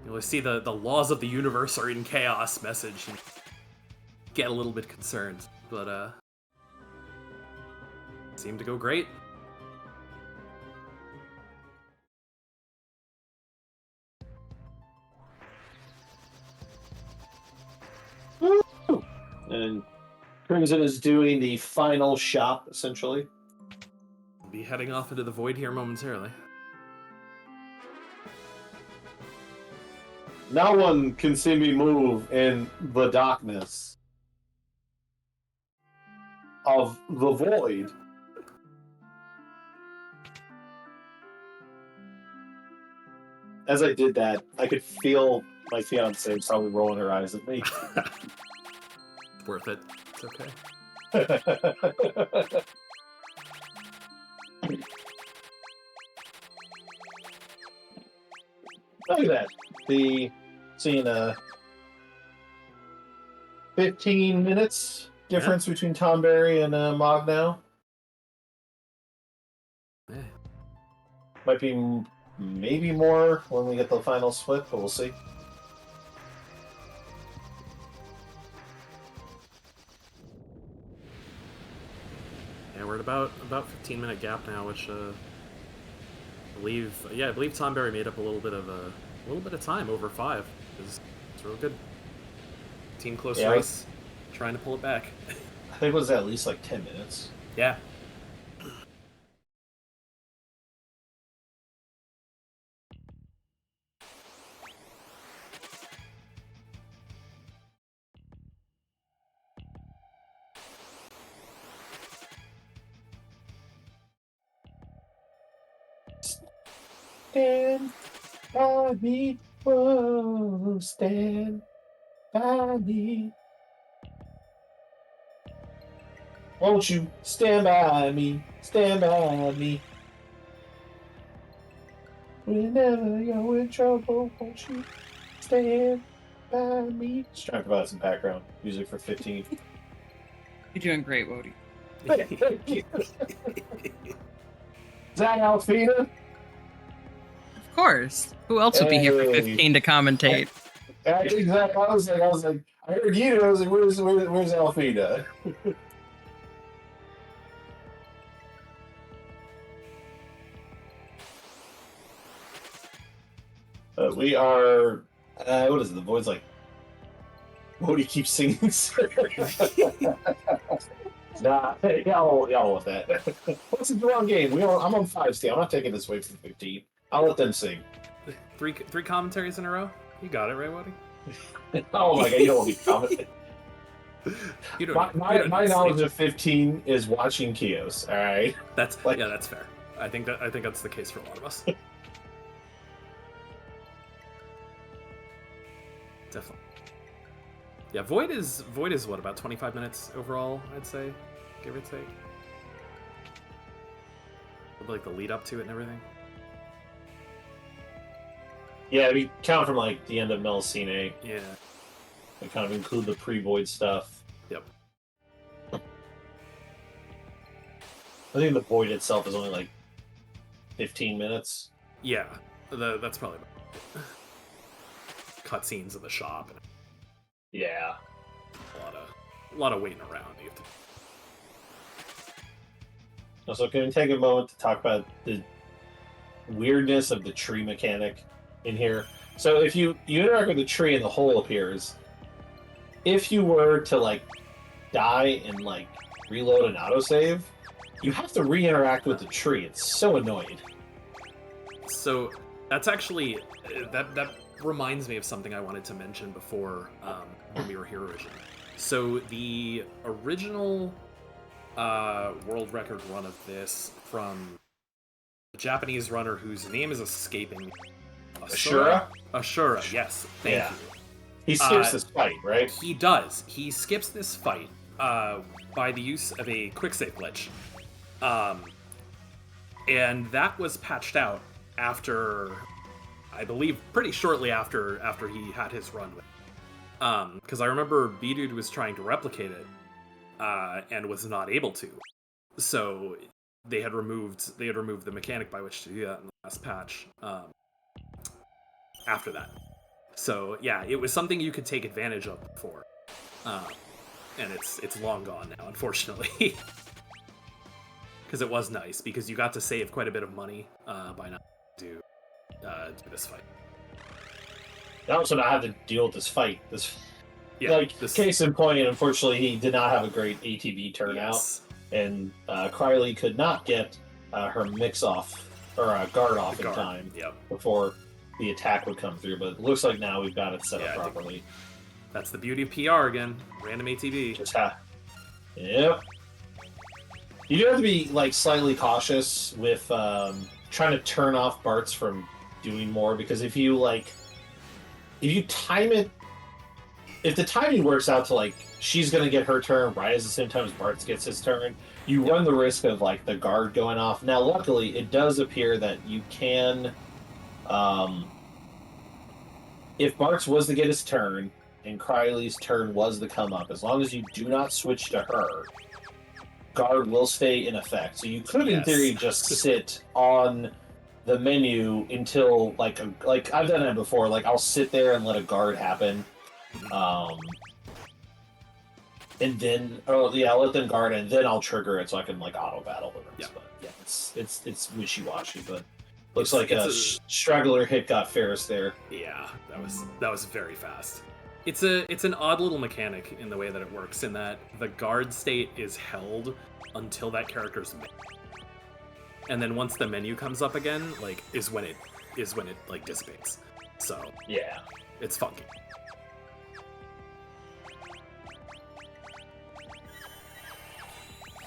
You'll see the laws of the universe are in chaos message and get a little bit concerned, but seemed to go great. And Crimson is doing the final shop, essentially. We'll be heading off into the void here momentarily. No one can see me move in the darkness of the void. As I did that, I could feel my fiance probably rolling her eyes at me. It's worth it. It's okay. Look at that. Seeing a 15 minutes difference between Tonberry and Mog now. Yeah. Might be maybe more when we get the final split, but we'll see. Yeah, we're at about 15-minute gap now, which I believe Tonberry made up a little bit of time over 5. It's real good. Team close race, trying to pull it back. I think it was at least like 10 minutes. Yeah. Stand by me, whoa, stand by me. Won't you stand by me, stand by me. Whenever you're in trouble, won't you stand by me? Just trying to provide some background music for 15. You're doing great, Woady. Is that Alphena? Of course. Who else would be here for 15 to commentate? Exactly. I was like, I heard you. I was like, where's Alphena? We are. What is it? The void's like. Woody keeps singing. Nah, y'all with that. What's the wrong game? I'm on 5 Steve. I'm not taking this away from 15. I'll let them sing. Three commentaries in a row. You got it right, Woody. Oh my god, you don't want me to comment. You don't. My knowledge of 15 is watching Kios. All right. That's that's fair. I think that's the case for a lot of us. Definitely. Yeah, Void is what, about 25 minutes overall, I'd say, give or take. Like the lead up to it and everything. Yeah, we count from like the end of Melcine. Yeah. We kind of include the pre-Void stuff. Yep. I think the Void itself is only like 15 minutes. Yeah, that's probably about it. Cutscenes in the shop. And Yeah. a lot of waiting around. You have to... Also, can we take a moment to talk about the weirdness of the tree mechanic in here? So if you interact with the tree and the hole appears, if you were to like die and like reload an autosave, you have to re-interact with the tree. It's so annoying. So that's actually that reminds me of something I wanted to mention before when we were here originally. So the original world record run of this from a Japanese runner whose name is escaping me. Ashura? Ashura, yes. Thank you. He skips this fight, right? He does. He skips this fight by the use of a quick save glitch. And that was patched out after, I believe, pretty shortly after he had his run with it. Because I remember Bdewd was trying to replicate it and was not able to. So they had removed the mechanic by which to do that in the last patch after that. So yeah, it was something you could take advantage of before, and it's long gone now, unfortunately. Because it was nice, because you got to save quite a bit of money by not do this fight. I also not have to deal with this fight. This Case in point, unfortunately, he did not have a great ATB turnout, and Krylie could not get her mix off or guard off in time before the attack would come through. But it looks like now we've got it set up properly. That's the beauty of PR again. Random ATB. Yep. You do have to be like slightly cautious with trying to turn off Bart's from doing more, because if you time it, if the timing works out to like she's gonna get her turn right as the same time as Bart gets his turn, you run the risk of like the guard going off. Now, luckily, it does appear that you can, if Bart's was to get his turn and Krylie's turn was to come up, as long as you do not switch to her, guard will stay in effect. So you could, in theory, just sit on the menu until like I've done it before. Like I'll sit there and let a guard happen, and then I'll let them guard, and then I'll trigger it so I can like auto battle the rest. But yeah, it's wishy washy. But looks like a straggler hit got Ferris there. Yeah, that was very fast. It's an odd little mechanic in the way that it works, in that the guard state is held until that character's menu. And then once the menu comes up again, like is when it like dissipates. So yeah, it's funky.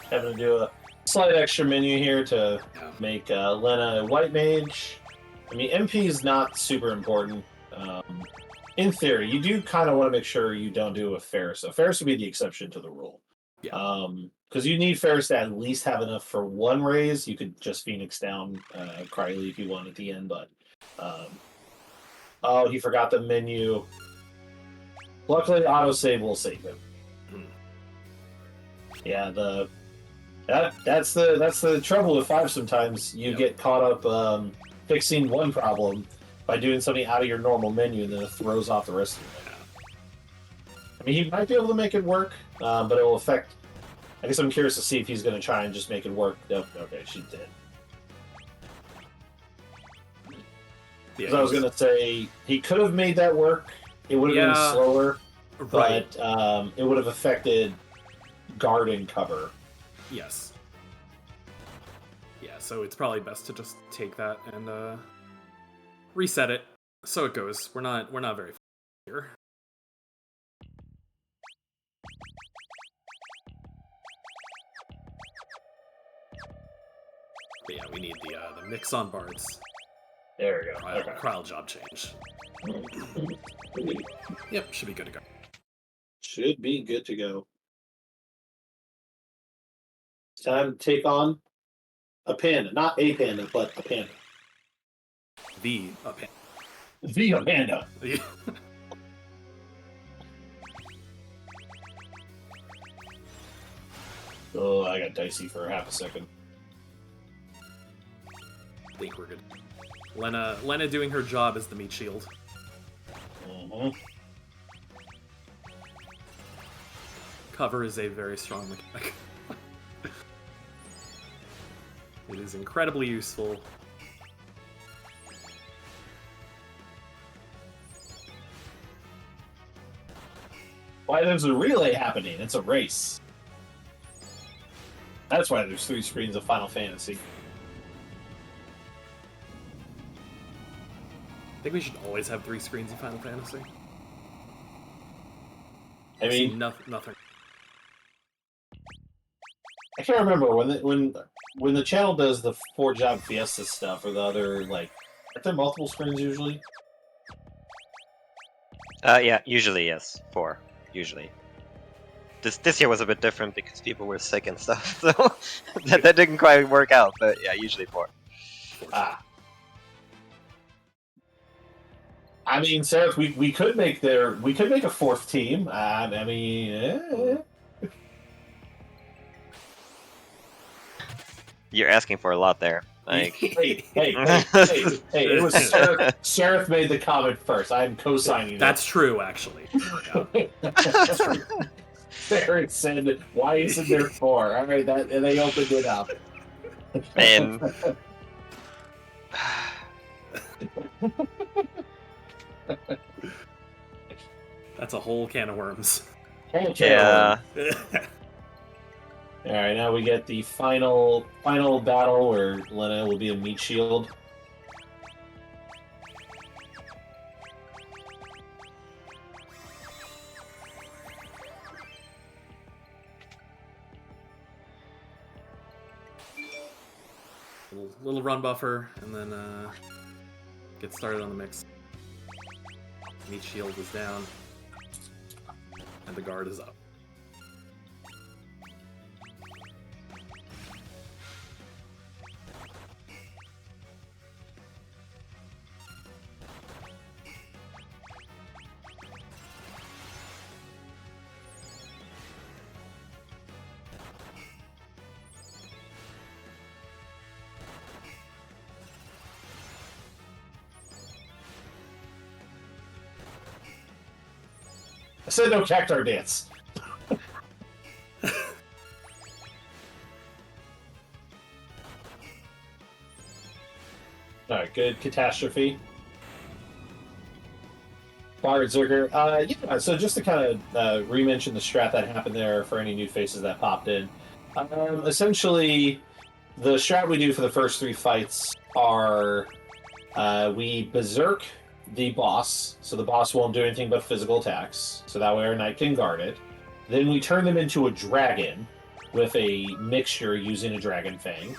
Having to do a slight extra menu here to make Lena a white mage. I mean, MP is not super important. In theory, you do kind of want to make sure you don't do a Ferris. So Ferris would be the exception to the rule. Yeah. Because you need Ferris to at least have enough for one raise. You could just Phoenix down Krylie if you want at the end, but Oh, he forgot the menu. Luckily, autosave will save him. Yeah, that's the trouble with 5 sometimes. You get caught up fixing one problem by doing something out of your normal menu, and then it throws off the rest of it. I mean, he might be able to make it work, but it will affect... I guess I'm curious to see if he's going to try and just make it work. Nope, okay, she did. Because I was going to say, he could have made that work. It would have been slower, but it would have affected guard and cover. Yes. Yeah, so it's probably best to just take that and reset it. So it goes. We're not very here. But yeah, we need the mix on bards. There we go. Okay. Cryo job change. Yep, should be good to go. Should be good to go. It's time to take on a panda. Not a panda, but a panda. The panda. The panda. Oh, I got dicey for half a second. I think we're good. Lena doing her job as the meat shield. Mm-hmm. Cover is a very strong mechanic. It is incredibly useful. Why there's a relay happening? It's a race. That's why there's 3 screens of Final Fantasy. I think we should always have 3 screens of Final Fantasy. I mean, nothing. I can't remember when the channel does the 4-job Fiesta stuff or the other, like, aren't there multiple screens usually? Yeah, usually yes, 4, usually. This year was a bit different because people were sick and stuff, so that didn't quite work out. But yeah, usually 4. Ah. I mean, Sarah, we could make a 4th team. I mean, You're asking for a lot there. Like, hey! It was Sheriff made the comment first. I'm co-signing. That's true, actually. Yeah. That's true. Sarah said, "Why isn't there 4?" All right, and they opened it up. and That's a whole can of worms. yeah. All right, now we get the final battle where Lena will be a meat shield. Little run buffer, and then get started on the mix. Meat shield is down, and the guard is up. I said no cactar dance. Alright, good catastrophe. Bard Zerger. Yeah, so just to kind of re-mention the strat that happened there for any new faces that popped in. Essentially, the strat we do for the first 3 fights are we berserk the boss, so the boss won't do anything but physical attacks, so that way our knight can guard it. Then we turn them into a dragon with a mixture using a dragon fang,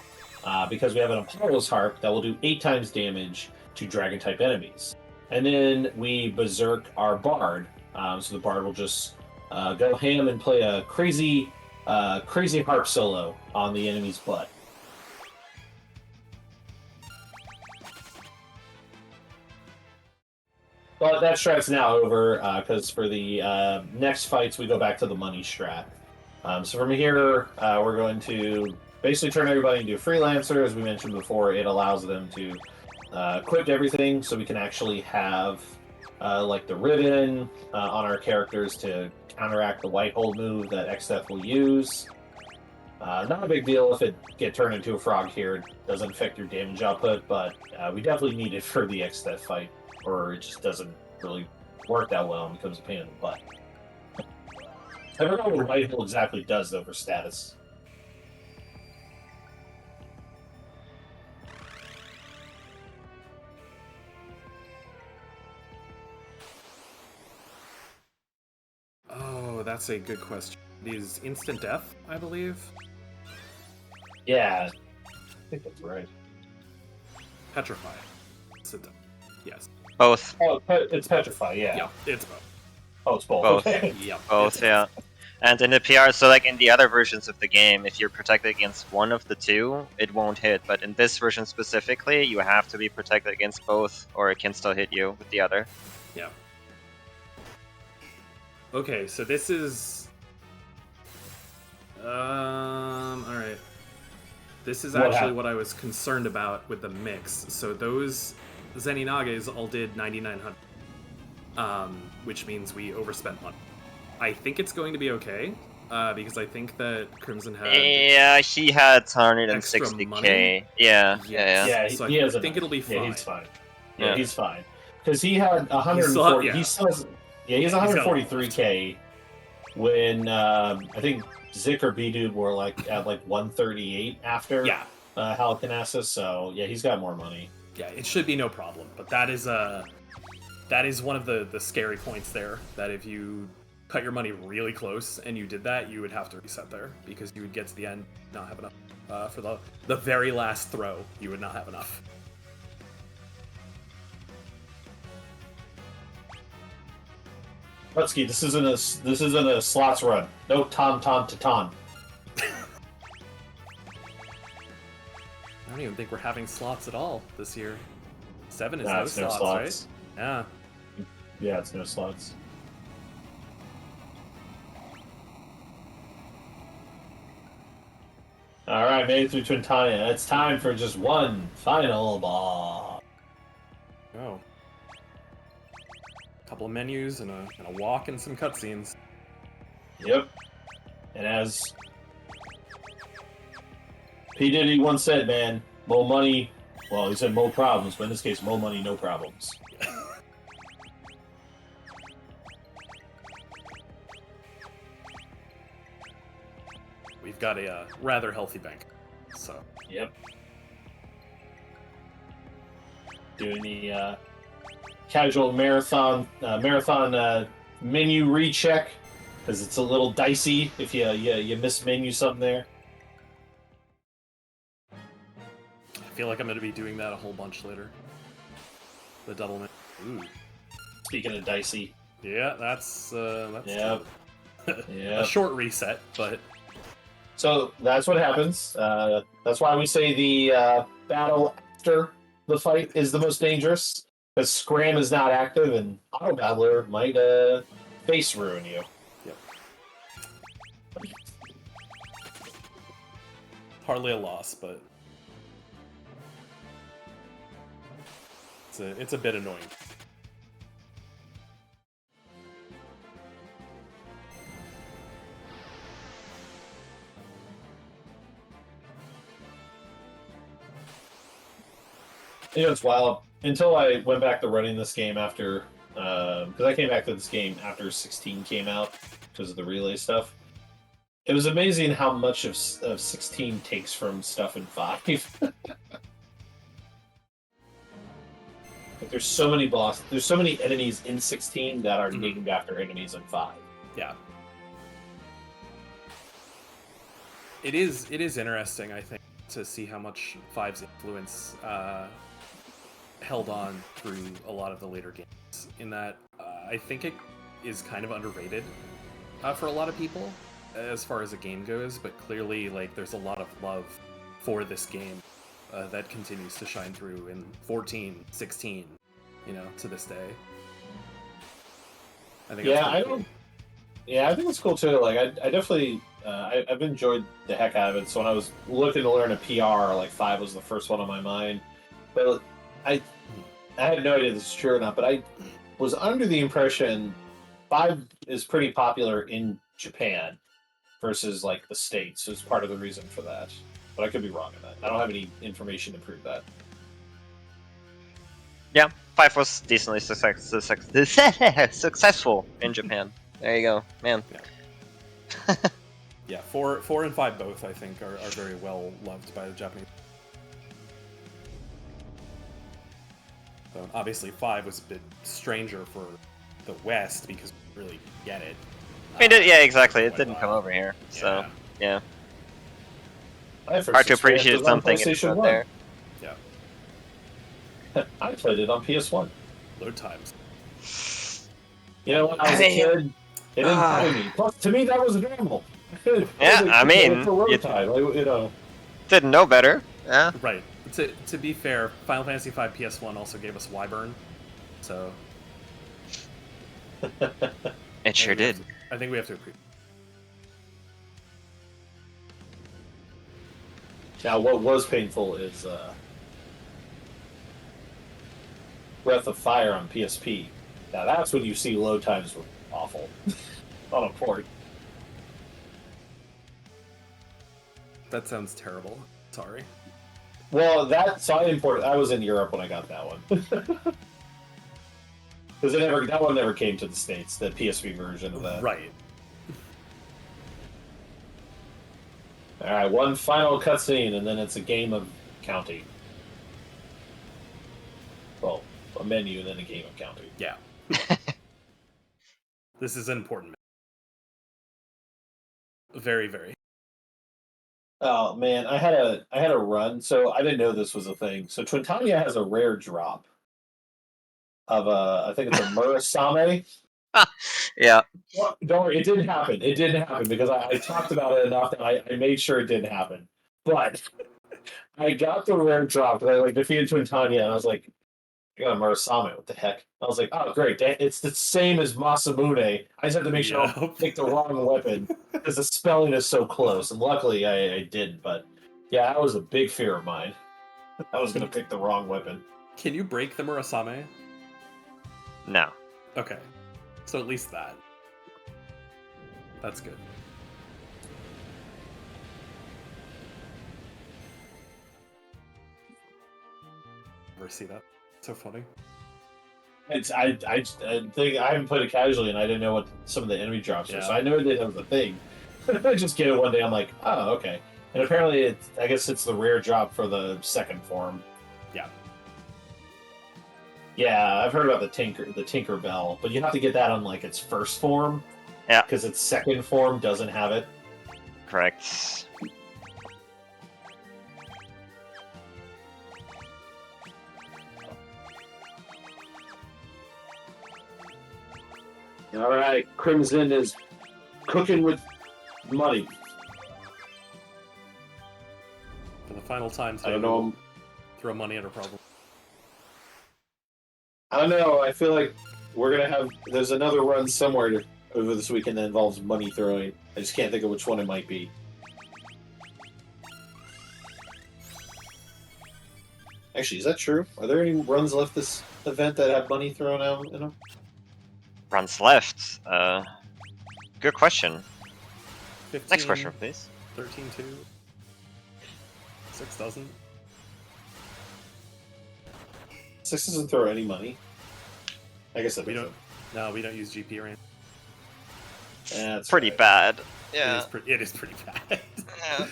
because we have an Apollo's harp that will do 8 times damage to dragon type enemies. And then we berserk our bard, so the bard will just go ham and play a crazy harp solo on the enemy's butt. But that strat's now over, because for the next fights, we go back to the money strat. So from here, we're going to basically turn everybody into a freelancer. As we mentioned before, it allows them to equip everything, so we can actually have like the ribbon on our characters to counteract the white hole move that XF will use. Not a big deal if it get turned into a frog here. It doesn't affect your damage output, but we definitely need it for the XF fight, or it just doesn't really work that well and becomes a pain in the butt. I don't know what white hole exactly does, though, for status. Oh, that's a good question. These instant death, I believe. Yeah, I think that's right. Petrify. Instant death. Yes. Both. Oh, it's Petrify, yeah. Yeah, it's both. Oh, it's both. Both. Okay. Yeah. Both, yeah. And in the PR, so like in the other versions of the game, if you're protected against one of the two, it won't hit. But in this version specifically, you have to be protected against both, or it can still hit you with the other. Yeah. Okay, so this is... alright. This is actually what I was concerned about with the mix. So those Zeninages all did 9,900. Which means we overspent money. I think it's going to be okay, because I think that Crimson had... Yeah, he had extra 160k. money. Yeah. Yeah, So he I has think it'll be fine. Yeah, he's fine. Yeah, Yeah. he's fine. Because he had 140. yeah. He still has, he has 143k. When I think Zik or Bdewd were like at like 138 after Halicarnassus, so yeah, he's got more money. Yeah, it should be no problem. But that is one of the scary points there. That if you cut your money really close and you did that, you would have to reset there because you would get to the end, not have enough for the very last throw. You would not have enough. Lutsky, this isn't a slots run. No ton. I don't even think we're having slots at all this year. 7 is Nah, no it's slots, no slots. right? Yeah. Yeah, it's no slots. All right, made it through Twintania. It's time for just one final boss. Oh. Couple of menus and a walk and some cutscenes. Yep. And as P. Diddy once said, man, more money, well, he said more problems, but in this case, more money, no problems. We've got a rather healthy bank, so. Yep. Doing the casual marathon menu recheck, because it's a little dicey if you mismenu something there. I feel like I'm going to be doing that a whole bunch later. The double menu. Ooh. Speaking of dicey. Yeah, that's Yep. a short reset, but... So that's what happens. That's why we say the battle after the fight is the most dangerous, because Scram is not active, and Auto Battler might face ruin you. Yep. Hardly a loss, but it's a bit annoying. You know, it's wild. Until I went back to running this game after, because I came back to this game after 16 came out because of the relay stuff. It was amazing how much of 16 takes from stuff in 5. Like, there's so many there's so many enemies in 16 that are named after enemies in 5. Yeah. It is interesting, I think, to see how much 5's influence held on through a lot of the later games. In that, I think it is kind of underrated for a lot of people as far as a game goes, but clearly, like, there's a lot of love for this game that continues to shine through in 14, 16, you know, to this day. I think. Yeah, that's I pretty don't. cool. Yeah, I think it's cool too. Like, I definitely, I've enjoyed the heck out of it. So when I was looking to learn a PR, like 5 was the first one on my mind. But I, I had no idea this is true or not. But I was under the impression 5 is pretty popular in Japan versus like the States. Is part of the reason for that. But I could be wrong in that. I don't have any information to prove that. Yeah, 5 was decently successful in Japan. There you go, man. Yeah, 4 and 5 both, I think, are very well loved by the Japanese. So obviously 5 was a bit stranger for the West because we really get it. Yeah, exactly. It Why didn't not? come over here, so yeah. My first Hard to experience appreciate was on something if it's PlayStation not 1. there. Yeah, I played it on PS1. load times. You know, when I was a kid, it didn't bother me. Plus, to me, that was normal. Yeah, I mean, for road you time, like, you know. didn't know better. Yeah. Right. To be fair, Final Fantasy V PS1 also gave us Wyvern, so It sure did. I think we have to appreciate. Now, what was painful is Breath of Fire on PSP. Now, that's when you see load times were awful on a port. That sounds terrible. Sorry. Well, so I imported. I was in Europe when I got that one. Because that one never came to the States, the PSP version of that. Right. All right, one final cutscene, and then it's a game of counting. Well, a menu, and then a game of counting. Yeah. This is important. Very, very. Oh man, I had a run, so I didn't know this was a thing. So Twintania has a rare drop of I think it's a Murasame. Yeah. Well, don't worry, it didn't happen. It didn't happen because I talked about it enough that I made sure it didn't happen. But I got the rare drop because I like defeated Twintania, and I was like, I got a Murasame. What the heck? I was like, oh great, it's the same as Masamune. I just have to make sure I don't pick the wrong weapon because the spelling is so close. And luckily, I did. But yeah, that was a big fear of mine. I was going to pick the wrong weapon. Can you break the Murasame? No. Okay. So at least that. That's good. Ever see that? So funny. I think I haven't played it casually, and I didn't know what some of the enemy drops were. So I knew that was a thing. I just get it one day. I'm like, oh, okay. And apparently, I guess it's the rare drop for the second form. Yeah. Yeah, I've heard about the Tinker Bell, but you have to get that on like its first form. Yeah. Because its second form doesn't have it. Correct. All right, Crimson is cooking with money. For the final time I don't know. Throw money at a problem. I don't know. I feel like we're gonna have. There's another run somewhere over this weekend that involves money throwing. I just can't think of which one it might be. Actually, is that true? Are there any runs left this event that have money thrown out in them? Runs left. Good question. 15, Next question, please. 13-2. 6 doesn't. 6 doesn't throw any money. I guess that We doesn't. don't. No, we don't use GP range. That's Pretty right. bad. Yeah. It is pretty bad. Yeah.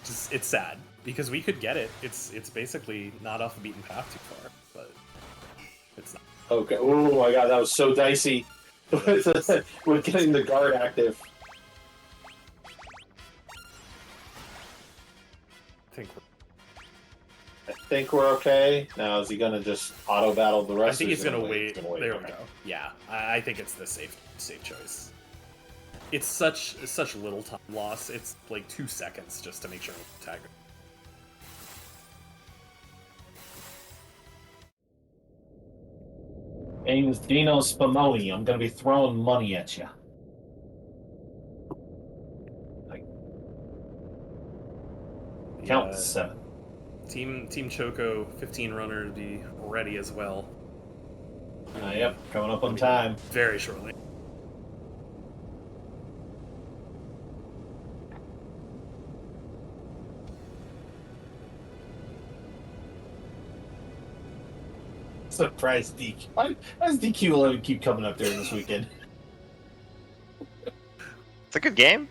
It's sad because we could get it. It's basically not off the beaten path too far, but it's not. Okay. Oh my god, that was so dicey with getting the guard active. I think we're okay. Now, is he gonna just auto battle the rest? I think or he's is he gonna wait. There There we okay. go. Yeah, I think it's the safe choice. It's such little time loss. It's like 2 seconds just to make sure to tag her. name's Dino Spumoni. I'm gonna be throwing money at you. Count 7. Team Choco 15 runner to be ready as well. Yep, coming up on time. Very shortly. Surprise DQ. Why does DQ 11 keep coming up during this weekend? It's a good game.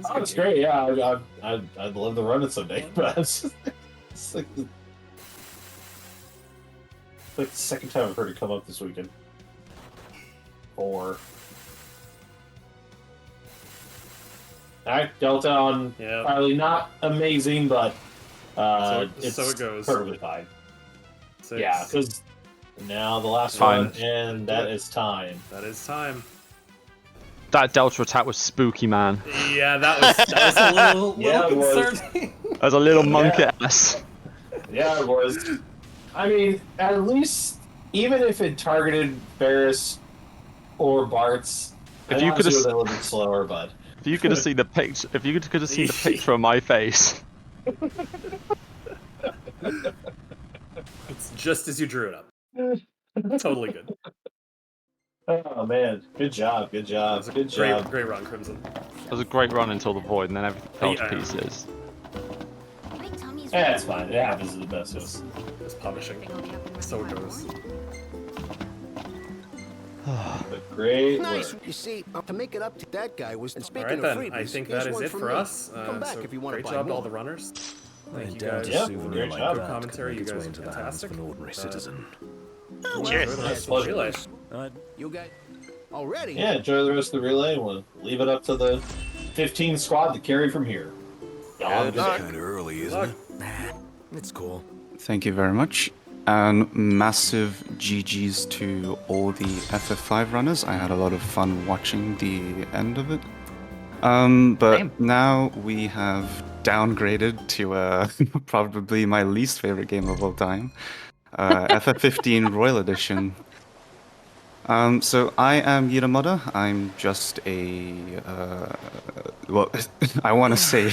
Oh, it's great. Yeah, I'd love to run it someday, but it's like the second time I've heard it come up this weekend. 4. Alright, Delta on probably not amazing, but it's so it goes. perfectly fine. 6. Yeah, because now the last Time. one, and that is time. That is time. That Delta attack was spooky, man. Yeah, that was a little Yeah, it was. concerning. That was a little monkey ass. Yeah, it was. I mean, at least, even if it targeted Ferris or Bart's, If you could have, a little bit slower, but if you could have seen the picture, if you could have seen the picture of my face. It's just as you drew it up. Totally good. oh man, good job, good job, good job. Great run, Crimson. It was a great run until the void, and then everything fell to pieces. Yeah, it's fine. It happens to the best of us. It's publishing. So it goes. But great Nice. work. You see, to make it up to that guy was. And speaking Alright of then, freebies, I think here's that is one it from for me. us. Come back So if you want to great buy job to more. all the runners. Thank you Down guys. to Yeah, souvenir great like job. that Commentary, can you make its guys way are into the hands fantastic. of an ordinary citizen. Cheers. Nice Pleasure. relay. Alright. You guys already? Yeah, enjoy the rest of the relay. We'll leave it up to the 15 squad to carry from here. Good luck. Kind of early, isn't it? Nah, it's cool. Thank you very much. And massive GGs to all the FF5 runners. I had a lot of fun watching the end of it. But Same. now we have downgraded to probably my least favorite game of all time, FF15 Royal Edition. So I am Yidamoda. I'm just a well, I want to say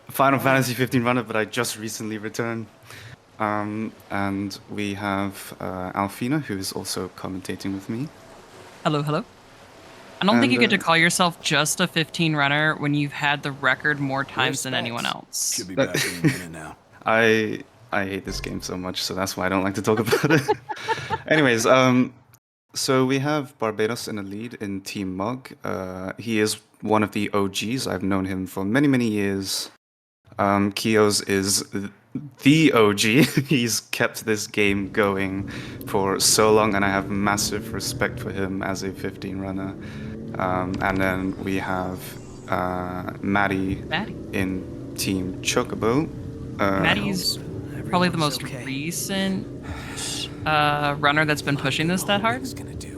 Final Fantasy 15 runner, but I just recently returned. And we have Alphena, who is also commentating with me. Hello, hello. I don't think you And, get to call yourself just a 15 runner when you've had the record more times than anyone else. Should be back in a minute now. I hate this game so much, so that's why I don't like to talk about it. Anyways, so we have Barbatos in the lead in Team Mug. He is one of the OGs. I've known him for many, many years. Kios is the OG. He's kept this game going for so long, and I have massive respect for him as a 15 runner. And then we have Matty in Team Chocobo. Matty's probably the most recent runner that's been pushing this that hard.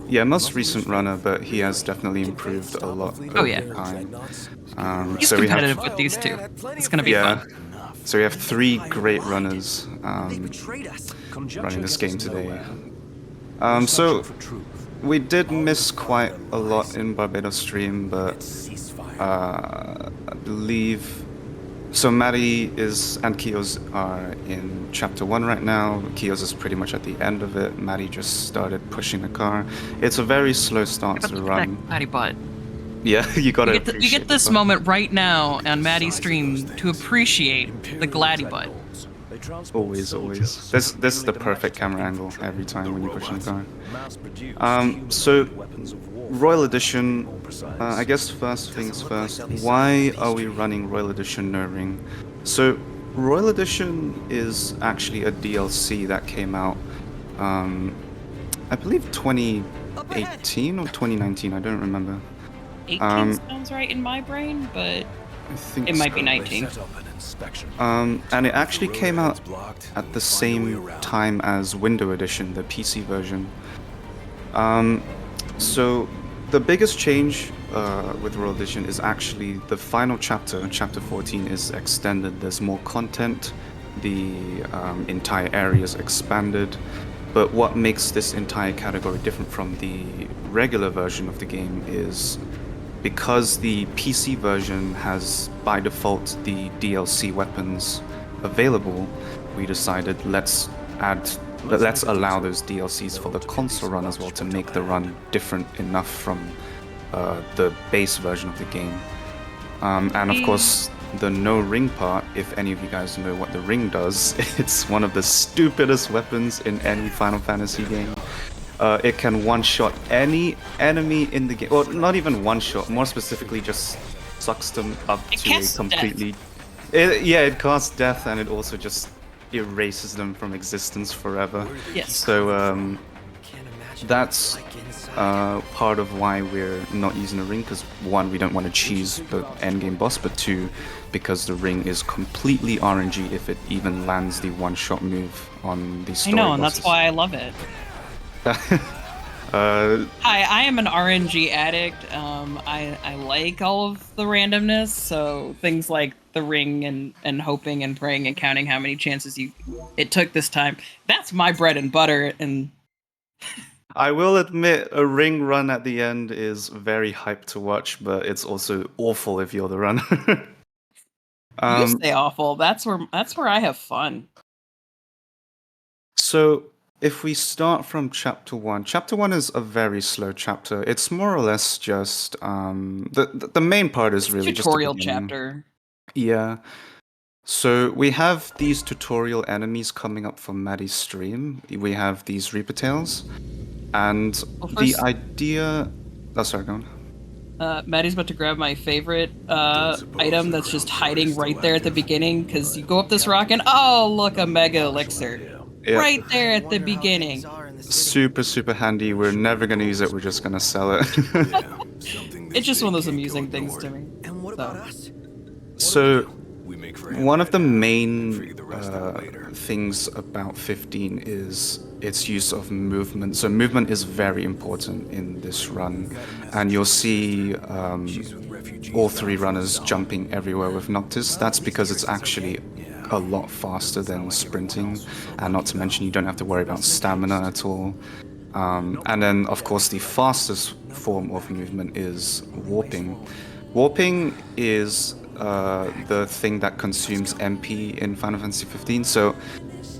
Yeah, most recent runner, but he has definitely improved a lot over yeah. time. He's so we have, competitive with these two. It's gonna be fun. So we have 3 great runners running this game today. So we did miss quite a lot in Barbatos stream, but I believe... So Matty and Kios are in chapter 1 right now. Kios is pretty much at the end of it. Matty just started pushing the car. It's a very slow start to run. Matty butt. Yeah, you gotta You get this moment right now on Matty's stream to appreciate the Gladdy butt. Always, always. This is the perfect camera angle every time when you're pushing the car. So Royal Edition, I guess first things first, why are we running Royal Edition no ring? So Royal Edition is actually a DLC that came out, I believe 2018 or 2019, I don't remember. 18 sounds right in my brain, but I think it might so. be 19. And it actually came out at the same time as Window Edition, the PC version. So the biggest change with Royal Edition is actually the final chapter, chapter 14, is extended. There's more content, the entire area is expanded. But what makes this entire category different from the regular version of the game is because the PC version has by default the DLC weapons available, we decided let's allow those DLCs for the console run as well to make the run different enough from the base version of the game. And of course, the no ring part, if any of you guys know what the ring does, it's one of the stupidest weapons in any Final Fantasy game. It can one-shot any enemy in the game, or not even one-shot, more specifically just sucks them up to a completely... It casts death, and it also just erases them from existence forever. Yes. So that's part of why we're not using a ring, because one, we don't want to cheese the endgame boss, but two, because the ring is completely RNG if it even lands the one-shot move on the story I know, and bosses. that's why I love it. Hi, I am an RNG addict. I like all of the randomness, so things like the ring and hoping and praying and counting how many chances it took this time. That's my bread and butter. And I will admit, a ring run at the end is very hyped to watch, but it's also awful if you're the runner. You say awful. That's where I have fun. So if we start from chapter 1, chapter 1 is a very slow chapter. It's more or less just the main part is really just tutorial chapter. Yeah. So we have these tutorial enemies coming up from Matty's stream. We have these Reaper Tails, and the idea. Oh, sorry, go on. Matty's about to grab my favorite item that's just hiding right there at the beginning, because you go up this rock and oh look, a mega elixir. Yeah. Right there at the beginning. Super handy. We're never going to use it. We're just going to sell it. It's just one of those amusing things to me. And what about us? So, one of the main things about 15 is its use of movement. So movement is very important in this run. And you'll see all three runners jumping everywhere with Noctis. That's because it's actually a lot faster than sprinting, and not to mention you don't have to worry about stamina at all. And then of course the fastest form of movement is warping. Warping is the thing that consumes MP in Final Fantasy 15. So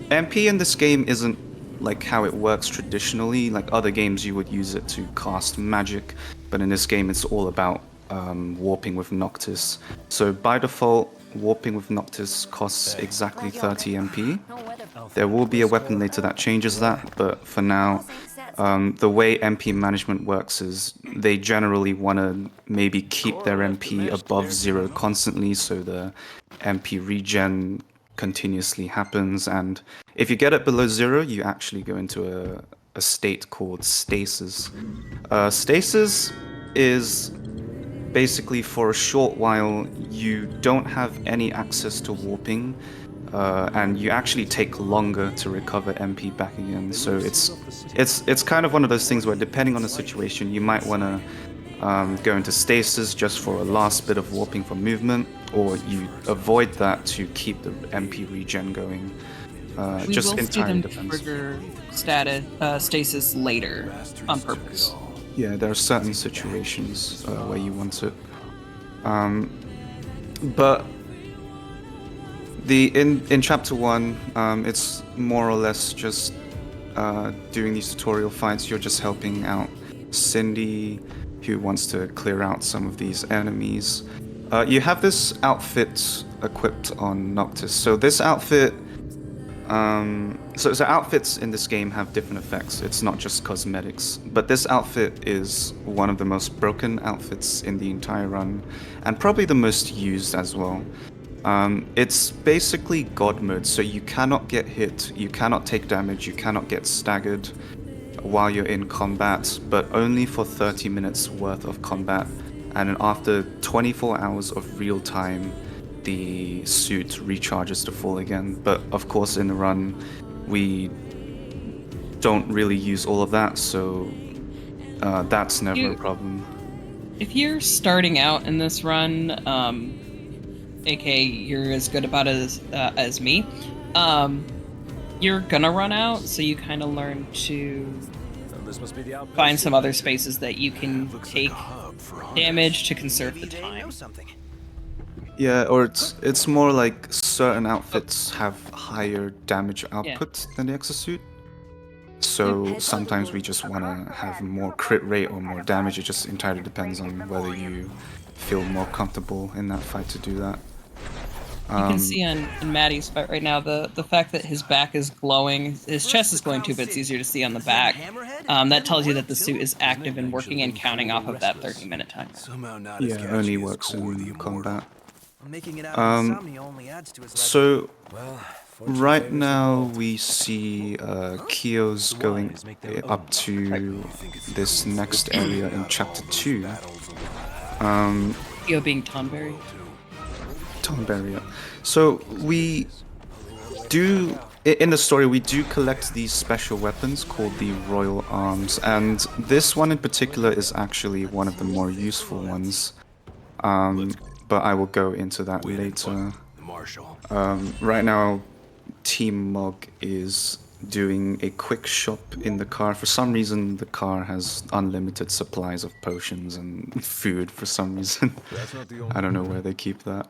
MP in this game isn't like how it works traditionally. Like other games you would use it to cast magic, but in this game it's all about warping with Noctis. So by default, warping with Noctis costs exactly 30 MP. There will be a weapon later that changes that, but for now, the way MP management works is they generally want to maybe keep their MP above 0 constantly, so the MP regen continuously happens, and if you get it below 0, you actually go into a state called stasis. Stasis is basically for a short while you don't have any access to warping, and you actually take longer to recover MP back again. So it's kind of one of those things where depending on the situation you might want to go into stasis just for a last bit of warping for movement, or you avoid that to keep the MP regen going. Just entirely depends. Trigger stasis later on purpose. Yeah, there are certain situations where you want it. But in chapter 1, it's more or less just doing these tutorial fights. You're just helping out Cindy, who wants to clear out some of these enemies. You have this outfit equipped on Noctis. So this outfit... So outfits in this game have different effects. It's not just cosmetics, but this outfit is one of the most broken outfits in the entire run, and probably the most used as well. It's basically God mode, so you cannot get hit, you cannot take damage, you cannot get staggered while you're in combat, but only for 30 minutes worth of combat, and then after 24 hours of real time, the suit recharges to full again. But of course in the run we don't really use all of that, so that's never a problem. If you're starting out in this run, aka you're as good about it as me, you're gonna run out, so you kind of learn to This must be the outpost. find some other spaces that you can take damage to conserve the Maybe they know time. something. Yeah, or it's more like certain outfits have higher damage output than the exosuit. So sometimes we just want to have more crit rate or more damage. It just entirely depends on whether you feel more comfortable in that fight to do that. You can see in Matty's fight right now the fact that his back is glowing, his chest is glowing too, but it's easier to see on the back. That tells you that the suit is active and working and counting off of that 30-minute timer. Somehow not Yeah, as it only catchy as works Core the in Immortal. combat. Making it out of insomnia only adds to his So Well, right now we see Kyo's going up to this next area in chapter 2. Kyo being Tonberry. Tonberry. Yeah. So we do in the story we do collect these special weapons called the Royal Arms, and this one in particular is actually one of the more useful ones. But I will go into that later. Marshall. Right now, Team Mog is doing a quick shop in the car. For some reason, the car has unlimited supplies of potions and food for some reason. I don't know where they keep that.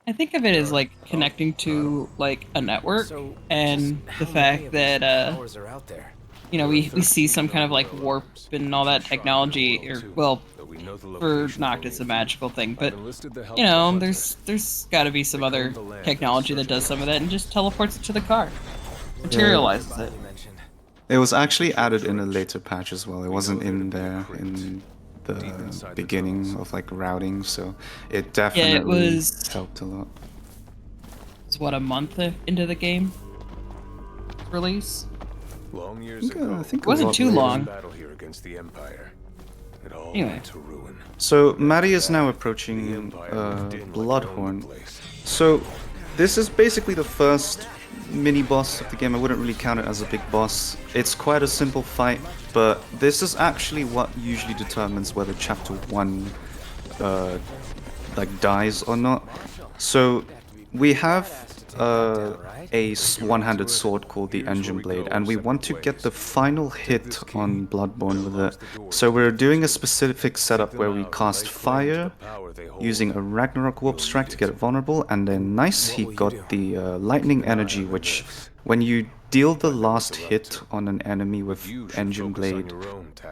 I think of it as like connecting to like a network, and the fact that you know, we see some kind of like warp and all that technology, or well, for Noct it's a magical thing, but you know, there's got to be some other technology that does some of that and just teleports it to the car, materializes it. It was actually added in a later patch as well. It wasn't in there in the beginning of like routing, so it definitely helped a lot. It's what, a month into the game release? Long years I think it wasn't too long. Battle here against the Empire. It all Anyway. went to ruin. So Matty is now approaching Bloodhorn. So this is basically the first mini boss of the game. I wouldn't really count it as a big boss. It's quite a simple fight, but this is actually what usually determines whether chapter 1 like dies or not. So we have a one-handed sword called the Engine Blade, and we want to get the final hit on Bloodborne with it. So we're doing a specific setup where we cast fire using a Ragnarok Warp Strike to get it vulnerable, and then nice, he got the lightning energy, which when you deal the last hit on an enemy with Engine Blade,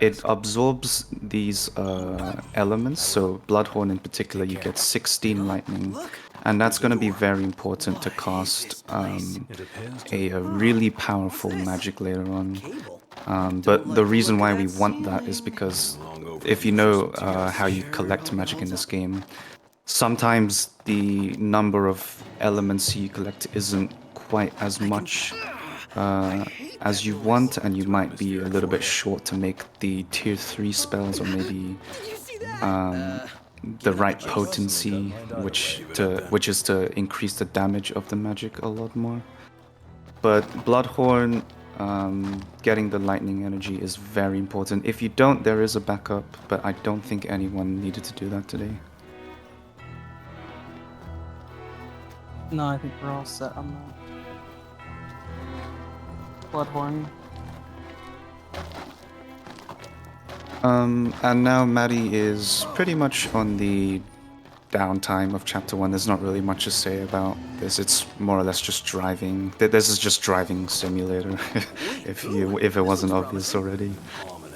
it absorbs these elements. So Bloodhorn in particular, you get 16 lightning, and that's going to be very important to cast a really powerful magic later on. But the reason why we want that is because if you know how you collect magic in this game, sometimes the number of elements you collect isn't quite as much as you want, and you might be a little bit short to make the tier 3 spells, or maybe the right potency, which is to increase the damage of the magic a lot more. But Bloodhorn, getting the lightning energy is very important. If you don't, there is a backup, but I don't think anyone needed to do that today. No, I think we're all set on that. Bloodhorn. And now Matty is pretty much on the downtime of chapter 1. There's not really much to say about this. It's more or less just driving. This is just driving simulator, if it wasn't obvious already.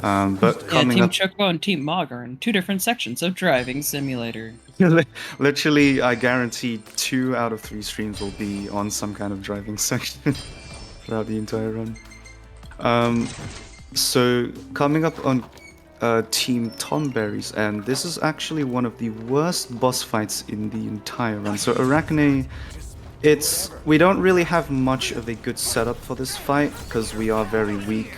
But coming Team up, Choco and Team Mog are in 2 different sections of driving simulator. literally, I guarantee 2 out of 3 streams will be on some kind of driving section throughout the entire run. So coming up on Team Tonberry's end, this is actually one of the worst boss fights in the entire run. So Arachne, we don't really have much of a good setup for this fight because we are very weak.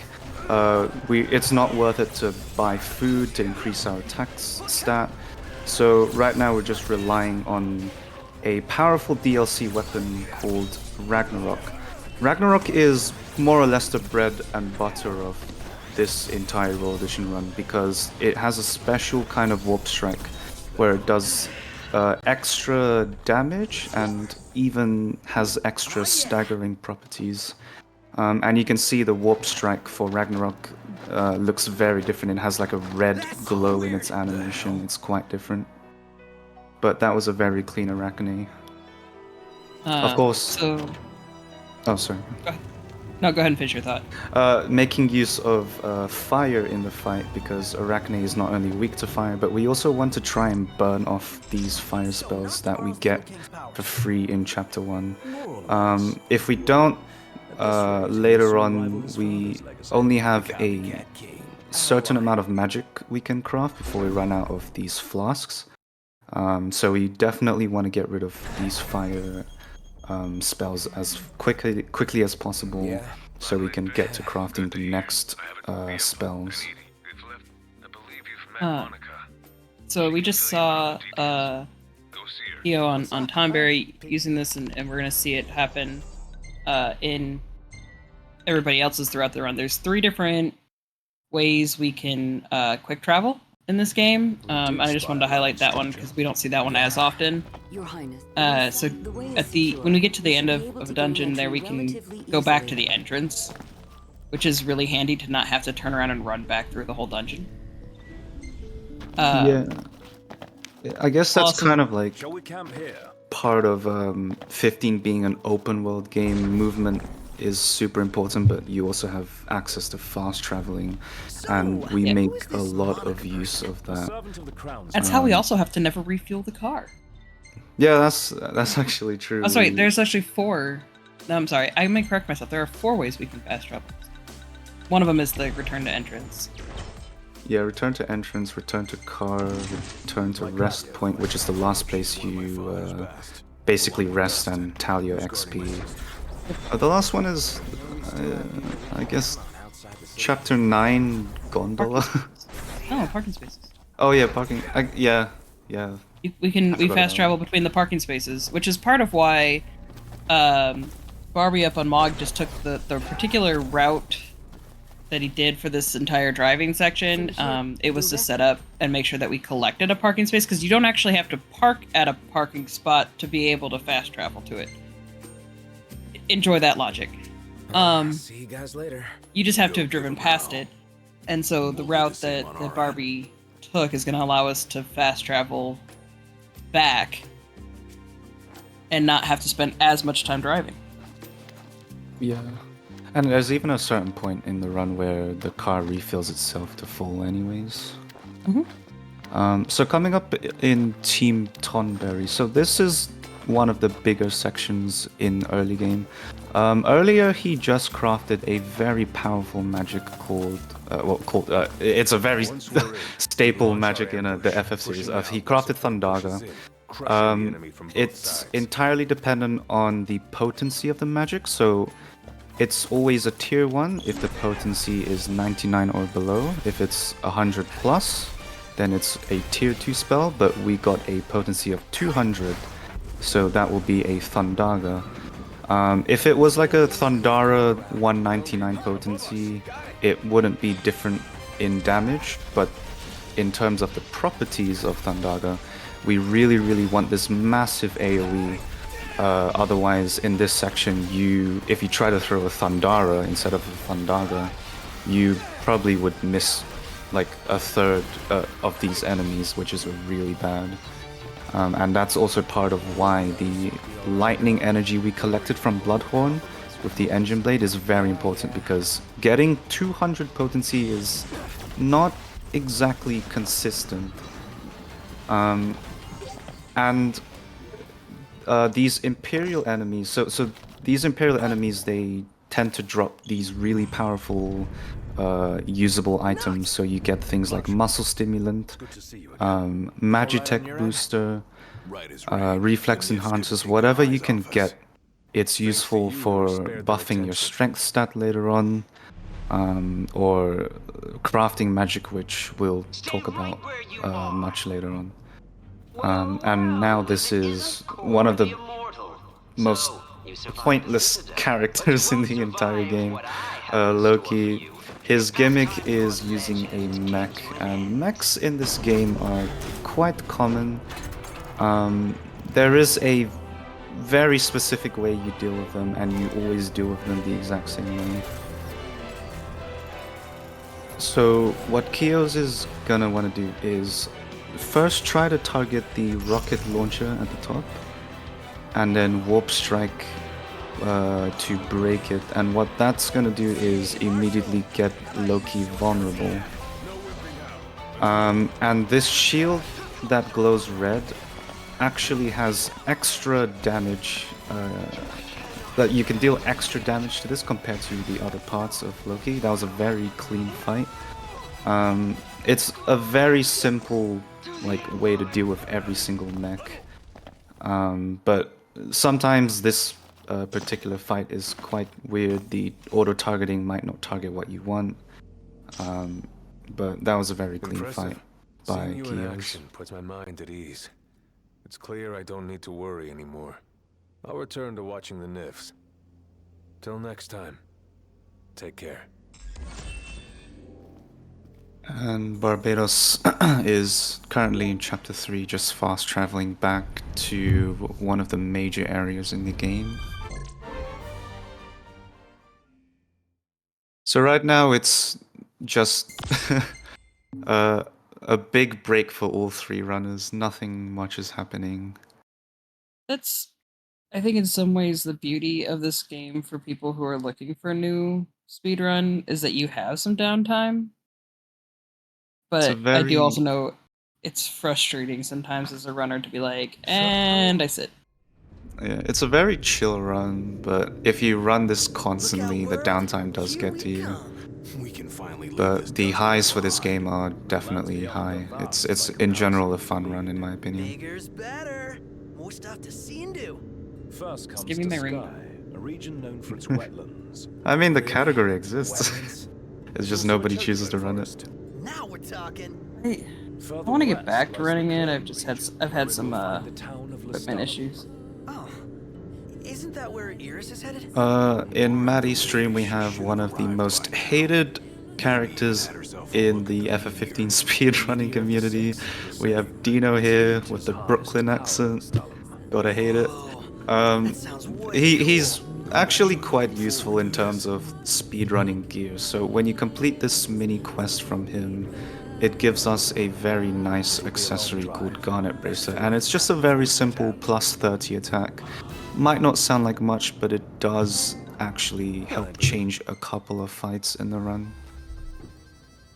It's not worth it to buy food to increase our attack stat. So right now we're just relying on a powerful DLC weapon called Ragnarok. Ragnarok is more or less the bread and butter of this entire Royal Edition run, because it has a special kind of warp strike where it does extra damage and even has extra staggering properties. And you can see the warp strike for Ragnarok looks very different. It has like a red glow in its animation. It's quite different. But that was a very clean Arachne. Of course. So. Oh, sorry. No, go ahead and finish your thought. Making use of fire in the fight, because Arachne is not only weak to fire, but we also want to try and burn off these fire spells that we get for free in Chapter 1. If we don't, later on we only have a certain amount of magic we can craft before we run out of these flasks. So we definitely want to get rid of these fire spells as quickly as possible, so we can get to crafting the next spells. So we just saw Theo on Tonberry using this, and we're gonna see it happen in everybody else's throughout the run. There's 3 different ways we can quick travel in this game. I just wanted to highlight that one because we don't see that one as often. Your Highness. So when we get to the end of a dungeon there, we can go back to the entrance, which is really handy to not have to turn around and run back through the whole dungeon. Yeah. I guess that's also, kind of like Shall we camp here? part of 15 being an open world game. Movement is super important, but you also have access to fast traveling, and we make a lot of use of that. That's how we also have to never refuel the car. Yeah, that's actually true. Oh, sorry, there's actually 4. No, I'm sorry, I may correct myself. There are 4 ways we can fast travel. One of them is the return to entrance. Yeah, return to entrance, return to car, return to rest point, which is the last place you basically rest and tally your XP. The last one is, I guess, Chapter 9, Gondola. Oh, parking spaces. Oh yeah, parking. Yeah. We fast travel between the parking spaces, which is part of why Barbie up on Mog just took the particular route that he did for this entire driving section. It was to set up and make sure that we collected a parking space, because you don't actually have to park at a parking spot to be able to fast travel to it. Enjoy that logic. See you guys later. You just have to have driven past it, and so the route that Barbie took is going to allow us to fast travel back and not have to spend as much time driving. Yeah. And there's even a certain point in the run where the car refills itself to full anyways. So coming up in Team Tonberry, so this is one of the bigger sections in early game. Earlier he just crafted a very powerful magic called, it's a very staple magic in the FF series. He crafted Thundaga. It's entirely dependent on the potency of the magic, so it's always a tier 1 if the potency is 99 or below. If it's 100 plus, then it's a tier 2 spell, but we got a potency of 200, so that will be a Thundaga. If it was like a Thundara 199 potency, it wouldn't be different in damage, but in terms of the properties of Thundaga, we really want this massive AoE. Otherwise, in this section, if you try to throw a Thundara instead of a Thundaga, you probably would miss like a third of these enemies, which is really bad. And that's also part of why the lightning energy we collected from Bloodhorn with the engine blade is very important, because getting 200 potency is not exactly consistent. These Imperial enemies, so these Imperial enemies, they tend to drop these really powerful usable items, so you get things like Muscle Stimulant, Magitech Booster, Reflex Enhancers, whatever you can get. It's useful for buffing your strength stat later on, or crafting magic, which we'll talk about much later on. And now this is one of the most pointless characters in the entire game, Loki. His gimmick is using a mech, and mechs in this game are quite common. There is a very specific way you deal with them, and you always deal with them the exact same way. So what Kios is gonna want to do is first try to target the rocket launcher at the top, and then warp strike to break it. And what that's gonna do is immediately get Loki vulnerable. And this shield that glows red actually has extra damage. That you can deal extra damage to this compared to the other parts of Loki. That was a very clean fight. It's a very simple way to deal with every single mech. But sometimes this particular fight is quite weird. The auto-targeting might not target what you want. But that was a very clean fight by Seeing you in Kios. action puts my mind at ease. It's clear I don't need to worry anymore. I'll return to watching the NIFs. Till next time, take care. And Barbatos is currently in Chapter 3, just fast traveling back to one of the major areas in the game. So right now it's just a big break for all three runners. Nothing much is happening. That's, I think, in some ways, the beauty of this game for people who are looking for a new speedrun is that you have some downtime. But I do also know it's frustrating sometimes as a runner to be like, and I sit. Yeah, it's a very chill run, but if you run this constantly, the downtime does get to you. We can finally But the highs for this game are definitely high. It's in general a fun run in my opinion. Bigger's better. More stuff to see and do. First comes give me to my ring. Sky, a region known for its wetlands. I mean, the category exists. It's just nobody chooses to run it. Now we're talking. I want to get back to running it. I've had some equipment issues. Oh, isn't that where Iris is headed? In Matty's stream, we have one of the most hated characters in the FF15 speedrunning community. We have Dino here with the Brooklyn accent. Gotta hate it. He's actually quite useful in terms of speedrunning gear. So when you complete this mini quest from him, it gives us a very nice accessory called Garnet Bracer, and it's just a very simple plus 30 attack. Might not sound like much, but it does actually help change a couple of fights in the run.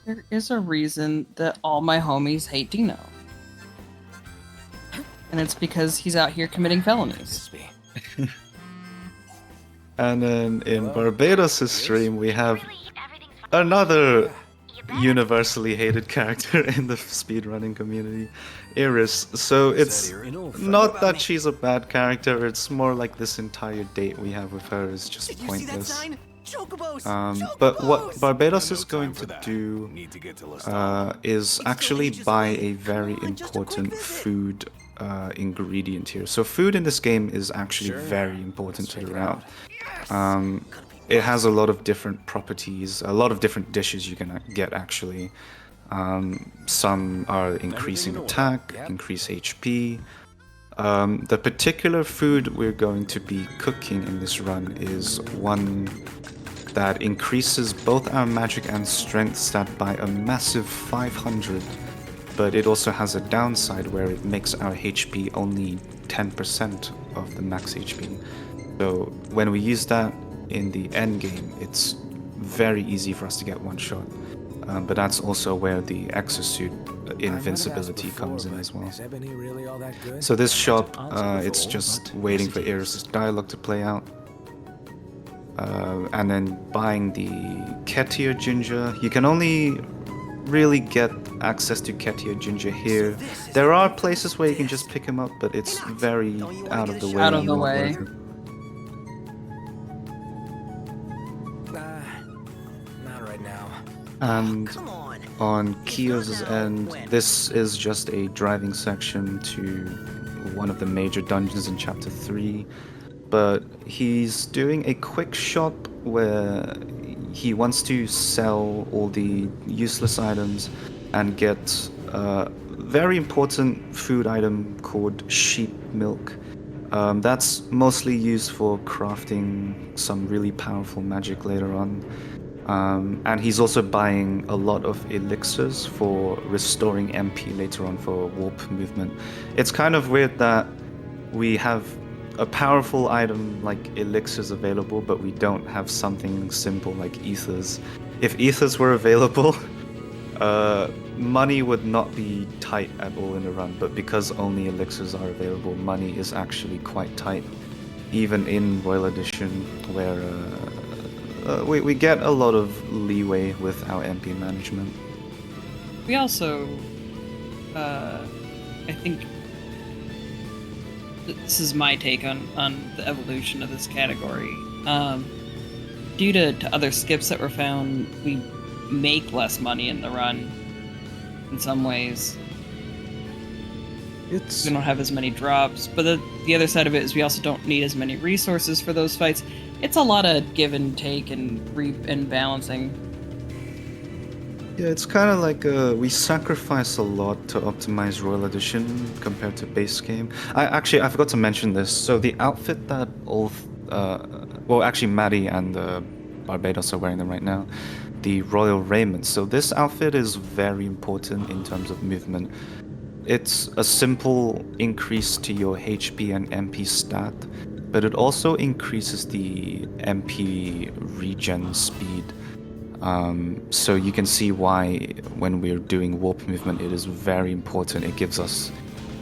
There is a reason that all my homies hate Dino. And it's because he's out here committing felonies. And then in Barbatos' stream, we have another universally hated character in the speedrunning community, Iris. So it's not that she's a bad character, it's more like this entire date we have with her is just pointless. But what Barbatos is going to do is actually buy a very important food ingredient here. So food in this game is actually very important to the route. It has a lot of different properties, a lot of different dishes you can get actually. Some are increasing attack, increase HP. The particular food we're going to be cooking in this run is one that increases both our magic and strength stat by a massive 500, but it also has a downside where it makes our HP only 10% of the max HP. So when we use that in the end game, it's very easy for us to get one shot. But that's also where the exosuit invincibility comes in as well. So this shop, it's just waiting for Iris' dialogue to play out. And then buying the Ketia ginger. You can only really get access to Ketia ginger here. There are places where you can just pick him up, but it's very out of the way. Out of the way. And on Kios's end, this is just a driving section to one of the major dungeons in Chapter 3. But he's doing a quick shop where he wants to sell all the useless items and get a very important food item called sheep milk. That's mostly used for crafting some really powerful magic later on. And he's also buying a lot of elixirs for restoring MP later on for warp movement. It's kind of weird that we have a powerful item like elixirs available, but we don't have something simple like ethers. If ethers were available, money would not be tight at all in the run, but because only elixirs are available, money is actually quite tight, even in Royal Edition, where we get a lot of leeway with our MP management. We also, I think, this is my take on the evolution of this category. Due to other skips that were found, we make less money in the run in some ways. We don't have as many drops, but the other side of it is we also don't need as many resources for those fights. It's a lot of give and take and balancing. Yeah, it's kind of like we sacrifice a lot to optimize Royal Edition compared to base game. I forgot to mention this. So the outfit that Matty and Barbatos are wearing them right now, the Royal Raiment. So this outfit is very important in terms of movement. It's a simple increase to your HP and MP stat, but it also increases the MP regen speed. So you can see why when we're doing warp movement it is very important. It gives us,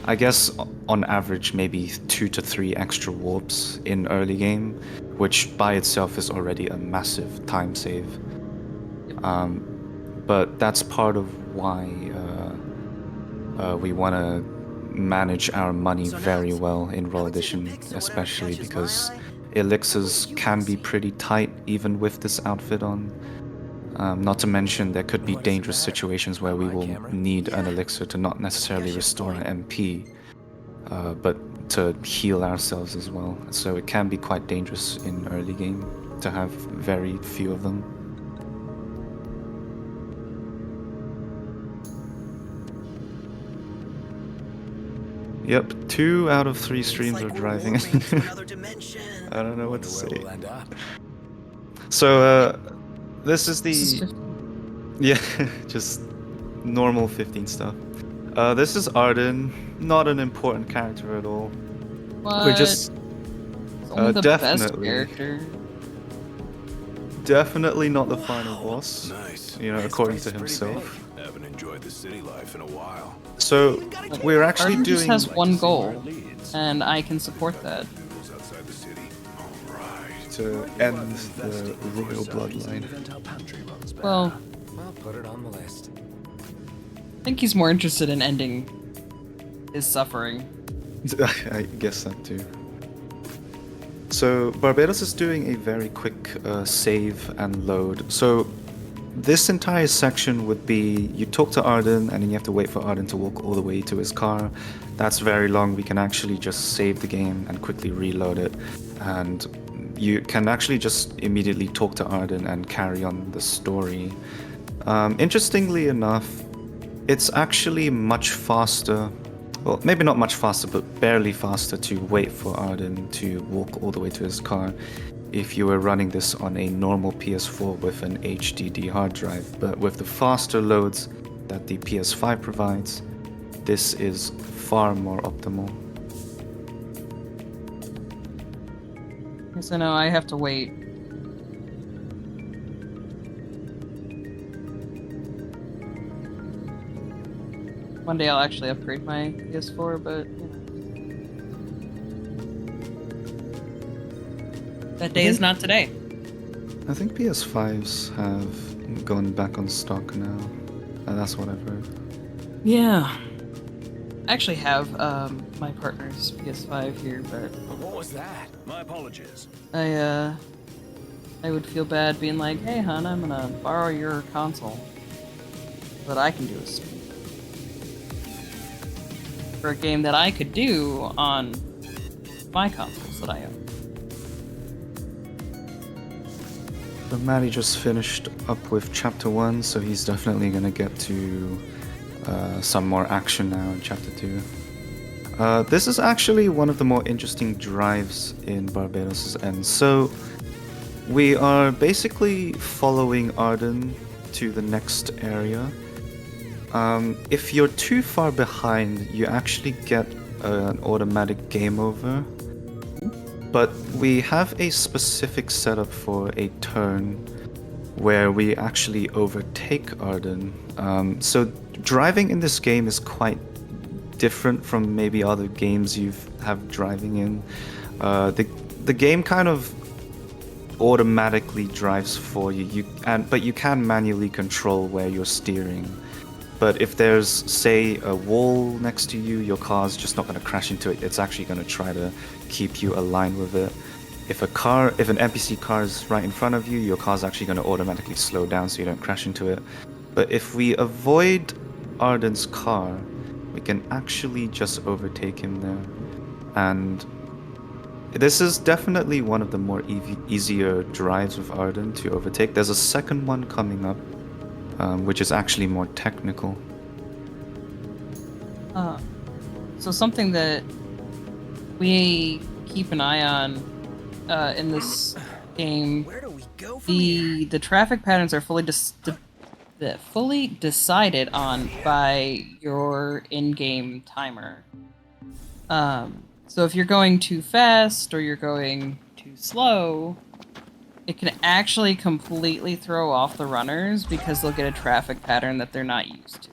I guess, on average maybe 2 to 3 extra warps in early game, which by itself is already a massive time save. But that's part of why we want to manage our money very well in Royal Edition, especially because elixirs can be pretty tight even with this outfit on. Not to mention there could be dangerous situations where we will need an elixir to not necessarily restore an MP, but to heal ourselves as well. So it can be quite dangerous in early game to have very few of them. Yep, 2 out of 3 streams are driving. I don't know what to say. So, this is the... Yeah, just normal 15 stuff. This is Arden, not an important character at all. What? We're just... only the definitely, best character. Definitely not the final boss, according to himself. Haven't enjoyed the city life in a while. So, we're actually Arden doing... just has one goal, and I can support that. To end the royal bloodline. Well, I'll put it on the list. I think he's more interested in ending his suffering. I guess that too. So Barbatos is doing a very quick save and load. So this entire section would be you talk to Arden and then you have to wait for Arden to walk all the way to his car. That's very long. We can actually just save the game and quickly reload it, and you can actually just immediately talk to Arden and carry on the story. Interestingly enough, it's actually much faster, well, maybe not much faster, but barely faster to wait for Arden to walk all the way to his car if you were running this on a normal PS4 with an HDD hard drive. But with the faster loads that the PS5 provides, this is far more optimal. So now I have to wait. One day I'll actually upgrade my PS4, but that day is not today. I think PS5s have gone back on stock now. That's what I've heard. Yeah. I actually have my partner's PS5 here, but What was that? My apologies. I would feel bad being like, hey hon, I'm gonna borrow your console so that I can do a stream for a game that I could do on my consoles that I own. So Matty just finished up with chapter 1, so he's definitely gonna get to some more action now in chapter 2. This is actually one of the more interesting drives in Barbatos' end. So we are basically following Arden to the next area. If you're too far behind, you actually get an automatic game over. But we have a specific setup for a turn where we actually overtake Arden. So driving in this game is quite different from maybe other games you have driving in. The game kind of automatically drives for you. But you can manually control where you're steering. But if there's, say, a wall next to you, your car's just not going to crash into it. It's actually going to try to keep you aligned with it. If an NPC car is right in front of you, your car's actually going to automatically slow down so you don't crash into it. But if we avoid Arden's car, we can actually just overtake him there. And this is definitely one of the more easier drives with Arden to overtake. There's a second one coming up, which is actually more technical. So something that we keep an eye on in this game, the traffic patterns are fully decided on by your in-game timer. So if you're going too fast or you're going too slow, it can actually completely throw off the runners because they'll get a traffic pattern that they're not used to.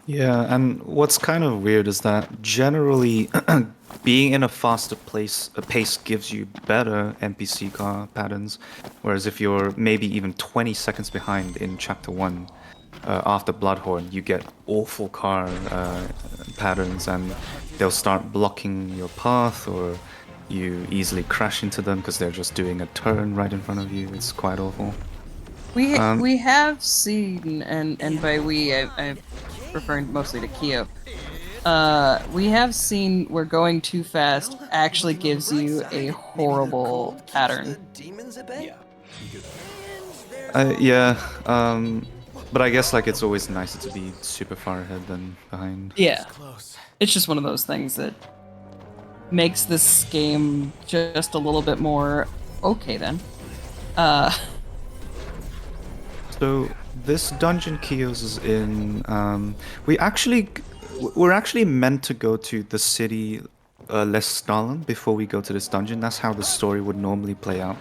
Yeah, and what's kind of weird is that generally being in a faster pace gives you better NPC car patterns, whereas if you're maybe even 20 seconds behind in Chapter 1, after Bloodhorn, you get awful car patterns, and they'll start blocking your path, or you easily crash into them because they're just doing a turn right in front of you. It's quite awful. We have seen, and by we, I'm referring mostly to Kyo. We have seen where going too fast actually gives you a horrible pattern. But I guess like it's always nicer to be super far ahead than behind. Yeah, it's just one of those things that makes this game just a little bit more okay then. So this dungeon Kios is in. We're actually meant to go to the city Lestalem before we go to this dungeon. That's how the story would normally play out.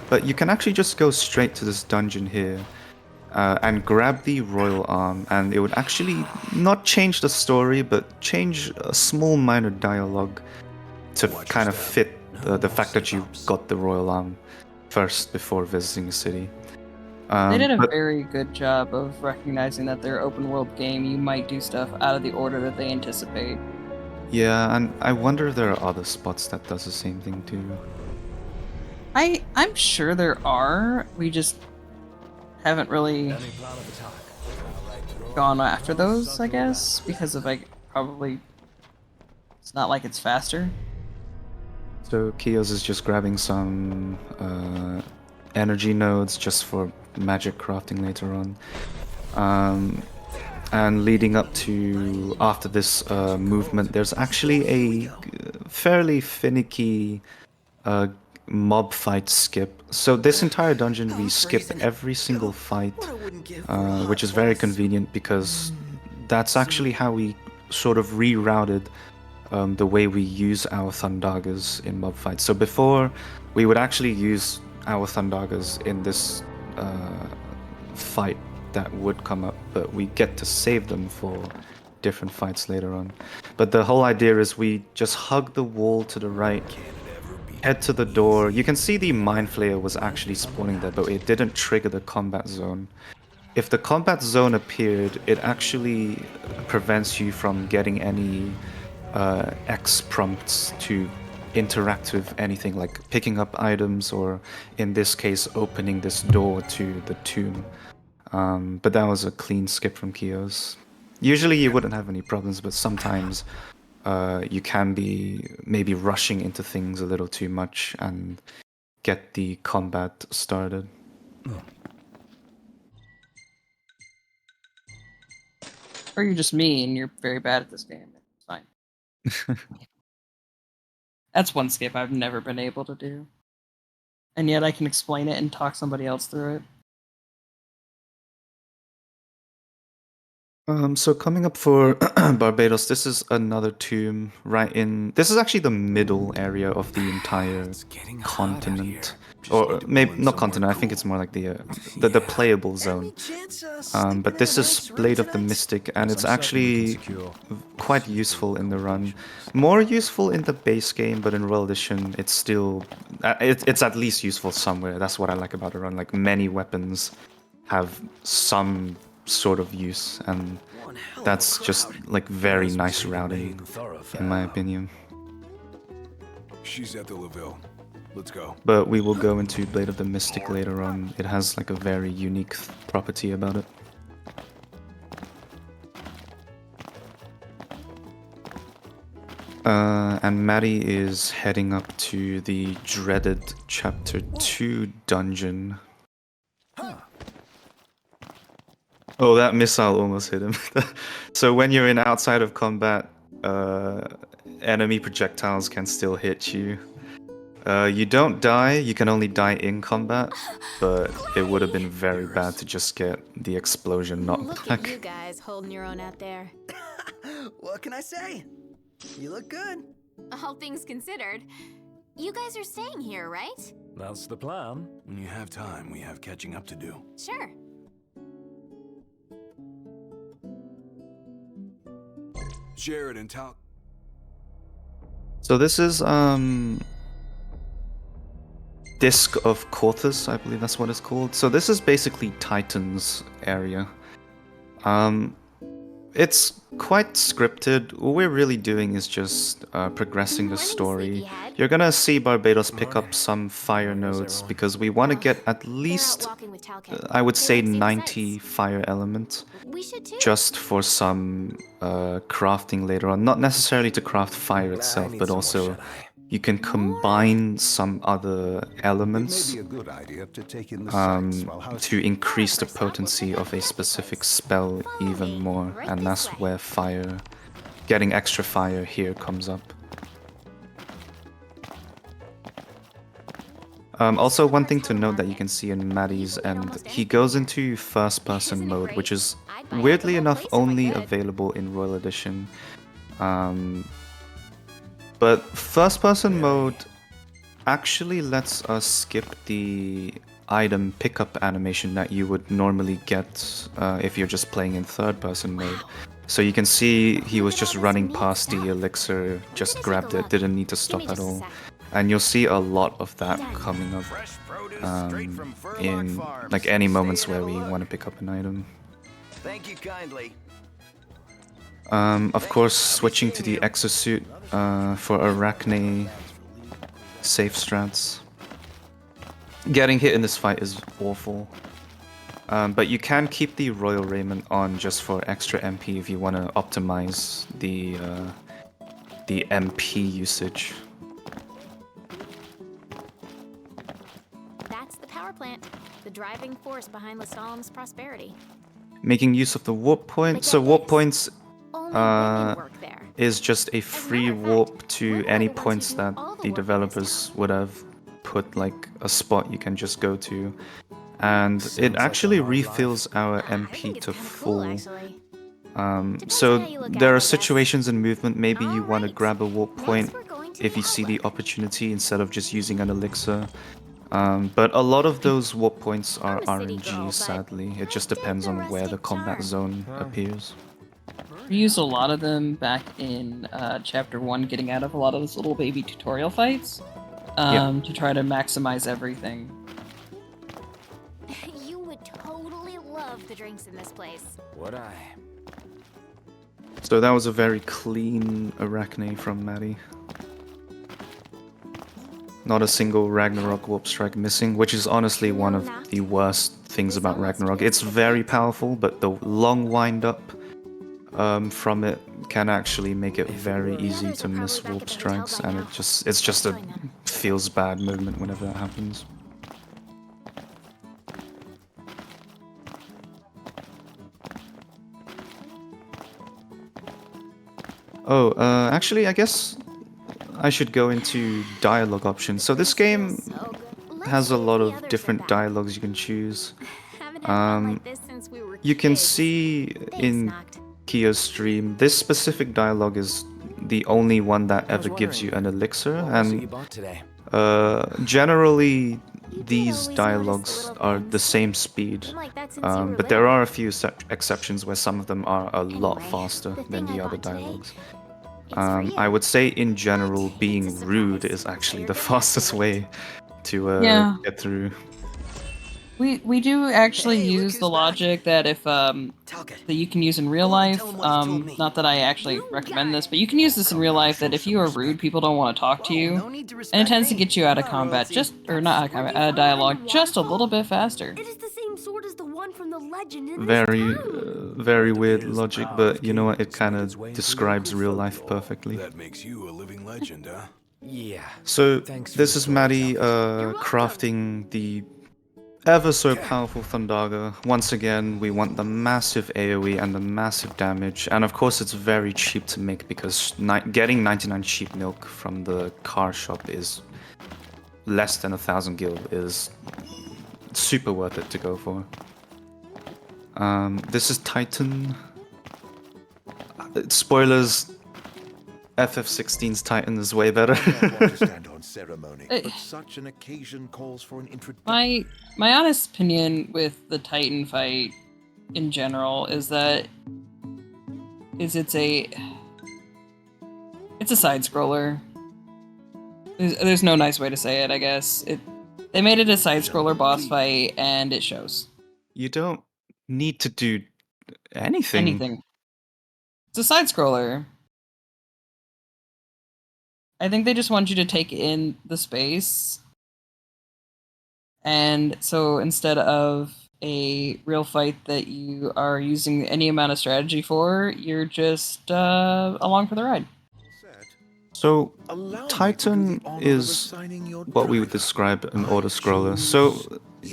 But you can actually just go straight to this dungeon here and grab the royal arm, and it would actually not change the story, but change a small minor dialogue to kind of fit the fact that you got the royal arm first before visiting the city. They did a very good job of recognizing that their open world game, you might do stuff out of the order that they anticipate. Yeah, and I wonder if there are other spots that does the same thing too. I'm sure there are. We just haven't really gone after those, I guess, because of like probably it's not like it's faster. So Kios is just grabbing some energy nodes just for magic crafting later on. And leading up to after this movement, there's actually a fairly finicky mob fight skip. So this entire dungeon we skip every single fight, which is very convenient because that's actually how we sort of rerouted the way we use our Thundagas in mob fights. So before, we would actually use our Thundagas in this fight that would come up, but we get to save them for different fights later on. But the whole idea is we just hug the wall to the right, head to the door. You can see the Mind Flayer was actually spawning there, but it didn't trigger the combat zone. If the combat zone appeared, it actually prevents you from getting any X prompts to interact with anything, like picking up items, or in this case, opening this door to the tomb. But that was a clean skip from Kios. Usually you wouldn't have any problems, but sometimes you can be maybe rushing into things a little too much and get the combat started. Or you're just me and you're very bad at this game. It's fine. That's one skip I've never been able to do. And yet I can explain it and talk somebody else through it. So coming up for Barbatos, this is another tomb right in... This is actually the middle area of the entire continent. Or maybe not continent, I think it's more like the playable zone. But this is Blade of the Mystic, and it's actually quite useful in the run. More useful in the base game, but in Royal Edition, it's still... it's at least useful somewhere. That's what I like about the run. Like, many weapons have some sort of use, and that's just like very nice routing, in my opinion. She's at the Laville. Let's go. But we will go into Blade of the Mystic later on. It has like a very unique property about it. And Matty is heading up to the dreaded Chapter 2 dungeon. Oh, that missile almost hit him. So when you're in outside of combat, enemy projectiles can still hit you. You don't die, you can only die in combat, but it would have been very bad to just get the explosion knocked Look back. at you guys holding your own out there. What can I say? You look good. All things considered, you guys are staying here, right? That's the plan. When you have time, we have catching up to do. Sure. Sheridan, talk. So this is Disc of Corthus, I believe that's what it's called. So this is basically Titan's area. It's quite scripted. All we're really doing is just progressing the story. You're gonna see Barbatos pick up some fire nodes because we want to get at least, I would say, 90 fire elements just for some crafting later on. Not necessarily to craft fire itself, but also you can combine some other elements to increase the potency of a specific spell even more, and that's where fire, getting extra fire here comes up. Also, one thing to note that you can see in Matty's end, he goes into first-person mode, which is weirdly enough only available in Royal Edition. But first-person mode actually lets us skip the item pickup animation that you would normally get if you're just playing in third-person mode. So you can see he was just running past the elixir, just grabbed it, didn't need to stop at all. And you'll see a lot of that coming up in like any moments where we want to pick up an item. Thank you kindly. Of course, switching to the exosuit for Arachne safe strats. Getting hit in this fight is awful. But you can keep the Royal Raiment on just for extra MP if you want to optimize the MP usage. That's the power plant, the driving force behind Lestalum's prosperity. Making use of the warp point. So warp points is just a free warp to any points that the developers would have put, like a spot you can just go to. And it actually refills our MP to full. So there are situations in movement, maybe you want to grab a warp point if you see the opportunity instead of just using an elixir. But a lot of those warp points are RNG, sadly. It just depends on where the combat zone appears. We used a lot of them back in Chapter 1, getting out of a lot of those little baby tutorial fights to try to maximize everything. You would totally love the drinks in this place. Would I? So that was a very clean Arachne from Matty. Not a single Ragnarok Warp Strike missing, which is honestly one of the worst things about Ragnarok. It's very powerful, but the long wind-up from it can actually make it very easy to miss Warp Strikes, and it's just a feels bad movement whenever that happens. Oh, actually, I guess I should go into dialogue options. So this game has a lot of different dialogues you can choose. You can see in Kyo's stream, this specific dialogue is the only one that ever gives you an elixir, and generally these dialogues are the same speed, but there are a few exceptions where some of them are a lot faster than the other dialogues. I would say in general, being rude is actually the fastest way to get through. We do actually use the logic that if that you can use in real life. Not that I actually recommend this, but you can use this in real life. That if you are rude, people don't want to talk to you, and it tends to get you out of combat, not out of combat, out of dialogue, just a little bit faster. It is the same sword as the one from the legend in Very weird logic, but you know what? It kind of describes real life perfectly. That makes you a living legend, huh? Yeah. So this is Matty crafting the ever so powerful Thundaga. Once again, we want the massive AoE and the massive damage, and of course it's very cheap to make because getting 99 sheep milk from the car shop is less than 1,000 gil, is super worth it to go for. This is Titan. Spoilers, FF16's Titan is way better. My honest opinion with the Titan fight in general is that it's a side scroller. There's no nice way to say it, I guess. They made it a side scroller boss fight, and it shows. You don't need to do anything. It's a side scroller. I think they just want you to take in the space. And so instead of a real fight that you are using any amount of strategy for, you're just along for the ride. So, Titan is what we would describe an auto-scroller. So,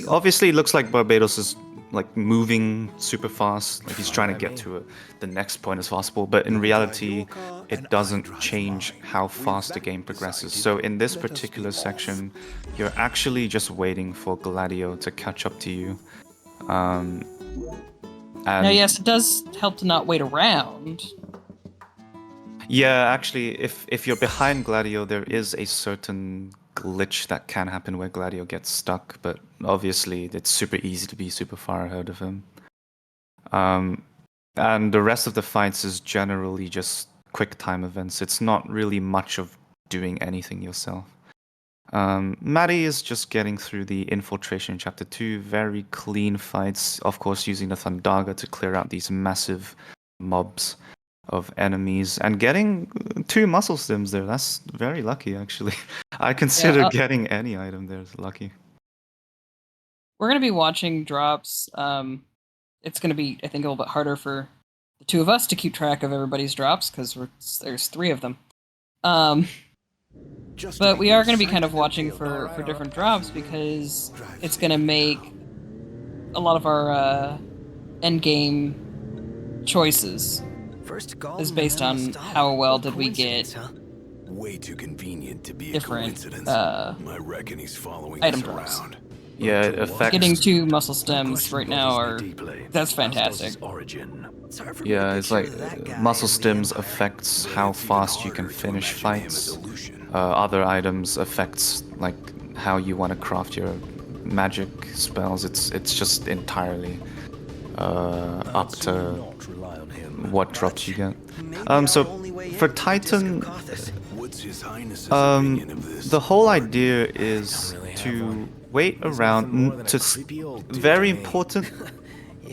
obviously it looks like Barbatos is like moving super fast, like he's trying to get to the next point as possible, but in reality it doesn't change how fast the game progresses. So in this particular section, you're actually just waiting for Gladio to catch up to you. And now, yes, it does help to not wait around. Yeah, actually, if you're behind Gladio, there is a certain glitch that can happen where Gladio gets stuck, but obviously it's super easy to be super far ahead of him. And the rest of the fights is generally just quick time events. It's not really much of doing anything yourself. Matty is just getting through the infiltration in Chapter 2, very clean fights, of course using the Thundaga to clear out these massive mobs of enemies, and getting 2 muscle stims there. That's very lucky, actually. I consider getting any item there is lucky. We're going to be watching drops. It's going to be, I think, a little bit harder for the 2 of us to keep track of everybody's drops, because there's 3 of them. But we are going to be kind of watching for different drops, because it's going to make a lot of our endgame choices is based on how well did we get way too convenient to be different I reckon he's following item us drops. around. Yeah, it affects... Getting 2 muscle stems right now that's fantastic. Yeah, it's like muscle stems affects how fast you can finish fights. Other items affects like how you want to craft your magic spells. It's just entirely up to what drops you get. So for Titan, the whole idea is to wait around, very important,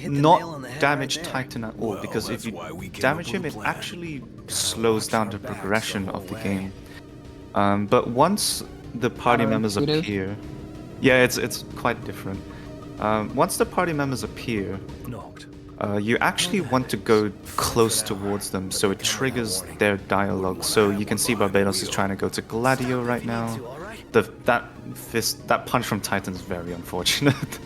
not damage Titan at all, because if you damage him, it actually slows down the progression of the game. But once the party members appear, yeah, it's quite different. Once the party members appear, you actually want to go close towards them, so it triggers their dialogue. So you can see Barbatos is trying to go to Gladio right now. That punch from Titan is very unfortunate.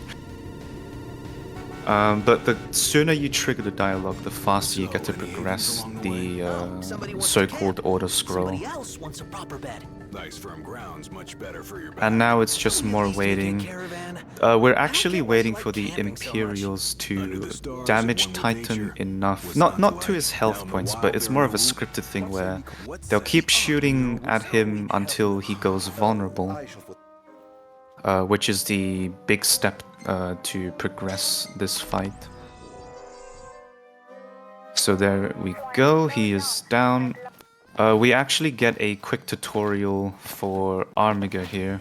But the sooner you trigger the dialogue, the faster you get to progress the so-called order scroll. Somebody else wants a proper bed. Nice firm ground's much better for your back. And now it's just more waiting. We're actually waiting for the Imperials to damage Titan enough. Not to his health points, but it's more of a scripted thing where they'll keep shooting at him until he goes vulnerable. Which is the big step to progress this fight. So there we go, he is down. We actually get a quick tutorial for Armiger here.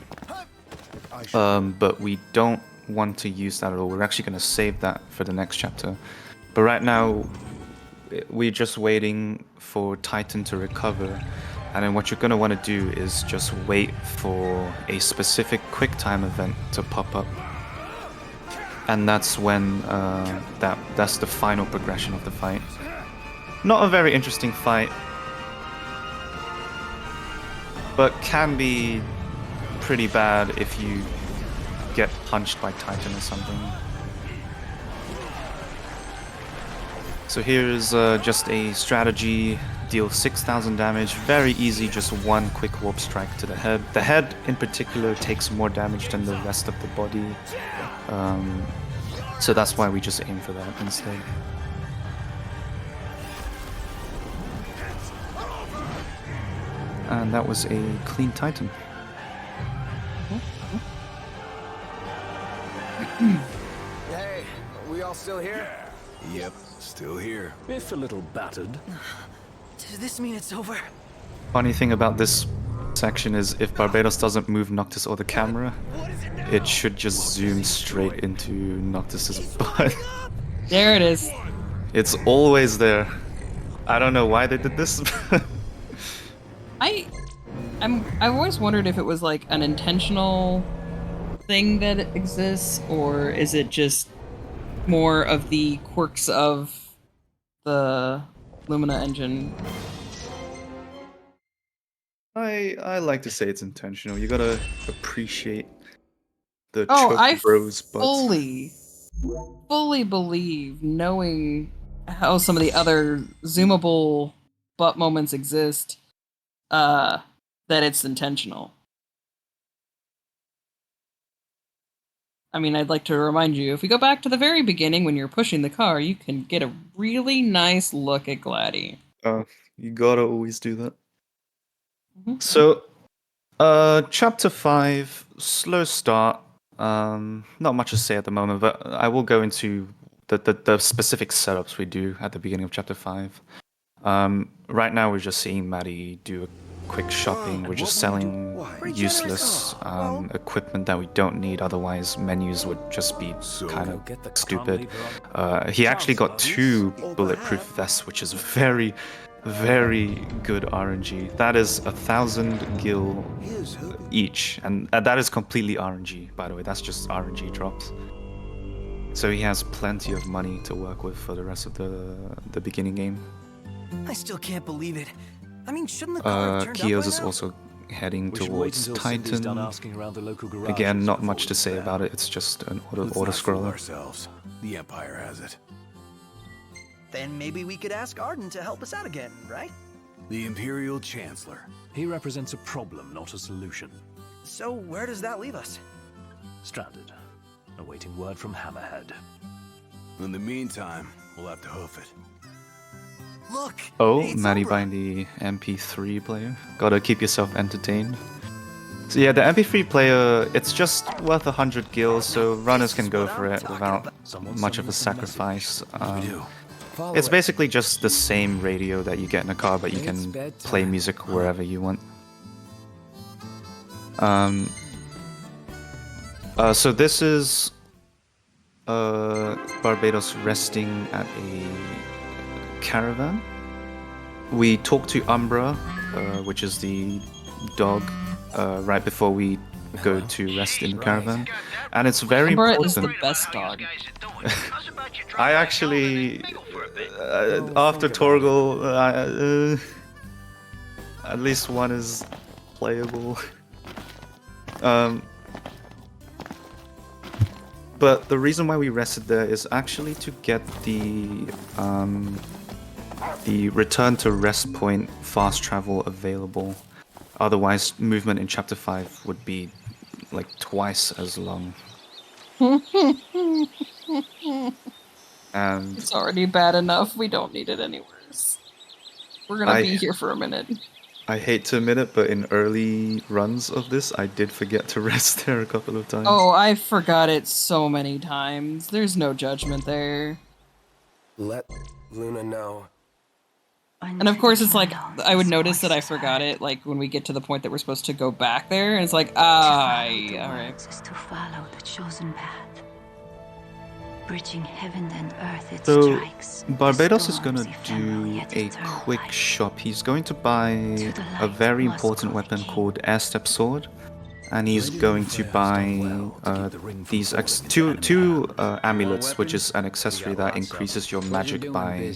But we don't want to use that at all. We're actually going to save that for the next chapter. But right now, we're just waiting for Titan to recover. And then what you're going to want to do is just wait for a specific quick time event to pop up. And that's when that's the final progression of the fight. Not a very interesting fight, but can be pretty bad if you get punched by Titan or something. So here's just a strategy. Deal 6,000 damage, very easy, just one quick warp strike to the head. The head in particular takes more damage than the rest of the body, so that's why we just aim for that instead. And that was a clean Titan. Hey, are we all still here? Yep, still here. If a little battered. Does this mean it's over? Funny thing about this section is if Barbatos doesn't move Noctis or the camera, it should just zoom straight into Noctis's butt. There it is. It's always there. I don't know why they did this. I've always wondered if it was like an intentional thing that exists, or is it just more of the quirks of the Lumina engine? I like to say it's intentional. You gotta appreciate the Oh, I Choco Bros butts. fully believe, knowing how some of the other zoomable butt moments exist, that it's intentional. I mean, I'd like to remind you, if we go back to the very beginning when you're pushing the car, you can get a really nice look at Gladdy. You gotta always do that. Mm-hmm. So, chapter 5, slow start. Not much to say at the moment, but I will go into the specific setups we do at the beginning of chapter 5. Right now we're just seeing Matty do a quick shopping. We're just selling useless equipment that we don't need, otherwise menus would just be kind of stupid. He actually got 2 bulletproof vests, which is very, very good RNG. That is 1,000 gil each, and that is completely RNG, by the way. That's just RNG drops. So he has plenty of money to work with for the rest of the beginning game. I still can't believe it. I mean, shouldn't the car have turned up by Kios is now? also heading towards Titan. Again, not much to say about it. It's just an auto scroller. Ourselves. The Empire has it. Then maybe we could ask Arden to help us out again, right? The Imperial Chancellor. He represents a problem, not a solution. So where does that leave us? Stranded. Awaiting word from Hammerhead. In the meantime, we'll have to hoof it. Look! Oh, Matty buying the MP3 player. Gotta keep yourself entertained. So yeah, the MP3 player, it's just worth 100 gil, so runners can go for it without much of a sacrifice. It's basically just the same radio that you get in a car, but you can play music wherever you want. So this is Barbatos resting at a caravan. We talk to Umbra, which is the dog, right before we go to rest in the caravan, and it's very Umbra important. is the best dog. I actually, after Torgal, at least one is but the reason why we rested there is actually to get the return to rest point fast travel available. Otherwise, movement in Chapter 5 would be like twice as long. And It's already bad enough. We don't need it any worse. We're gonna be here for a minute. I hate to admit it, but in early runs of this, I did forget to rest there a couple of times. Oh, I forgot it so many times. There's no judgment there. Let Luna know. And of course, it's like, I would notice that I forgot it, like, when we get to the point that we're supposed to go back there, and it's like, alright. To follow the chosen path. Bridging heaven and earth, it So, strikes. Barbatos is gonna do a quick shop. He's going to buy a very important weapon called Air Step Sword, and he's going to buy these two amulets, which is an accessory that increases your magic by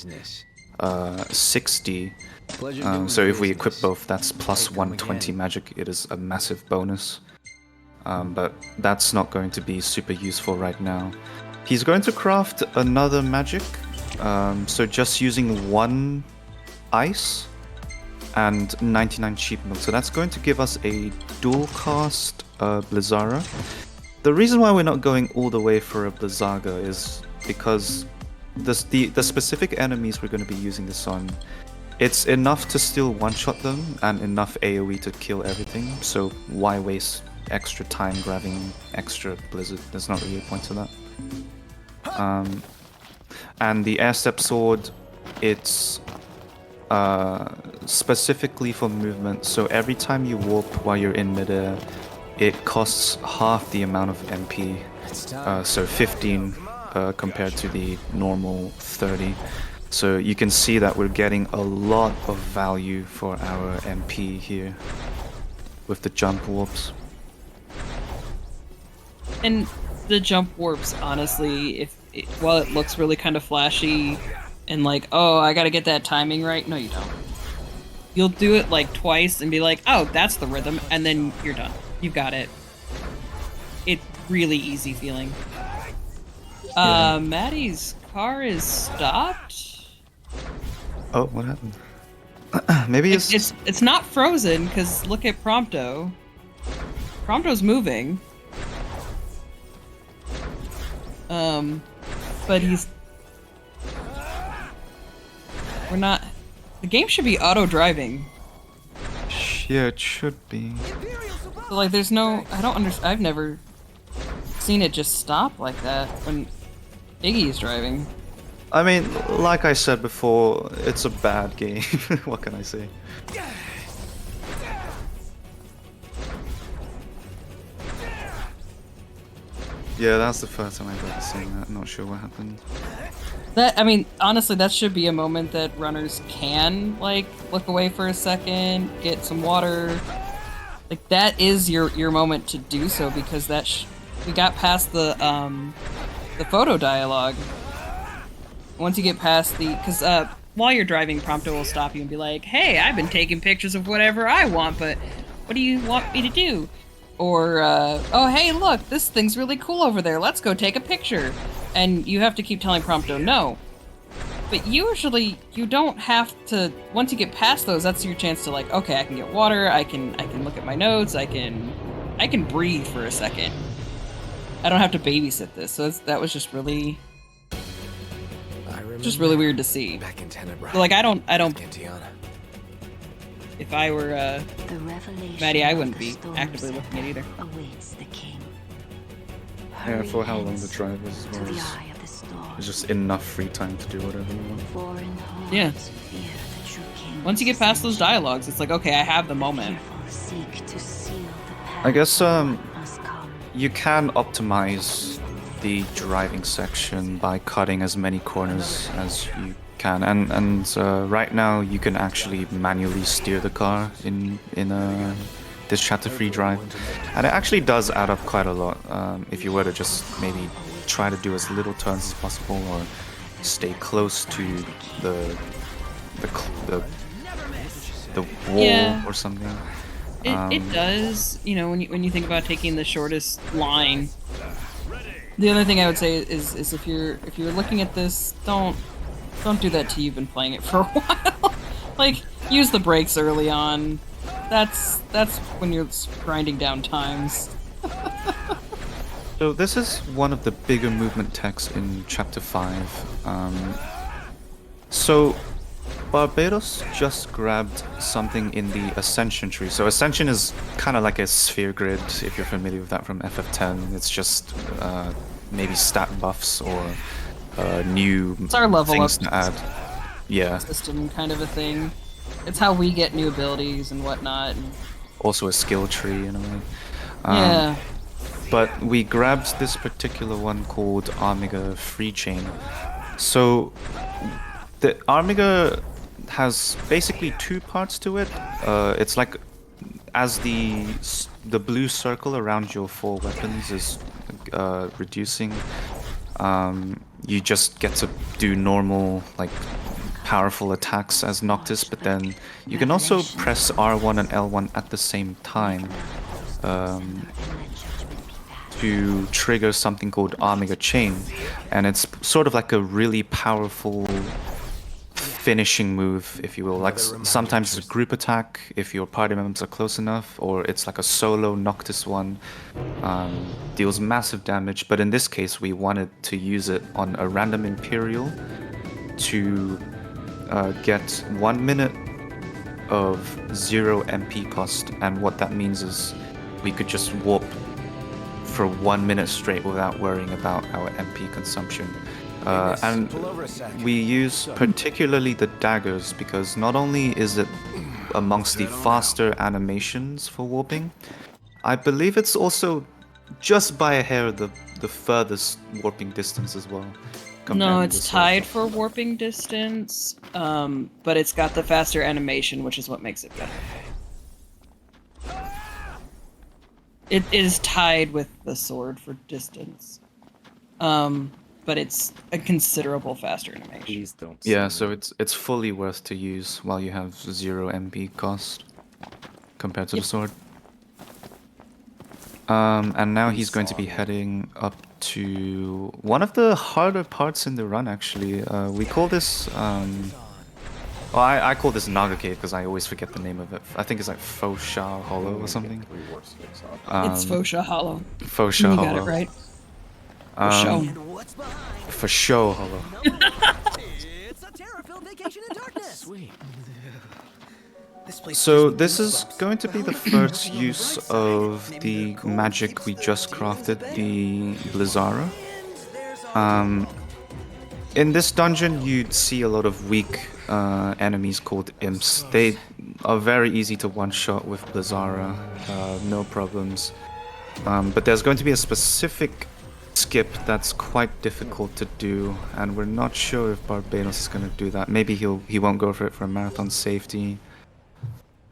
60. So if we equip both, that's plus 120 magic. It is a massive bonus, but that's not going to be super useful right now. He's going to craft another magic, so just using 1 ice and 99 cheap milk. So that's going to give us a dual cast Blizzara. The reason why we're not going all the way for a Blizzaga is because the specific enemies we're going to be using this on, it's enough to still one-shot them and enough AoE to kill everything, so why waste extra time grabbing extra Blizzard? There's not really a point to that. And the Air Step Sword, it's specifically for movement, so every time you warp while you're in midair, it costs half the amount of MP, so 15 compared to the normal 30. So you can see that we're getting a lot of value for our MP here with the jump warps. And the jump warps, honestly, while it looks really kind of flashy and like, oh, I gotta get that timing right, no you don't. You'll do it like twice and be like, oh, that's the rhythm, and then you're done. You've got it. It's really easy feeling. Yeah. Matty's car is stopped? Oh, what happened? Maybe it's not frozen, because look at Prompto. Prompto's moving. But we're not... The game should be auto-driving. Yeah, it should be. So, like, there's no... I don't understand... I've never seen it just stop like that when Iggy's driving. I mean, like I said before, it's a bad game. What can I say? Yeah, that's the first time I've ever seen that. I'm not sure what happened. That, I mean, honestly, that should be a moment that runners can, like, look away for a second, get some water. Like, that is your moment to do so, because we got past the photo dialogue. Once you get past because while you're driving, Prompto will stop you and be like, hey, I've been taking pictures of whatever I want, but what do you want me to do? Or, oh, hey, look, this thing's really cool over there. Let's go take a picture. And you have to keep telling Prompto no. But usually, you don't have to... Once you get past those, that's your chance to, like, okay, I can get water, I can look at my notes, I can breathe for a second. I don't have to babysit this, so that was just really... Just really weird to see. So, like, I don't... If I were, Matty, I wouldn't be actively looking at either. Yeah, for how long the drive is as well. There's just enough free time to do whatever you want. Yeah. Once you get past those dialogues, it's like, okay, I have the moment. I guess, you can optimize the driving section by cutting as many corners as you can, and right now you can actually manually steer the car in this chapter-free drive, and it actually does add up quite a lot if you were to just maybe try to do as little turns as possible or stay close to the wall or something. It does, you know, when you think about taking the shortest line, The other thing I would say is if you're looking at this, don't do that till you've been playing it for a while. Like, use the breaks early on. That's when you're grinding down times. So this is one of the bigger movement techs in Chapter 5. So Barbatos just grabbed something in the Ascension tree. So Ascension is kind of like a sphere grid, if you're familiar with that from FF10. It's just maybe stat buffs or new It's our level things up to add. Yeah. system kind of a thing. It's how we get new abilities and whatnot. And... Also a skill tree in a way. Yeah. But we grabbed this particular one called Armiga Free Chain. So the Armiga has basically two parts to it. It's like as the blue circle around your 4 weapons is reducing, you just get to do normal, like, powerful attacks as Noctis, but then you can also press R1 and L1 at the same time to trigger something called Armiga Chain, and it's sort of like a really powerful finishing move, if you will. Like sometimes it's a group attack if your party members are close enough, or it's like a solo Noctis one, deals massive damage. But in this case, we wanted to use it on a random Imperial to get 1 minute of 0 MP cost, and what that means is we could just warp for 1 minute straight without worrying about our MP consumption. And we use particularly the daggers because not only is it amongst the faster animations for warping, I believe it's also just by a hair the furthest warping distance as well. No, it's tied for warping distance, but it's got the faster animation, which is what makes it better. It is tied with the sword for distance, but it's a considerable faster animation. Please don't. Yeah, so it's fully worth to use while you have 0 MP cost compared to the sword. And now he's going to be heading up to one of the harder parts in the run, actually. We call this, well, I call this Naga Cave because I always forget the name of it. I think it's like Fosha Hollow or something. It's Fosha Hollow. Fosha You Hollow. got it right. For show Hollow. It's a terror-filled vacation in darkness. Sweet. So this is going to be the first use of the magic we just crafted, the Blizzara. In this dungeon you'd see a lot of weak enemies called imps. They are very easy to one-shot with Blizzara, no problems. But there's going to be a specific skip that's quite difficult to do, and we're not sure if Barbatos is going to do that. Maybe he won't go for it for marathon safety.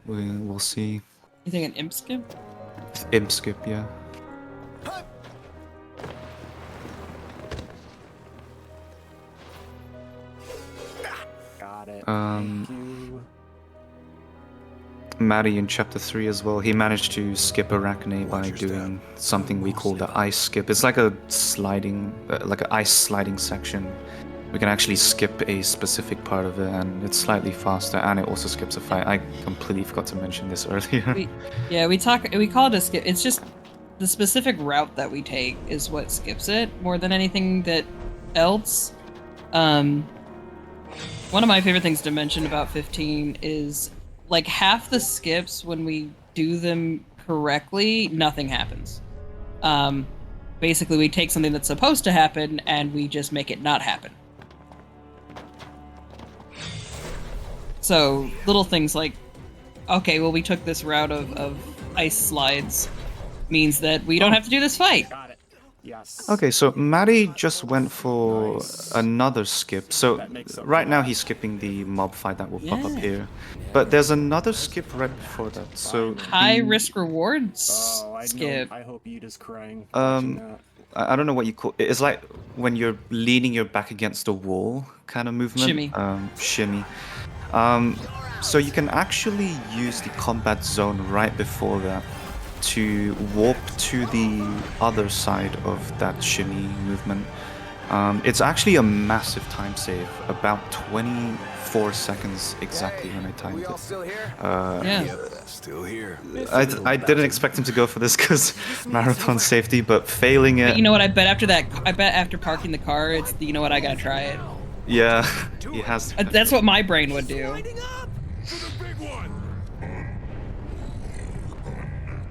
We'll see. You think an imp skip? Imp skip, yeah. Got it. Matty in Chapter 3 as well, he managed to skip Arachne by doing something we call the ice skip. It's like a sliding, like an ice sliding section. We can actually skip a specific part of it, and it's slightly faster, and it also skips a fight. I completely forgot to mention this earlier. We call it a skip. It's just the specific route that we take is what skips it more than anything that else. One of my favorite things to mention about 15 is like half the skips, when we do them correctly, nothing happens. Basically, we take something that's supposed to happen and we just make it not happen. So little things like, okay, well, we took this route of ice slides, means that we don't have to do this fight. Got it. Yes. Okay, so Matty just went for another skip. So right now he's skipping the mob fight that will pop up here. But there's another skip right before that. So high risk rewards skip. I hope you just crying. I don't know what you call it. It's like when you're leaning your back against a wall kind of movement. Shimmy. Shimmy. So you can actually use the combat zone right before that to warp to the other side of that shimmy movement. It's actually a massive time save, about 24 seconds exactly when I timed it. Still here. I didn't expect him to go for this because marathon safety, but failing it. But you know what? I bet after parking the car, it's you know what? I gotta try it. Yeah, he has to. That's what my brain would do.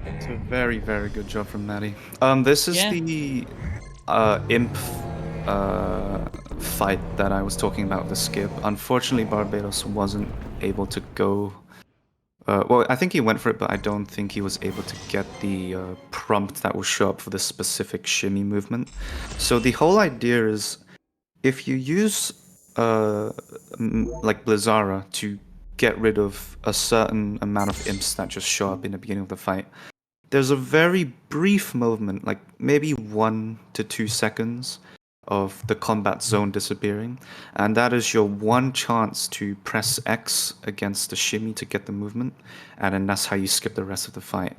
It's a very, very good job from Matty. This is the imp fight that I was talking about, the skip. Unfortunately, Barbatos wasn't able to go. Well, I think he went for it, but I don't think he was able to get the prompt that will show up for the specific shimmy movement. So the whole idea is, if you use like Blizzara to get rid of a certain amount of imps that just show up in the beginning of the fight, there's a very brief moment, like maybe 1 to 2 seconds, of the combat zone disappearing, and that is your one chance to press X against the shimmy to get the movement, and then that's how you skip the rest of the fight.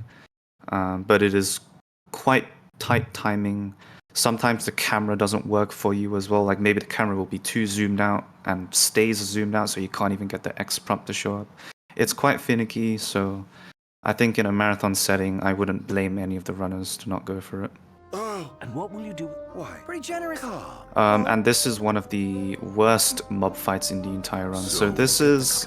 But it is quite tight timing. Sometimes the camera doesn't work for you as well, like maybe the camera will be too zoomed out and stays zoomed out so you can't even get the X prompt to show up. It's quite finicky, so I think in a marathon setting I wouldn't blame any of the runners to not go for it. And what will you do? Why? Pretty generous. And this is one of the worst mob fights in the entire run. So this is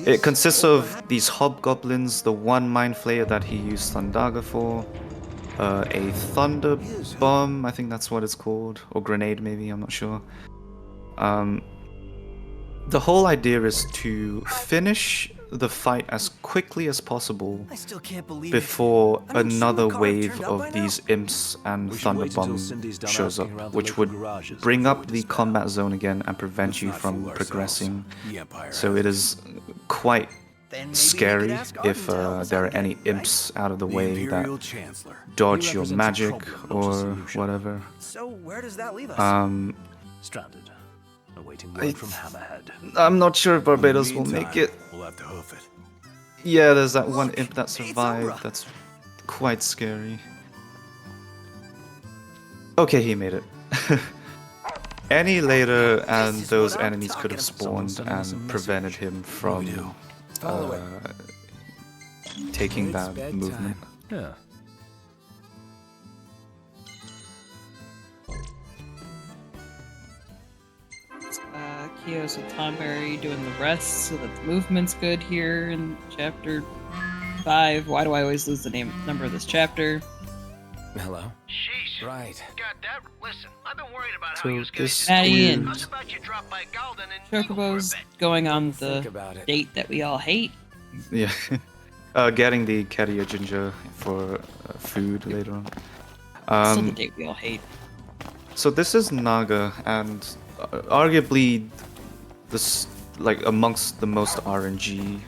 it consists of these hobgoblins, the one mind flayer that he used Thundaga for, a thunder bomb, I think that's what it's called, or grenade maybe, I'm not sure. The whole idea is to finish the fight as quickly as possible before another wave of these imps and thunder bomb shows up, which would bring up the combat zone again and prevent you from progressing. So it is quite scary if there are any imps out of the way that dodge your magic or whatever. So where does that leave us? Stranded, awaiting word from Hammerhead. I'm not sure if Barbatos will make it. We'll have to hoof it. Yeah, there's that one imp that survived. That's quite scary. Okay, he made it. Any later, and those enemies could have spawned and prevented him from taking that movement. Yeah. Kios with Tonberry doing the rest so that the movement's good here in chapter 5. Why do I always lose the number of this chapter? Hello? Sheesh. Right. Got that? Listen, I've been worried about So this Matty and is... Chocobo's going on the date that we all hate. Yeah. Getting the Kedia ginger for food later on. Still the date we all hate. So this is Naga, and arguably this amongst the most RNG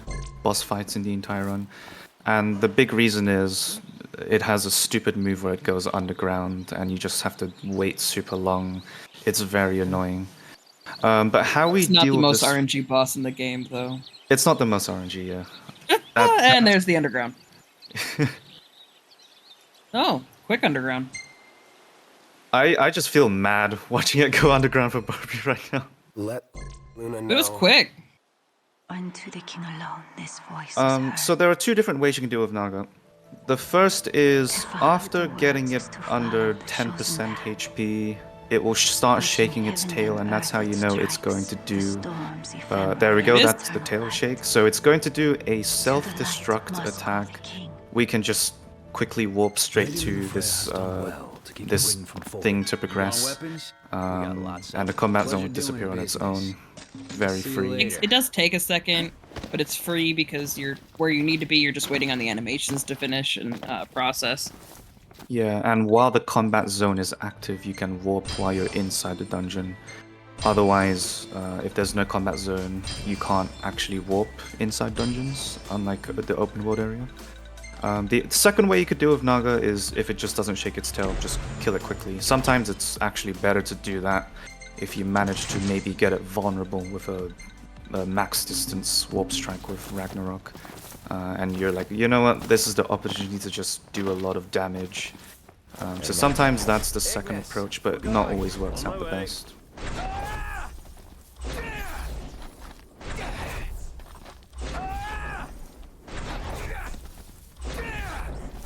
boss fights in the entire run. And the big reason is it has a stupid move where it goes underground and you just have to wait super long. It's very annoying. But how we It's not deal the with most this... RNG boss in the game, though. It's not the most RNG, yeah. And there's the underground. Oh, quick underground. I just feel mad watching it go underground for Barbie right now. Let Luna know. It was quick. Unto the king alone this voice is heard. So there are two different ways you can deal with Naga. The first is after getting it under 10% HP, it will start shaking its tail, and that's how you know it's going to do... there we go, that's the tail shake. So it's going to do a self-destruct attack. We can just quickly warp straight to this this thing to progress, and the combat zone will disappear on its own. Very free. It does take a second, but it's free because you're where you need to be. You're just waiting on the animations to finish and process. Yeah, and while the combat zone is active, you can warp while you're inside the dungeon. Otherwise, if there's no combat zone, you can't actually warp inside dungeons, unlike the open world area. The second way you could do with Naga is if it just doesn't shake its tail, just kill it quickly. Sometimes it's actually better to do that if you manage to maybe get it vulnerable with a max distance warp strike with Ragnarok. and you're like, you know what, this is the opportunity to just do a lot of damage. So sometimes that's the second approach, but not always works out the best.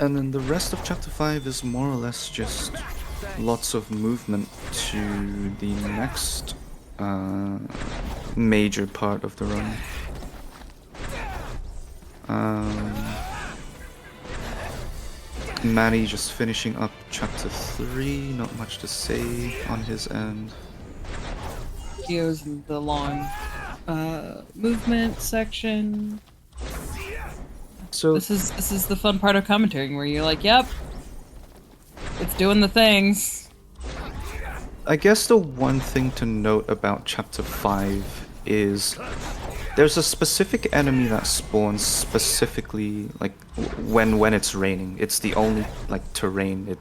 And then the rest of Chapter 5 is more or less just lots of movement to the next major part of the run. Matty just finishing up Chapter 3, not much to say on his end. Kyo's in the long movement section. So this is the fun part of commentating where you're like, yep, it's doing the things. I guess the one thing to note about Chapter 5 is there's a specific enemy that spawns specifically like when it's raining. It's the only like terrain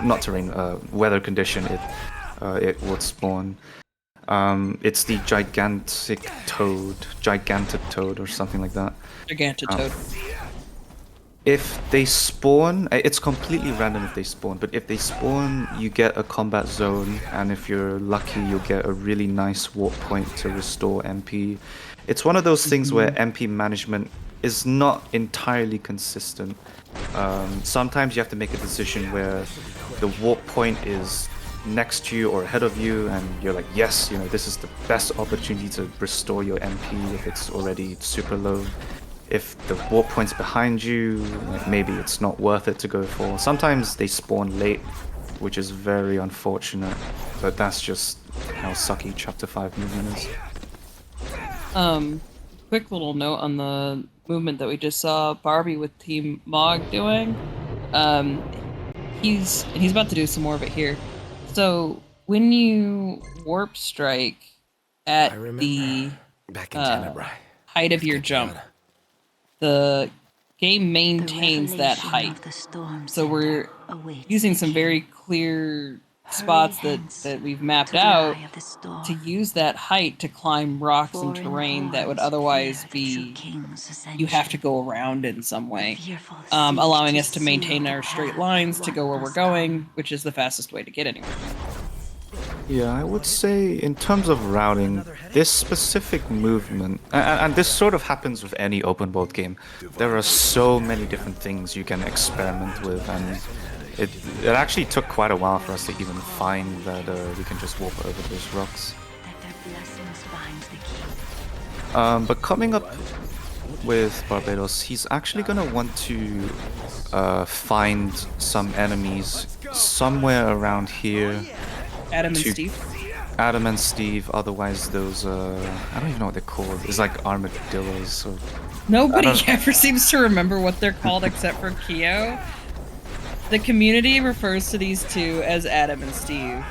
not terrain weather condition it would spawn. It's the gigantic toad or something like that. Gigantic toad. If they spawn, it's completely random if they spawn, but if they spawn, you get a combat zone, and if you're lucky, you'll get a really nice warp point to restore MP. It's one of those things where MP management is not entirely consistent. Sometimes you have to make a decision where the warp point is next to you or ahead of you, and you're like, yes, you know, this is the best opportunity to restore your MP if it's already super low. If the warp point's behind you, like maybe it's not worth it to go for. Sometimes they spawn late, which is very unfortunate, but that's just how sucky Chapter 5 movement is. Quick little note on the movement that we just saw Barbie with Team Mog doing. He's about to do some more of it here. So when you warp strike at the height of your jump, the game maintains that height. So we're using some very clear spots that we've mapped out to use that height to climb rocks and terrain that would otherwise be you have to go around in some way, allowing us to maintain our straight lines to go where we're going, which is the fastest way to get anywhere. Yeah, I would say in terms of routing, this specific movement, and this sort of happens with any open world game, there are so many different things you can experiment with, and it actually took quite a while for us to even find that we can just warp over those rocks. But coming up with Barbatos, he's actually going to want to find some enemies somewhere around here. Adam and Steve? Adam and Steve, otherwise those, I don't even know what they're called. It's like armadillos. Or, nobody ever seems to remember what they're called except for Kyo. The community refers to these two as Adam and Steve.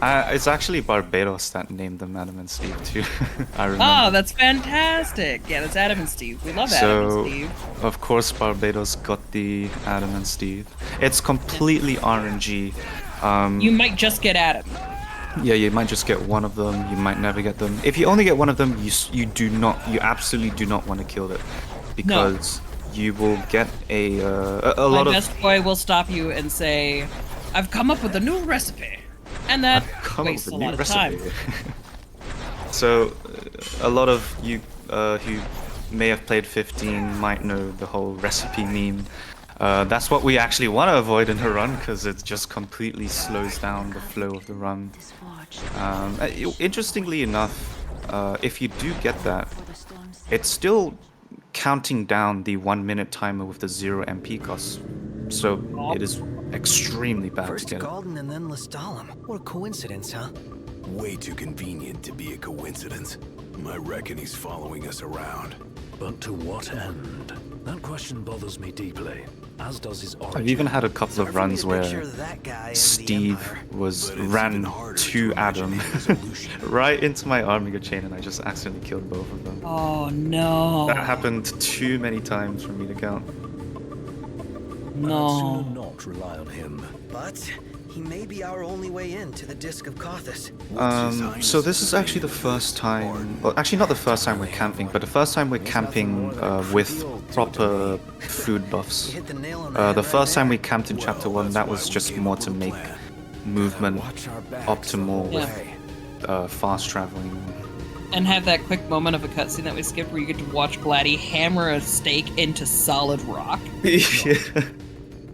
It's actually Barbatos that named them Adam and Steve too. I remember. Oh, that's fantastic! Yeah, that's Adam and Steve. We love Adam and Steve. Of course, Barbatos got the Adam and Steve. It's completely RNG. You might just get Adam. Yeah, you might just get one of them. You might never get them. If you only get one of them, you absolutely do not want to kill it, because you will get a lot of. My best boy will stop you and say, "I've come up with a new recipe," and that wastes a lot of time. So, a lot of you who may have played 15 might know the whole recipe meme. That's what we actually want to avoid in a run, because it just completely slows down the flow of the run. Interestingly enough, if you do get that, it's still counting down the 1 minute timer with the 0 MP cost. So it is extremely bad First to get Galden and then Lestalem. What a coincidence, huh? Way too convenient to be a coincidence. I reckon he's following us around. But to what end? That question bothers me deeply, as does his origin. I've even had a couple of runs where Steve ran to Adam right into my Armiga chain, and I just accidentally killed both of them. Oh no! That happened too many times for me to count. No. I'd sooner not rely on him. But He may be our only way in to the Disc of Kothis. So this is actually the first time, well, actually not the first time we're camping, but the first time we're camping with proper food buffs. The first time we camped in Chapter 1, that was just more to make movement optimal with fast traveling. And have that quick moment of a cutscene that we skipped where you get to watch Gladdy hammer a stake into solid rock.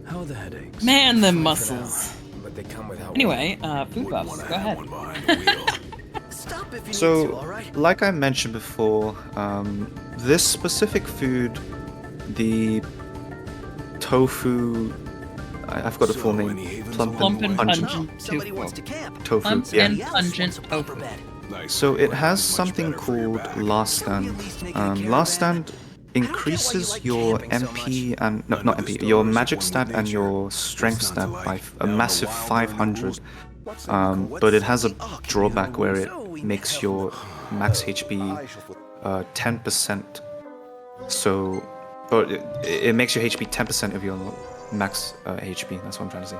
How are the headaches? Man, the muscles. But they come without Anyway, food buffs. Go ahead. Stop if you So, need to, alright? like I mentioned before, this specific food, the tofu, I've got a full name, Plump and pungent Somebody wants to camp. tofu, Plump yeah. and pungent tofu. So it has something called Last Stand. Last Stand increases your MP and no, not MP, your magic stat and your strength stat by a massive 500. But it has a drawback where it makes your max HP 10%. So, but it makes your HP 10% of your max HP. That's what I'm trying to say.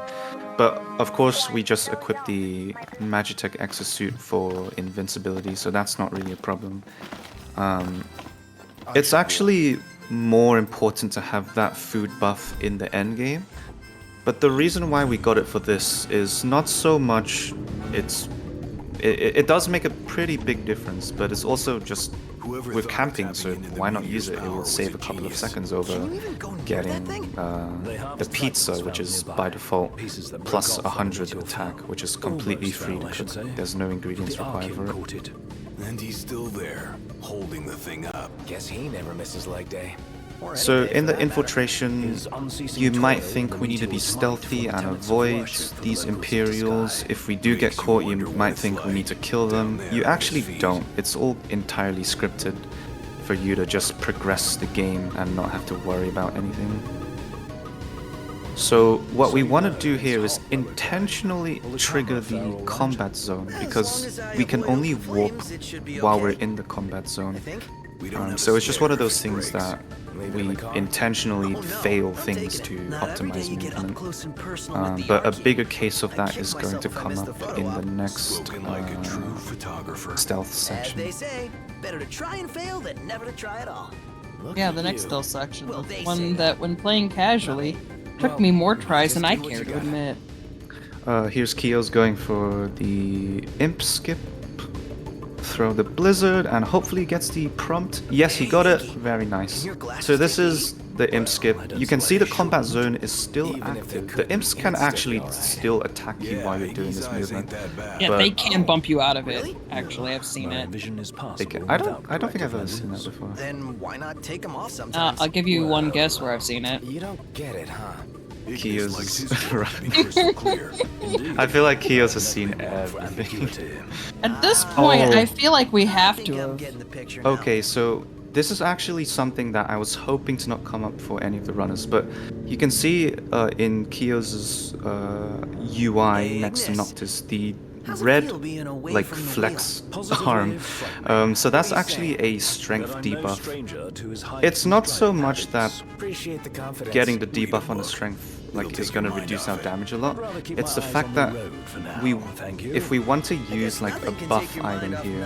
But of course, we just equipped the Magitech Exosuit for invincibility, so that's not really a problem. It's actually more important to have that food buff in the end game. But the reason why we got it for this is not so much it does make a pretty big difference, but it's also just with camping, so why not use it? It will save a couple of seconds over getting the pizza, which is by default plus 100 attack, which is completely free to cook. There's no ingredients required for it. And he's still there, holding the thing up. Guess he never misses leg day. So in the infiltration, you might think we need to be stealthy and avoid these Imperials. If we do get caught, you might think we need to kill them. You actually don't. It's all entirely scripted for you to just progress the game and not have to worry about anything. So what we want to do here is intentionally trigger the combat zone, because we can only warp while we're in the combat zone. So it's just one of those things that we intentionally fail things to optimize movement. But a bigger case of that is going to come up in the next stealth section. As they say, better to try and fail than never to try at all. Yeah, the next stealth section. The one that, when playing casually, took me more tries than I care to admit. Here's Kyo's going for the Imp Skip. Throw the Blizzard and hopefully gets the prompt. Yes, he got it. Very nice. So this is the Imp Skip. You can see the combat zone is still active. The Imps can actually still attack you while you're doing this movement. Yeah, they can bump you out of it. Actually, I've seen it. They can. I don't think I've ever seen that before. Then why not take them off sometimes? I'll give you one guess where I've seen it. You don't get it, huh? Kyo's I feel like Kyo's has seen everything. At this point, I feel like we have to have. Okay, so this is actually something that I was hoping to not come up for any of the runners, but you can see in Kyo's UI next to Noctis, the red like flex arm. So that's actually a strength debuff. It's not so much that getting the debuff on the strength is going to reduce our damage a lot. It's the fact that if we want to use like a buff item here,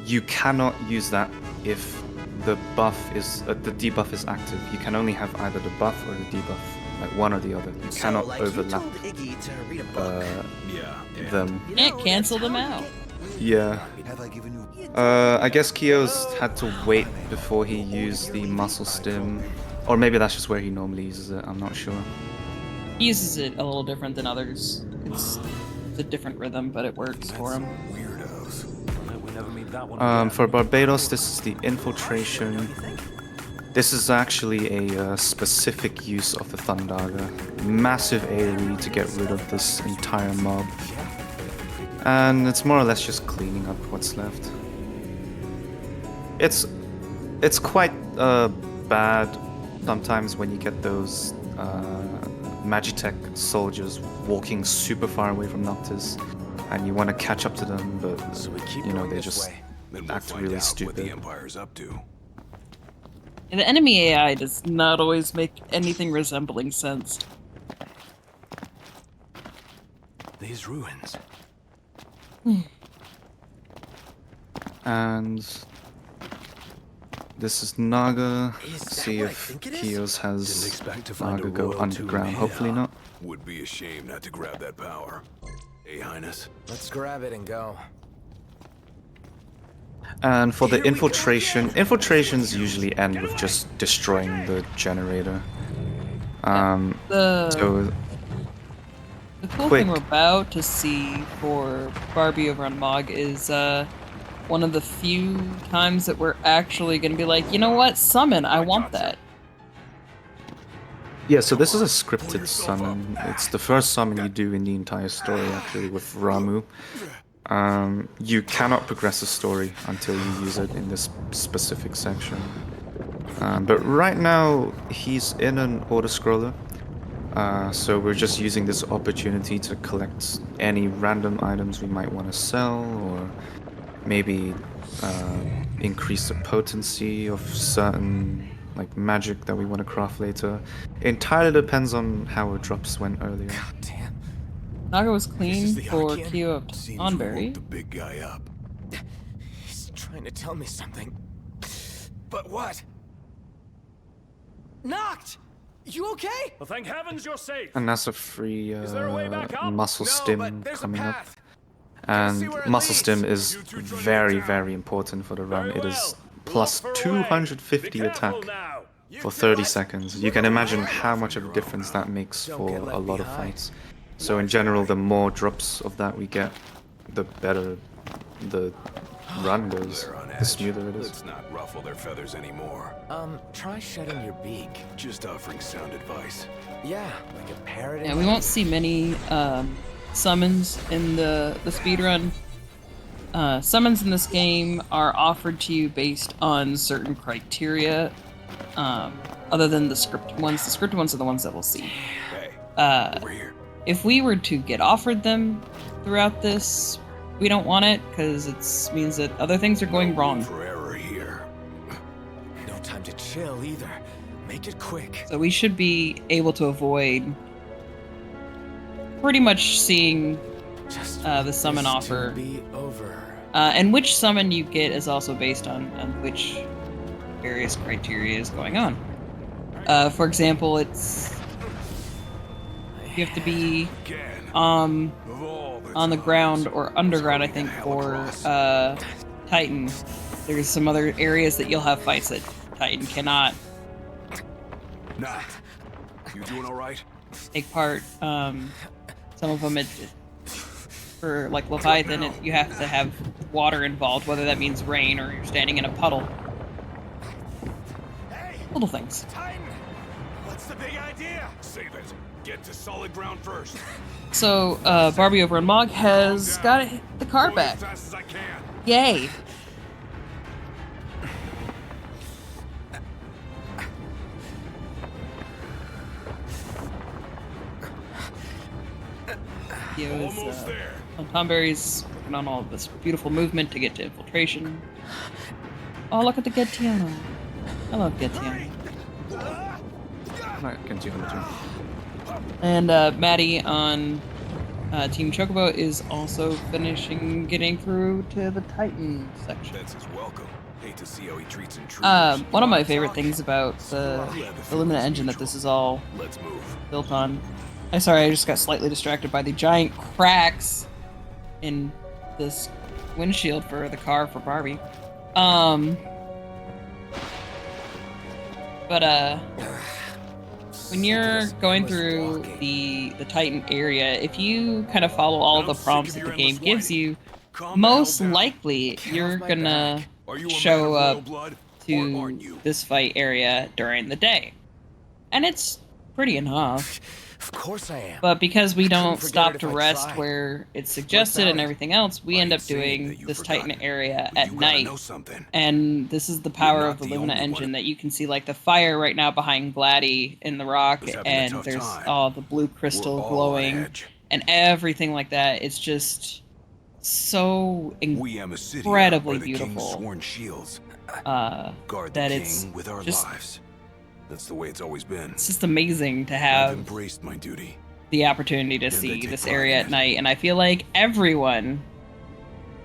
you cannot use that if the buff is the debuff is active. You can only have either the buff or the debuff, like one or the other. You cannot overlap them. Can't cancel them out. Yeah. I guess Kyo's had to wait before he used the muscle stim, or maybe that's just where he normally uses it. I'm not sure. He uses it a little different than others. It's a different rhythm, but it works for him. For Barbatos, this is the infiltration. This is actually a specific use of the Thundaga. Massive AoE to get rid of this entire mob. And it's more or less just cleaning up what's left. It's quite bad sometimes when you get those Magitech soldiers walking super far away from Noctis, and you want to catch up to them, but you know, they just act really stupid. And the enemy AI does not always make anything resembling sense. these ruins? And this is Naga. Is that See what I if think it is? Kios Didn't has expect to find Naga a go royal underground. tomb Hopefully here. not. Would be a shame not to grab that power. Hey, Highness. Let's grab it and go. And for the Here we go infiltration, again. infiltrations usually end with just destroying the generator. So The cool quick. thing we're about to see for Barbie over on Mog is one of the few times that we're actually going to be like, you know what, summon, I want that. Yeah, so this is a scripted summon. It's the first summon you do in the entire story, actually, with Ramu. You cannot progress the story until you use it in this specific section. But right now, he's in an auto-scroller. So we're just using this opportunity to collect any random items we might want to sell, or maybe increase the potency of certain like magic that we want to craft later. Entirely depends on how our drops went earlier. Naga was clean the for Archean? Q of Seems we Tonberry. woke the big guy up. He's trying to tell me something. But what? Knocked! You okay? Well, thank heavens you're safe. And that's a free there a way back up? muscle No, stim but there's a coming up. path. And see where it muscle leads. stim is You two join very, me down. very important for the run. Very It is well. plus Look for a way. 250 Be attack careful now. for 30 seconds. You can imagine how much of a difference that makes for a lot of fights. So in general, the more drops of that we get, the better the run goes, They're on the edge. smoother it is. Let's not ruffle their feathers anymore. Try shedding your beak. Just offering sound advice. Yeah, like a parrot. in Yeah, we my won't ear. see many summons in the speedrun. Summons in this game are offered to you based on certain criteria, other than the scripted ones. The scripted ones are the ones that we'll see. Hey, over here. If we were to get offered them throughout this, we don't want it, because it means that other things are going No room wrong. for error here. No time to chill either. Make it quick. So we should be able to avoid pretty much seeing Just the summon this to offer. be over. And which summon you get is also based on which various criteria is going on. For example, you have to be Again. on Of all the ground or underground, I think, for Titan. There's some other areas that you'll have fights that Titan cannot Nah. You doing all right? take part. Some of them, for like Leviathan, you have to have water involved, whether that means rain or you're standing in a puddle. Little things. Titan! What's the big idea? Save it. Get to solid ground first. So, Barbie over on Mog has got the car Going back. as fast as I can. Yay! Almost there. Tonberry's working on all of this beautiful movement to get to infiltration. Oh, look at the Getiano. I love Getiano. Right, continue too. And Matty on Team Chocobo is also finishing getting through to the Titan section. That's his welcome. Hate to see how he treats intruders. One of my favorite things about the Lumina engine that this is all Let's move. built on. I'm sorry, I just got slightly distracted by the giant cracks in this windshield for the car for Barbie. When you're going through the Titan area, if you kind of follow all of the prompts that the game gives you, most likely you're gonna show up to this fight area during the day. And it's pretty enough. Of course I am. But because we don't forget stop it to if I rest tried. where it's suggested and everything else, we end up doing this Titan area at night. And this is the power of the Lumina engine that you can see, like the fire right now behind Vladdy in the rock, and there's all the blue crystal glowing and everything like that. It's just so incredibly beautiful. Sworn shields. That it's with our just lives. That's the way it's always been. it's just amazing to I've have embraced my duty. the opportunity to see this area at night, and I feel like everyone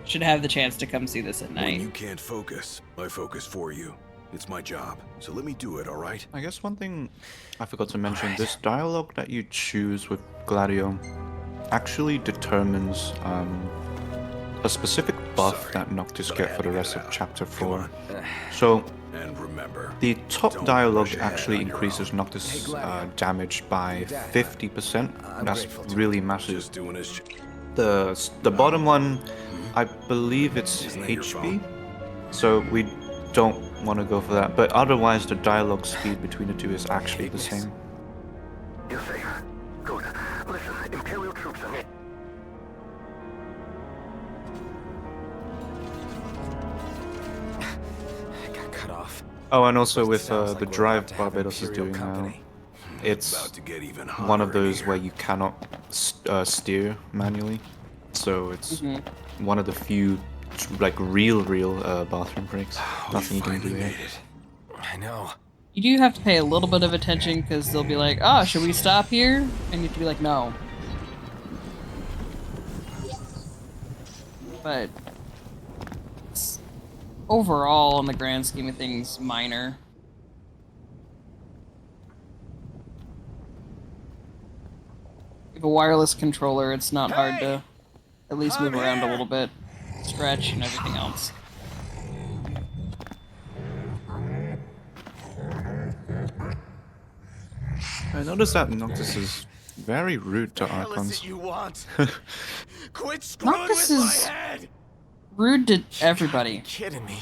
should have the chance to come see this at night. When you can't focus, I focus for you. It's my job, so let me do it, alright? I guess one thing I forgot to mention, this dialogue that you choose with Gladio actually determines a specific buff that Noctis get for the rest of Chapter 4. So, And remember, the top dialogue actually increases Noctis damage by 50%. That's really massive. The bottom one, I believe it's HP, so we don't want to go for that. But otherwise, the dialogue speed between the two is actually the same. You're safe. Good. Listen, Imperial troops are near. Got cut off. Oh, and also with the drive Barbatos is doing now, it's one of those where you cannot steer manually. So it's one of the few like real bathroom breaks. Nothing you can do here. I know. You do have to pay a little bit of attention because they'll be like, "Oh, should we stop here?" And you have to be like, "No." But it's overall, in the grand scheme of things, minor. With a wireless controller, it's not hard to at least move around a little bit, stretch, and everything else. I noticed that Noctis is very rude to Archons. Noctis is rude to everybody. Kidding me.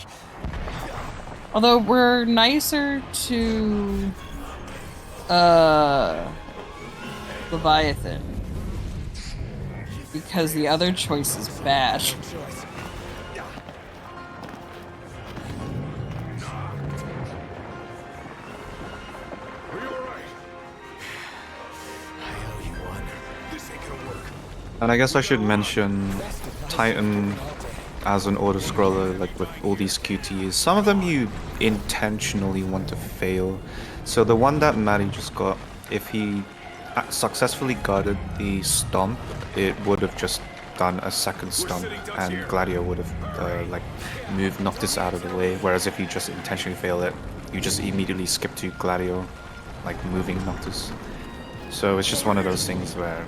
Although we're nicer to Leviathan because the other choice is bad. And I guess I should mention Titan as an auto-scroller, like with all these QTEs. Some of them you intentionally want to fail. So the one that Matty just got, if he successfully guarded the stomp, it would have just done a second stomp, and Gladio would have like moved Noctis out of the way. Whereas if you just intentionally fail it, you just immediately skip to Gladio, like moving Noctis. So it's just one of those things where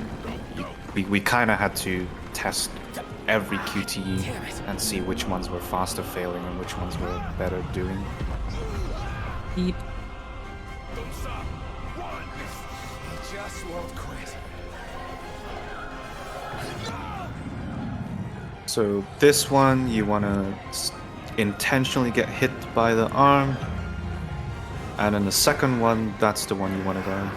we kind of had to test every QTE and see which ones were faster failing and which ones were better doing. Beep. Just won't quit. So this one, you want to intentionally get hit by the arm, and then the second one, that's the one you want to go.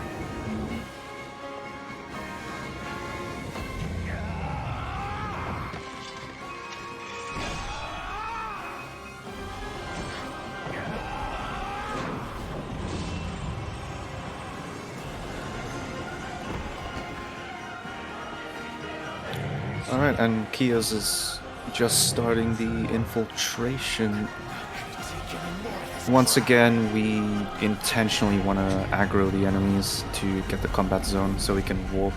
Alright, and Kios is just starting the infiltration. Once again, we intentionally want to aggro the enemies to get the combat zone so we can warp.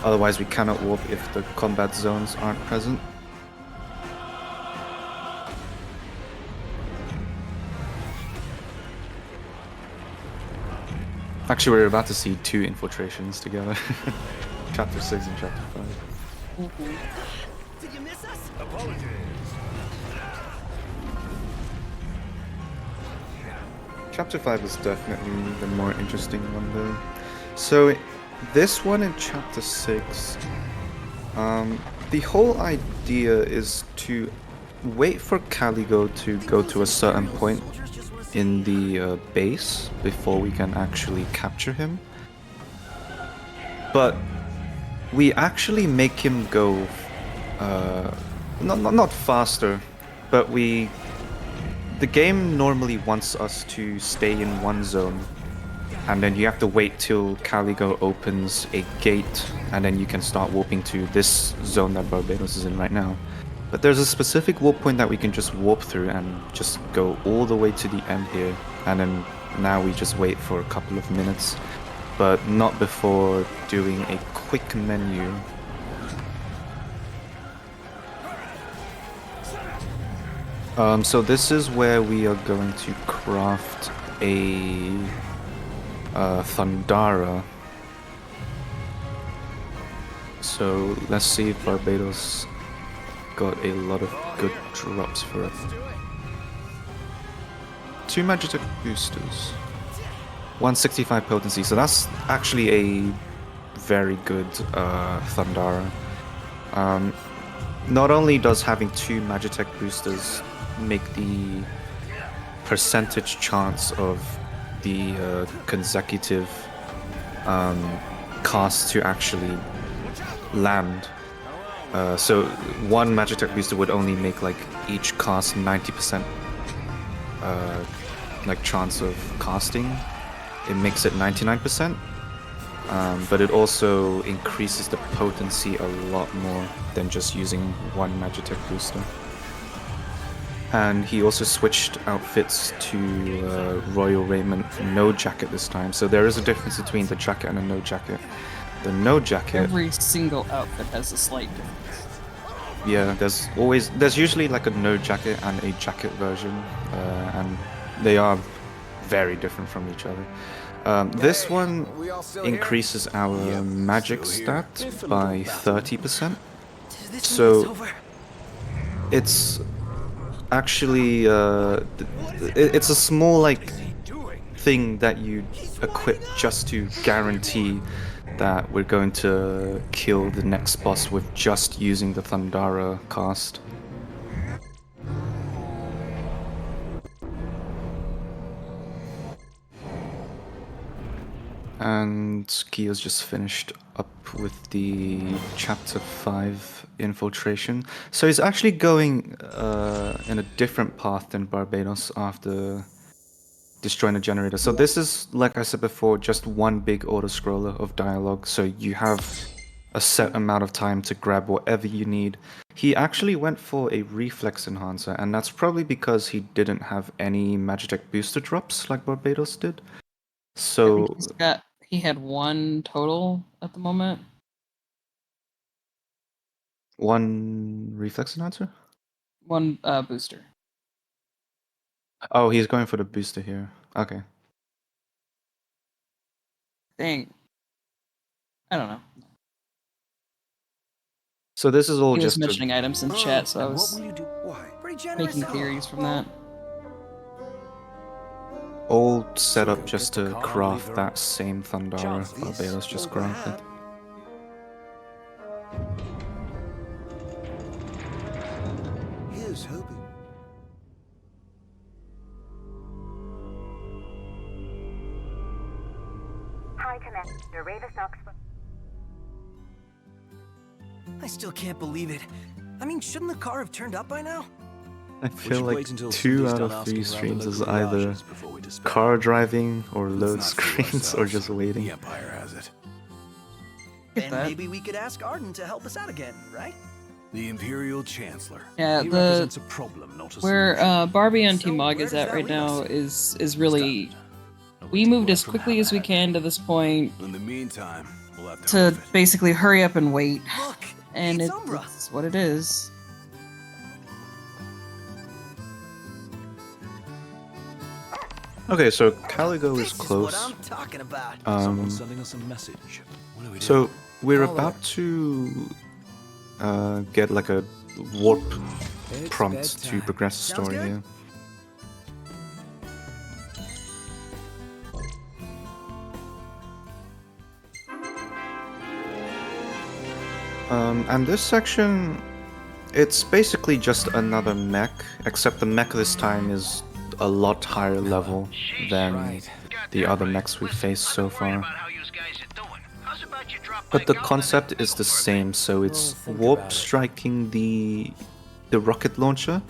Otherwise we cannot warp if the combat zones aren't present. Actually, we're about to see two infiltrations together. Chapter 6 and Chapter 5. Did you miss us? Apologies. Chapter 5 is definitely the more interesting one though. So this one in Chapter 6, the whole idea is to wait for Caligo to go to a certain point in the base before we can actually capture him. But we actually make him go not faster, but the game normally wants us to stay in one zone, and then you have to wait till Caligo opens a gate, and then you can start warping to this zone that Barbatos is in right now. But there's a specific warp point that we can just warp through and just go all the way to the end here, and then now we just wait for a couple of minutes. but not before doing a quick menu. So this is where we are going to craft a Thundara. So let's see if Barbatos got a lot of good drops for it. 2 Magitech boosters. 165 potency, so that's actually a very good Thundara. Not only does having 2 Magitech boosters make the percentage chance of the consecutive cast to actually land. So 1 Magitech booster would only make like each cast 90% like chance of casting. It makes it 99%, but it also increases the potency a lot more than just using 1 Magitech booster. And he also switched outfits to Royal Raiment no jacket this time, so there is a difference between the jacket and a no jacket. The no jacket... Every single outfit has a slight difference. Yeah, there's usually like a no jacket and a jacket version, and they are very different from each other. This one increases our magic stat by 30%. So it's actually it's a small like thing that you equip just to guarantee that we're going to kill the next boss with just using the Thundara cast. And Kyo's just finished up with the Chapter 5 infiltration. So he's actually going in a different path than Barbatos after destroying the generator. So this is, like I said before, just one big auto-scroller of dialogue, so you have a set amount of time to grab whatever you need. He actually went for a reflex enhancer, and that's probably because he didn't have any Magitech booster drops like Barbatos did. So He had 1 total at the moment. 1 reflex enhancer? 1 booster. Oh, he's going for the booster here. Okay. Dang. I don't know. So this is all He was just mentioning items in chat, so I was making generous. theories from that. all set up just to craft that same Thundara Barbatos just crafted. Here's hoping. Hi, Commander Ravenstock's. I still can't believe it. I mean, shouldn't the car have turned up by now? I feel like 2 out of 3 streams is either car driving or load screens or just waiting. The Empire has it. Then maybe we could ask Arden to help us out again, right? The Imperial Chancellor. Yeah, He represents a problem, not a where solution. Barbie on Team Mog is at right now is really. We moved as quickly as we can to this point. In the meantime, we'll have to basically hurry up and wait. And it's what it is. Okay, so Caligo is close. Someone's sending us a message. What do we do? So we're about to get like a warp prompt to progress the story here. And this section, it's basically just another mech, except the mech this time is a lot higher level than the other mechs we've faced so far. But the concept is the same, so it's warp striking the rocket launcher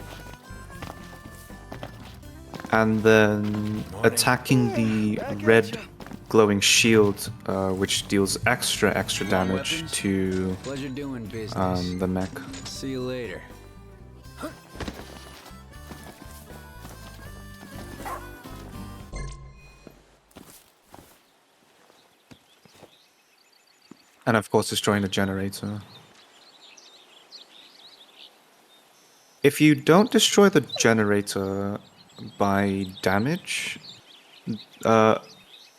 and then attacking the red glowing shield, which deals extra damage to the mech. See you later. And of course destroying the generator. If you don't destroy the generator by damage,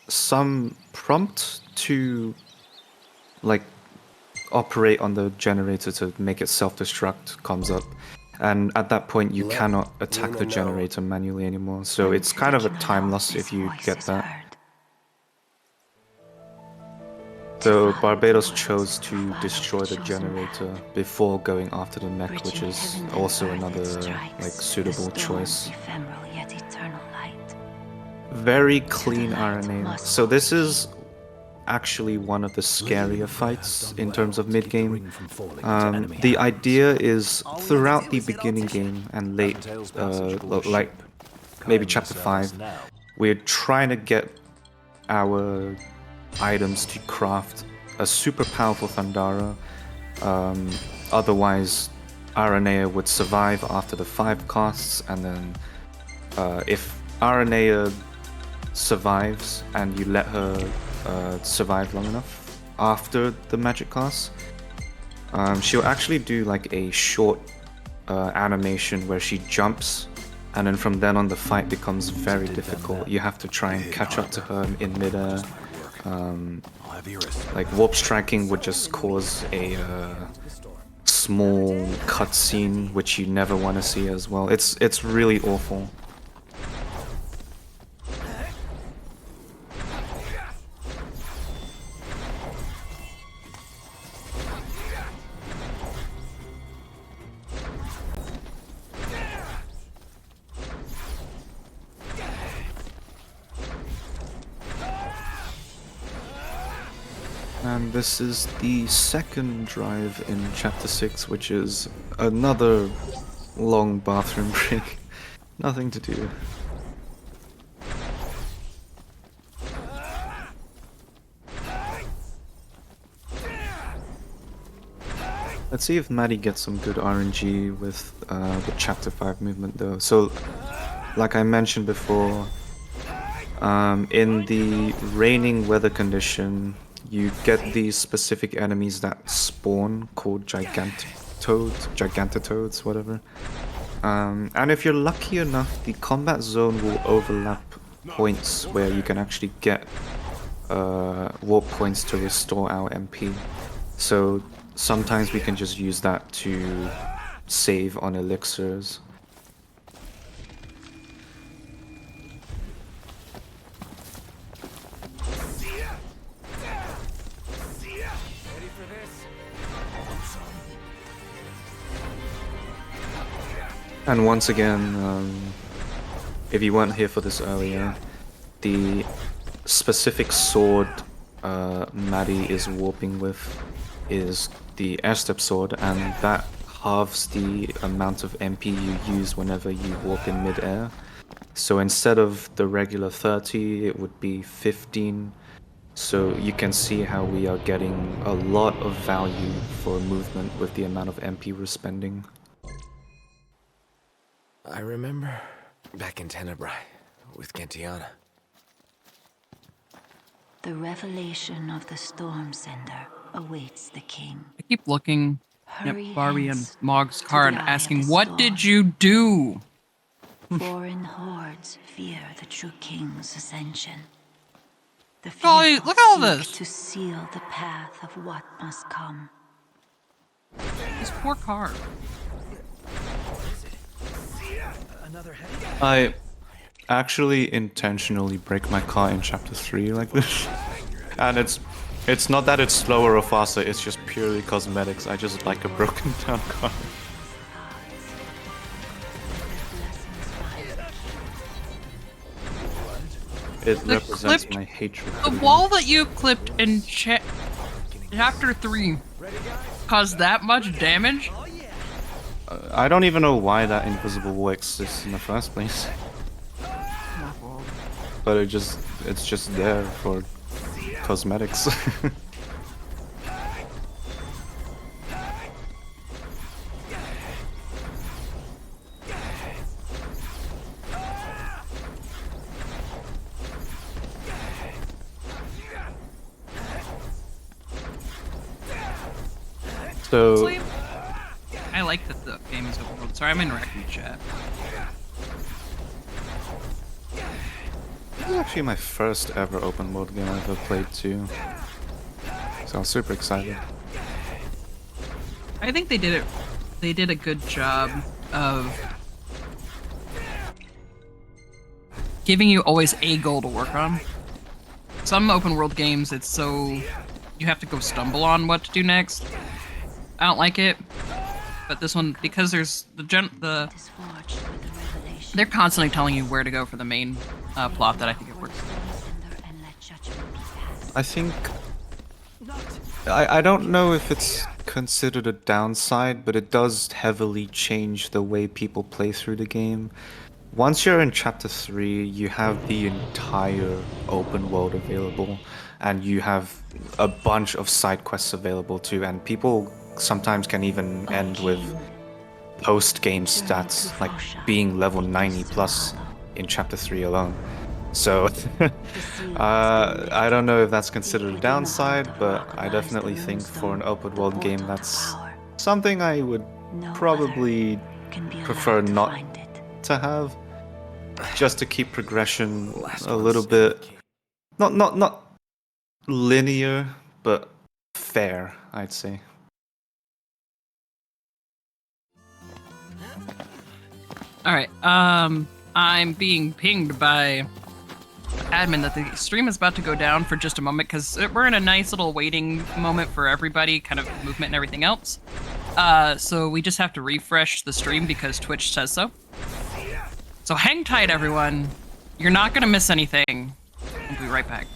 some prompt to like operate on the generator to make it self-destruct comes up, and at that point you cannot attack the generator manually anymore, so it's kind of a time loss if you get that. So Barbatos chose to destroy the generator before going after the mech, which is also another like suitable choice. Very clean RNA. So this is actually one of the scarier fights in terms of mid-game. The idea is throughout the beginning game and late, like maybe chapter 5, we're trying to get our items to craft a super powerful Thundara. Otherwise, Aranea would survive after the 5 casts, and then if Aranea survives and you let her survive long enough after the magic cast, she'll actually do like a short animation where she jumps, and then from then on the fight becomes very difficult. You have to try and catch up to her in midair. Like warp striking would just cause a small cutscene which you never want to see as well. It's really awful. And this is the second drive in Chapter 6, which is another long bathroom break. Nothing to do. Let's see if Matty gets some good RNG with the Chapter 5 movement though. So, like I mentioned before, in the raining weather condition, you get these specific enemies that spawn called Gigantatoads, whatever. And if you're lucky enough, the combat zone will overlap points where you can actually get warp points to restore our MP. So sometimes we can just use that to save on elixirs. And once again, if you weren't here for this earlier, the specific sword Matty is warping with is the airstep sword, and that halves the amount of MP you use whenever you warp in mid-air. So instead of the regular 30, it would be 15. So you can see how we are getting a lot of value for movement with the amount of MP we're spending. I remember back in Tenebrae with Gentiana. The revelation of the Storm Sender awaits the king. I keep looking at Hurry Barbie and hence Mog's to car the and eye of asking, the what storm. did you do? Foreign hordes fear the true king's ascension. The Golly, fearful look at all seek this. to seal the path of what must come. This poor car. I actually intentionally break my car in chapter 3 like this. And it's not that it's slower or faster, it's just purely cosmetics. I just like a broken down car. It represents my hatred. The wall that you clipped in chapter 3 caused that much damage? I don't even know why that invisible wall exists in the first place. But it's just there for cosmetics. So Honestly, I like that the game is open world. Sorry, I'm interacting with chat. this is actually my first ever open world game I've ever played too. So I'm super excited. I think they did it. They did a good job of giving you always a goal to work on. Some open world games, it's so you have to go stumble on what to do next. I don't like it, but this one, because there's they're constantly telling you where to go for the main plot, that I think it works. I think I don't know if it's considered a downside, but it does heavily change the way people play through the game. Once you're in Chapter 3, you have the entire open world available, and you have a bunch of side quests available too, and people sometimes can even end with post-game stats, like being level 90 plus in Chapter 3 alone. So, I don't know if that's considered a downside, but I definitely think for an open world game that's something I would probably prefer not to have, just to keep progression a little bit, not linear, but fair, I'd say. Alright, I'm being pinged by admin that the stream is about to go down for just a moment because we're in a nice little waiting moment for everybody, kind of movement and everything else. So we just have to refresh the stream because Twitch says so. So hang tight, everyone. You're not gonna miss anything. We'll be right back.